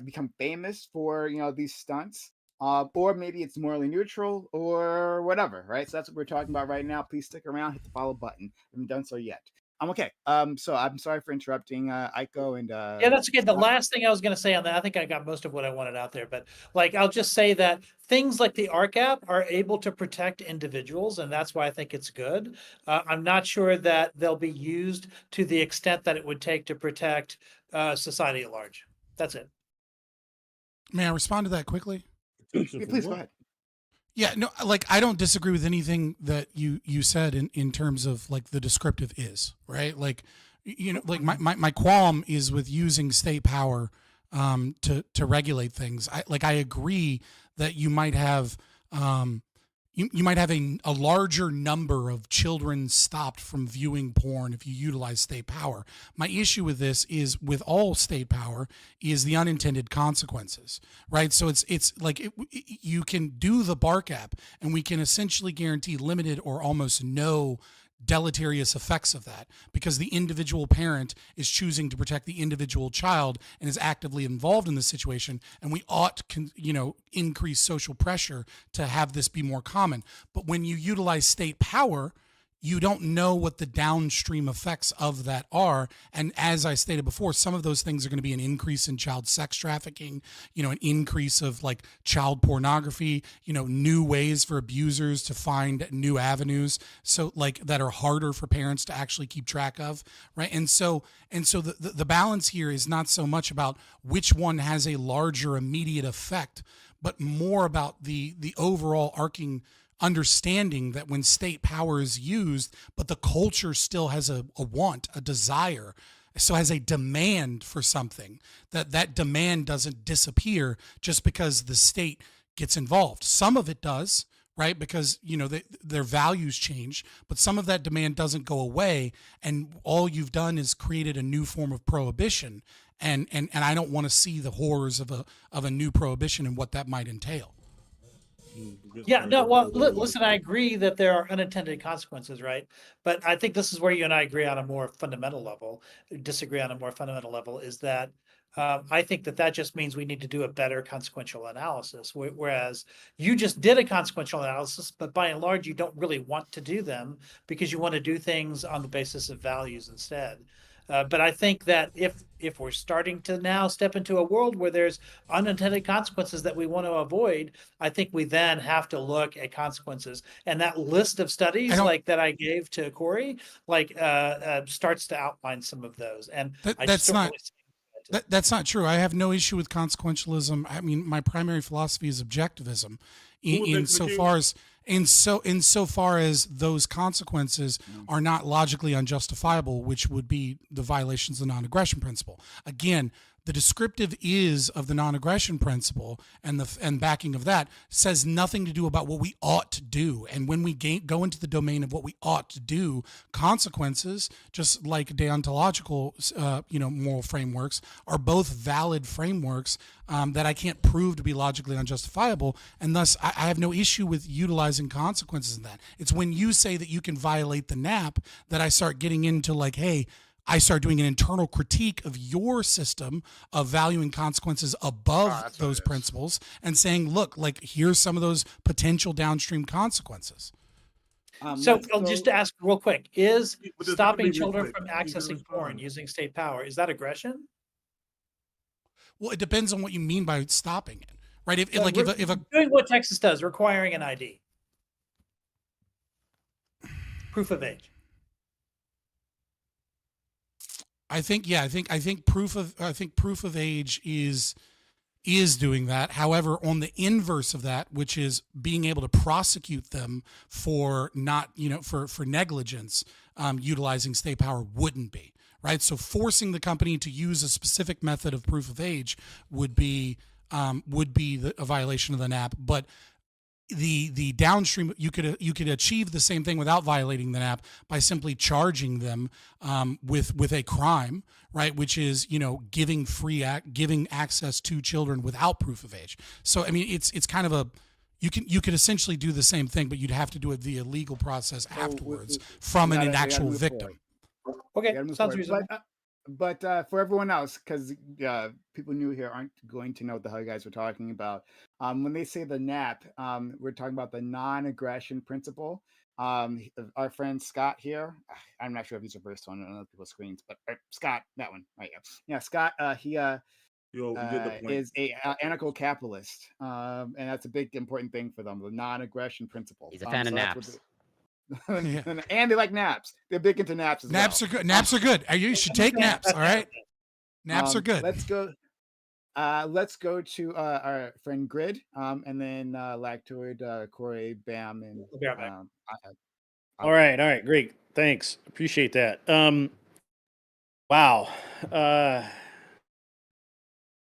become famous for these stunts. Or maybe it's morally neutral or whatever, right? So that's what we're talking about right now. Please stick around, hit the follow button. I haven't done so yet. I'm okay. So I'm sorry for interrupting, Aiko and Yeah, that's okay. The last thing I was going to say on that, I think I got most of what I wanted out there, but I'll just say that things like the ARC app are able to protect individuals, and that's why I think it's good. I'm not sure that they'll be used to the extent that it would take to protect society at large. That's it. May I respond to that quickly? Yeah, please go ahead. Yeah, no, I don't disagree with anything that you said in terms of the descriptive is, right? My qualm is with using state power to regulate things. I agree that you might have you might have a larger number of children stopped from viewing porn if you utilize state power. My issue with this is with all state power is the unintended consequences, right? So it's like you can do the BARC app and we can essentially guarantee limited or almost no deleterious effects of that because the individual parent is choosing to protect the individual child and is actively involved in the situation, and we ought increase social pressure to have this be more common. But when you utilize state power, you don't know what the downstream effects of that are. And as I stated before, some of those things are going to be an increase in child sex trafficking, an increase of like child pornography, new ways for abusers to find new avenues. So like that are harder for parents to actually keep track of. Right. And so the balance here is not so much about which one has a larger immediate effect, but more about the overall arcing understanding that when state power is used, but the culture still has a want, a desire, so has a demand for something, that demand doesn't disappear just because the state gets involved. Some of it does, right? Because, their values change, but some of that demand doesn't go away. And all you've done is created a new form of prohibition. And I don't want to see the horrors of a new prohibition and what that might entail. Yeah, no, well, listen, I agree that there are unintended consequences, right? But I think this is where you and I agree on a more fundamental level, disagree on a more fundamental level, is that I think that just means we need to do a better consequential analysis. Whereas you just did a consequential analysis, but by and large, you don't really want to do them because you want to do things on the basis of values instead. But I think that if we're starting to now step into a world where there's unintended consequences that we want to avoid, I think we then have to look at consequences. And that list of studies like that I gave to Corey, starts to outline some of those. And that's not true. I have no issue with consequentialism. I mean, my primary philosophy is objectivism, insofar as those consequences are not logically unjustifiable, which would be the violations of the non-aggression principle. Again, the descriptive is of the non-aggression principle and backing of that says nothing to do about what we ought to do. And when we go into the domain of what we ought to do, consequences, just like deontological, moral frameworks, are both valid frameworks that I can't prove to be logically unjustifiable. And thus, I have no issue with utilizing consequences in that. It's when you say that you can violate the NAP that I start getting into like, hey, I start doing an internal critique of your system of valuing consequences above those principles and saying, look, like here's some of those potential downstream consequences. So I'll just ask real quick, is stopping children from accessing porn using state power, is that aggression? Well, it depends on what you mean by stopping it, right? If doing what Texas does, requiring an ID, proof of age. I think proof of age is doing that. However, on the inverse of that, which is being able to prosecute them for not, for negligence, utilizing state power wouldn't be, right? So forcing the company to use a specific method of proof of age would be a violation of the NAP, but the downstream, you could achieve the same thing without violating the NAP by simply charging them with a crime, right? Which is giving access to children without proof of age. So I mean, it's kind of you could essentially do the same thing, but you'd have to do it via legal process afterwards from an actual victim. Okay, sounds reasonable. But for everyone else, because people new here aren't going to know what the hell you guys are talking about. When they say the NAP, we're talking about the non-aggression principle. Our friend Scott here, I'm not sure if he's a first one on other people's screens, but Scott, that one, right? Yeah, Scott. He is a anarcho-capitalist, and that's a big important thing for them. The non-aggression principle. He's a fan of naps. And they like naps. They're big into naps as well. Naps are good. Naps are good. You should take naps. All right. Naps are good. Let's go to our friend Grid, and then Lactoid, Corey, Bam, and all right, great. Thanks. Appreciate that. Wow.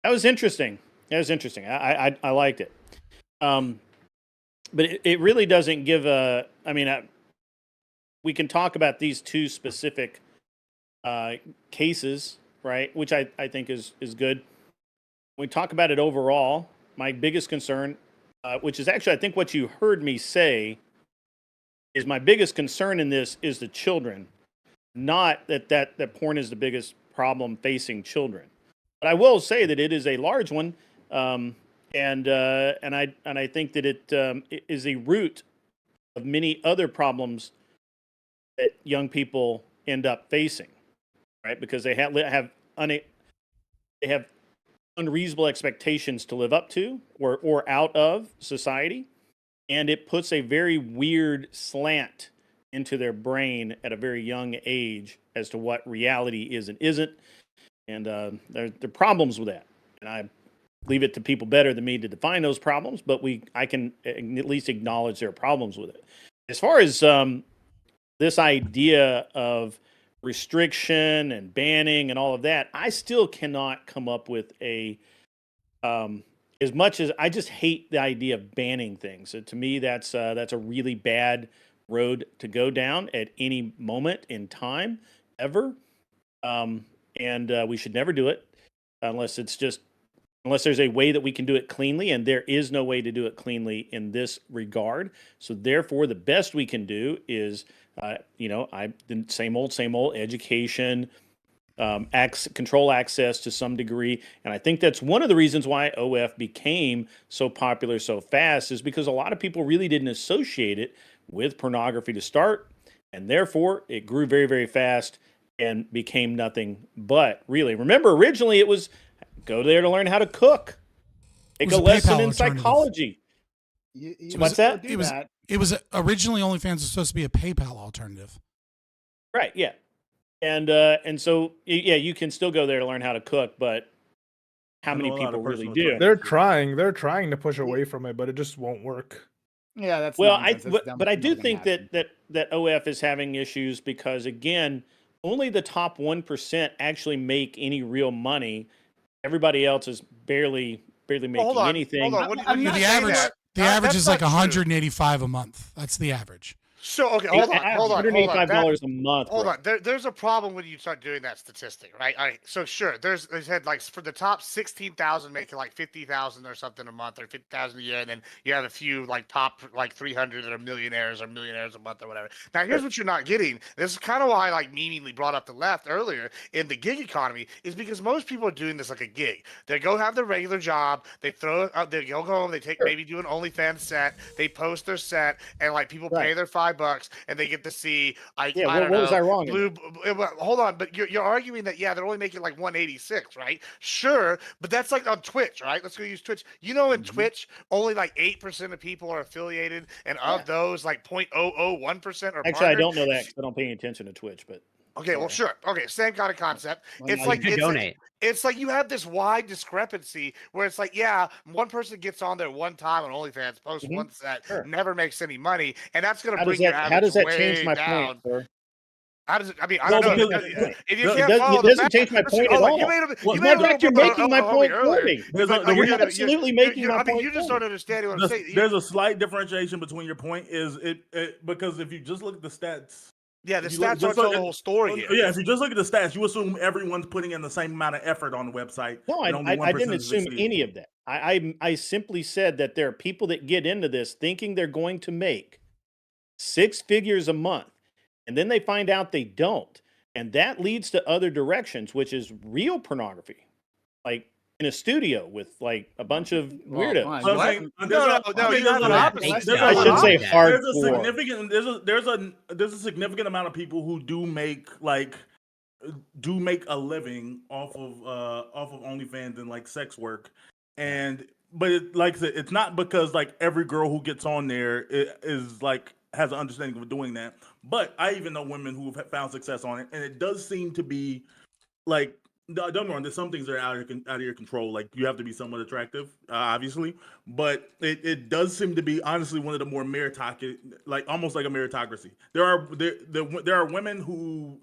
That was interesting. I liked it. But it really doesn't give a. I mean, we can talk about these two specific cases, right? Which I think is good. When we talk about it overall, my biggest concern, which is actually I think what you heard me say, is my biggest concern in this is the children, not that porn is the biggest problem facing children. But I will say that it is a large one, and I think that it is a root of many other problems that young people end up facing, right? Because they have unreasonable expectations to live up to or out of society, and it puts a very weird slant into their brain at a very young age as to what reality is and isn't. And there are problems with that. And I leave it to people better than me to define those problems, but I can at least acknowledge there are problems with it. As far as this idea of restriction and banning and all of that, I still cannot come up with as much as I just hate the idea of banning things. To me, that's a really bad road to go down at any moment in time, ever. And we should never do it unless there's a way that we can do it cleanly, and there is no way to do it cleanly in this regard. So therefore, the best we can do is, the same old education, control access to some degree. And I think that's one of the reasons why OF became so popular so fast, is because a lot of people really didn't associate it with pornography to start, and therefore it grew very, very fast and became nothing but really. Remember, originally it was go there to learn how to cook, take a lesson in psychology. What's that? It was originally OnlyFans was supposed to be a PayPal alternative. Right. Yeah. And so you can still go there to learn how to cook, but how many people really do? They're trying to push away from it, but it just won't work. Yeah, that's well. Nonsense. But I do think that OF is having issues because, again, only the top 1% actually make any real money. Everybody else is barely making anything. Hold on. The average is like $185 a month. That's the average. So okay, hold on. $185 a month. Hold on. There's a problem when you start doing that statistic, right? All right. So sure, there's had like for the top 16,000 making like 50,000 or something a month or 50,000 a year, and then you have a few like top like 300 that are millionaires a month or whatever. Now here's what you're not getting. This is kind of why I like meaningly brought up the left earlier in the gig economy, is because most people are doing this like a gig. They go have their regular job, they go home, they take maybe do an OnlyFans set, they post their set, and like people pay their $5 and they get to see I don't know. Was I wrong? Hold on, but you're arguing that they're only making like 186, right? Sure, but that's like on Twitch, right? Let's go use Twitch. In Twitch, only like 8% of people are affiliated, and of those, like 0.001% are. Actually, I don't know that because I don't pay any attention to Twitch, but. Okay, well, sure. Okay, same kind of concept. It's like donate. It's like you have this wide discrepancy where it's like, one person gets on there one time on OnlyFans, posts one set, never makes any money, and that's going to bring your average How does that way change my down. point, sir? How does it? I mean, I don't know. It doesn't change my point at all. You're making my point for me. You're absolutely making my point. You just don't understand what I'm saying. There's a slight differentiation between your point because if you just look at the stats. Yeah, the stats aren't the whole story here. Yeah, if you just look at the stats, you assume everyone's putting in the same amount of effort on the website. No, I didn't assume any of that. I simply said that there are people that get into this thinking they're going to make 6 figures a month, and then they find out they don't. And that leads to other directions, which is real pornography. Like in a studio with like a bunch of weirdos. I should say hardcore. There's a significant amount of people who do make a living off of OnlyFans and like sex work, but it's not because like every girl who gets on there is like has an understanding of doing that. But I even know women who have found success on it, and it does seem to be like. Don't get me wrong, there's some things that are out of your control. Like you have to be somewhat attractive, obviously, but it does seem to be honestly one of the more like almost like a meritocracy. There are women who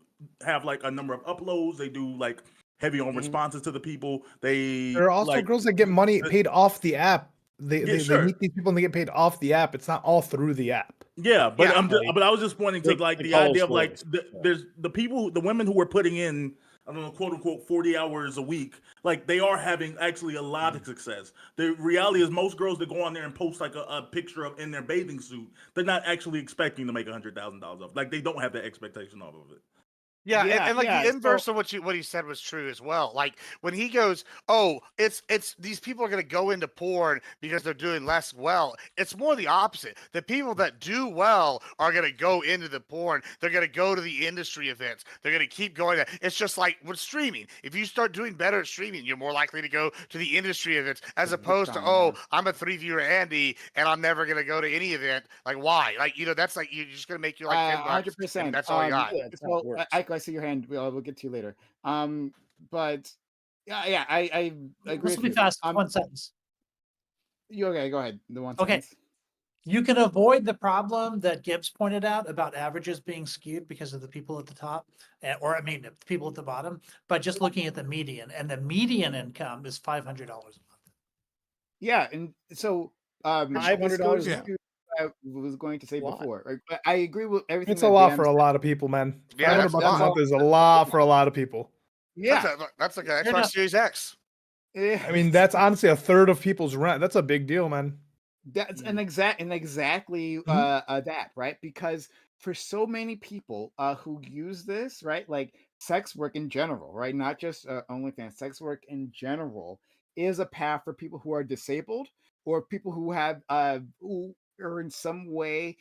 have like a number of uploads. They do like heavy on responses to the people. They There are also girls that get money paid off the app. They sure. meet these people and they get paid off the app. It's not all through the app. Yeah, but Like, but I was just pointing to like they the follow idea of like stories. there's the people, the women who are putting in, I don't know, quote unquote 40 hours a week, like they are having actually a lot of success. The reality is most girls that go on there and post like a picture of in their bathing suit, they're not actually expecting to make $100,000 off. Like they don't have that expectation off of it. Yeah, Yeah, and like yeah, the inverse so- of what he said was true as well. Like when he goes, "Oh, it's these people are going to go into porn because they're doing less well." It's more the opposite. The people that do well are going to go into the porn. They're going to go to the industry events. They're going to keep going there. It's just like with streaming. If you start doing better at streaming, you're more likely to go to the industry events as opposed to, "Oh, I'm a 3-viewer Andy and I'm never going to go to any event." Like why? Like that's like you're just going to make you like $10 100%. and that's all you got. So I see your hand. We'll get to you later. But yeah, I agree This with will be you. fast. One sentence. You okay? Go ahead. The one Okay. sentence. You can avoid the problem that Gibbs pointed out about averages being skewed because of the people at the top, or I mean, the people at the bottom, by just looking at the median. And the median income is $500 a month. Yeah, and so $500 this goes to what I was going to say before. Like, I agree with everything. It's a that lot Bam for a said. lot of people, man. Yeah, $500 that's a a lot. month is a lot for a lot of people. Yeah, That's like an Fair Xbox enough. Series X. Yeah. I mean, that's honestly a third of people's rent. That's a big deal, man. That's exactly that, right? Because for so many people who use this, right, like sex work in general, right, not just OnlyFans, sex work in general is a path for people who are disabled or people who have who are in some way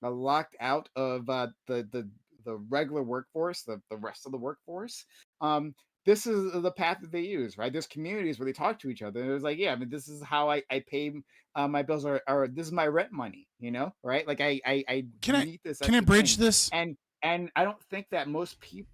locked out of the regular workforce, the rest of the workforce. This is the path that they use, right? There's communities where they talk to each other. And it was like, yeah, I mean, this is how I pay my bills, or this is my rent money, right? Like I meet this. Can I extra bridge thing. this? And I don't think that most people,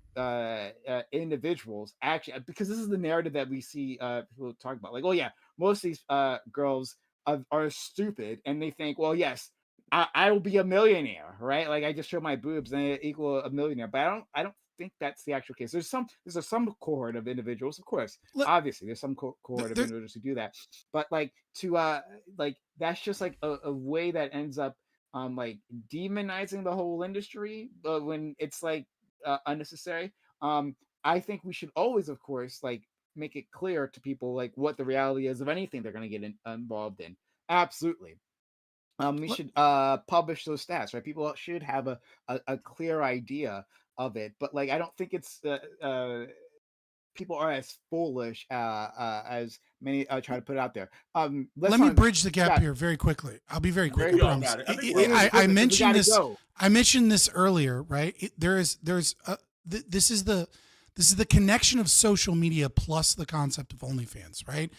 individuals, actually, because this is the narrative that we see people talk about. Like, oh yeah, most of these girls are stupid, and they think, well, yes, I will be a millionaire, right? Like I just show my boobs and it equal a millionaire. But I don't think that's the actual case. There's some cohort of individuals, of course. Obviously, there's some cohort of individuals who do that. But like like that's just like a way that ends up like demonizing the whole industry, but when it's like unnecessary. I think we should always, of course, like make it clear to people like what the reality is of anything they're going to get involved in. Absolutely. We should publish those stats, right? People should have a clear idea of it, but like I don't think it's people are as foolish as many try to put it out there. Let me bridge the gap here very quickly. I'll be very quick. I promise. I mentioned this. I mentioned this earlier, right? This is the connection of social media plus the concept of OnlyFans, right?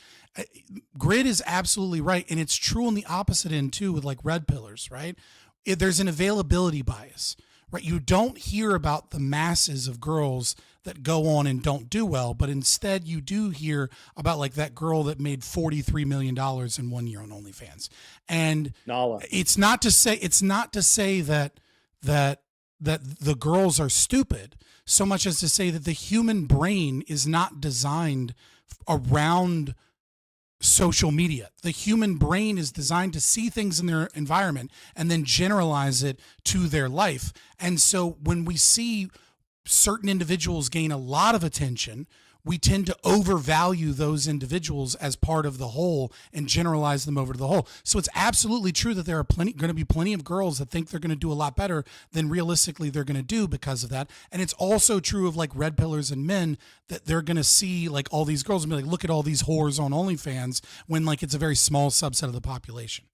Grid is absolutely right, and it's true on the opposite end too, with like red pillars, right? There's an availability bias, right? You don't hear about the masses of girls that go on and don't do well, but instead you do hear about like that girl that made $43 million in 1 year on OnlyFans. And it's not to say that the girls are stupid so much as to say that the human brain is not designed around social media. The human brain is designed to see things in their environment and then generalize it to their life. And so when we see certain individuals gain a lot of attention, we tend to overvalue those individuals as part of the whole and generalize them over to the whole. So it's absolutely true that there are going to be plenty of girls that think they're going to do a lot better than realistically they're going to do because of that. And it's also true of like red pillars and men that they're going to see like all these girls and be like, look at all these whores on OnlyFans, when like it's a very small subset of the population.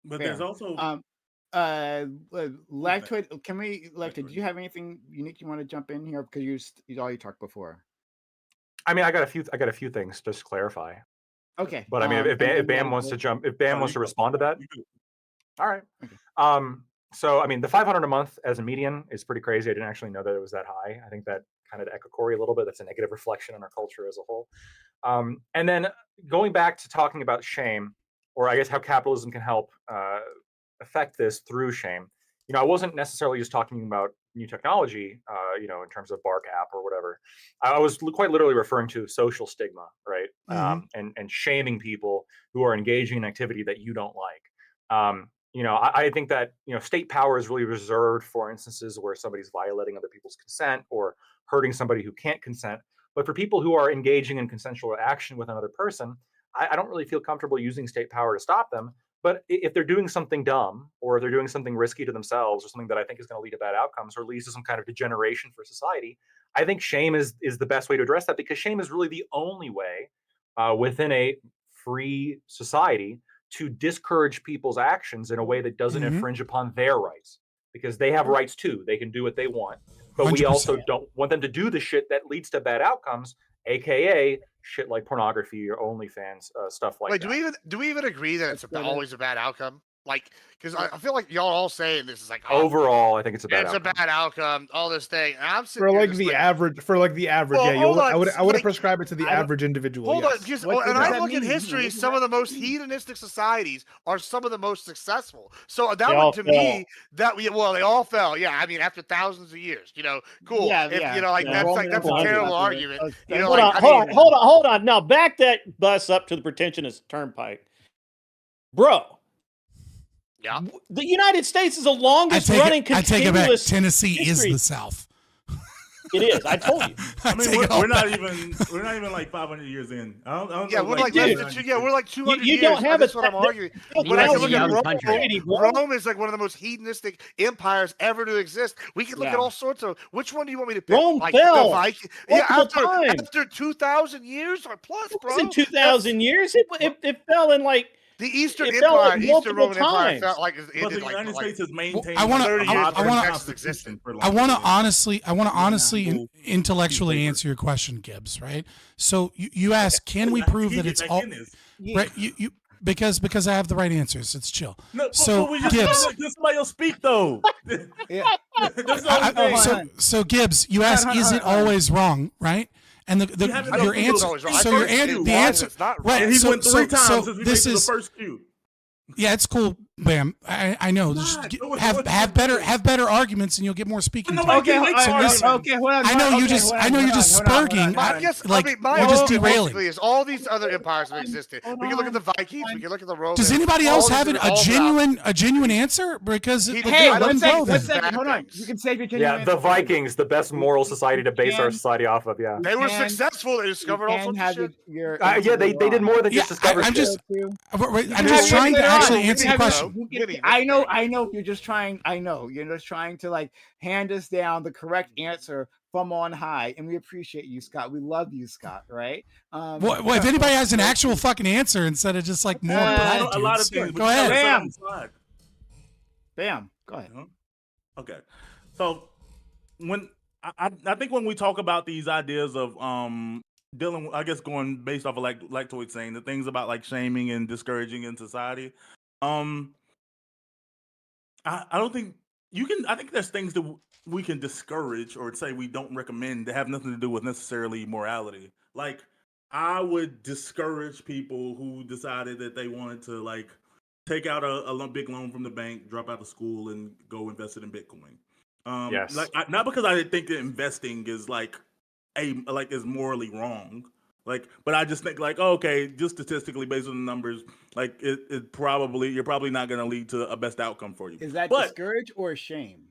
But there's also Lactoid, can we, Lactoid, do you have anything unique you want to jump in here? Because you talked before. I mean, I got a few things just to clarify. Okay. But I mean, if Bam wants to jump, if Bam wants to respond to that, all right. So I mean, the 500 a month as a median is pretty crazy. I didn't actually know that it was that high. I think that kind of to echo Corey a little bit. That's a negative reflection on our culture as a whole. And then going back to talking about shame, or I guess how capitalism can help affect this through shame. You know, I wasn't necessarily just talking about new technology, in terms of Bark app or whatever. I was quite literally referring to social stigma, right? And shaming people who are engaging in activity that you don't like. I think that state power is really reserved for instances where somebody's violating other people's consent or hurting somebody who can't consent. But for people who are engaging in consensual action with another person, I don't really feel comfortable using state power to stop them. But if they're doing something dumb, or they're doing something risky to themselves, or something that I think is going to lead to bad outcomes, or leads to some kind of degeneration for society, I think shame is the best way to address that, because shame is really the only way within a free society to discourage people's actions in a way that doesn't infringe upon their rights, because they have rights too. They can do what they want, but we 100%. also don't want them to do the shit that leads to bad outcomes, aka shit like pornography or OnlyFans, stuff like that. Do we even agree that it's always a bad outcome? Like, because I feel like y'all all saying this is like overall, I think it's a bad outcome. It's a bad outcome. All this thing. And I'm sitting For here like just the average, Well, hold on, I would like, prescribe it to the average individual. Hold yes. on, because and I look at history, some of the most hedonistic societies are some of the most successful. So that one to me, they all fell. Yeah, I mean, after thousands of years, cool. Yeah, if yeah, that's a terrible argument. Hold on. Now back that bus up to the pretentious turnpike, bro. Yeah. The United States is the longest running I take it back. continuous Tennessee history. is the South. It is. I told you. I mean, we're not even like 500 years in. I don't Yeah, know, we're like less than we're like 200 You years. don't have That's it- what I'm arguing. you When I don't look have at it- Rome is like one of the most hedonistic empires ever to exist. We can look at all sorts of. Which one do you want me to pick? Rome like fell the Viking? Yeah, multiple times. after 2,000 years or plus, bro. In 2,000 years, it fell in like the Eastern it fell Empire, at Eastern Roman multiple Empire times. felt like But the United States has maintained. I want 30 years to. Texas existed. I want to honestly, intellectually answer your question, Gibbs. Right? So you ask, can we prove that it's all right? You because I have the right answers. It's chill. No, So we just Gibbs. let somebody else speak though. So Gibbs, you ask, is it always wrong? Right? And your answer. So your the answer. Right. And he so, went 3 times so since we this made is the first few. Yeah, it's cool, Bam. I know. Just have better arguments, and you'll get more speaking time. Okay, hold on. I know you're just spurging. You're just derailing. Is all these other empires have existed. We can look at the Vikings. We can look at the Romans. Does anybody else have a genuine answer? Because one second. Hold on. You can save your genuine answer. The Vikings, the best moral society to base our society off of. Yeah, they were successful. They discovered all sorts of shit. Yeah, they did more than just discover. I'm just trying to actually answer the question. I know. You're just trying. I know you're just trying to like hand us down the correct answer from on high, and we appreciate you, Scott. We love you, Scott. Right? Well, if anybody has an actual fucking answer instead of just like more platitudes, a lot of things. go ahead. Bam. Go ahead. Okay. So when I think when we talk about these ideas of dealing, I guess going based off of like Toyd's saying, the things about like shaming and discouraging in society. I don't think you can. I think there's things that we can discourage or say we don't recommend that have nothing to do with necessarily morality. Like I would discourage people who decided that they wanted to like take out a big loan from the bank, drop out of school, and go invest it in Bitcoin. Yes. Not because I think that investing is is morally wrong. But I just think okay, just statistically based on the numbers, you're probably not going to lead to a best outcome for you. Is that discourage or shame?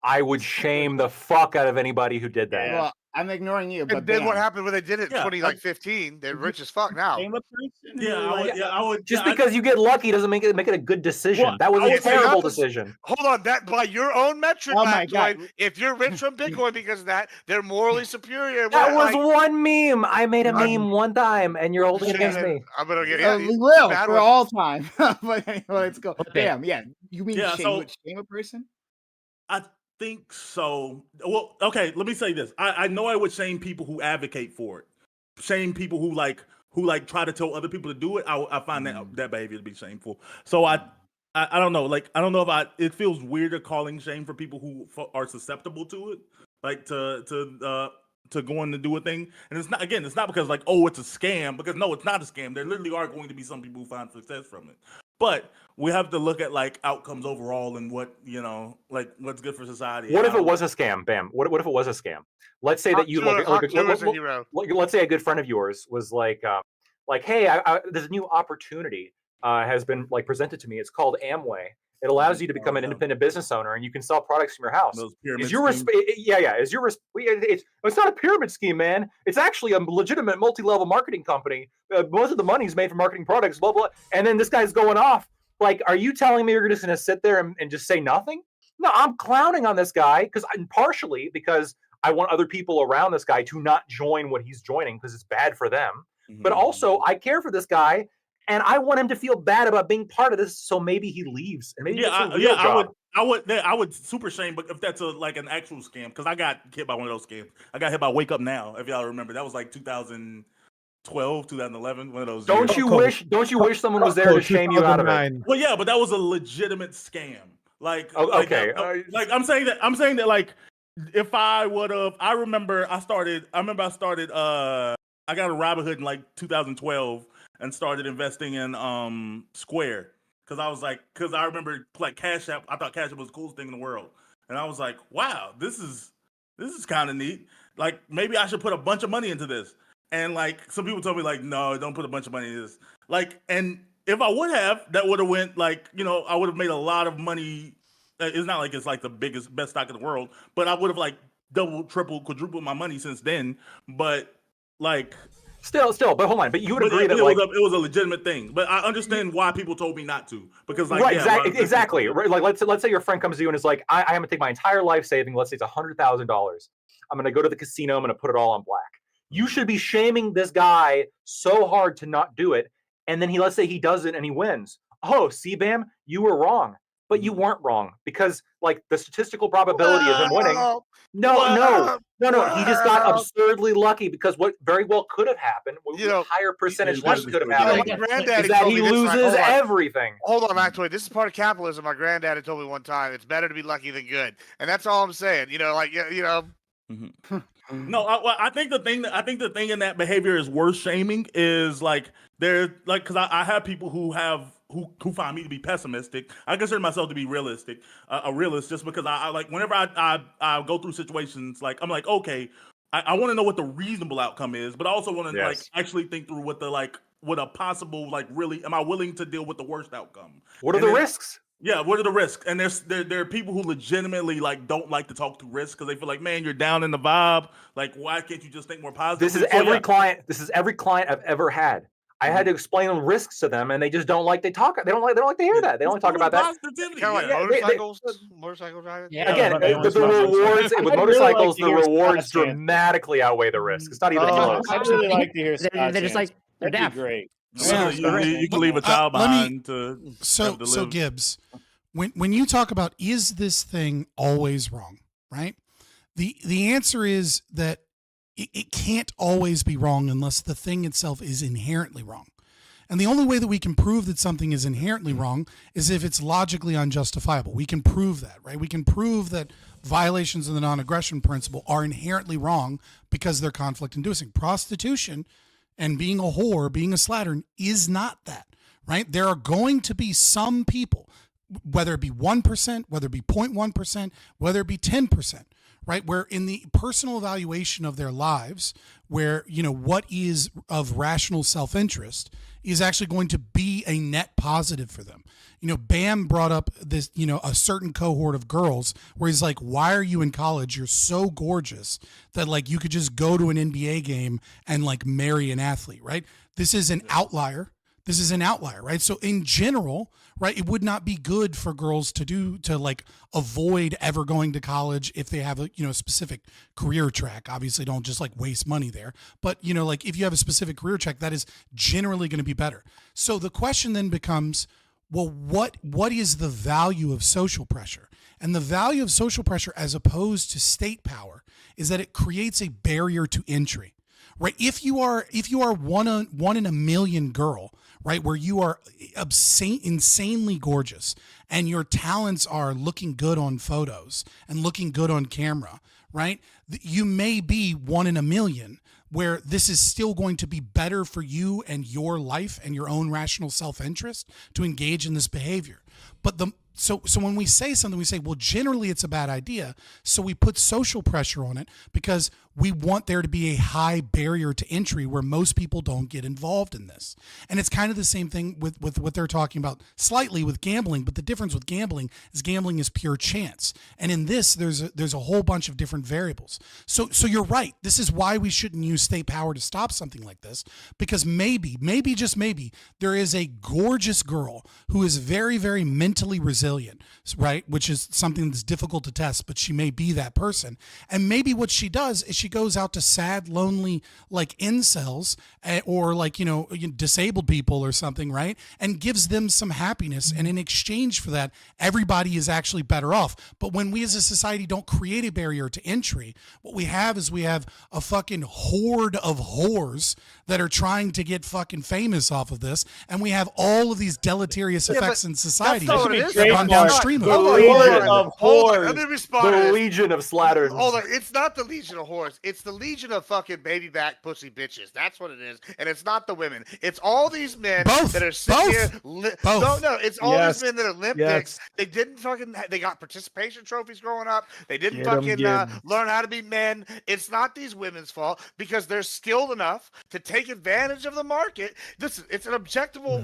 I would shame the fuck out of anybody who did that. Well, I'm ignoring you. But And then what happened when they did it in 2015? They're rich as fuck now. I would. Just because you get lucky doesn't make it a good decision. Well, that was a terrible decision. Hold on, that by your own metric, Oh my God. if you're rich from Bitcoin because of that, they're morally superior. That was one meme. I made a meme one time, and you're holding it against me. I'm gonna get we will for all time. But anyway, let's go. Bam. Yeah. You mean shame a person? I think so. Well, okay, let me say this. I know I would shame people who advocate for it. Shame people who try to tell other people to do it. I find that behavior to be shameful. So I don't know. I don't know if it feels weirder calling shame for people who are susceptible to it, to go in to do a thing. And it's not because it's a scam, because no, it's not a scam. There literally are going to be some people who find success from it. but we have to look at like outcomes overall and what like what's good for society. What if it was a scam, Bam? What if it was a scam? Let's say that you let's say a good friend of yours was like, hey, there's a new opportunity has been like presented to me. It's called Amway. It allows you to become an independent business owner, and you can sell products from your house. Is your it's not a pyramid scheme, man. It's actually a legitimate multi-level marketing company. Most of the money's made from marketing products, blah blah. And then this guy's going off. Like, are you telling me you're just going to sit there and just say nothing? No, I'm clowning on this guy partially because I want other people around this guy to not join what he's joining because it's bad for them. But also, I care for this guy. And I want him to feel bad about being part of this, so maybe he leaves. And maybe I would super shame, but if that's like an actual scam, because I got hit by one of those scams. I got hit by Wake Up Now, if y'all remember. That was like 2012, 2011, one of those. Don't you wish someone was there to shame you out of it? Well, yeah, but that was a legitimate scam. Like, okay, like I'm saying that like if I would have, I remember I started. I got a Robinhood in like 2012. And started investing in Square because I remember like Cash App. I thought Cash App was the coolest thing in the world, and I was like, wow, this is kind of neat. Like maybe I should put a bunch of money into this. And like some people told me like, no, don't put a bunch of money into this. Like, and if I would have, that would have went like, I would have made a lot of money. It's not like it's like the best stock in the world, but I would have like double, triple, quadrupled my money since then. But like. Still, but hold on. But you would agree that it was a legitimate thing. But I understand why people told me not to because like exactly. Right. Like let's say your friend comes to you and is like, I am gonna take my entire life saving. Let's say it's $100,000. I'm gonna go to the casino. I'm gonna put it all on black. You should be shaming this guy so hard to not do it. And then let's say he does it and he wins. Oh, see, Bam, you were wrong. But you weren't wrong because like the statistical probability of him winning. No. He just got absurdly lucky because what very well could have happened, higher percentage likely could have happened, is that he loses everything. Hold on, actually, this is part of capitalism. My granddad had told me one time, it's better to be lucky than good, and that's all I'm saying. No, I think the thing in that behavior is worth shaming is like because I have people who find me to be pessimistic. I consider myself to be realistic, a realist, just because I like whenever I go through situations, like I'm like, okay, I want to know what the reasonable outcome is, but I also want to like actually think through what a possible like really am I willing to deal with the worst outcome? What are the risks? Yeah, what are the risks? And there are people who legitimately like don't like to talk through risks because they feel like, man, you're down in the vibe. Like, why can't you just think more positive? This is every client I've ever had. I had to explain the risks to them, and they just don't like. They don't like to hear that. They don't talk about that. Kind of like motorcycle driving. Yeah, again, the rewards with motorcycles, the rewards dramatically outweigh the risk. It's not even close. I'd really like to hear. They're just like they're That'd daft. be great. You can leave a child behind So Gibbs, when you talk about is this thing always wrong, right? The answer is that it can't always be wrong unless the thing itself is inherently wrong. And the only way that we can prove that something is inherently wrong is if it's logically unjustifiable. We can prove that, right? We can prove that violations of the non-aggression principle are inherently wrong because they're conflict-inducing. Prostitution and being a whore, being a slattern is not that, right? There are going to be some people, whether it be 1%, whether it be 0.1%, whether it be 10%, right? Where in the personal evaluation of their lives, where, what is of rational self-interest is actually going to be a net positive for them. Bam brought up this, a certain cohort of girls where he's like, why are you in college? You're so gorgeous that like you could just go to an NBA game and like marry an athlete, right? This is an outlier. Right? So in general, right, it would not be good for girls to like avoid ever going to college if they have a, specific career track. Obviously don't just like waste money there, but like if you have a specific career track, that is generally going to be better. So the question then becomes, well, what is the value of social pressure? And the value of social pressure as opposed to state power is that it creates a barrier to entry. Right? If you are one in a million girl, right, where you are insanely gorgeous and your talents are looking good on photos and looking good on camera, right? You may be one in a million, where this is still going to be better for you and your life and your own rational self-interest to engage in this behavior. But so when we say something, we say, well, generally it's a bad idea. So we put social pressure on it because we want there to be a high barrier to entry where most people don't get involved in this. And it's kind of the same thing with what they're talking about slightly with gambling, but the difference with gambling is pure chance. And in this, there's a whole bunch of different variables. So you're right. This is why we shouldn't use state power to stop something like this, because maybe just maybe there is a gorgeous girl who is very, very mentally resilient, right? Which is something that's difficult to test, but she may be that person. And maybe what she does is she goes out to sad, lonely, like incels or like, disabled people or something, right? And gives them some happiness. And in exchange for that, everybody is actually better off. But when we as a society don't create a barrier to entry, what we have is we have a fucking horde of whores that are trying to get fucking famous off of this. And we have all of these deleterious effects in society that run downstream of it. Let me respond. The legion of slatterns. Hold on, it's not the legion of whores. It's the legion of fucking baby back pussy bitches. That's what it is. And it's not the women. It's all these men that are sitting here. No, it's all these men that are limp dicks. They didn't fucking. They got participation trophies growing up. They didn't learn how to be men. It's not these women's fault because they're skilled enough to take advantage of the market. It's an objectable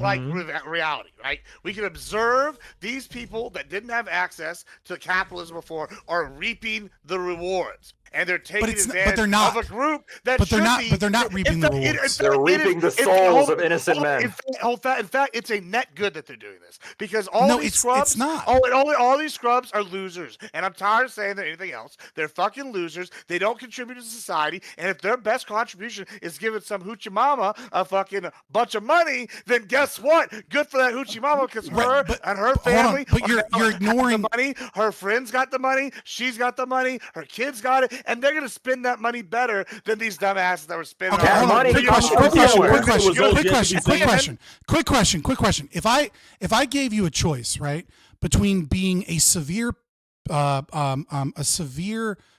reality, right? We can observe these people that didn't have access to capitalism before are reaping the rewards. And they're taking advantage of a group that they're not reaping the rewards. They're reaping the souls of innocent men. In fact, it's a net good that they're doing this because all these scrubs, all these scrubs are losers. And I'm tired of saying they're anything else. They're fucking losers. They don't contribute to society. And if their best contribution is giving some hoochie mama a fucking bunch of money, then guess what? Good for that hoochie mama because her and her family. But you're ignoring the money. Her friends got the money. She's got the money. Her kids got it. And they're going to spend that money better than these dumbasses that were spending money. Quick question. If I gave you a choice, right, between being a severe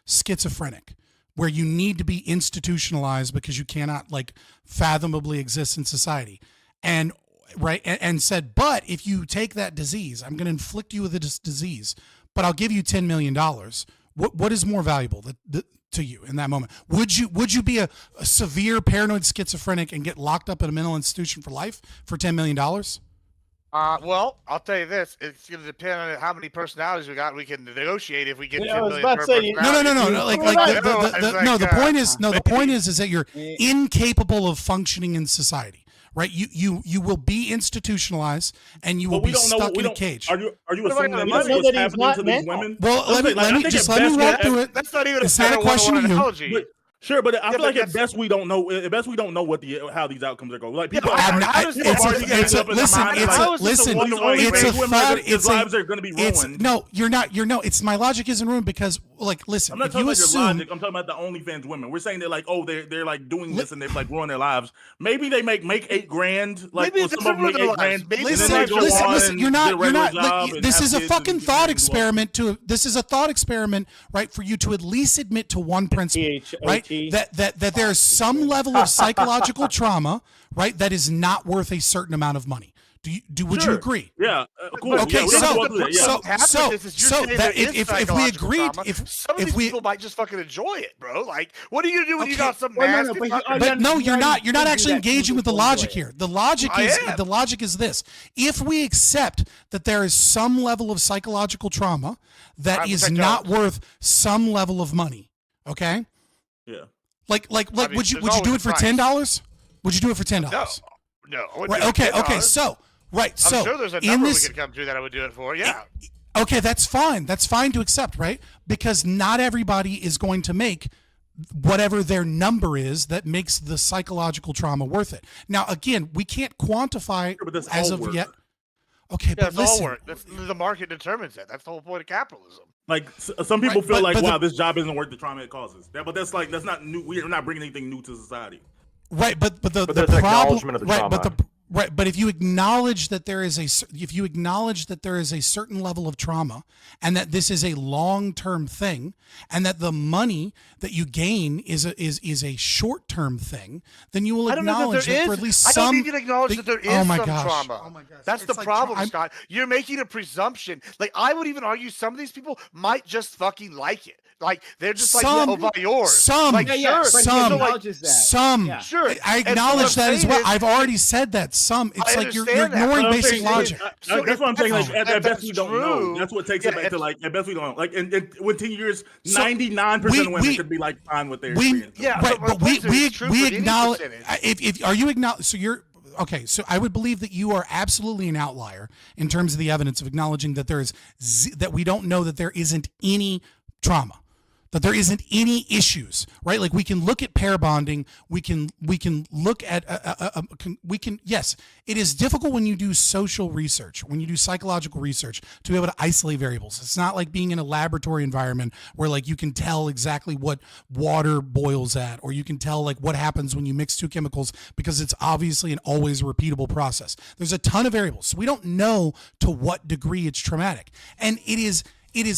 schizophrenic, where you need to be institutionalized because you cannot like fathomably exist in society, and said, but if you take that disease, I'm going to inflict you with this disease, but I'll give you $10 million. What is more valuable to you in that moment? Would you be a severe paranoid schizophrenic and get locked up in a mental institution for life for $10 million? Well, I'll tell you this: it's going to depend on how many personalities we got. We can negotiate if we get 10 million per personality. No. The point is that you're incapable of functioning in society. Right, you will be institutionalized and you will be stuck in a cage. Are you assuming that that's what's happening to these women? Well, let me walk through it. That's not even it's not a question to you. Sure, but I feel like at best we don't know. At best we don't know how these outcomes are going. Like people, It's a thought. Lives are going to be ruined. No, you're not. It's my logic isn't ruined because, like, listen. I'm not talking about your logic. I'm talking about the OnlyFans women. We're saying they're like, they're like doing this and they've like ruined their lives. Maybe they make $8,000. Like maybe some of them make $8,000. Listen. You're not. This is a fucking thought experiment. This is a thought experiment, right? For you to at least admit to one principle, right? That there's some level of psychological trauma, right, that is not worth a certain amount of money. Would you agree? Yeah. Cool. Okay. If we agreed, if people might just fucking enjoy it, bro. Like, what are you gonna do when you got some nasty? But no, you're not. You're not actually engaging with the logic here. The logic is this: if we accept that there is some level of psychological trauma that is not worth some level of money, okay? Yeah. Like, would you do it for $10? Would you do it for $10? No. Right. Okay. So. I'm sure there's a number we could come to that I would do it for. Yeah. Okay, that's fine. That's fine to accept, right? Because not everybody is going to make whatever their number is that makes the psychological trauma worth it. Now, again, we can't quantify as of yet. Okay, but listen. All work. The market determines that. That's the whole point of capitalism. Like some people feel like, wow, this job isn't worth the trauma it causes. But that's not new. We're not bringing anything new to society. Right, but the problem, right, Right, but if you acknowledge that there is a certain level of trauma, and that this is a long-term thing, and that the money that you gain is a short-term thing, then you will I don't know acknowledge that there that for is. at least I some. don't even acknowledge that there is oh my some gosh. trauma. Oh my gosh. That's the It's like problem, Scott. You're making a presumption. Like I would even argue some of these people might just fucking like it. Like they're just like, Some- oh, by yours. some- like Yeah, yeah, sure, but he So, like, acknowledges that. Some. Yeah. Sure, I And acknowledge what I'm that as saying well. is- I've already said that. Some. It's I like you're understand that, ignoring but I'm basic saying- logic. So that's what I'm saying. Like, at if best, we that's don't know. true, That's what takes yeah, it back to if- like, at best, we don't. Like, and within years, So, 99% of women we- could be like fine with their We, experience. right, but we any acknowledge. percentage. If are you acknowledge? So you're okay. So I would believe that you are absolutely an outlier in terms of the evidence of acknowledging that there is that we don't know that there isn't any trauma, that there isn't any issues, right? Like we can look at pair bonding, we can look at yes, it is difficult when you do social research, when you do psychological research, to be able to isolate variables. It's not like being in a laboratory environment where like you can tell exactly what water boils at, or you can tell like what happens when you mix two chemicals, because it's obviously an always repeatable process. There's a ton of variables, so we don't know to what degree it's traumatic, and it is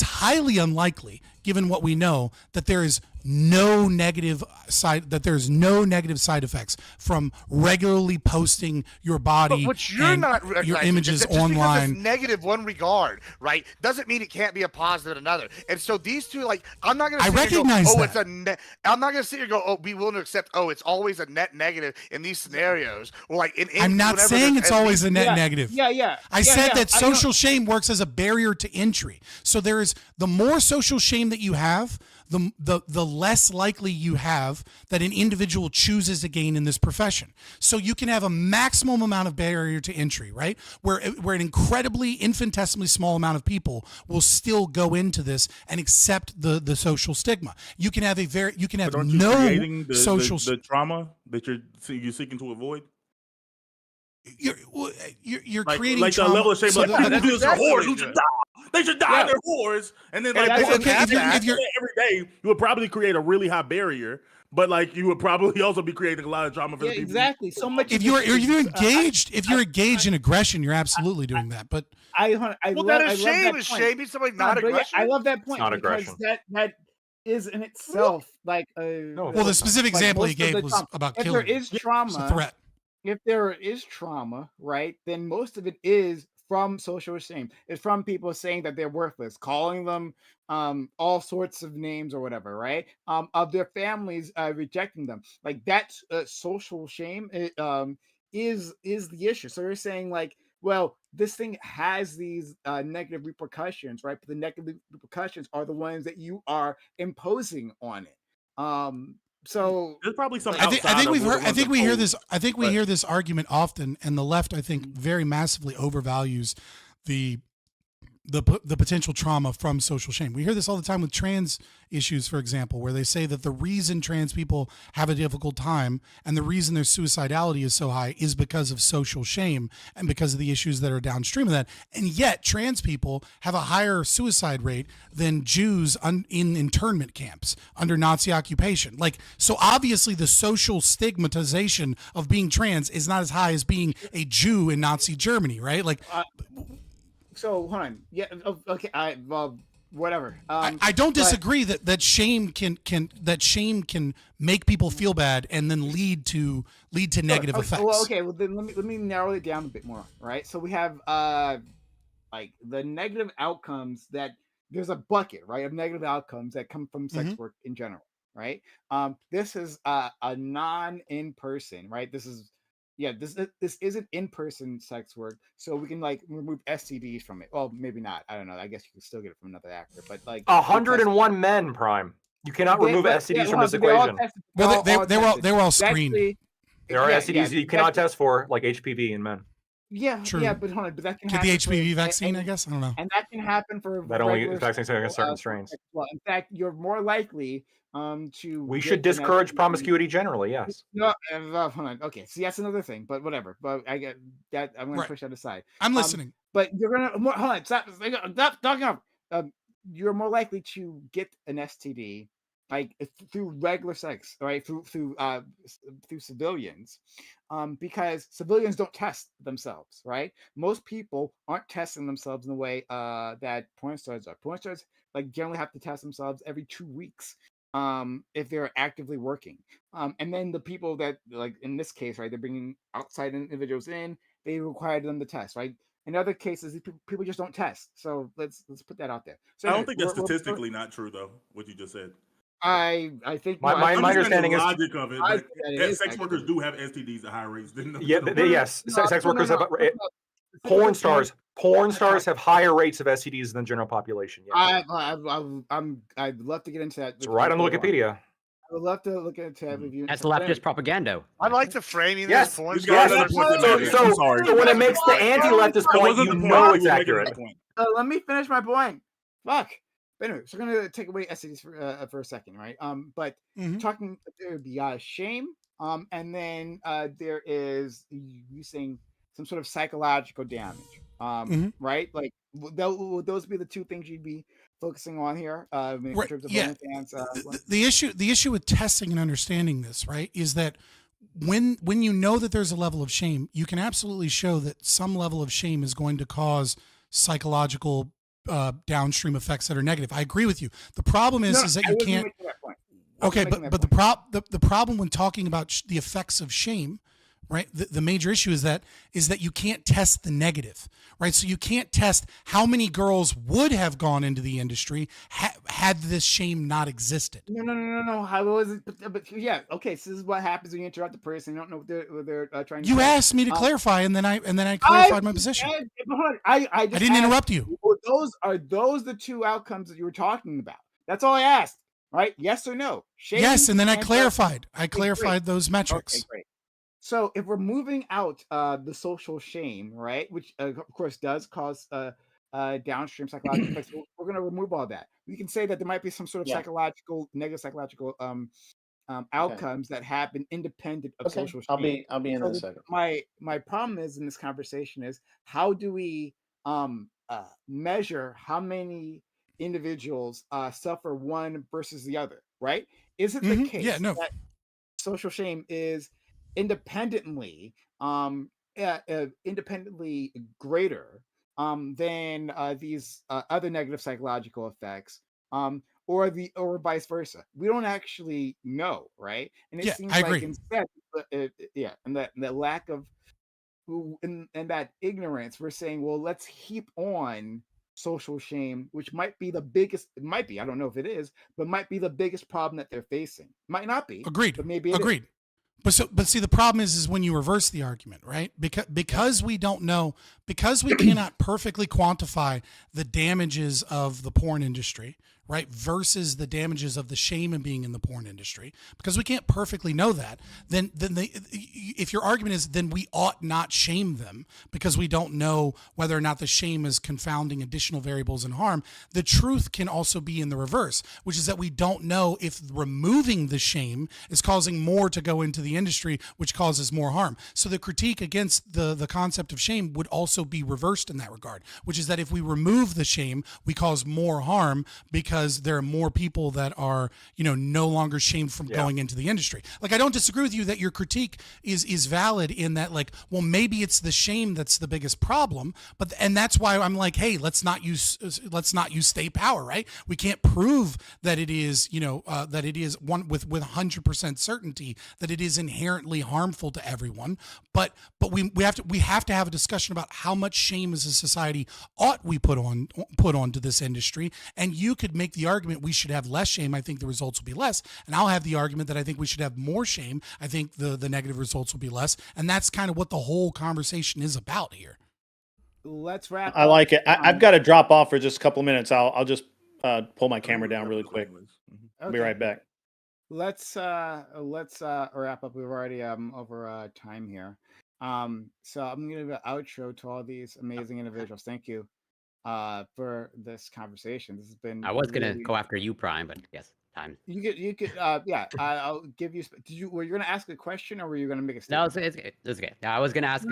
highly unlikely, given what we know, that there is no negative side effects from regularly posting your body But what you're and not your recognizing images is that just online. because it's negative one regard, right, doesn't mean it can't be a positive in another. And so these two, like, I'm not going to. I recognize go, oh, that. it's a net. I'm not going to sit here and go, oh, be willing to accept. Oh, it's always a net negative in these scenarios. Or like I'm not whenever saying there's it's at always least- a net negative. I said that I know. social shame works as a barrier to entry. So there is, the more social shame that you have, the less likely you have that an individual chooses to gain in this profession. So you can have a maximum amount of barrier to entry, right? Where an incredibly infinitesimally small amount of people will still go into this and accept the social stigma. You can have But aren't you no creating social the trauma that you're seeking to avoid? You're Like, creating like trauma. the level of shame. So Like, that- people do this for exactly whores what who it should is. die. They should die. They're whores. And then, like, And if okay, you're you're- every day, you would probably create a really high barrier. But like, you would probably also be creating a lot of drama for the people. Exactly. So much. If you're engaged in aggression, you're absolutely doing that. But I Well, love, that I is love shame. that Is point. shaming somebody No, not but yeah, aggression? I love that point not because aggression. that is in itself like a. well, the specific like example he most of gave the was trauma. about If killing. there is It's a trauma, threat. if there is trauma, right, then most of it is from social shame. It's from people saying that they're worthless, calling them all sorts of names or whatever, right? Of their families rejecting them. Like that's social shame. Is the issue. So you're saying like, well, this thing has these negative repercussions, right? But the negative repercussions are the ones that you are imposing on it. So There's probably some. I think outside of we've what heard. the I ones think that we hear pose. this. I think we But- hear this argument often, and the left, I think, very massively overvalues the potential trauma from social shame. We hear this all the time with trans issues, for example, where they say that the reason trans people have a difficult time and the reason their suicidality is so high is because of social shame and because of the issues that are downstream of that. And yet trans people have a higher suicide rate than Jews in internment camps under Nazi occupation. Like, so obviously the social stigmatization of being trans is not as high as being a Jew in Nazi Germany, right? Like, so hold on. Yeah. Okay. Whatever. I don't disagree that shame can make people feel bad and then lead to negative effects. Well, okay. Well, then let me narrow it down a bit more. Right. So we have like the negative outcomes that there's a bucket, right, of negative outcomes that come from sex work in general. Right. This is a non-in-person. Right. This isn't in-person sex work, so we can like remove STDs from it. Well, maybe not. I don't know. I guess you can still get it from another actor, but like 101 men, Prime. You cannot remove STDs from this equation. Well, they were all screened. There are STDs you cannot test for, like HPV in men. Yeah, True. yeah, but hold on, but that can Get the happen for- HPV vaccine, and- I guess. I don't know. and that can happen for That only regular vaccines against certain people, strains. Well, in fact, you're more likely to. We get should an discourage STD. promiscuity generally. Yes. No, hold on. Okay, see, that's another thing, but whatever. But I get that. I'm going to Right. push that aside. I'm listening. But you're gonna hold on. Stop talking off. You're more likely to get an STD like through regular sex, right? Through civilians, because civilians don't test themselves, right? Most people aren't testing themselves in the way that porn stars are. Porn stars like generally have to test themselves every 2 weeks if they're actively working. And then the people that, like in this case, right, they're bringing outside individuals in, they require them to test, right? In other cases, people just don't test. So let's put that out there. So I don't anyway, think that's statistically not true though. What you just said. I think My I understand understanding the is logic of it, I but think that it is, sex workers actually. do have STDs at higher rates than the yeah, general yes, No, sex no, workers no, have no, no. porn Specifically, stars have higher rates of STDs than general population. Yeah, I'd love to get into that it's with you right on the later on. Wikipedia. I would love to look into that with you. That's But anyway, leftist propaganda. I like the framing Yes, this porn This star. guy yes. another point that So, matters. so, I'm sorry. so when it makes the anti-leftist That point, wasn't you the point. know He it's was making accurate. another point. let me finish my point. Fuck. But anyway, so we're gonna take away STDs for a second, right? But talking, there would be shame, and then there is you saying some sort of psychological damage, right? Like would those be the two things you'd be focusing on here in Right. terms of Yeah. OnlyFans? The issue with testing and understanding this, right, is that when you know that there's a level of shame, you can absolutely show that some level of shame is going to cause psychological downstream effects that are negative. I agree with you. The problem is that you can't. Okay, but the problem when talking about the effects of shame, right? The major issue is that you can't test the negative, right? So you can't test how many girls would have gone into the industry had this shame not existed. No. How was it? But yeah, okay. So this is what happens when you interrupt the person. You don't know what they're trying to say. You asked me to clarify, and then I clarified my position. I didn't interrupt you. Are those the two outcomes that you were talking about? That's all I asked. Right? Yes or no? Shame Yes, and then I and clarified. I okay, clarified great. those metrics. Okay, great. So if we're moving out the social shame, right, which of course does cause downstream psychological effects, we're going to remove all that. We can say that there might be some sort of negative psychological outcomes that happen independent of social shame. I'll be in a second. My problem is in this conversation is how do we measure how many individuals suffer one versus the other, right? Is it the case that social shame is independently independently greater than these other negative psychological effects, or vice versa? We don't actually know, right? And it seems I like agree. instead, and that lack of and that ignorance, we're saying, well, let's heap on social shame, which might be the biggest. It might be. I don't know if it is, but might be the biggest problem that they're facing. Might not be. Agreed. But maybe it is. Agreed. But see, the problem is when you reverse the argument, right? Because we don't know, because we cannot perfectly quantify the damages of the porn industry, right, versus the damages of the shame in being in the porn industry, because we can't perfectly know that, then if your argument is then we ought not shame them because we don't know whether or not the shame is confounding additional variables and harm, the truth can also be in the reverse, which is that we don't know if removing the shame is causing more to go into the industry, which causes more harm. So the critique against the concept of shame would also be reversed in that regard, which is that if we remove the shame, we cause more harm because there are more people that are, no longer shamed from going into the industry. Like, I don't disagree with you that your critique is valid in that, like, well, maybe it's the shame that's the biggest problem, and that's why I'm like, hey, let's not use state power, right? We can't prove that it is, that it is one with 100% certainty that it is inherently harmful to everyone, but we have to have a discussion about how much shame as a society ought we put onto this industry. And you could make the argument we should have less shame. I think the results will be less. And I'll have the argument that I think we should have more shame. I think the negative results will be less. And that's kind of what the whole conversation is about here. Let's wrap. I like it. I've got to drop off for just a couple minutes. I'll just pull my camera down really quick. I'll be right back. Let's wrap up. We've already over time here. So I'm gonna give an outro to all these amazing individuals. Thank you for this conversation. This has been. I was gonna go after you, Prime, but yes, time. You could yeah. I'll give you. Were you gonna ask a question or were you gonna make a No, statement? it's okay. No, I was gonna ask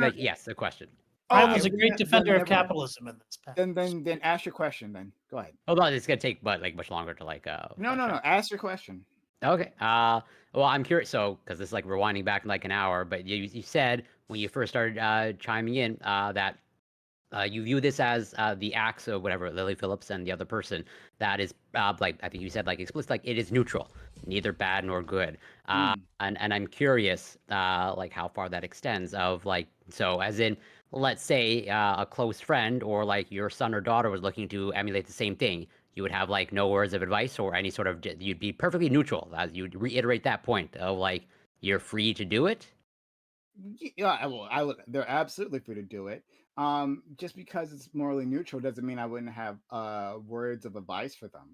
a question. Prime Okay, was a well, great then defender of never mind. capitalism in this past. Then ask your question. Then go ahead. Hold on, it's gonna take but like much longer to like No. Ask your question. Okay. Well, I'm curious. So, because this is like rewinding back like an hour, but you said when you first started chiming in that you view this as the acts of whatever Lily Phillips and the other person that is like I think you said like explicit, like it is neutral, neither bad nor good. And I'm curious like how far that extends of like so as in let's say a close friend or like your son or daughter was looking to emulate the same thing. You would have like no words of advice or any sort of you'd be perfectly neutral as you'd reiterate that point of like you're free to do it. Yeah, I would. They're absolutely free to do it. Just because it's morally neutral doesn't mean I wouldn't have words of advice for them.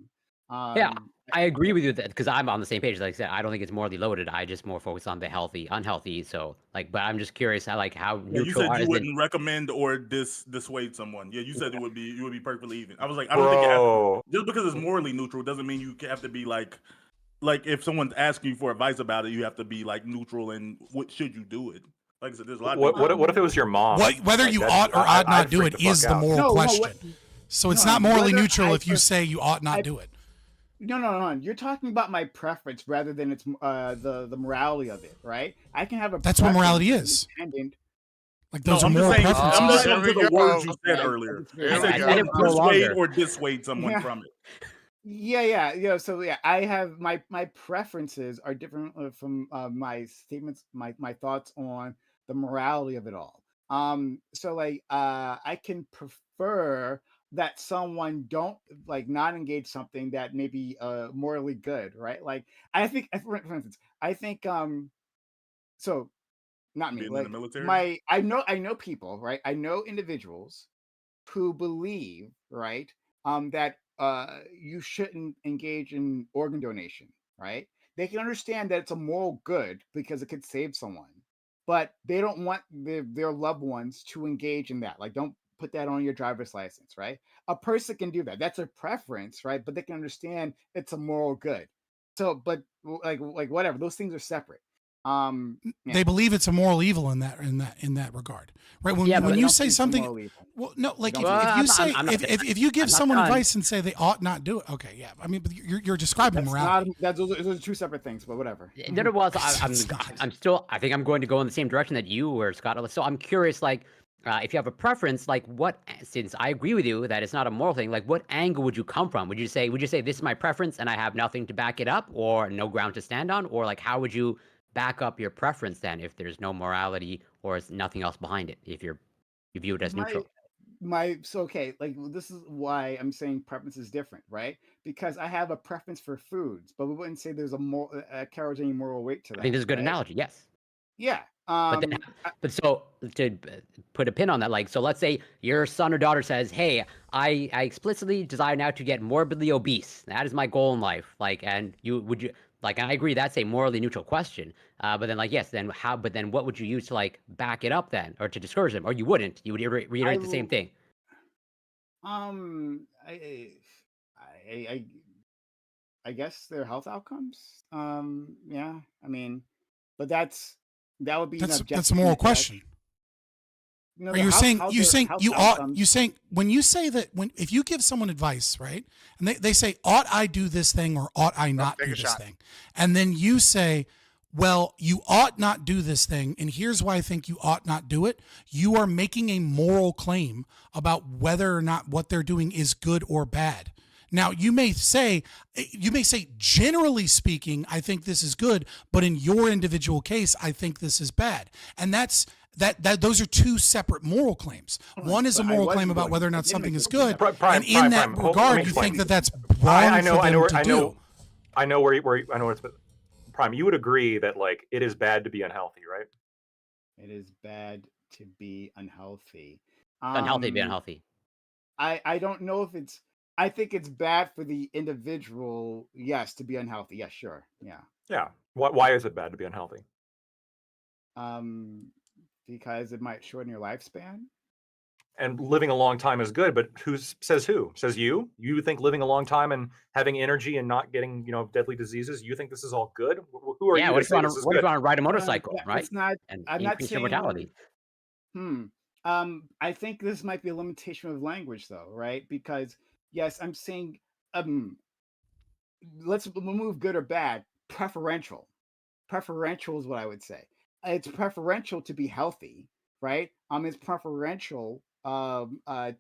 Yeah, Um, I agree with you that because I'm on the same page. Like I said, I don't think it's morally loaded. I just more focus on the healthy, unhealthy. So like, but I'm just curious how how Yeah, you neutral said are you as in wouldn't recommend or dissuade someone. Yeah, you said you would be perfectly even. I was like, I don't think you have Bro. to, just because it's morally neutral doesn't mean you have to be like if someone's asking you for advice about it, you have to be like neutral and what should you do it. Like I said, there's a lot. What if it was your mom? Whether Like, you that- ought or ought I'd not do freak it the fuck is the out. moral question. So it's not morally whether neutral I if you say you ought not do it. No. You're talking about my preference rather than it's the morality of it, right? I can have a. That's what morality preference is. independent. Like those are I'm just moral saying, preferences. I'm just going to the words you Okay, said earlier. very You said good. you would persuade or dissuade someone Yeah. from it. Yeah. So yeah, I have my preferences are different from my statements, my thoughts on the morality of it all. So like I can prefer that someone don't like not engage something that may be morally good, right? Like I think, for instance, I think so not me, Being in like the military? I know people, right? I know individuals who believe, right, that you shouldn't engage in organ donation, right? They can understand that it's a moral good because it could save someone, but they don't want their loved ones to engage in that. Like, don't put that on your driver's license, right? A person can do that. That's a preference, right? But they can understand it's a moral good. So, but like whatever, those things are separate. They believe it's a moral evil in that regard, right? When Yeah, when but- you don't say think it's a something, moral evil. well, no, like don't if, think if it's- you I'm say not- I'm not if you give I'm not someone done. advice and say they ought not do it, okay, yeah, I mean, but you're describing That's morality. not those are two separate things, but whatever. No, no, well, so It's not. I'm still. I think I'm going to go in the same direction that you were, Scott. So I'm curious, like, if you have a preference, like, what? Since I agree with you that it's not a moral thing, like, what angle would you come from? Would you say this is my preference and I have nothing to back it up, or no ground to stand on, or like, how would you back up your preference then if there's no morality or it's nothing else behind it? If you view it as neutral. So okay, like this is why I'm saying preference is different, right? Because I have a preference for foods, but we wouldn't say there's a carries any moral weight to that. I think this is a good right? analogy. Yes. Yeah. But then, but so to put a pin on that, like, so let's say your son or daughter says, "Hey, I explicitly desire now to get morbidly obese. That is my goal in life." Like, and would you like? And I agree that's a morally neutral question. But then, like, yes, then how? But then, what would you use to like back it up then, or to discourage them? Or you wouldn't? You would reiterate the same thing. I guess their health outcomes. Yeah. I mean, but that would be an That's objective a moral thing to judge. question. No, Or the you're health- saying how you their saying health you ought outcomes- you saying when you say that if you give someone advice, right, and they say ought I do this thing or ought I not take do a this shot. thing, and then you say, well, you ought not do this thing, and here's why I think you ought not do it. You are making a moral claim about whether or not what they're doing is good or bad. Now, you may say, generally speaking, I think this is good, but in your individual case, I think this is bad. And that those are two separate moral claims. One is a But I moral wasn't claim about going- whether or I not didn't something make is it good. Prime, And in that Hold- let me regard, you explain. think that that's wrong I for know, them to I do. know, I know where I know what's Prime. You would agree that like it is bad to be unhealthy, right? It is bad to be unhealthy. Unhealthy, be unhealthy. I don't know if it's. I think it's bad for the individual. Yes, to be unhealthy. Yes, sure. Yeah. Yeah. Why is it bad to be unhealthy? Because it might shorten your lifespan. And living a long time is good, but who says who? Says you? You think living a long time and having energy and not getting, deadly diseases, you think this is all good? Who are Yeah. you What to if say you this is want to good? ride a motorcycle, Yeah, right? it's not. And I'm not increase your saying. mortality. I think this might be a limitation of language, though, right? Because yes, I'm saying, let's remove good or bad. Preferential. Preferential is what I would say. It's preferential to be healthy, right? It's preferential to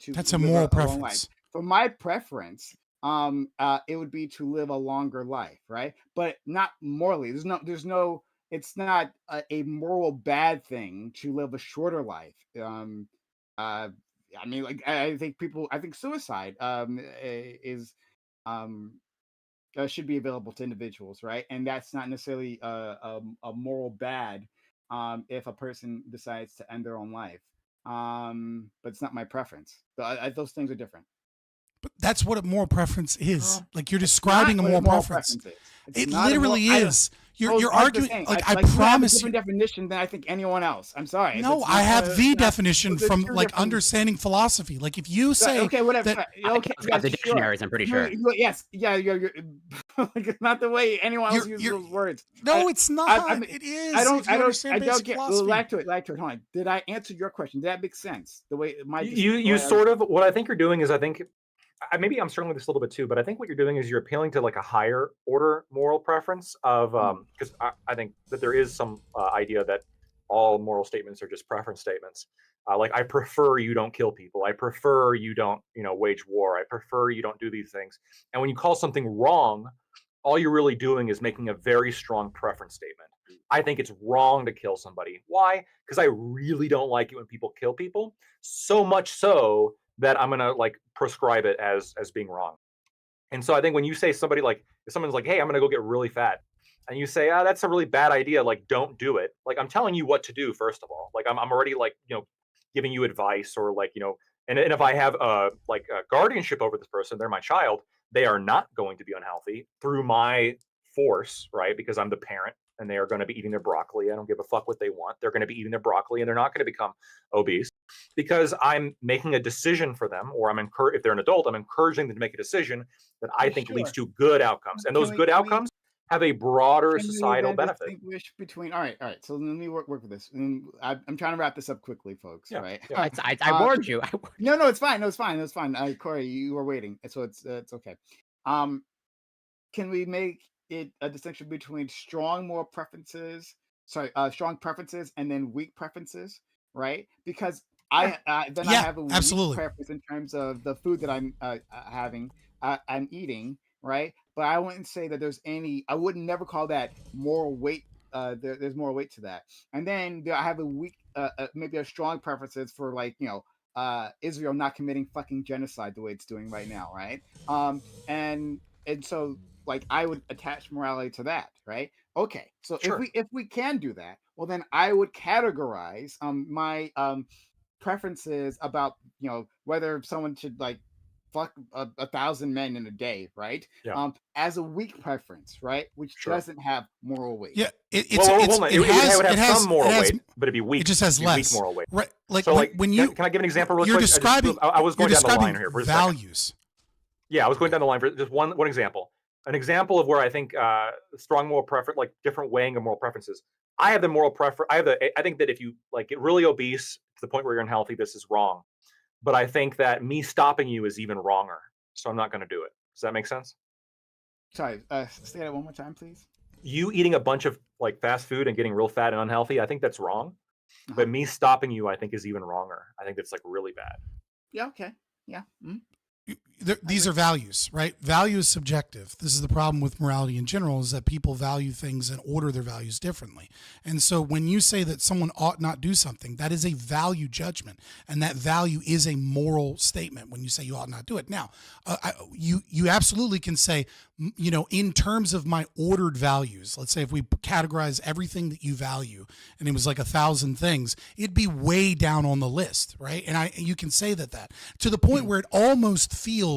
That's a live moral a long life. preference. For my preference, it would be to live a longer life, right? But not morally. There's no. It's not a moral bad thing to live a shorter life. I mean, like I think people. I think suicide is should be available to individuals, right? And that's not necessarily a moral bad if a person decides to end their own life. But it's not my preference. Those things are different. But that's what a moral preference is. Like you're It's describing a not what moral preference. preference is. It's It not a literally moral- I don't- is. Well, You're I'm just arguing. saying, Like I you have a promise you. different definition than I think anyone else. I'm sorry. No, That's I not- have the not- definition those are from two like different- understanding philosophy. Like if you say okay, whatever. that Okay, It's got the yes, dictionaries, I'm pretty sure. Yes, yeah, you're like, it's not the way anyone else uses those words. No, it's not. It is. I don't. If you I don't. understand I don't basic get. philosophy. Lag to it. Hold on. Did I answer your question? Did that make sense? The way my You sort of, what I think you're doing is, I think maybe I'm struggling with this a little bit too, but I think what you're doing is you're appealing to like a higher order moral preference of because I think that there is some idea that all moral statements are just preference statements. Like I prefer you don't kill people. I prefer you don't wage war. I prefer you don't do these things. And when you call something wrong, all you're really doing is making a very strong preference statement. I think it's wrong to kill somebody. Why? Because I really don't like it when people kill people. So much so that I'm gonna like prescribe it as being wrong. And so I think when you say somebody like, if someone's like, hey, I'm gonna go get really fat, and you say, that's a really bad idea, like don't do it. Like I'm telling you what to do, first of all. Like I'm already like, giving you advice or like, and if I have like a guardianship over this person, they're my child, they are not going to be unhealthy through my force, right? Because I'm the parent and they are going to be eating their broccoli. I don't give a fuck what they want. They're going to be eating their broccoli and they're not going to become obese because I'm making a decision for them, or if they're an adult, I'm encouraging them to make a decision that I think leads to good outcomes. And those good outcomes have a broader societal benefit. Distinguish between all right. So let me work with this. And I'm trying to wrap this up quickly, folks. Yeah, right? yeah. I warned you. No, it's fine. No, it's fine. It's fine. Corey, you were waiting, so it's okay. Can we make it a distinction between strong moral preferences? Strong preferences and then weak preferences, right? Because I have a weak absolutely. preference in terms of the food that I'm I'm eating, right? But I wouldn't say that there's any. I would never call that moral weight. There's more weight to that. And then I have a weak, maybe a strong preferences for like Israel not committing fucking genocide the way it's doing right now, right? And so like I would attach morality to that, right? Okay, so Sure. if we can do that, well then I would categorize my preferences about whether someone should like fuck 1,000 men in a day, right? Yeah. As a weak preference, right? Which doesn't have moral weight. Yeah, it would have some moral weight, but it'd be weak. It just has It'd be less. Weak moral weight. Right, like so, when you can I give an example real you're quick? describing. I was going you're down the line describing here for a second. values. Yeah, I was going down the line for just one example. An example of where I think strong moral preference, like different weighing of moral preferences. I have the moral preference. I think that if you like get really obese to the point where you're unhealthy, this is wrong. But I think that me stopping you is even wronger. So I'm not going to do it. Does that make sense? Sorry, say that one more time, please. You eating a bunch of like fast food and getting real fat and unhealthy, I think that's wrong. But me stopping you, I think, is even wronger. I think that's like really bad. Yeah. Okay. Yeah. Mm-hmm. These are values, right? Value is subjective. This is the problem with morality in general, is that people value things and order their values differently. And so when you say that someone ought not do something, that is a value judgment, and that value is a moral statement when you say you ought not do it. Now, you absolutely can say, in terms of my ordered values, let's say if we categorize everything that you value and it was like 1,000 things, it'd be way down on the list, right? And you can say that to the point where it almost feels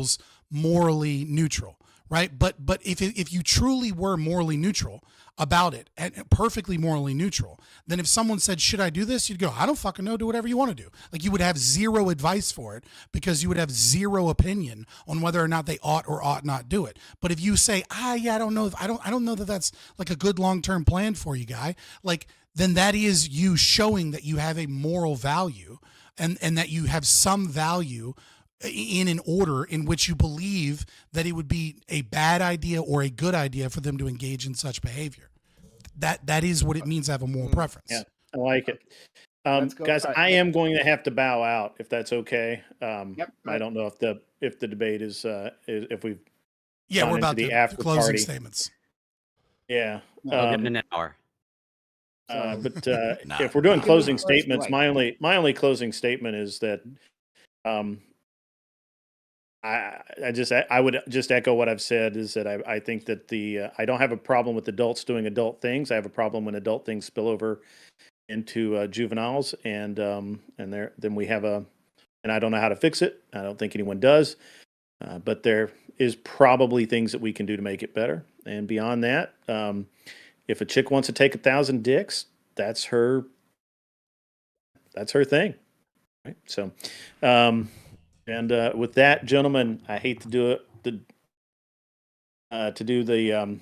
morally neutral, right? But if you truly were morally neutral about it, and perfectly morally neutral, then if someone said, should I do this? You'd go, I don't fucking know, do whatever you want to do. Like you would have zero advice for it because you would have zero opinion on whether or not they ought or ought not do it. But if you say, I don't know, I don't know that that's like a good long-term plan for you, guy, like then that is you showing that you have a moral value and that you have some value in an order in which you believe that it would be a bad idea or a good idea for them to engage in such behavior. That is what it means to have a moral preference. Yeah, I like it. Let's go. Guys, All right, I am going to have to bow out if that's okay. Yep. I don't know if the debate is if we've Yeah, gone we're into about the to after closing party. statements. Yeah. I'll get in an hour. But if we're doing closing statements, my only closing statement is that I would just echo what I've said, is that I think that I don't have a problem with adults doing adult things. I have a problem when adult things spill over into juveniles, and then we have and I don't know how to fix it. I don't think anyone does, but there is probably things that we can do to make it better. And beyond that, if a chick wants to take 1,000 dicks, that's her thing, right? So, with that, gentlemen, I hate to do it, to do the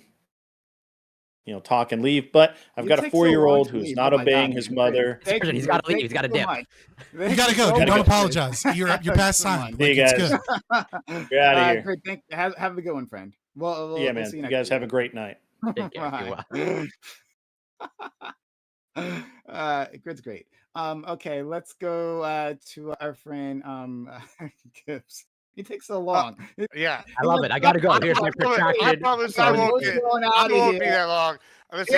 talk and leave, but I've got a 4-year-old who's not obeying his mother. He's got to leave. He's got to dip. You got to go. Don't apologize. You're past time. See you It's guys. good. You're out of here. Great. Have a good one, friend. Well, Yeah, we'll man. see You next guys week. have a great night. Take care. Grid's great. Okay, let's go to our friend Gibbs. He takes so long. Yeah, I love it. I got to go. Here's my I protracted. promise I won't be that long. Listen,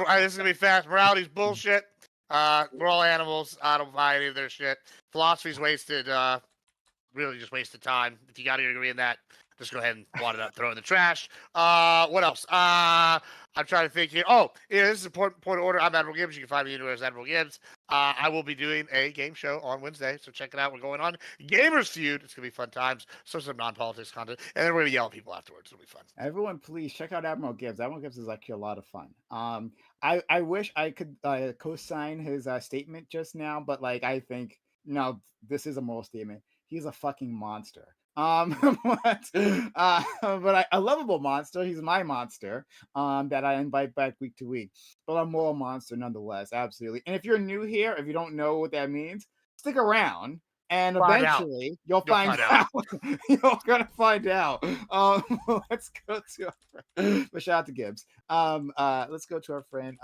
this is gonna be fast. Morality's bullshit. We're all animals. I don't buy any of their shit. Philosophy's wasted. Really just wasted time. If you got to agree on that, just go ahead and wad it up, throw it in the trash. What else? I'm trying to think here. Oh, yeah, this is a point of order. I'm Admiral Gibbs. You can find me anywhere as Admiral Gibbs. I will be doing a game show on Wednesday, so check it out. We're going on Gamers Feud. It's gonna be fun times. So some non-politics content, and then we're gonna yell at people afterwards. It'll be fun. Everyone, please check out Admiral Gibbs. Admiral Gibbs is actually a lot of fun. I wish I could co-sign his statement just now, but like I think no, this is a moral statement. He's a fucking monster. But a lovable monster. He's my monster. That I invite back week to week. But a moral monster nonetheless, absolutely. And if you're new here, if you don't know what that means, stick around. And eventually, you'll find out. You're gonna find out. Let's go to our friend. But shout out to Gibbs. Let's go to our friend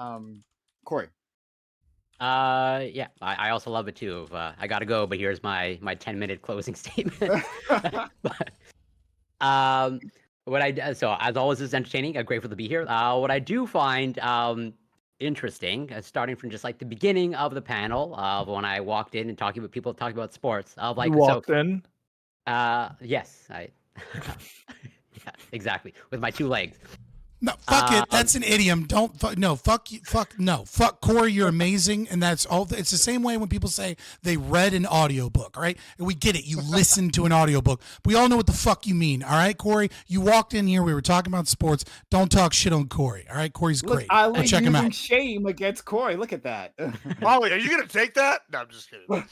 Corey. Yeah, I also love it too. I gotta go, but here's my 10-minute closing statement. So as always, it's entertaining. I'm grateful to be here. What I do find interesting, starting from just like the beginning of the panel, when I walked in and talking about sports, of like You walked in. Yes, yeah, exactly, with my 2 legs. No, fuck it. That's an idiom. Don't fuck you. Fuck Corey. You're amazing, and that's all. It's the same way when people say they read an audiobook, all right? And we get it. You listened to an audiobook. We all know what the fuck you mean, all right, Corey? You walked in here. We were talking about sports. Don't talk shit on Corey, all right? Corey's great. I Go like check him using out. shame against Corey. Look at that. Molly, are you gonna take that? No, I'm just kidding.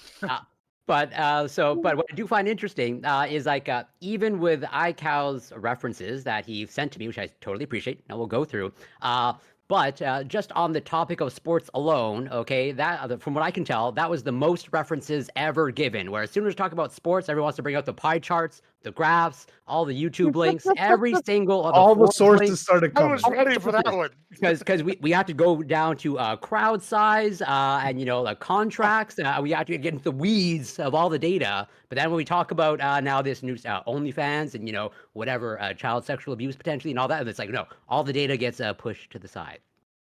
But what I do find interesting is like even with iCow's references that he sent to me, which I totally appreciate, and we'll go through. But just on the topic of sports alone, okay, that from what I can tell, that was the most references ever given. Where as soon as we talk about sports, everyone wants to bring out the pie charts, the graphs, all the YouTube links, every single of all the Forbes sources links. started coming. I was ready for that one because we have to go down to crowd size and the contracts. We have to get into the weeds of all the data. But then when we talk about now this new OnlyFans and whatever child sexual abuse potentially and all that, and it's like no, all the data gets pushed to the side.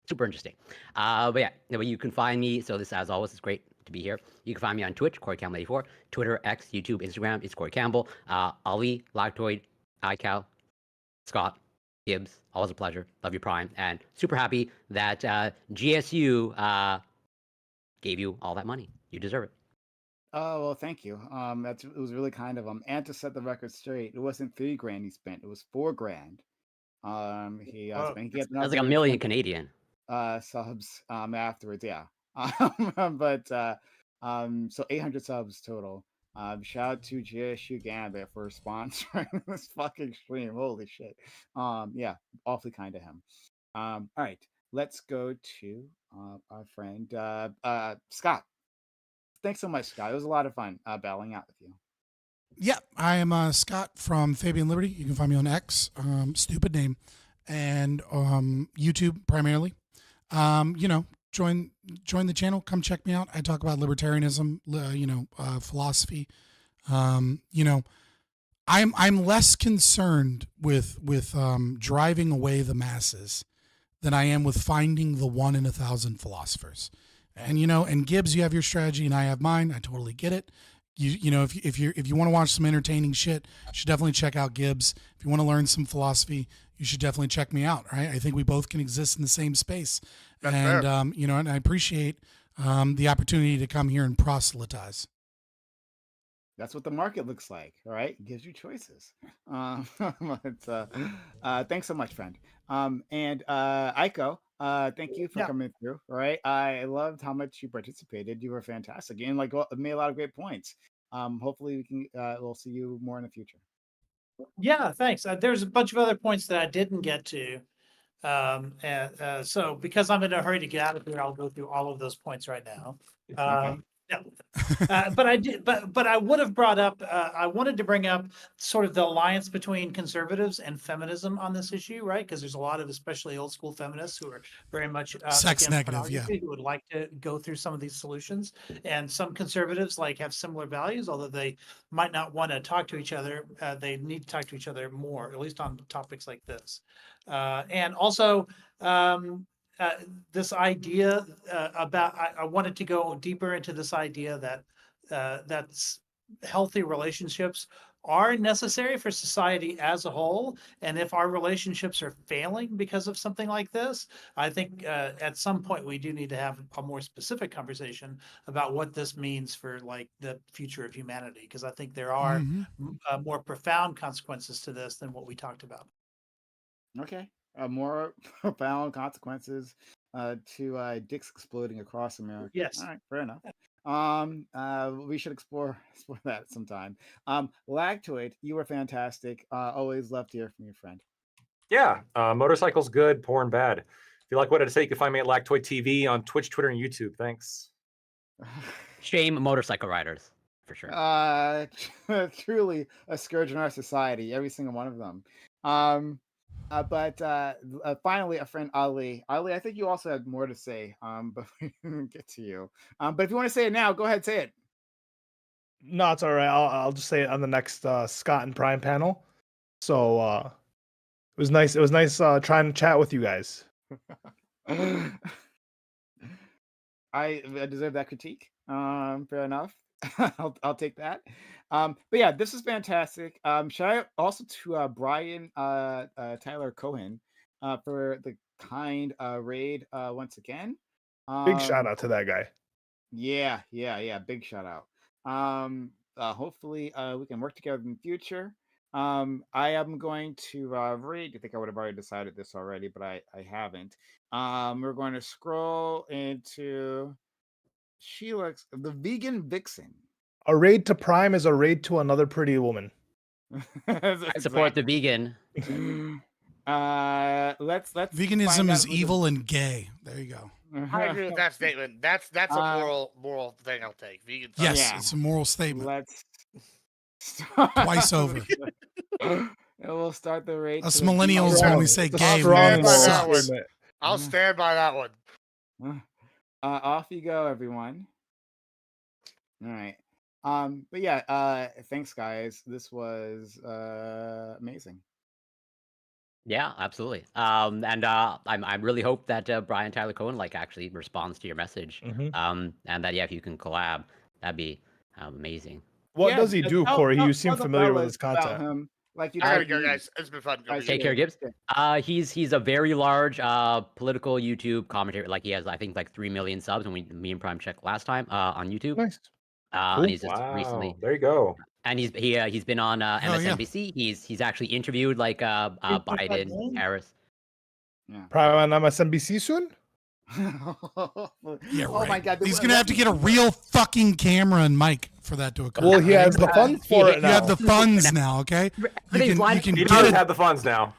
Super interesting. But yeah, you can find me. So this, as always, is great to be here. You can find me on Twitch, Corey Campbell 84, Twitter, X, YouTube, Instagram. It's Corey Campbell. Ali, Lactoid, iCow, Scott, Gibbs. Always a pleasure. Love you, Prime, and super happy that GSU gave you all that money. You deserve it. Oh well, thank you. It was really kind of him. And to set the record straight, it wasn't $3,000 he spent; it was $4,000. He spent. He That's like $1 million Canadian. Subs afterwards, yeah. So 800 subs total. Shout out to GSU Gambit for sponsoring this fucking stream. Holy shit. Yeah, awfully kind of him. All right, let's go to our friend Scott. thanks so much, Scott. It was a lot of fun battling out with you. Yeah, I am Scott from Fabian Liberty. You can find me on X, stupid name, and YouTube primarily. Join the channel. Come check me out. I talk about libertarianism, philosophy. I'm less concerned with driving away the masses than I am with finding the 1 in 1,000 philosophers. And Gibbs, you have your strategy and I have mine. I totally get it. If you want to watch some entertaining shit, you should definitely check out Gibbs. If you want to learn some philosophy, you should definitely check me out. Right? I think we both can exist in the same space. That's and fair. And I appreciate the opportunity to come here and proselytize. That's what the market looks like, all right? It gives you choices. Thanks so much, friend. And Aiko, thank you for coming through, all right? I loved how much you participated. You were fantastic and made a lot of great points. Hopefully we'll see you more in the future. Yeah, thanks. There's a bunch of other points that I didn't get to. So because I'm in a hurry to get out of here, I'll go through all of those points right now. Okay. But I did, but I would have brought up. I wanted to bring up sort of the alliance between conservatives and feminism on this issue, right? Because there's a lot of, especially old school feminists, who are very much sex against negative, pornography, who would like to go through some of these solutions. And some conservatives have similar values, although they might not want to talk to each other. They need to talk to each other more, at least on topics like this. And also. This idea I wanted to go deeper into this idea that that's healthy relationships are necessary for society as a whole. And if our relationships are failing because of something like this, I think at some point we do need to have a more specific conversation about what this means for the future of humanity. Because I think there are more profound consequences to this than what we talked about. Okay. More profound consequences to dicks exploding across America. Yes. All right, fair enough. We should explore that sometime. Lactoid, you were fantastic. Always love to hear from your friend. Yeah, motorcycles good, porn bad. If you like what I say, you can find me at Lactoid TV on Twitch, Twitter, and YouTube. Thanks. Shame motorcycle riders, for sure. Truly a scourge in our society, every single one of them. But finally, a friend, Ali. Ali, I think you also had more to say, but we didn't get to you. But if you want to say it now, go ahead, say it. No, it's all right. I'll just say it on the next Scott and Prime panel. So it was nice. It was nice trying to chat with you guys. I deserve that critique. Fair enough. I'll take that. But yeah, this is fantastic. Shout out also to Brian Tyler Cohen for the kind raid once again. Big shout out to that guy. Yeah. Big shout out. Hopefully we can work together in the future. I am going to raid. I think I would have already decided this already, but I haven't. We're going to scroll into she looks the vegan vixen. A raid to Prime is a raid to another pretty woman. I support the vegan. Let's veganism is evil and gay. There you go. I agree with that statement. That's a moral thing I'll take. Vegan. Yes, it's a moral statement. Let's twice over. And we'll start the raid. Us millennials, when we say gay, I'll stand by that one. Off you go, everyone. All right. But yeah, thanks guys. This was amazing. Yeah, absolutely. I really hope that Brian Tyler Cohen actually responds to your message. And that if you can collab, that'd be amazing. What does he do, Corey? You seem familiar with his content. Like you I gotta go, guys. It's been fun. Take care, Gibbs. He's a very large political YouTube commentator. He has, I think, 3 million subs, and me and Prime checked last time on YouTube. Nice. And he's just recently. There you go. And he's been on MSNBC. Yeah. He's actually interviewed Biden, Harris. Yeah. Probably on MSNBC soon. Yeah, Oh my God! He's gonna have to get a real fucking camera and mic for that to occur. Well, he has the funds for it now. You have the funds now, okay? You can He get does it. have the funds now.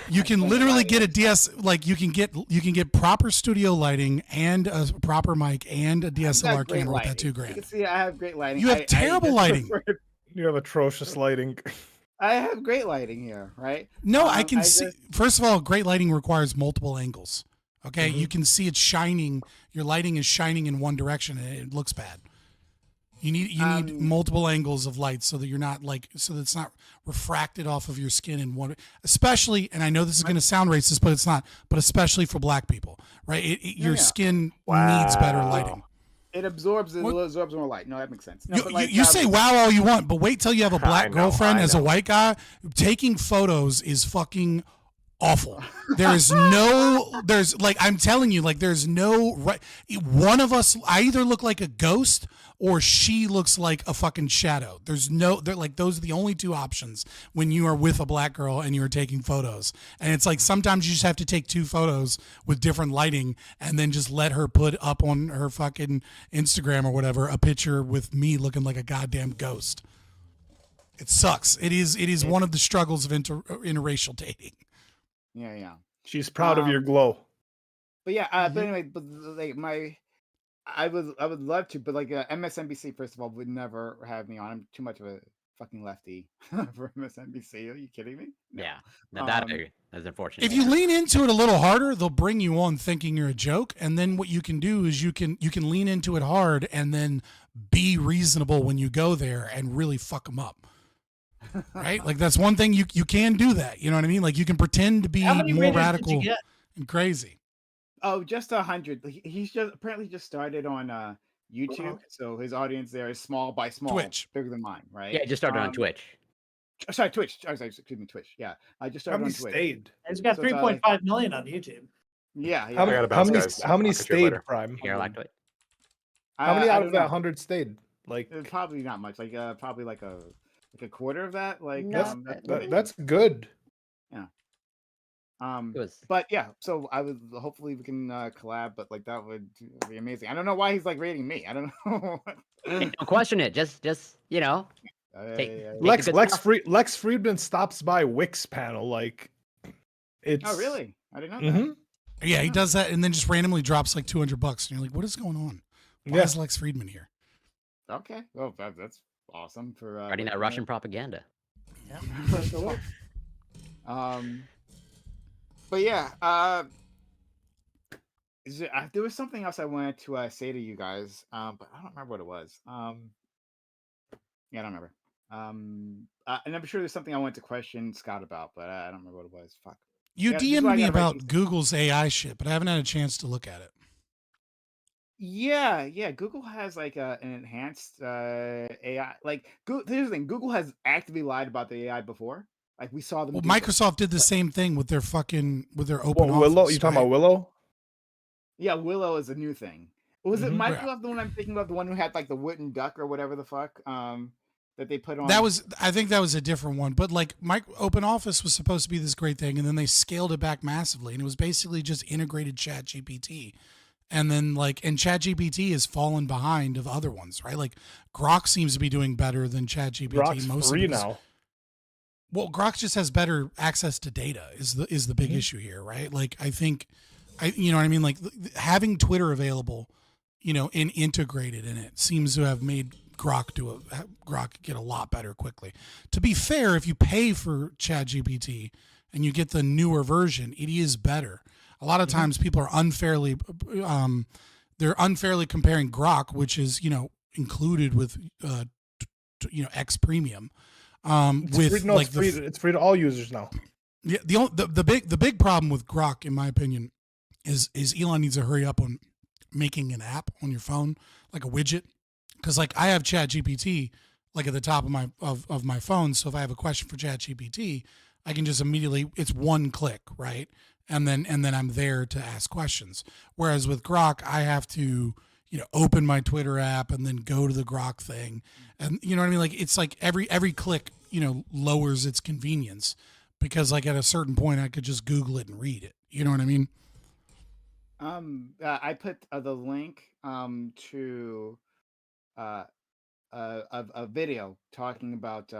You can literally get a DS, like you can get proper studio lighting and a proper mic and a I've DSLR got great camera with that lighting. You can $2,000. see I have great lighting. You have terrible just lighting. prefer- You have atrocious lighting. I have great lighting here, right? No, I can I see. just- First of all, great lighting requires multiple angles. Okay, Mm-hmm. you can see it shining. Your lighting is shining in one direction, and it looks bad. You need multiple angles of light so that you're not so that it's not refracted off of your skin in one. Especially, and I know this is going to sound racist, but it's not. But especially for black people, right? Your skin needs better lighting. It absorbs more light. No, that makes sense. No, You say wow all you want, but wait till you have a black girlfriend as a know. white guy. Taking photos is fucking awful. There's I'm telling you, there's no right. One of us either look like a ghost or she looks like a fucking shadow. Those are the only two options when you are with a black girl and you're taking photos. And it's like sometimes you just have to take two photos with different lighting and then just let her put up on her fucking Instagram or whatever a picture with me looking like a goddamn ghost. It sucks. It is one of the struggles of interracial dating. Yeah. She's proud of your glow. But yeah, but anyway, I would love to, but MSNBC first of all would never have me on. I'm too much of a fucking lefty for MSNBC. Are you kidding me? No. Yeah, no, that I agree. That's unfortunate. If you lean into it a little harder, they'll bring you on thinking you're a joke, and then what you can do is you can lean into it hard and then be reasonable when you go there and really fuck them up. Right? Like that's one thing you can do that. You know what I mean? Like you can pretend to be How many more ratings radical did you get? and crazy. Oh, just 100. He's apparently just started on YouTube, so his audience there is small by small, Twitch. bigger than mine, right? Yeah, it just started on Twitch. Sorry, Twitch. Excuse me, Twitch. Yeah, I just started on Twitch. And he's got 3.5 million on YouTube. Yeah. How many stayed, Prime? Here, like it. How many I out don't of that know. 100 stayed? It's probably not much. Probably like a quarter of that. That's good. Yeah. But yeah, so I would hopefully we can collab, but that would be amazing. I don't know why he's rating me. I don't know. Don't question it. Just Lex Friedman stops by Wix panel. It's Oh really? I didn't know that. Yeah, he does that and then just randomly drops $200, and you're like, what is going on? Why is Lex Friedman here? Okay. Well, that's awesome for writing that Russian propaganda. Yeah. But yeah, there was something else I wanted to say to you guys, but I don't remember what it was. Yeah, I don't remember. And I'm sure there's something I wanted to question Scott about, but I don't remember what it was. Fuck. You Yeah, this is why DM'd I me gotta write about things- Google's AI shit, but I haven't had a chance to look at it. Yeah. Google has an enhanced AI. Here's the thing: Google has actively lied about the AI before. We saw them. Well, do this. Microsoft did the same thing with their open Willow? office. You talking right? about Willow? Yeah, Willow is a new thing. Was it Mhm. Microsoft the one I'm thinking of? The one who had the wooden duck or whatever the fuck that they put on. I think that was a different one, but Open Office was supposed to be this great thing, and then they scaled it back massively, and it was basically just integrated Chat GPT. And then and Chat GPT has fallen behind of other ones, right? Grok seems to be doing better than Chat GPT. Grok's free now. Well, Grok just has better access to data is the big issue here, right? I think, you know what I mean? Having Twitter available, and integrated in it seems to have made Grok get a lot better quickly. To be fair, if you pay for ChatGPT and you get the newer version, it is better. A lot of times people are unfairly comparing Grok, which is included with X Premium. It's free to all users now. Yeah, the big problem with Grok, in my opinion, is Elon needs to hurry up on making an app on your phone, like a widget, because I have ChatGPT at the top of my phone. So if I have a question for ChatGPT, I can just immediately, it's one click, right, and then I'm there to ask questions. Whereas with Grok, I have to open my Twitter app and then go to the Grok thing, and you know what I mean. It's every click lowers its convenience, because at a certain point I could just Google it and read it. You know what I mean? I put the link to a video talking about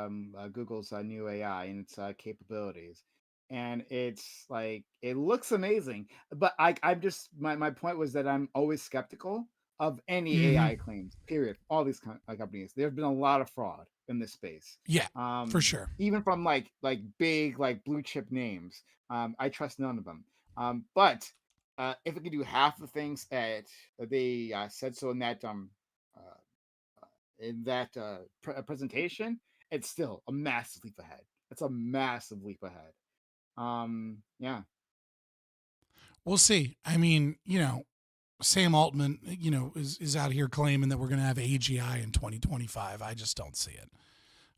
Google's new AI and its capabilities. and it's like it looks amazing. But I'm just my point was that I'm always skeptical of any Mhm. AI claims. Period. All these companies. There's been a lot of fraud in this space. Yeah, for sure. Even from like big like blue chip names. I trust none of them. But if it can do half the things that they said so uh, in that presentation, it's still a massive leap ahead. It's a massive leap ahead. Yeah. We'll see. I mean, Sam Altman, is out here claiming that we're going to have AGI in 2025. I just don't see it.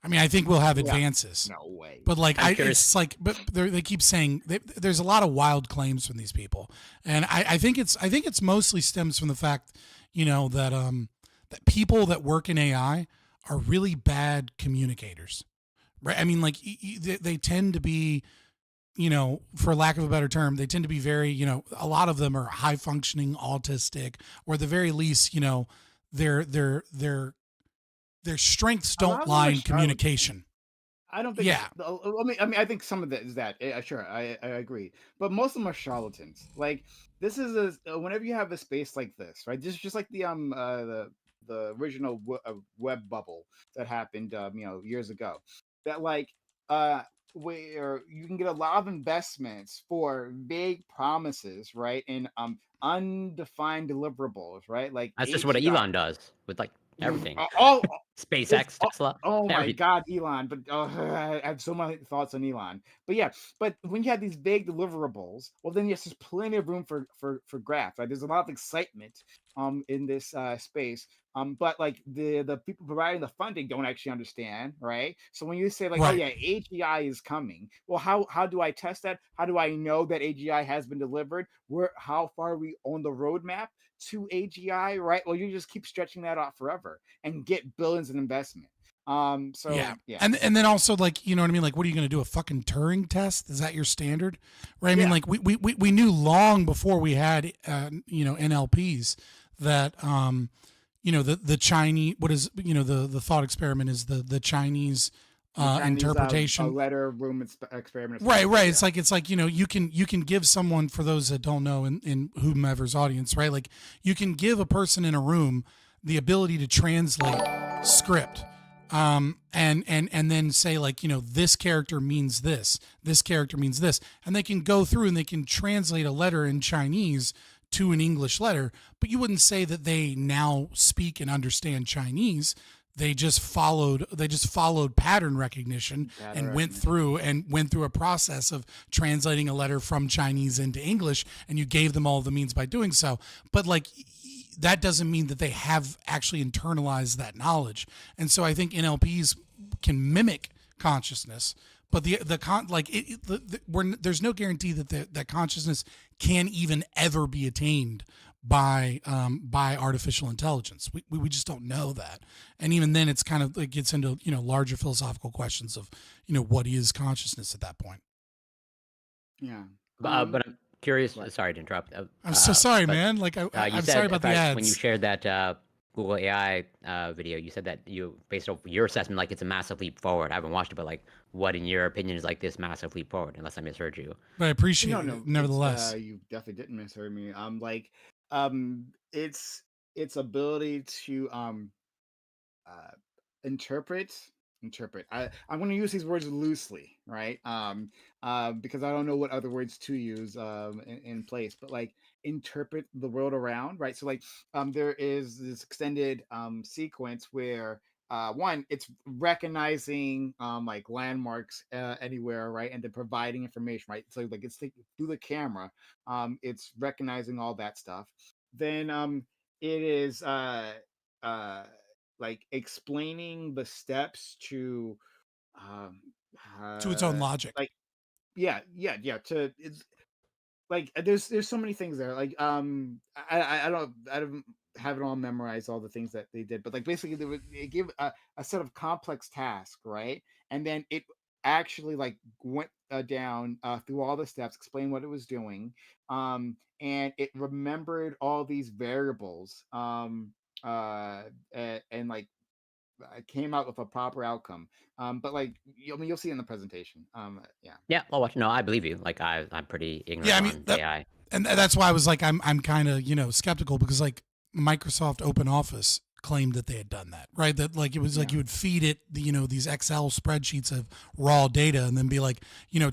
I mean, I think we'll have Yeah. advances. No way. But like, I'm curious. it's like, but they keep saying there's a lot of wild claims from these people, and I think it's mostly stems from the fact, that people that work in AI are really bad communicators, right? I mean, like they tend to be, for lack of a better term, they tend to be very, a lot of them are high functioning autistic, or at the very least, their strengths A lot don't of them lie are in communication. I don't think. Yeah. I think some of that is that. Sure, I agree. But most of them are charlatans. Like this is whenever you have a space like this, right? This is just like the original web bubble that happened, years ago. That like where you can get a lot of investments for vague promises, right? And undefined deliverables, right? Like That's just what AGI. Elon does with like everything. All SpaceX, Tesla, oh my everything. God, Elon! But I have so many thoughts on Elon. But yeah, but when you have these vague deliverables, well, then yes, there's plenty of room for graft. Right? There's a lot of excitement in this space. But like the people providing the funding don't actually understand, right? So when you say like, oh Right. yeah, AGI is coming, well, how do I test that? How do I know that AGI has been delivered? How far are we on the roadmap to AGI, right? Well, you just keep stretching that out forever and get billions in investment. So yeah. And then also, like, you know what I mean? Like, what are you going to do? A fucking Turing test? Is that your standard? Right. I mean, like we knew long before we had, NLPs that, the Chinese, what is, the thought experiment is the Chinese, Chinese, interpretation. a letter room experiment. Right. It's like, you can give someone, for those that don't know, in whomever's audience, right? Like, you can give a person in a room the ability to translate script, and then say, like, this character means this character means this, and they can go through and they can translate a letter in Chinese to an English letter, but you wouldn't say that they now speak and understand Chinese. They just followed pattern recognition and went through a process of translating a letter from Chinese into English, and you gave them all the means by doing so. But like, that doesn't mean that they have actually internalized that knowledge. And so I think NLPs can mimic consciousness, but there's no guarantee that that consciousness can even ever be attained by artificial intelligence. We just don't know that. And even then, it's kind of, it gets into larger philosophical questions of what is consciousness at that point. Yeah. But I'm curious. Sorry to interrupt. I'm so sorry, but, man. Like, you I'm said, sorry about the ads. when you shared that Google AI video, you said that you, based on your assessment, like it's a massive leap forward. I haven't watched it, but like, what in your opinion is like this massive leap forward? Unless I misheard you. But I appreciate it, nevertheless. You definitely didn't misheard me. Its ability to interpret. I'm going to use these words loosely, right? Because I don't know what other words to use in place, but like interpret the world around, right? So like there is this extended sequence where one, it's recognizing like landmarks anywhere, right, and then providing information, right? So like it's through the camera, it's recognizing all that stuff. Then it is uh like explaining the steps to um To its own logic. like to it's like there's so many things there, like I don't have it all memorized, all the things that they did, but like basically they give a set of complex tasks, right, and then it actually like went down through all the steps, explained what it was doing, and it remembered all these variables, and like came out with a proper outcome. But like, you'll see in the presentation. Yeah. Yeah, I'll watch. No, I believe you. Like I'm pretty ignorant Yeah, I mean, on that, AI. and that's why I was like, I'm kind of skeptical because like Microsoft Open Office claimed that they had done that, right? That like it was like you would feed it these Excel spreadsheets of raw data and then be like,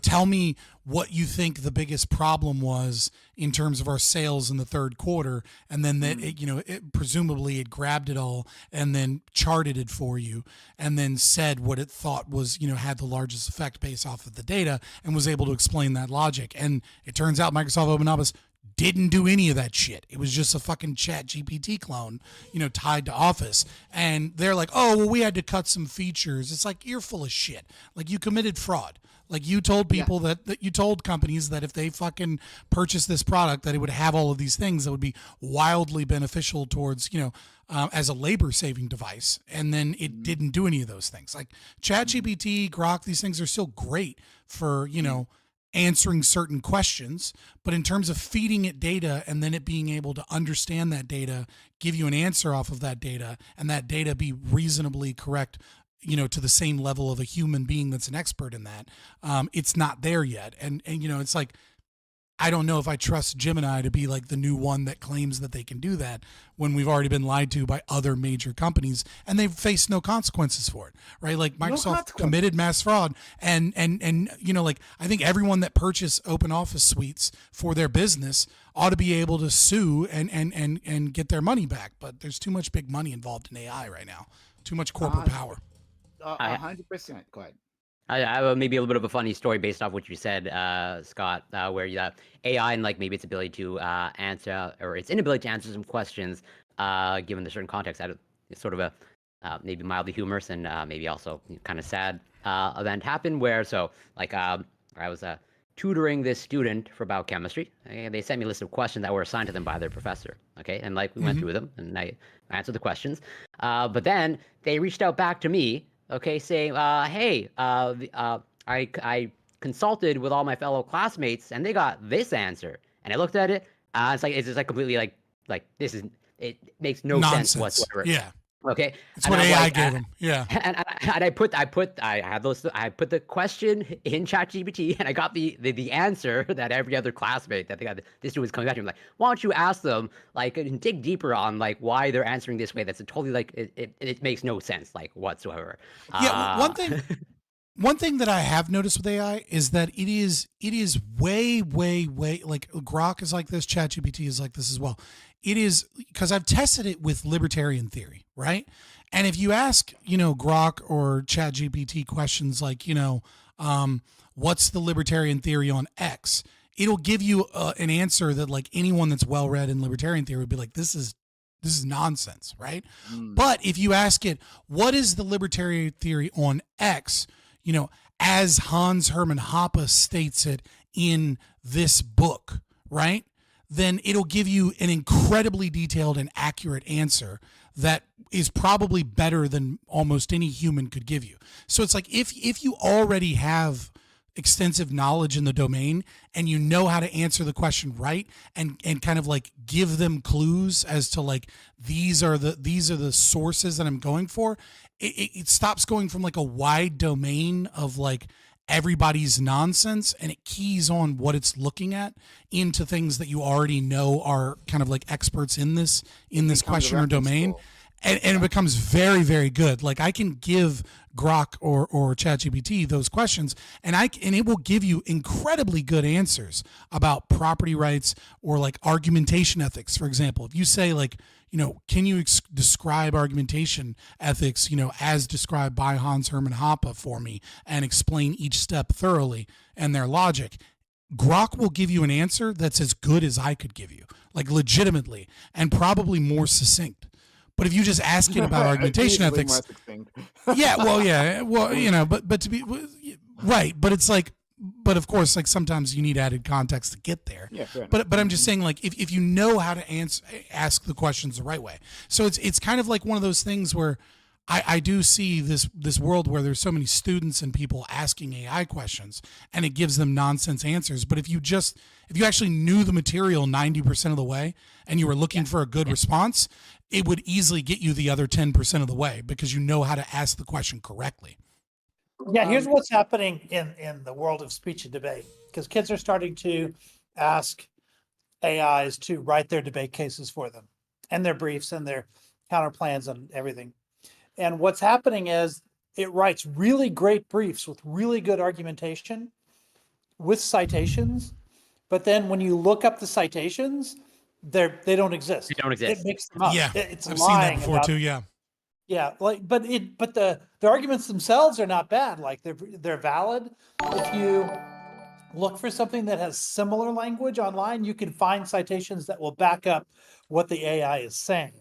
tell me what you think the biggest problem was in terms of our sales in the third quarter, and then that it presumably it grabbed it all and then charted it for you and then said what it thought was had the largest effect based off of the data and was able to explain that logic. And it turns out Microsoft Open Office didn't do any of that shit. It was just a fucking Chat GPT clone, tied to Office. And they're like, oh, well, we had to cut some features. It's like, you're full of shit. Like, you committed fraud. Like, you told people that you told companies that if they fucking purchased this product, that it would have all of these things that would be wildly beneficial towards, as a labor saving device. And then it didn't do any of those things. Like, Chat GPT, Grok, these things are still great for, answering certain questions, but in terms of feeding it data and then it being able to understand that data, give you an answer off of that data, and that data be reasonably correct, to the same level of a human being that's an expert in that, it's not there yet. And it's like, I don't know if I trust Gemini to be like the new one that claims that they can do that when we've already been lied to by other major companies and they've faced no consequences for it, right? Like Microsoft committed mass fraud and like I think everyone that purchased open office suites for their business ought to be able to sue and get their money back. But there's too much big money involved in AI right now, too much corporate power. 100%. Go ahead. I have maybe a little bit of a funny story based off what you said, Scott, where you have AI and like maybe its ability to answer or its inability to answer some questions, given the certain context. It's sort of a maybe mildly humorous and maybe also kind of sad event happened where I was tutoring this student for biochemistry. And they sent me a list of questions that were assigned to them by their professor. Okay, and like we went through them and I answered the questions, but then they reached out back to me. Okay, saying, hey, I consulted with all my fellow classmates and they got this answer. And I looked at it, it's just like completely like this is, it makes no sense whatsoever. Yeah. Okay. It's what AI gave them. Yeah. And I put the question in ChatGPT and I got the answer that every other classmate that they got, this dude was coming back to me like, why don't you ask them like and dig deeper on like why they're answering this way? That's a totally like it makes no sense like whatsoever. Yeah. One thing that I have noticed with AI is that it is way like Grok is like this, ChatGPT is like this as well. It is because I've tested it with libertarian theory, right? And if you ask, Grok or ChatGPT questions like, what's the libertarian theory on X? It'll give you an answer that like anyone that's well read in libertarian theory would be like, this is nonsense, right? But if you ask it, what is the libertarian theory on X? As Hans Hermann Hoppe states it in this book, right? Then it'll give you an incredibly detailed and accurate answer that is probably better than almost any human could give you. So it's like if you already have extensive knowledge in the domain and you know how to answer the question right and kind of like give them clues as to like these are the sources that I'm going for, it stops going from like a wide domain of like everybody's nonsense and it keys on what it's looking at into things that you already know are kind of like experts in this question or domain. And it becomes very, very good. Like I can give Grok or ChatGPT those questions and it will give you incredibly good answers about property rights or like argumentation ethics. For example, if you say like, can you describe argumentation ethics, as described by Hans Hermann Hoppe for me and explain each step thoroughly and their logic? Grok will give you an answer that's as good as I could give you, like legitimately, and probably more succinct. But if you just ask it about argumentation ethics, but to be right, but it's like, but of course, like sometimes you need added context to get there. Yeah, fair but I'm just saying, like, if you know how to ask the questions the right way, so it's kind of like one of those things where I do see this world where there's so many students and people asking AI questions, and it gives them nonsense answers. But if you actually knew the material 90% of the way and you were looking for a good response, it would easily get you the other 10% of the way because you know how to ask the question correctly. Yeah, here's what's happening in the world of speech and debate, because kids are starting to ask AIs to write their debate cases for them and their briefs and their counter plans and everything. And what's happening is it writes really great briefs with really good argumentation with citations. But then when you look up the citations, they don't exist. They don't exist. It makes them up. Yeah, It's I've seen that lying before about- too. Yeah. Yeah, but the arguments themselves are not bad. Like they're valid. If you look for something that has similar language online, you can find citations that will back up what the AI is saying.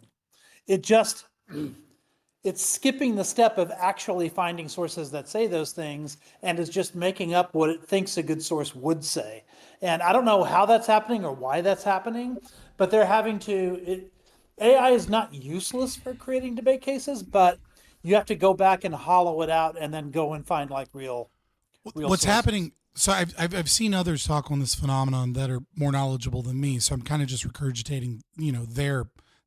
It's skipping the step of actually finding sources that say those things and is just making up what it thinks a good source would say. And I don't know how that's happening or why that's happening, but they're having to. AI is not useless for creating debate cases, but you have to go back and hollow it out and then go and find like real What's sources. happening? So I've seen others talk on this phenomenon that are more knowledgeable than me. So I'm kind of just regurgitating,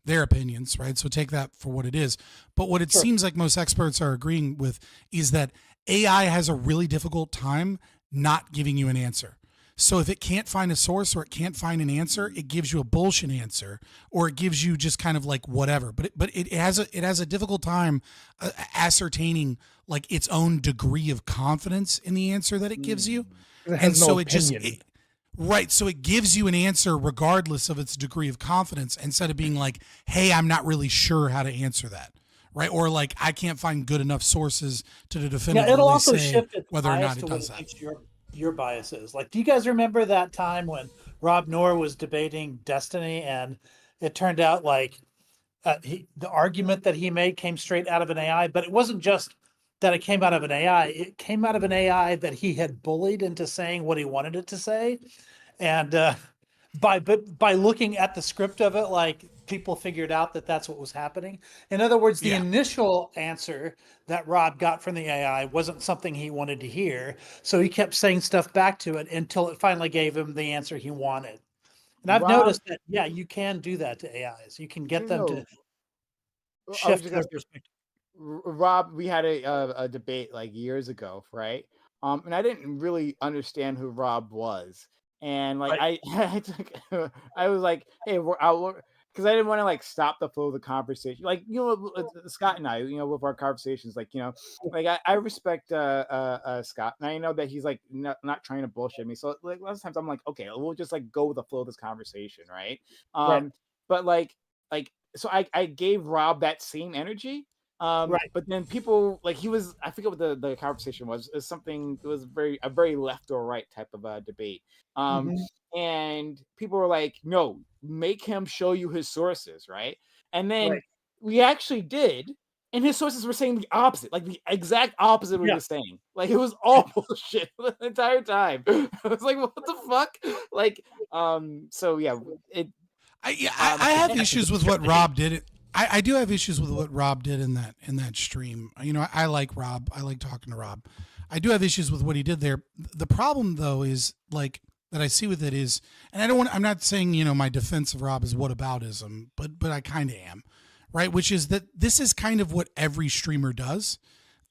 their opinions, right? So take that for what it is. But what it seems like most experts are agreeing with is that AI has a really difficult time not giving you an answer. So if it can't find a source or it can't find an answer, it gives you a bullshit answer, or it gives you just kind of like whatever. But it has a difficult time ascertaining like its own degree of confidence in the answer that it gives you. It has no so opinion. Right. So it gives you an answer regardless of its degree of confidence, instead of being like, hey, I'm not really sure how to answer that. Right. Or like, I can't find good enough sources to definitively it'll also say shift its whether or bias not it to what does that. thinks your biases. Like, do you guys remember that time when Rob Noor was debating Destiny, and it turned out like the argument that he made came straight out of an AI, but it wasn't just that it came out of an AI. It came out of an AI that he had bullied into saying what he wanted it to say, and by looking at the script of it, like people figured out that that's what was happening. In other words, the initial answer that Rob got from the AI wasn't something he wanted to hear, so he kept saying stuff back to it until it finally gave him the answer he wanted. And I've Rob- noticed that, yeah, you can do that to AIs. You can get them to I was shift just their gonna- perspective. Rob, we had a debate like years ago, right? And I didn't really understand who Rob was, and like I was like, hey, because I didn't want to like stop the flow of the conversation. Like, Scott and I, with our conversations, like, like I respect Scott, and I know that he's like not trying to bullshit me. So like lots of times I'm like, okay, we'll just like go with the flow of this conversation, right? Right. But like so I gave Rob that same energy. Right. But then people like I forget what the conversation was. It was a very left or right type of debate. Mhm. And people were like, no, make him show you his sources, right? And then Right. we actually did, and his sources were saying the opposite, like the exact opposite of what he was saying. Like it was all bullshit the entire time. I was like, what the fuck? Like, so yeah, I have issues with what Rob did. I do have issues with what Rob did in that stream. I like Rob. I like talking to Rob. I do have issues with what he did there. The problem though is like that I see with it is, and I'm not saying, my defense of Rob is whataboutism, but I kind of am, right? Which is that this is kind of what every streamer does.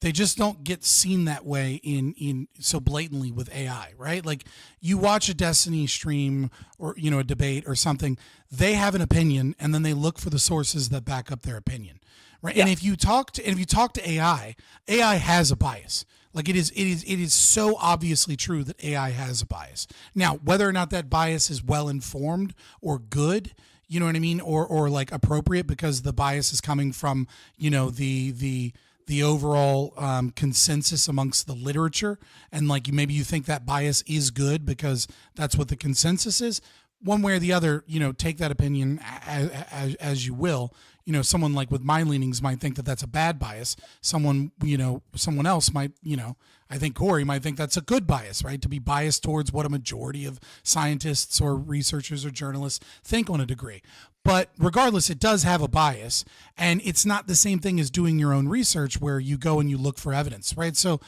They just don't get seen that way in so blatantly with AI, right? Like you watch a Destiny stream or a debate or something, they have an opinion and then they look for the sources that back up their opinion, right? Yeah. And if you talk to AI has a bias. Like it is so obviously true that AI has a bias. Now, whether or not that bias is well informed or good, you know what I mean, or like appropriate because the bias is coming from the overall consensus amongst the literature, and like maybe you think that bias is good because that's what the consensus is. One way or the other, take that opinion as you will. Someone like with my leanings might think that that's a bad bias. Someone else might, I think Corey might think that's a good bias, right? To be biased towards what a majority of scientists or researchers or journalists think on a degree. But regardless, it does have a bias, and it's not the same thing as doing your own research where you go and you look for evidence, right? So,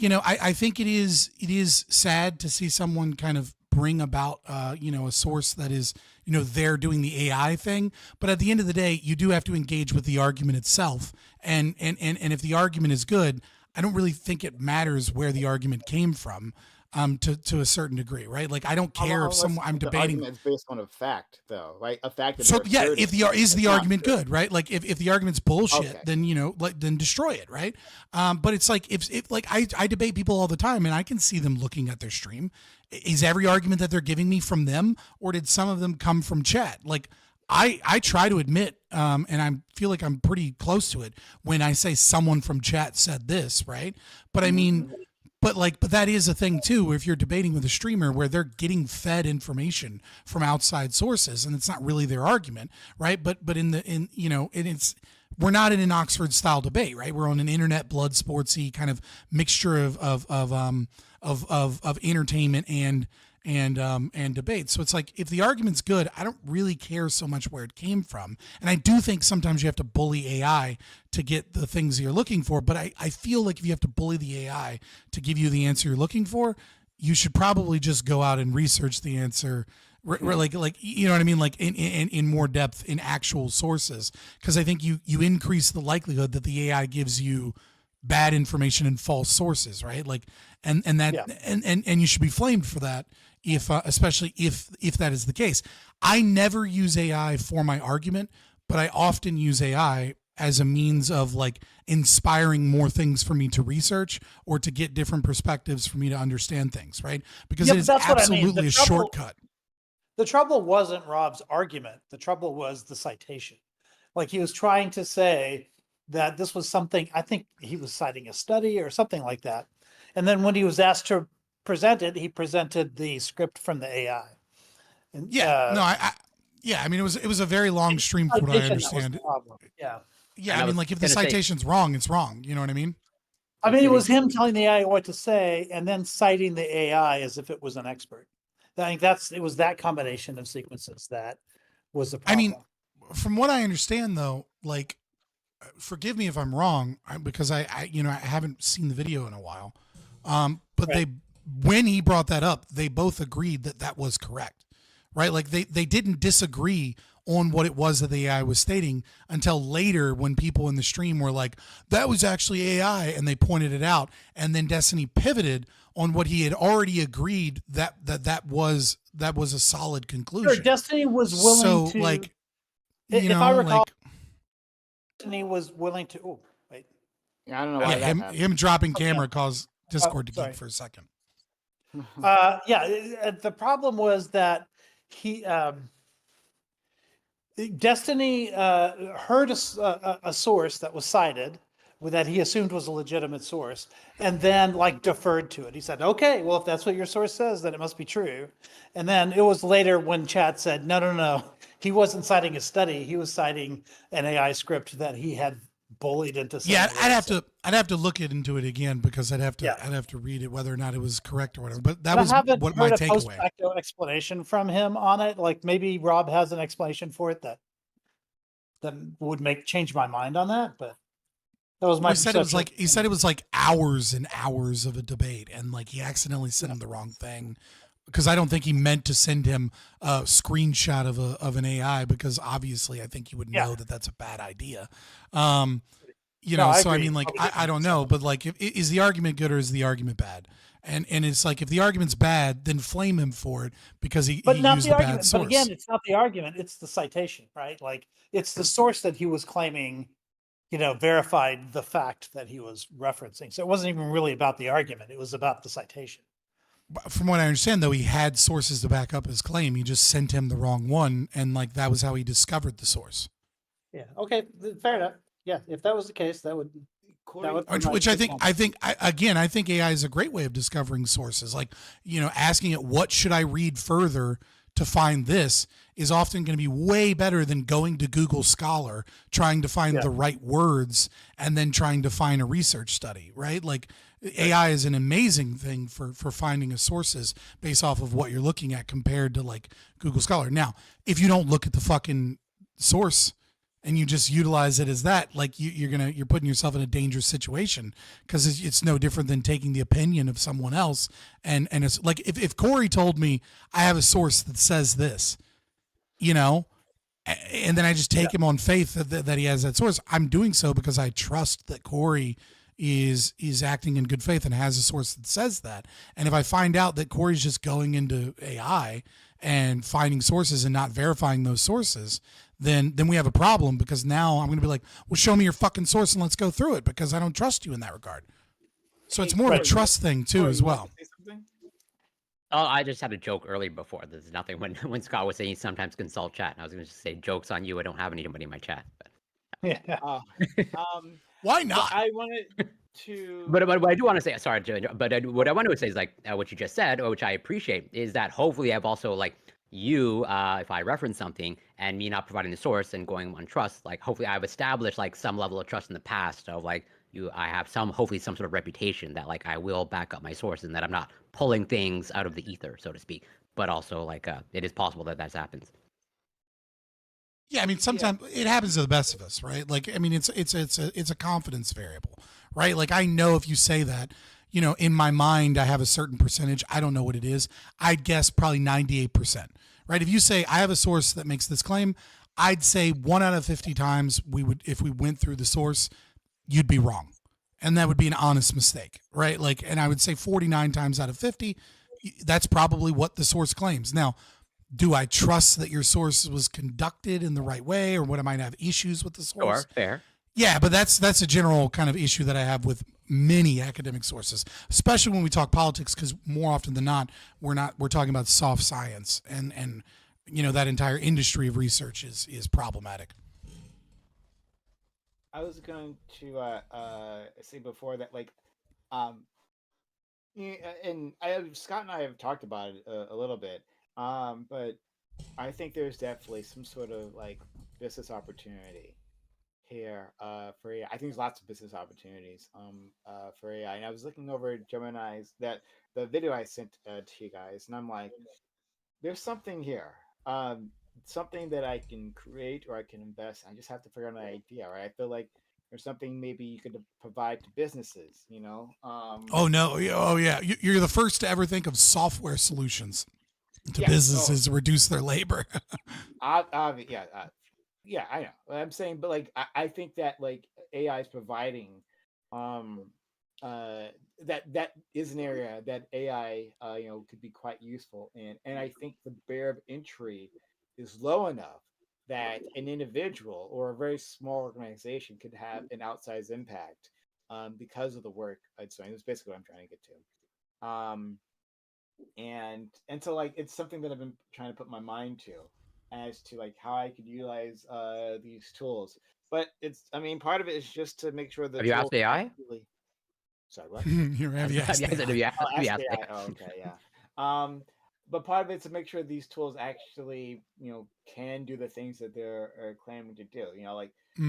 I think it is sad to see someone kind of bring about, a source that is, they're doing the AI thing. But at the end of the day, you do have to engage with the argument itself. And if the argument is good, I don't really think it matters where the argument came from. To a certain degree, right? Like I don't care if someone I'm debating. It's based on a fact, though, right? A fact. That So they're yeah, asserting if the argument good, right? Like if the argument's bullshit, Okay. then then destroy it, right? But it's like if like I debate people all the time, and I can see them looking at their stream. Is every argument that they're giving me from them, or did some of them come from chat? Like I try to admit, and I feel like I'm pretty close to it when I say someone from chat said this, right? But I mean. But that is a thing too. If you're debating with a streamer where they're getting fed information from outside sources, and it's not really their argument, right? But it's we're not in an Oxford style debate, right? We're on an internet blood sportsy kind of mixture of entertainment and debate. So it's like if the argument's good, I don't really care so much where it came from. And I do think sometimes you have to bully AI to get the things you're looking for. But I feel like if you have to bully the AI to give you the answer you're looking for, you should probably just go out and research the answer. Like you know what I mean? Like in more depth in actual sources. Because I think you increase the likelihood that the AI gives you bad information and false sources, right? Like and you should be flamed for that. If especially if that is the case. I never use AI for my argument, but I often use AI as a means of like inspiring more things for me to research or to get different perspectives for me to understand things, right? Because it is absolutely a shortcut. The trouble wasn't Rob's argument. The trouble was the citation. Like he was trying to say that this was something, I think he was citing a study or something like that. And then when he was asked to present it, he presented the script from the AI. And, I mean, it was a very long stream from what I understand. Yeah. Yeah, I mean, like if the citation's wrong, it's wrong. You know what I mean? I mean, it was him telling the AI what to say and then citing the AI as if it was an expert. I think it was that combination of sequences that was the problem. I mean, from what I understand though, like, forgive me if I'm wrong because I haven't seen the video in a while. But when he brought that up, they both agreed that was correct, right? Like they didn't disagree on what it was that the AI was stating until later when people in the stream were like, that was actually AI, and they pointed it out. And then Destiny pivoted on what he had already agreed that was a solid conclusion. Sure, Destiny was willing to, like, if I recall, Destiny was willing to, oh, wait. Yeah, I don't know why him dropping camera caused Discord to geek for a second. The problem was that Destiny heard a source that was cited that he assumed was a legitimate source, and then like deferred to it. He said, "Okay, well, if that's what your source says, then it must be true." And then it was later when chat said, "No, he wasn't citing a study. He was citing an AI script that he had bullied into." Yeah, I'd have to look into it again because I'd have to read it whether or not it was correct or whatever. But that was what my takeaway. Post facto explanation from him on it. Like maybe Rob has an explanation for it that would change my mind on that, but. That was my perception. He said it was like hours and hours of a debate, and like he accidentally sent him the wrong thing because I don't think he meant to send him a screenshot of an AI because obviously I think he would know that that's a bad idea. I mean, like I don't know, but like, is the argument good or is the argument bad? And it's like if the argument's bad, then flame him for it because he used a bad source. But again, it's not the argument; it's the citation, right? Like it's the source that he was claiming. Verified the fact that he was referencing. So it wasn't even really about the argument. It was about the citation. From what I understand, though, he had sources to back up his claim. He just sent him the wrong one. And like, that was how he discovered the source. Yeah. Okay. Fair enough. Yeah. If that was the case, that would which I think AI is a great way of discovering sources. Like, asking it, what should I read further to find this is often going to be way better than going to Google Scholar, trying to find the right words and then trying to find a research study, right? Like AI is an amazing thing for finding a sources based off of what you're looking at compared to like Google Scholar. Now, if you don't look at the fucking source and you just utilize it as that, like you're putting yourself in a dangerous situation, because it's no different than taking the opinion of someone else. And it's like, if Corey told me I have a source that says this, and then I just take him on faith that he has that source, I'm doing so because I trust that Corey is acting in good faith and has a source that says that. And if I find out that Corey's just going into AI and finding sources and not verifying those sources, then we have a problem, because now I'm going to be like, well, show me your fucking source and let's go through it, because I don't trust you in that regard. So it's more of a trust thing too, as well. Oh, I just had a joke earlier before. There's nothing when Scott was saying he sometimes consult chat. And I was going to say, joke's on you. I don't have anybody in my chat. But. Yeah. Why not? I wanted to. But what I do want to say, sorry, but what I want to say is like what you just said, or which I appreciate, is that hopefully I've also like you, if I reference something and me not providing the source and going on trust, like hopefully I've established like some level of trust in the past of like I have hopefully some sort of reputation that like I will back up my source and that I'm not pulling things out of the ether, so to speak. But also like it is possible that happens. Yeah, I mean, sometimes it happens to the best of us, right? Like, I mean, it's a confidence variable, right? Like, I know if you say that, in my mind, I have a certain percentage. I don't know what it is. I'd guess probably 98%, right? If you say I have a source that makes this claim, I'd say 1 out of 50 times if we went through the source, you'd be wrong. And that would be an honest mistake, right? Like, and I would say 49 times out of 50, that's probably what the source claims. Now, do I trust that your source was conducted in the right way, or what I might have issues with the source? Sure, fair. Yeah, but that's a general kind of issue that I have with many academic sources, especially when we talk politics, because more often than not, we're talking about soft science, and that entire industry of research is problematic. I was going to say before that, like, and Scott and I have talked about it a little bit. But I think there's definitely some sort of like business opportunity here for AI. I think there's lots of business opportunities for AI. And I was looking over Gemini's the video I sent to you guys, and I'm like, there's something here, something that I can create or I can invest. I just have to figure out an idea, right? I feel like there's something maybe you could provide to businesses, Oh no! Oh yeah! You're the first to ever think of software solutions to businesses to reduce their labor. Yeah, I know what I'm saying, but like I think that like AI is providing that is an area that AI could be quite useful in, and I think the barrier of entry is low enough that an individual or a very small organization could have an outsized impact because of the work it's doing. That's basically what I'm trying to get to. And so like it's something that I've been trying to put my mind to as to like how I could utilize these tools. But part of it is just to make sure that have you asked AI? Actually... Sorry, what? Have you asked AI? Oh, okay, yeah. But part of it is to make sure these tools actually, can do the things that they're claiming to do.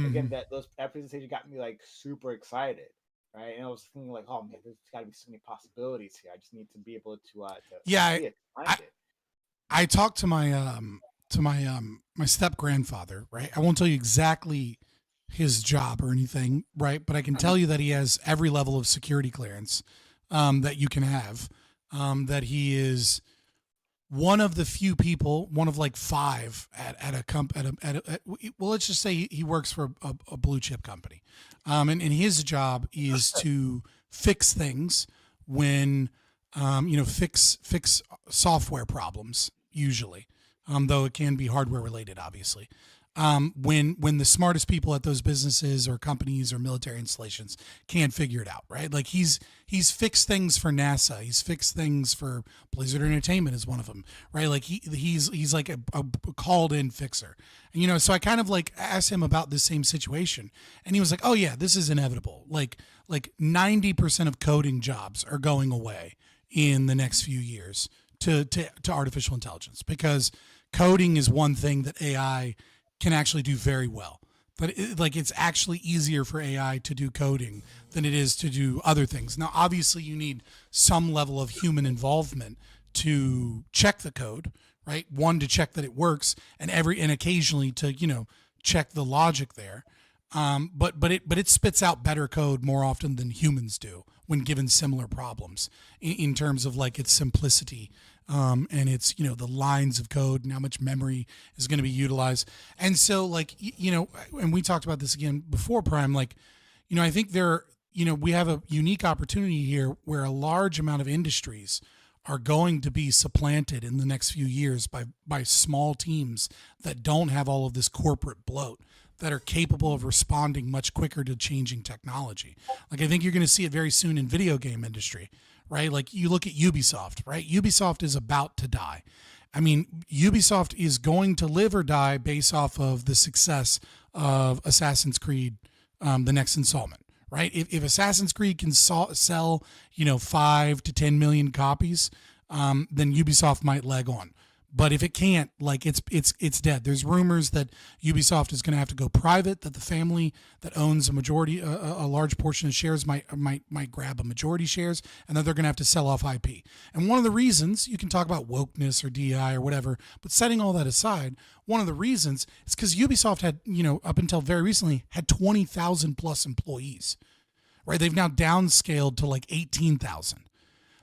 Again, that presentation got me like super excited. Right, and I was thinking like, oh man, there's got to be so many possibilities here. I just need to be able to see it, find it. I talked to my my step grandfather. Right, I won't tell you exactly his job or anything. Right, but I can tell you that he has every level of security clearance that you can have. That he is one of the few people, one of like 5 at a well, let's just say he works for a blue chip company. And his job is to fix things when, fix software problems usually, though it can be hardware related, obviously. When the smartest people at those businesses or companies or military installations can't figure it out, right? Like he's fixed things for NASA. He's fixed things for Blizzard Entertainment is one of them, right? Like he's like a called in fixer. And, so I kind of like asked him about this same situation, and he was like, oh yeah, this is inevitable. Like 90% of coding jobs are going away in the next few years to artificial intelligence, because coding is one thing that AI can actually do very well. But it's actually easier for AI to do coding than it is to do other things. Now, obviously, you need some level of human involvement to check the code, right? One, to check that it works, and occasionally to, check the logic there. But it spits out better code more often than humans do when given similar problems in terms of like its simplicity, and its, the lines of code and how much memory is going to be utilized. And so like, and we talked about this again before, Prime, like, I think we have a unique opportunity here where a large amount of industries are going to be supplanted in the next few years by small teams that don't have all of this corporate bloat, that are capable of responding much quicker to changing technology. Like, I think you're going to see it very soon in video game industry, right? Like, you look at Ubisoft, right? Ubisoft is about to die. I mean, Ubisoft is going to live or die based off of the success of Assassin's Creed, the next installment, right? If Assassin's Creed can sell, 5 to 10 million copies, then Ubisoft might leg on. But if it can't, like, it's dead. There's rumors that Ubisoft is going to have to go private, that the family that owns a large portion of shares might grab a majority shares, and that they're going to have to sell off IP. And one of the reasons, you can talk about wokeness or DI or whatever, but setting all that aside, one of the reasons is because Ubisoft had, up until very recently, had 20,000 plus employees, right? They've now downscaled to like 18,000.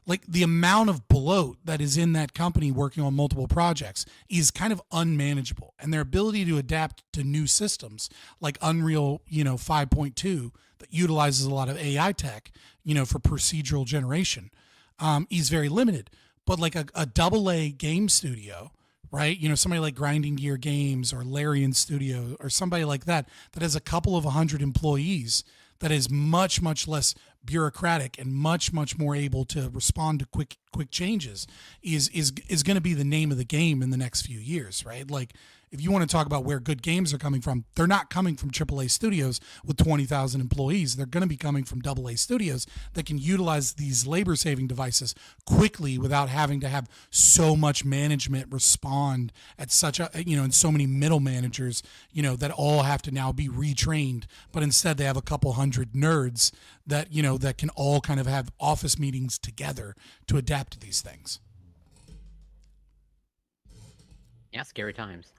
Like, the amount of bloat that is in that company working on multiple projects is kind of unmanageable. And their ability to adapt to new systems like Unreal, 5.2 that utilizes a lot of AI tech, for procedural generation, is very limited. But like a AA game studio, right? Somebody like Grinding Gear Games or Larian Studio or somebody like that has a couple of 100 employees, that is much, much less bureaucratic and much, much more able to respond to quick changes is going to be the name of the game in the next few years, right? Like, if you want to talk about where good games are coming from, they're not coming from AAA studios with 20,000 employees. They're going to be coming from AA studios that can utilize these labor-saving devices quickly without having to have so much management respond at such a, and so many middle managers, that all have to now be retrained. But instead, they have a couple hundred nerds that, that can all kind of have office meetings together to adapt to these things. Yeah, scary times.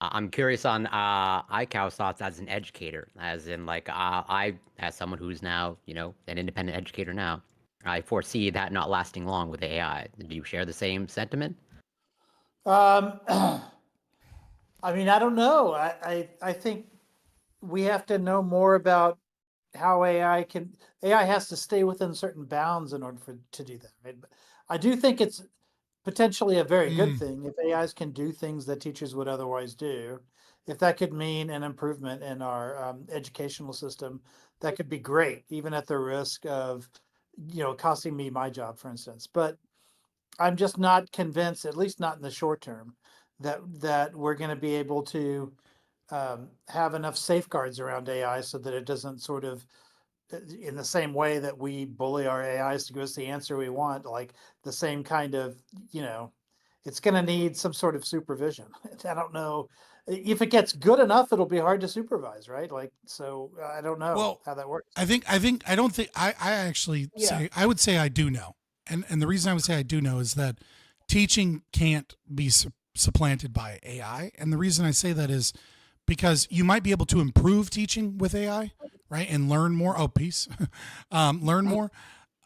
I'm curious on iCow's thoughts as an educator, as in like as someone who's now an independent educator now, I foresee that not lasting long with AI. Do you share the same sentiment? I mean, I don't know. I think we have to know more about how AI has to stay within certain bounds in order to do that. Right? But I do think it's potentially a very good thing if AIs can do things that teachers would otherwise do. If that could mean an improvement in our educational system, that could be great, even at the risk of, costing me my job, for instance. But I'm just not convinced, at least not in the short term, that we're going to be able to have enough safeguards around AI so that it doesn't sort of, in the same way that we bully our AIs to give us the answer we want, like the same kind of, it's going to need some sort of supervision. I don't know if it gets good enough, it'll be hard to supervise, right? Like, so I don't know how that works. I would say I do know. And the reason I would say I do know is that teaching can't be supplanted by AI. And the reason I say that is because you might be able to improve teaching with AI, right? And learn more. Oh, peace. Learn more.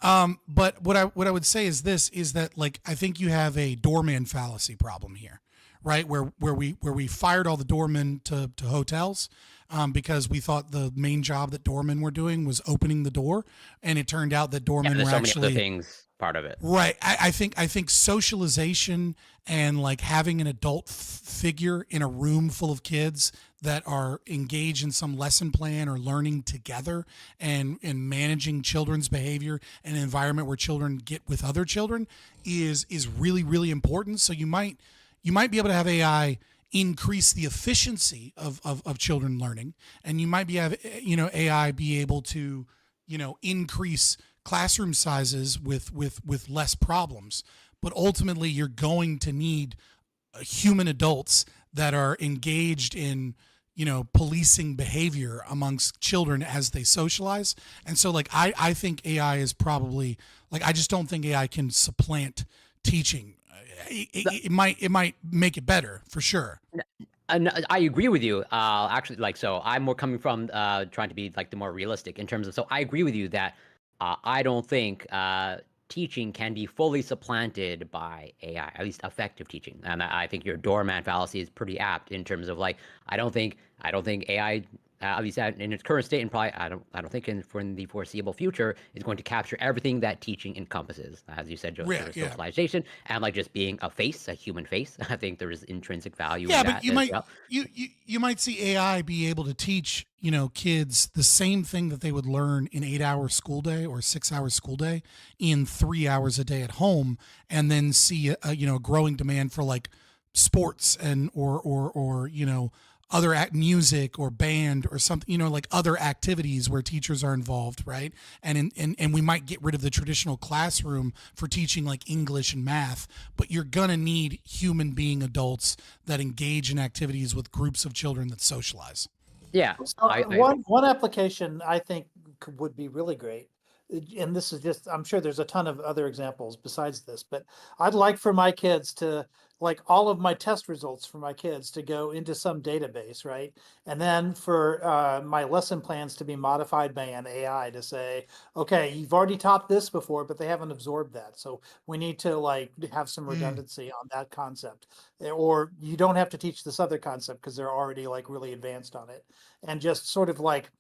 But what I would say is this, is that, like, I think you have a doorman fallacy problem here, right? Where we fired all the doormen to hotels, because we thought the main job that doormen were doing was opening the door. And it turned out that doormen were so actually many other things part of it. Right. I think socialization and like having an adult figure in a room full of kids that are engaged in some lesson plan or learning together and managing children's behavior in an environment where children get with other children is really, really important. So you might be able to have AI increase the efficiency of children learning, and you might AI be able to, increase classroom sizes with less problems. But ultimately, you're going to need human adults that are engaged in, policing behavior amongst children as they socialize. And so like I think AI is probably like, I just don't think AI can supplant teaching. It might make it better for sure. And I agree with you. Actually, like, so I'm more coming from trying to be like the more realistic in terms of. So I agree with you that I don't think teaching can be fully supplanted by AI, at least effective teaching. And I think your doorman fallacy is pretty apt in terms of like, I don't think AI, at least in its current state, and probably I don't think for the foreseeable future, is going to capture everything that teaching encompasses. As you said, Yeah, yeah. socialization and like just being a face, a human face. I think there is intrinsic value. Yeah, in but that you as might well. you might see AI be able to teach kids the same thing that they would learn in 8-hour school day or 6-hour school day in 3 hours a day at home, and then see a growing demand for like sports and or other music or band or something, like other activities where teachers are involved, right? And we might get rid of the traditional classroom for teaching like English and math, but you're gonna need human being adults that engage in activities with groups of children that socialize. Yeah. One application I think would be really great, and this is just, I'm sure there's a ton of other examples besides this, but I'd like for my kids to, like all of my test results for my kids to go into some database, right? And then for my lesson plans to be modified by an AI to say, okay, you've already taught this before, but they haven't absorbed that. So we need to like have some redundancy on that concept. Or you don't have to teach this other concept because they're already like really advanced on it. And just sort of like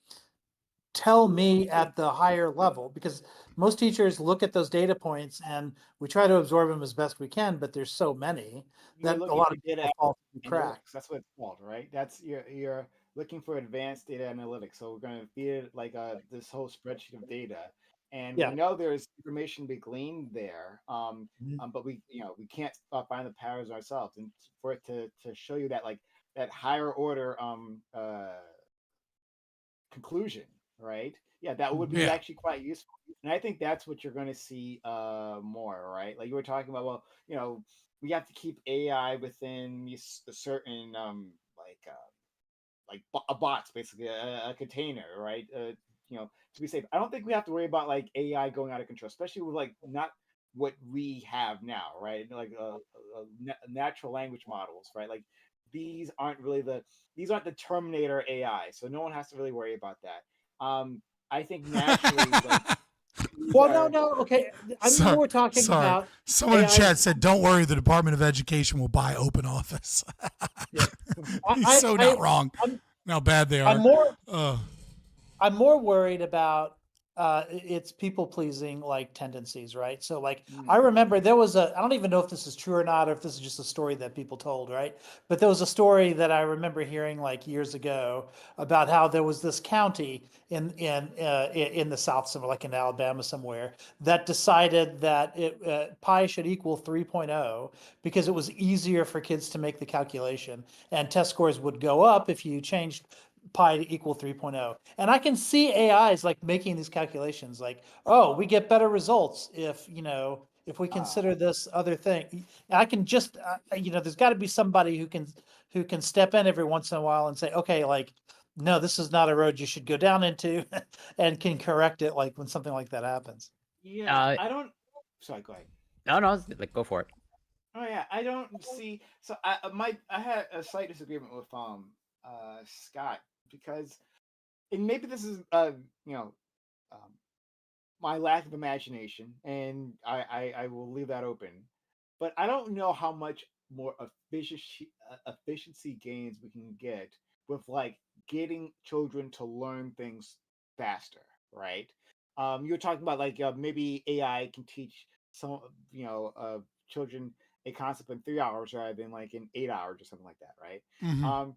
tell me at the higher level, because most teachers look at those data points and we try to absorb them as best we can, but there's so many that a lot of people fall through the cracks. That's what it's called, right? That's you're looking for advanced data analytics. So we're going to feed it like this whole spreadsheet of data, and Yeah. we know there's information to be gleaned there. But we we can't find the patterns ourselves, and for it to show you that like that higher order conclusion, right? Yeah, that would be Yeah. actually quite useful. And I think that's what you're going to see more, right? Like you were talking about, well, we have to keep AI within a certain a box, basically a container, right? To be safe. I don't think we have to worry about like AI going out of control, especially with like not what we have now, right? Like natural language models, right? Like these aren't the Terminator AI, so no one has to really worry about that. I think naturally, like, Well, no, okay. I'm more talking about someone in AI. chat said, "Don't worry, the Department of Education will buy Open Office." He's so not wrong. How bad they are. I'm more worried about it's people pleasing like tendencies, right? So like I remember there was I don't even know if this is true or not, or if this is just a story that people told, right? But there was a story that I remember hearing like years ago about how there was this county in the South, somewhere like in Alabama somewhere, that decided that pi should equal 3.0 because it was easier for kids to make the calculation, and test scores would go up if you changed pi to equal 3.0. And I can see AIs like making these calculations like, oh, we get better results if we consider this other thing. And I can just there's got to be somebody who can step in every once in a while and say, okay, like, no, this is not a road you should go down into, and can correct it like when something like that happens. Yeah, I don't. Sorry, go ahead. No, like go for it. Oh yeah, I don't see. So I had a slight disagreement with Scott, because, and maybe this is my lack of imagination, and I will leave that open, but I don't know how much more efficiency gains we can get with like getting children to learn things faster, right? You're talking about like maybe AI can teach some children a concept in 3 hours rather than like in 8 hours or something like that, right? Mhm.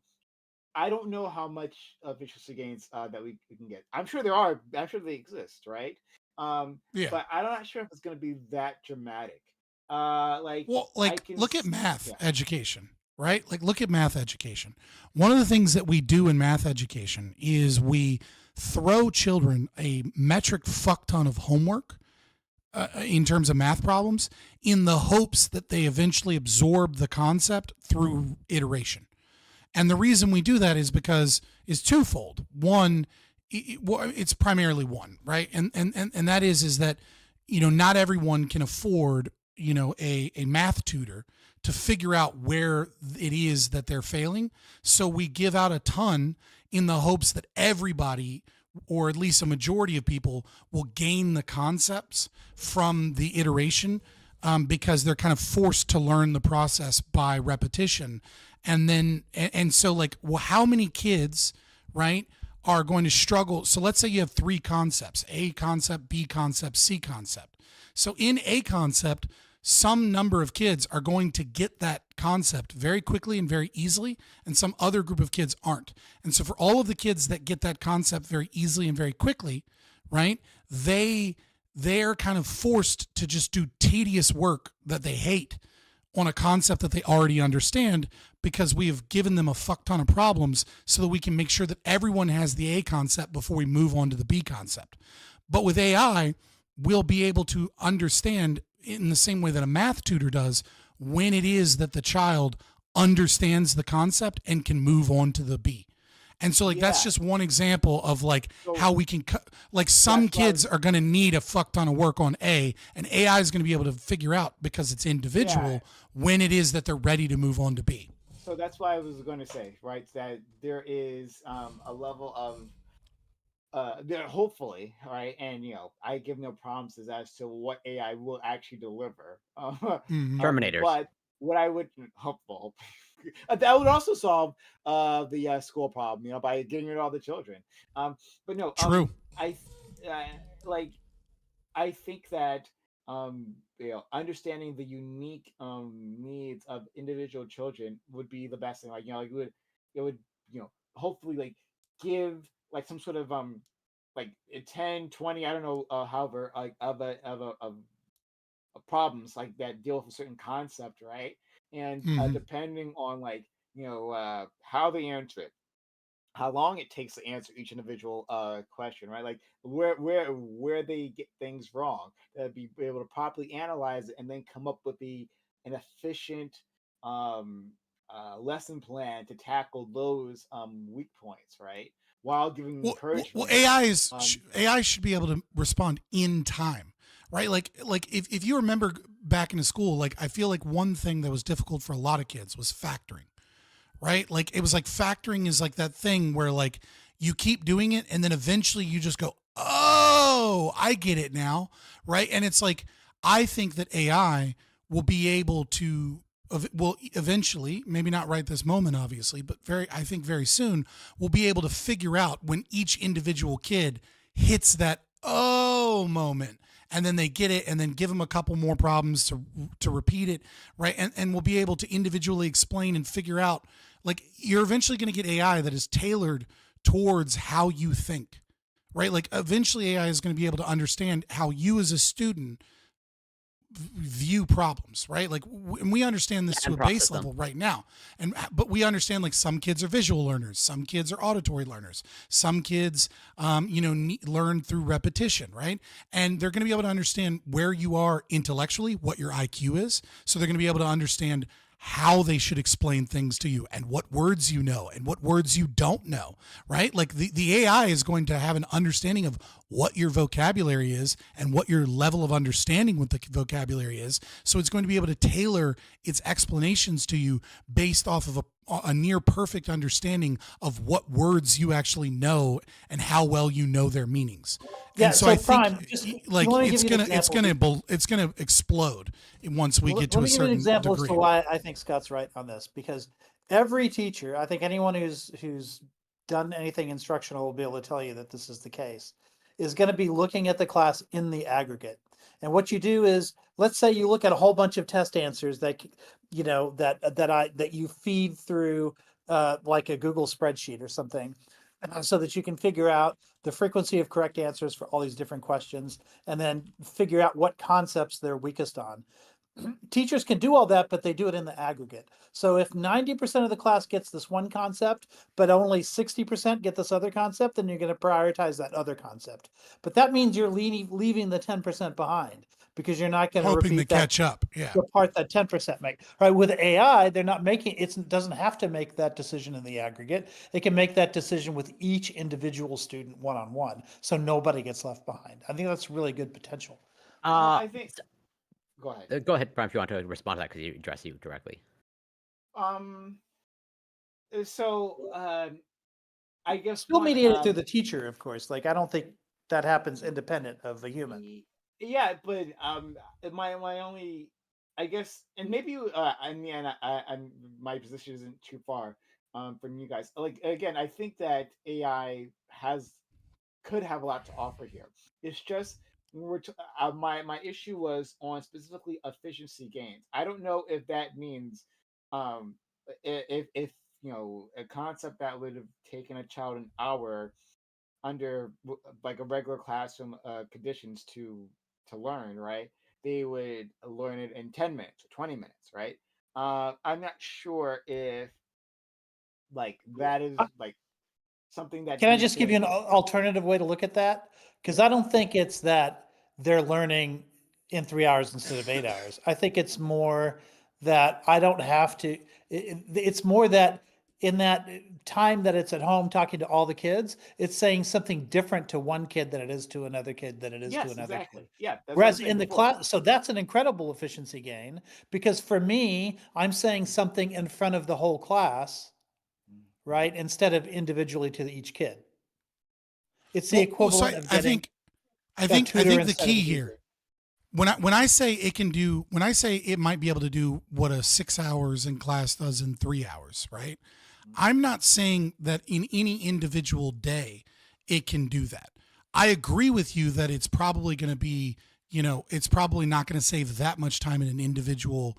I don't know how much efficiency gains that we can get. I'm sure there are. I'm sure they exist, right? Yeah. But I'm not sure if it's going to be that dramatic. Look at math education, right? Like, look at math education. One of the things that we do in math education is we throw children a metric fuck ton of homework in terms of math problems, in the hopes that they eventually absorb the concept through iteration. And the reason we do that is twofold. One, it's primarily one, right? And that is that, not everyone can afford, a math tutor to figure out where it is that they're failing. So we give out a ton in the hopes that everybody, or at least a majority of people, will gain the concepts from the iteration, because they're kind of forced to learn the process by repetition. And so like, well, how many kids, right, are going to struggle? So let's say you have three concepts: A concept, B concept, C concept. So in A concept, some number of kids are going to get that concept very quickly and very easily, and some other group of kids aren't. And so for all of the kids that get that concept very easily and very quickly, right, they're kind of forced to just do tedious work that they hate on a concept that they already understand, because we have given them a fuck ton of problems so that we can make sure that everyone has the A concept before we move on to the B concept. But with AI, we'll be able to understand in the same way that a math tutor does when it is that the child understands the concept and can move on to the B. And so like, that's just one example of like how we can like some kids are going to need a fuck ton of work on A, and AI is going to be able to figure out, because it's individual, when it is that they're ready to move on to B. So that's why I was going to say, right, that there is a level of there, hopefully, right, and I give no promises as to what AI will actually deliver. Terminators. But what I would hopeful that would also solve the school problem, by getting rid of all the children. But no, true. Like I think that understanding the unique needs of individual children would be the best thing. Like it would hopefully like give like some sort of like 10, 20, I don't know, however, like of problems like that deal with a certain concept, right? And depending on like how they answer it, how long it takes to answer each individual question, right? Like where they get things wrong, be able to properly analyze it and then come up with an efficient lesson plan to tackle those weak points, right? While giving encouragement. Well, AI should be able to respond in time, right? Like if you remember back into school, like I feel like one thing that was difficult for a lot of kids was factoring, right? Like it was like factoring is like that thing where like you keep doing it and then eventually you just go, oh, I get it now, right? And it's like, I think that AI will be able to, will eventually, maybe not right this moment, obviously, but I think very soon, we'll be able to figure out when each individual kid hits that oh moment, and then they get it, and then give them a couple more problems to repeat it, right? And we'll be able to individually explain and figure out, like, you're eventually going to get AI that is tailored towards how you think, right? Like eventually AI is going to be able to understand how you as a student view problems, right? Like and we understand this to a base level right now, but we understand like some kids are visual learners, some kids are auditory learners, some kids learn through repetition, right? And they're going to be able to understand where you are intellectually, what your IQ is, so they're going to be able to understand how they should explain things to you and what words you know and what words you don't know, right? Like the AI is going to have an understanding of what your vocabulary is and what your level of understanding with the vocabulary is. So it's going to be able to tailor its explanations to you based off of a near perfect understanding of what words you actually know and how well you know their meanings. Yeah, and so I think like it's gonna explode once we get to a certain degree. Let me give you an example as to why I think Scott's right on this, because every teacher, I think anyone who's done anything instructional will be able to tell you that this is the case, is going to be looking at the class in the aggregate. And what you do is, let's say you look at a whole bunch of test answers that that you feed through like a Google spreadsheet or something, so that you can figure out the frequency of correct answers for all these different questions, and then figure out what concepts they're weakest on. Teachers can do all that, but they do it in the aggregate. So if 90% of the class gets this one concept, but only 60% get this other concept, then you're going to prioritize that other concept. But that means you're leaving the 10% behind. because you're not going to Hoping to repeat that catch up. Yeah. the part that 10% make. Right. With AI, they're not making it doesn't have to make that decision in the aggregate. It can make that decision with each individual student one-on-one, so nobody gets left behind. I think that's really good potential. I think. Go ahead. Go ahead, Prime, if you want to respond to that because you address you directly. So I guess Still one, mediated through the teacher, of course. Like I don't think that happens independent of the human. Yeah, but my only, I guess, and maybe I mean, I'm my position isn't too far from you guys. Like again, I think that AI could have a lot to offer here. It's just my issue was on specifically efficiency gains. I don't know if that means if you know a concept that would have taken a child an hour under like a regular classroom conditions to learn, right? They would learn it in 10 minutes or 20 minutes, right? I'm not sure if like that is like something that Can I these just give you an kids. alternative way to look at that? Because I don't think it's that they're learning in 3 hours instead of 8 hours. I think it's more that I don't have to. It's more that in that time that it's at home talking to all the kids, it's saying something different to one kid than it is to another kid than it is to Yes, another exactly. kid. Yeah, that's what I'm Whereas saying in the before. class, so that's an incredible efficiency gain because for me, I'm saying something in front of the whole class, right? Instead of individually to each kid. It's the equivalent of getting I a think tutor the instead of key a here, teacher. when I say it can do, when I say it might be able to do what a 6 hours in class does in 3 hours, right? I'm not saying that in any individual day it can do that. I agree with you that it's probably going to be, you know, it's probably not going to save that much time in an individual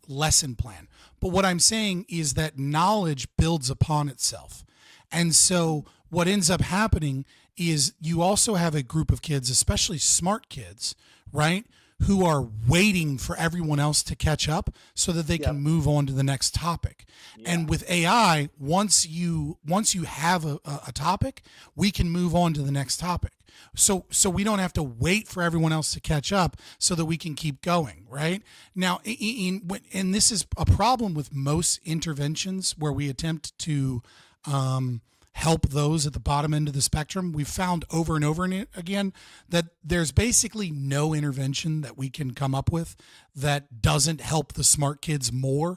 lesson plan. But what I'm saying is that knowledge builds upon itself. And so what ends up happening is you also have a group of kids, especially smart kids, right, who are waiting for everyone else to catch up so that they can move on to the next topic. And with AI, once you have a topic, we can move on to the next topic. So we don't have to wait for everyone else to catch up so that we can keep going, right? Now, and this is a problem with most interventions where we attempt to help those at the bottom end of the spectrum. We've found over and over again that there's basically no intervention that we can come up with that doesn't help the smart kids more,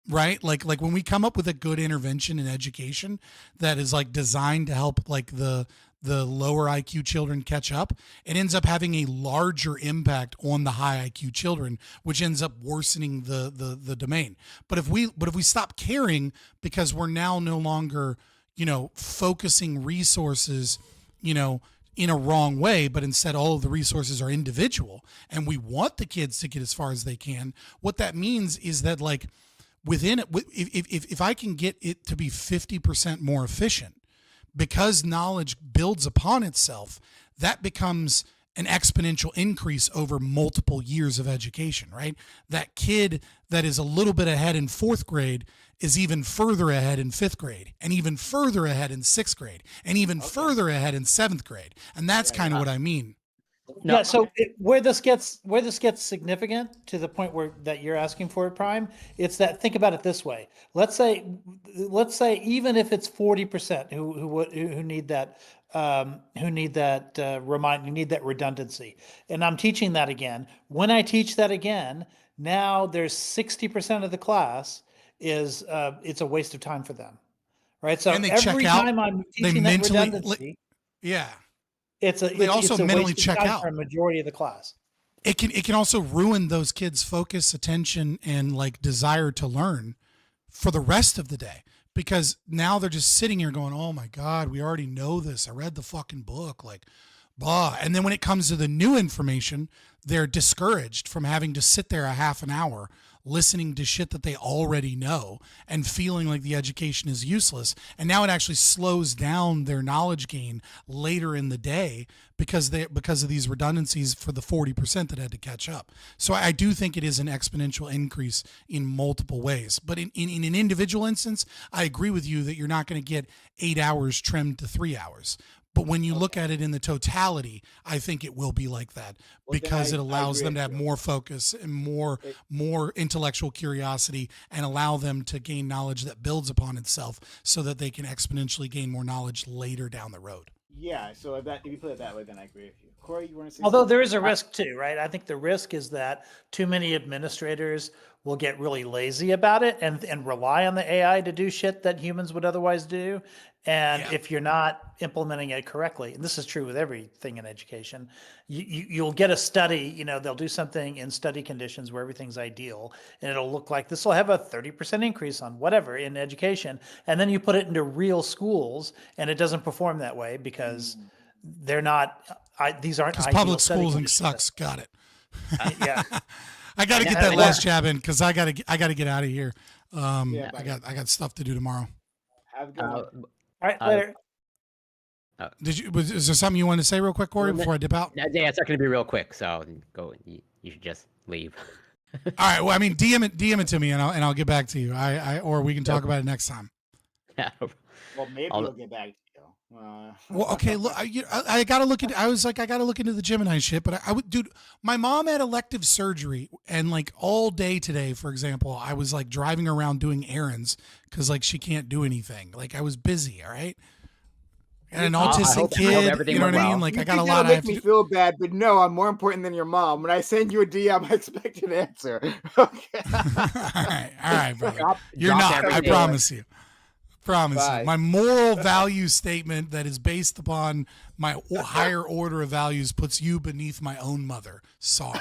right? Like when we come up with a good intervention in education that is like designed to help like the lower IQ children catch up, it ends up having a larger impact on the high IQ children, which ends up worsening the domain. But if we stop caring because we're now no longer, you know, focusing resources, you know, in a wrong way, but instead all of the resources are individual and we want the kids to get as far as they can, what that means is that like within it, if I can get it to be 50% more efficient because knowledge builds upon itself, that becomes an exponential increase over multiple years of education, right? That kid that is a little bit ahead in 4th grade is even further ahead in 5th grade and even further ahead in 6th grade and even further ahead in 7th grade. And that's kind of what I mean. Yeah. So where this gets significant to the point where that you're asking for it, Prime, it's that think about it this way. Let's say even if it's 40% who need that who need that redundancy, and I'm teaching that again. When I teach that again, now there's 60% of the class is it's a waste of time for them, right? So and they every check out, time I'm they teaching that mentally, redundancy, yeah. they also it's a mentally waste of check time out. for a majority of the class. It can also ruin those kids' focus, attention, and like desire to learn for the rest of the day because now they're just sitting here going, "Oh my God, we already know this. I read the fucking book." Like, blah. And then when it comes to the new information, they're discouraged from having to sit there a half an hour listening to shit that they already know and feeling like the education is useless. And now it actually slows down their knowledge gain later in the day because of these redundancies for the 40% that had to catch up. So I do think it is an exponential increase in multiple ways. But in an individual instance, I agree with you that you're not going to get 8 hours trimmed to 3 hours. But when you look at it in the totality, I think it will be like that because it allows them to have more focus and more intellectual curiosity and allow them to gain knowledge that builds upon itself so that they can exponentially gain more knowledge later down the road. Yeah, so if you put it that way, then I agree with you. Corey, you want to say Although something? there is a risk too, right? I think the risk is that too many administrators will get really lazy about it and rely on the AI to do shit that humans would otherwise do. And if you're not implementing it correctly, and this is true with everything in education, you'll get a study, they'll do something in study conditions where everything's ideal, and it'll look like this will have a 30% increase on whatever in education. And then you put it into real schools and it doesn't perform that way because they're not, these aren't Because ideal public study schooling conditions. sucks. Got it. Yeah. I got to get that last jab in because I got to get out of here. I got stuff to do tomorrow. Have a good one. All right, later. Is there something you want to say real quick, Corey, before I dip out? Yeah, it's not going to be real quick. So go. You should just leave. All right. Well, I mean, DM it to me, and I'll get back to you. Or we can talk about it next time. Well, maybe we'll get back to you. Well, okay. Look, I gotta look at. I was like, I gotta look into the Gemini shit. But I would, dude. My mom had elective surgery, and like all day today, for example, I was like driving around doing errands because like she can't do anything. Like I was busy. All right. And an autistic kid, you know what I mean? Like I got a lot. Make me feel bad, but no, I'm more important than your mom. When I send you a DM, I expect an answer. Okay. All right, brother. You're not. I promise you. Promise you. My moral value statement that is based upon my higher order of values puts you beneath my own mother. Sorry.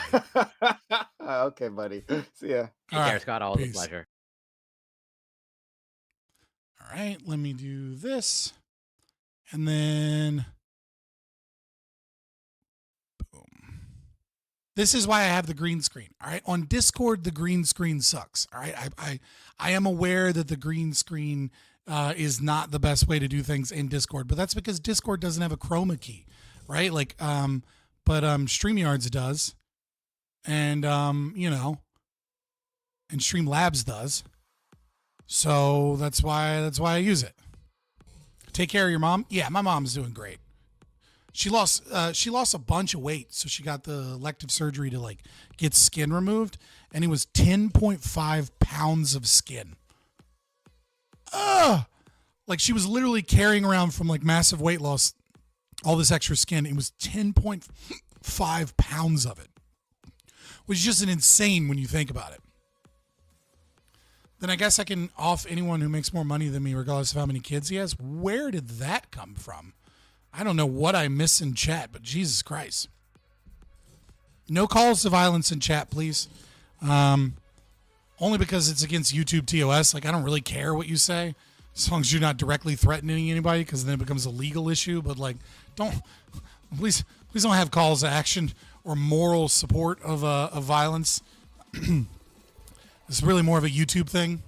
Okay, buddy. See ya. Take care, Scott. Always a pleasure. All right, let me do this. And then boom. This is why I have the green screen. All right. On Discord, the green screen sucks. All right. I am aware that the green screen is not the best way to do things in Discord, but that's because Discord doesn't have a chroma key, right? Like, but StreamYards does, and and Streamlabs does. So that's why I use it. Take care of your mom. Yeah, my mom's doing great. She lost a bunch of weight, so she got the elective surgery to like get skin removed, and it was 10.5 pounds of skin. Like she was literally carrying around from like massive weight loss all this extra skin. It was 10.5 pounds of it, which is just an insane when you think about it. Then I guess I can off anyone who makes more money than me, regardless of how many kids he has. Where did that come from? I don't know what I miss in chat, but Jesus Christ. No calls to violence in chat, please. Only because it's against YouTube TOS. Like, I don't really care what you say, as long as you're not directly threatening anybody, because then it becomes a legal issue. But like, please don't have calls to action or moral support of violence. It's really more of a YouTube thing.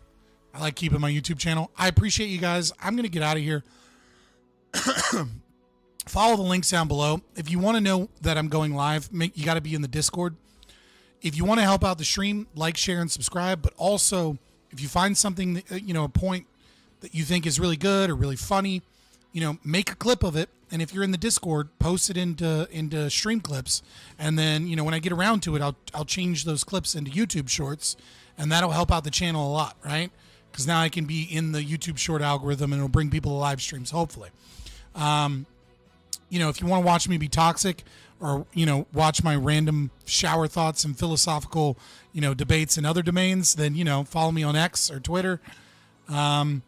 I like keeping my YouTube channel. I appreciate you guys. I'm going to get out of here. Follow the links down below. If you want to know that I'm going live, you got to be in the Discord. If you want to help out the stream, like, share, and subscribe. But also, if you find something, a point that you think is really good or really funny, make a clip of it. And if you're in the Discord, post it into stream clips. And then, when I get around to it, I'll change those clips into YouTube shorts. And that'll help out the channel a lot, right? Because now I can be in the YouTube short algorithm and it'll bring people to live streams, hopefully. If you want to watch me be toxic or, watch my random shower thoughts and philosophical, debates in other domains, then, follow me on X or Twitter. I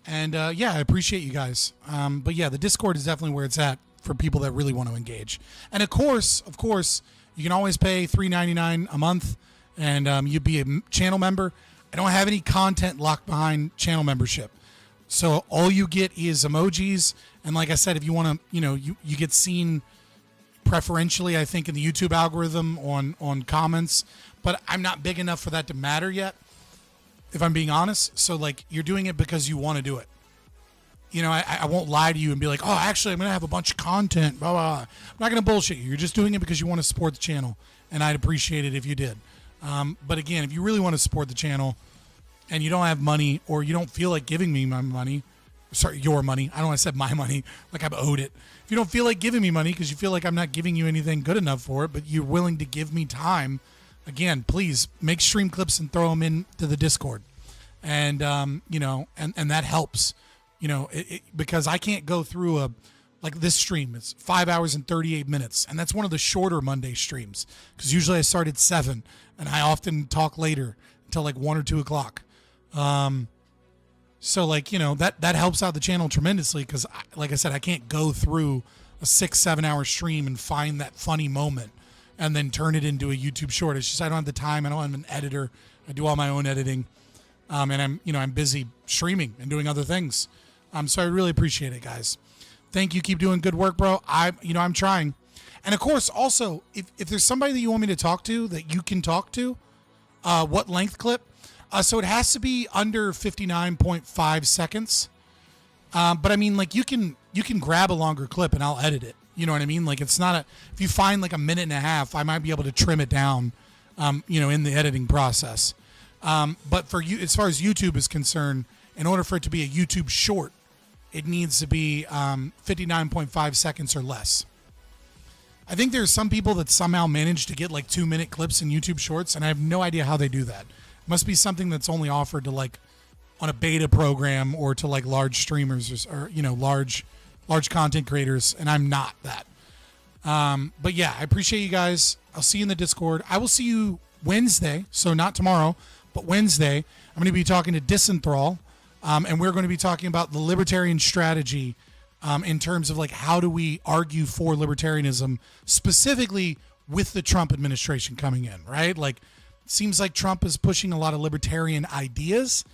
appreciate you guys. But yeah, the Discord is definitely where it's at for people that really want to engage. And of course, you can always pay $3.99 a month and you'd be a channel member. I don't have any content locked behind channel membership. So all you get is emojis. And like I said, if you want to, you get seen preferentially, I think, in the YouTube algorithm on comments. But I'm not big enough for that to matter yet, if I'm being honest. So like, you're doing it because you want to do it. I won't lie to you and be like, oh, actually, I'm going to have a bunch of content, blah, blah, blah. I'm not going to bullshit you. You're just doing it because you want to support the channel. And I'd appreciate it if you did. But again, if you really want to support the channel and you don't have money or you don't feel like giving me my money, sorry, your money. I don't want to say my money like I'm owed it. If you don't feel like giving me money because you feel like I'm not giving you anything good enough for it, but you're willing to give me time, again, please make stream clips and throw them into the Discord. And, you know, and that helps, you know, because I can't go through like this stream. It's 5 hours and 38 minutes. And that's one of the shorter Monday streams because usually I start at 7 and I often talk later until like 1 or 2 o'clock. So like, you know, that helps out the channel tremendously because like I said, I can't go through a 6-7 hour stream and find that funny moment and then turn it into a YouTube short. It's just, I don't have the time. I don't have an editor. I do all my own editing. And I'm busy streaming and doing other things. So I really appreciate it, guys. Thank you. Keep doing good work, bro. I'm trying. And of course, also, if there's somebody that you want me to talk to that you can talk to, what length clip? So it has to be under 59.5 seconds. But I mean, like you can grab a longer clip and I'll edit it. You know what I mean? Like it's not if you find like a minute and a half, I might be able to trim it down, in the editing process. But for you, as far as YouTube is concerned, in order for it to be a YouTube short, it needs to be 59.5 seconds or less. I think there's some people that somehow manage to get like 2-minute clips in YouTube shorts, and I have no idea how they do that. It must be something that's only offered to like on a beta program or to like large streamers or large content creators, and I'm not that. But yeah, I appreciate you guys. I'll see you in the Discord. I will see you Wednesday, so not tomorrow, but Wednesday. I'm going to be talking to Disenthrall, and we're going to be talking about the libertarian strategy in terms of like how do we argue for libertarianism, specifically with the Trump administration coming in, right? Like, it seems like Trump is pushing a lot of libertarian ideas,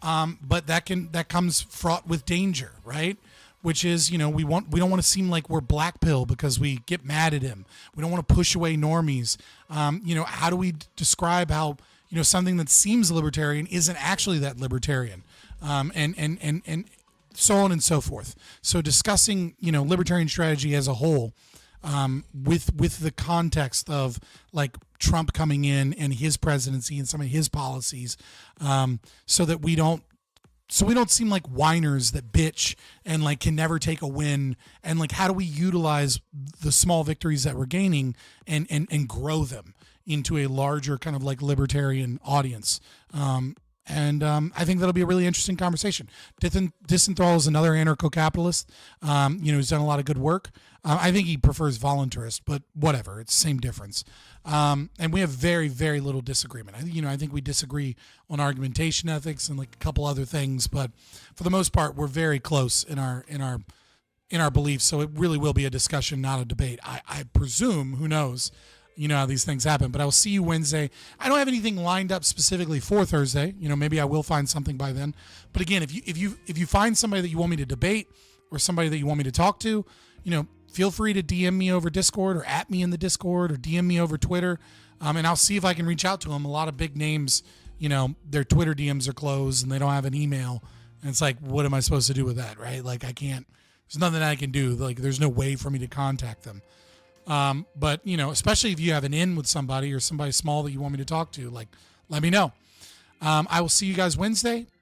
but that comes fraught with danger, right? Which is, we don't want to seem like we're black pill because we get mad at him. We don't want to push away normies. How do we describe how something that seems libertarian isn't actually that libertarian, and so on and so forth. So discussing libertarian strategy as a whole, with the context of like Trump coming in and his presidency and some of his policies, so that we don't seem like whiners that bitch and like can never take a win, and like how do we utilize the small victories that we're gaining and grow them into a larger kind of like libertarian audience. I think that'll be a really interesting conversation. Disenthrall is another anarcho-capitalist, who's done a lot of good work. I think he prefers voluntarist, but whatever, it's the same difference. And we have very, very little disagreement. I think we disagree on argumentation ethics and like a couple other things, but for the most part, we're very close in our beliefs. So it really will be a discussion, not a debate. I presume, who knows, how these things happen, but I will see you Wednesday. I don't have anything lined up specifically for Thursday. Maybe I will find something by then. But again, if you find somebody that you want me to debate or somebody that you want me to talk to, feel free to DM me over Discord or at me in the Discord or DM me over Twitter. And I'll see if I can reach out to them. A lot of big names, their Twitter DMs are closed and they don't have an email. And it's like, what am I supposed to do with that? Right? Like there's nothing I can do. Like there's no way for me to contact them. But especially if you have an in with somebody or somebody small that you want me to talk to, like, let me know. I will see you guys Wednesday.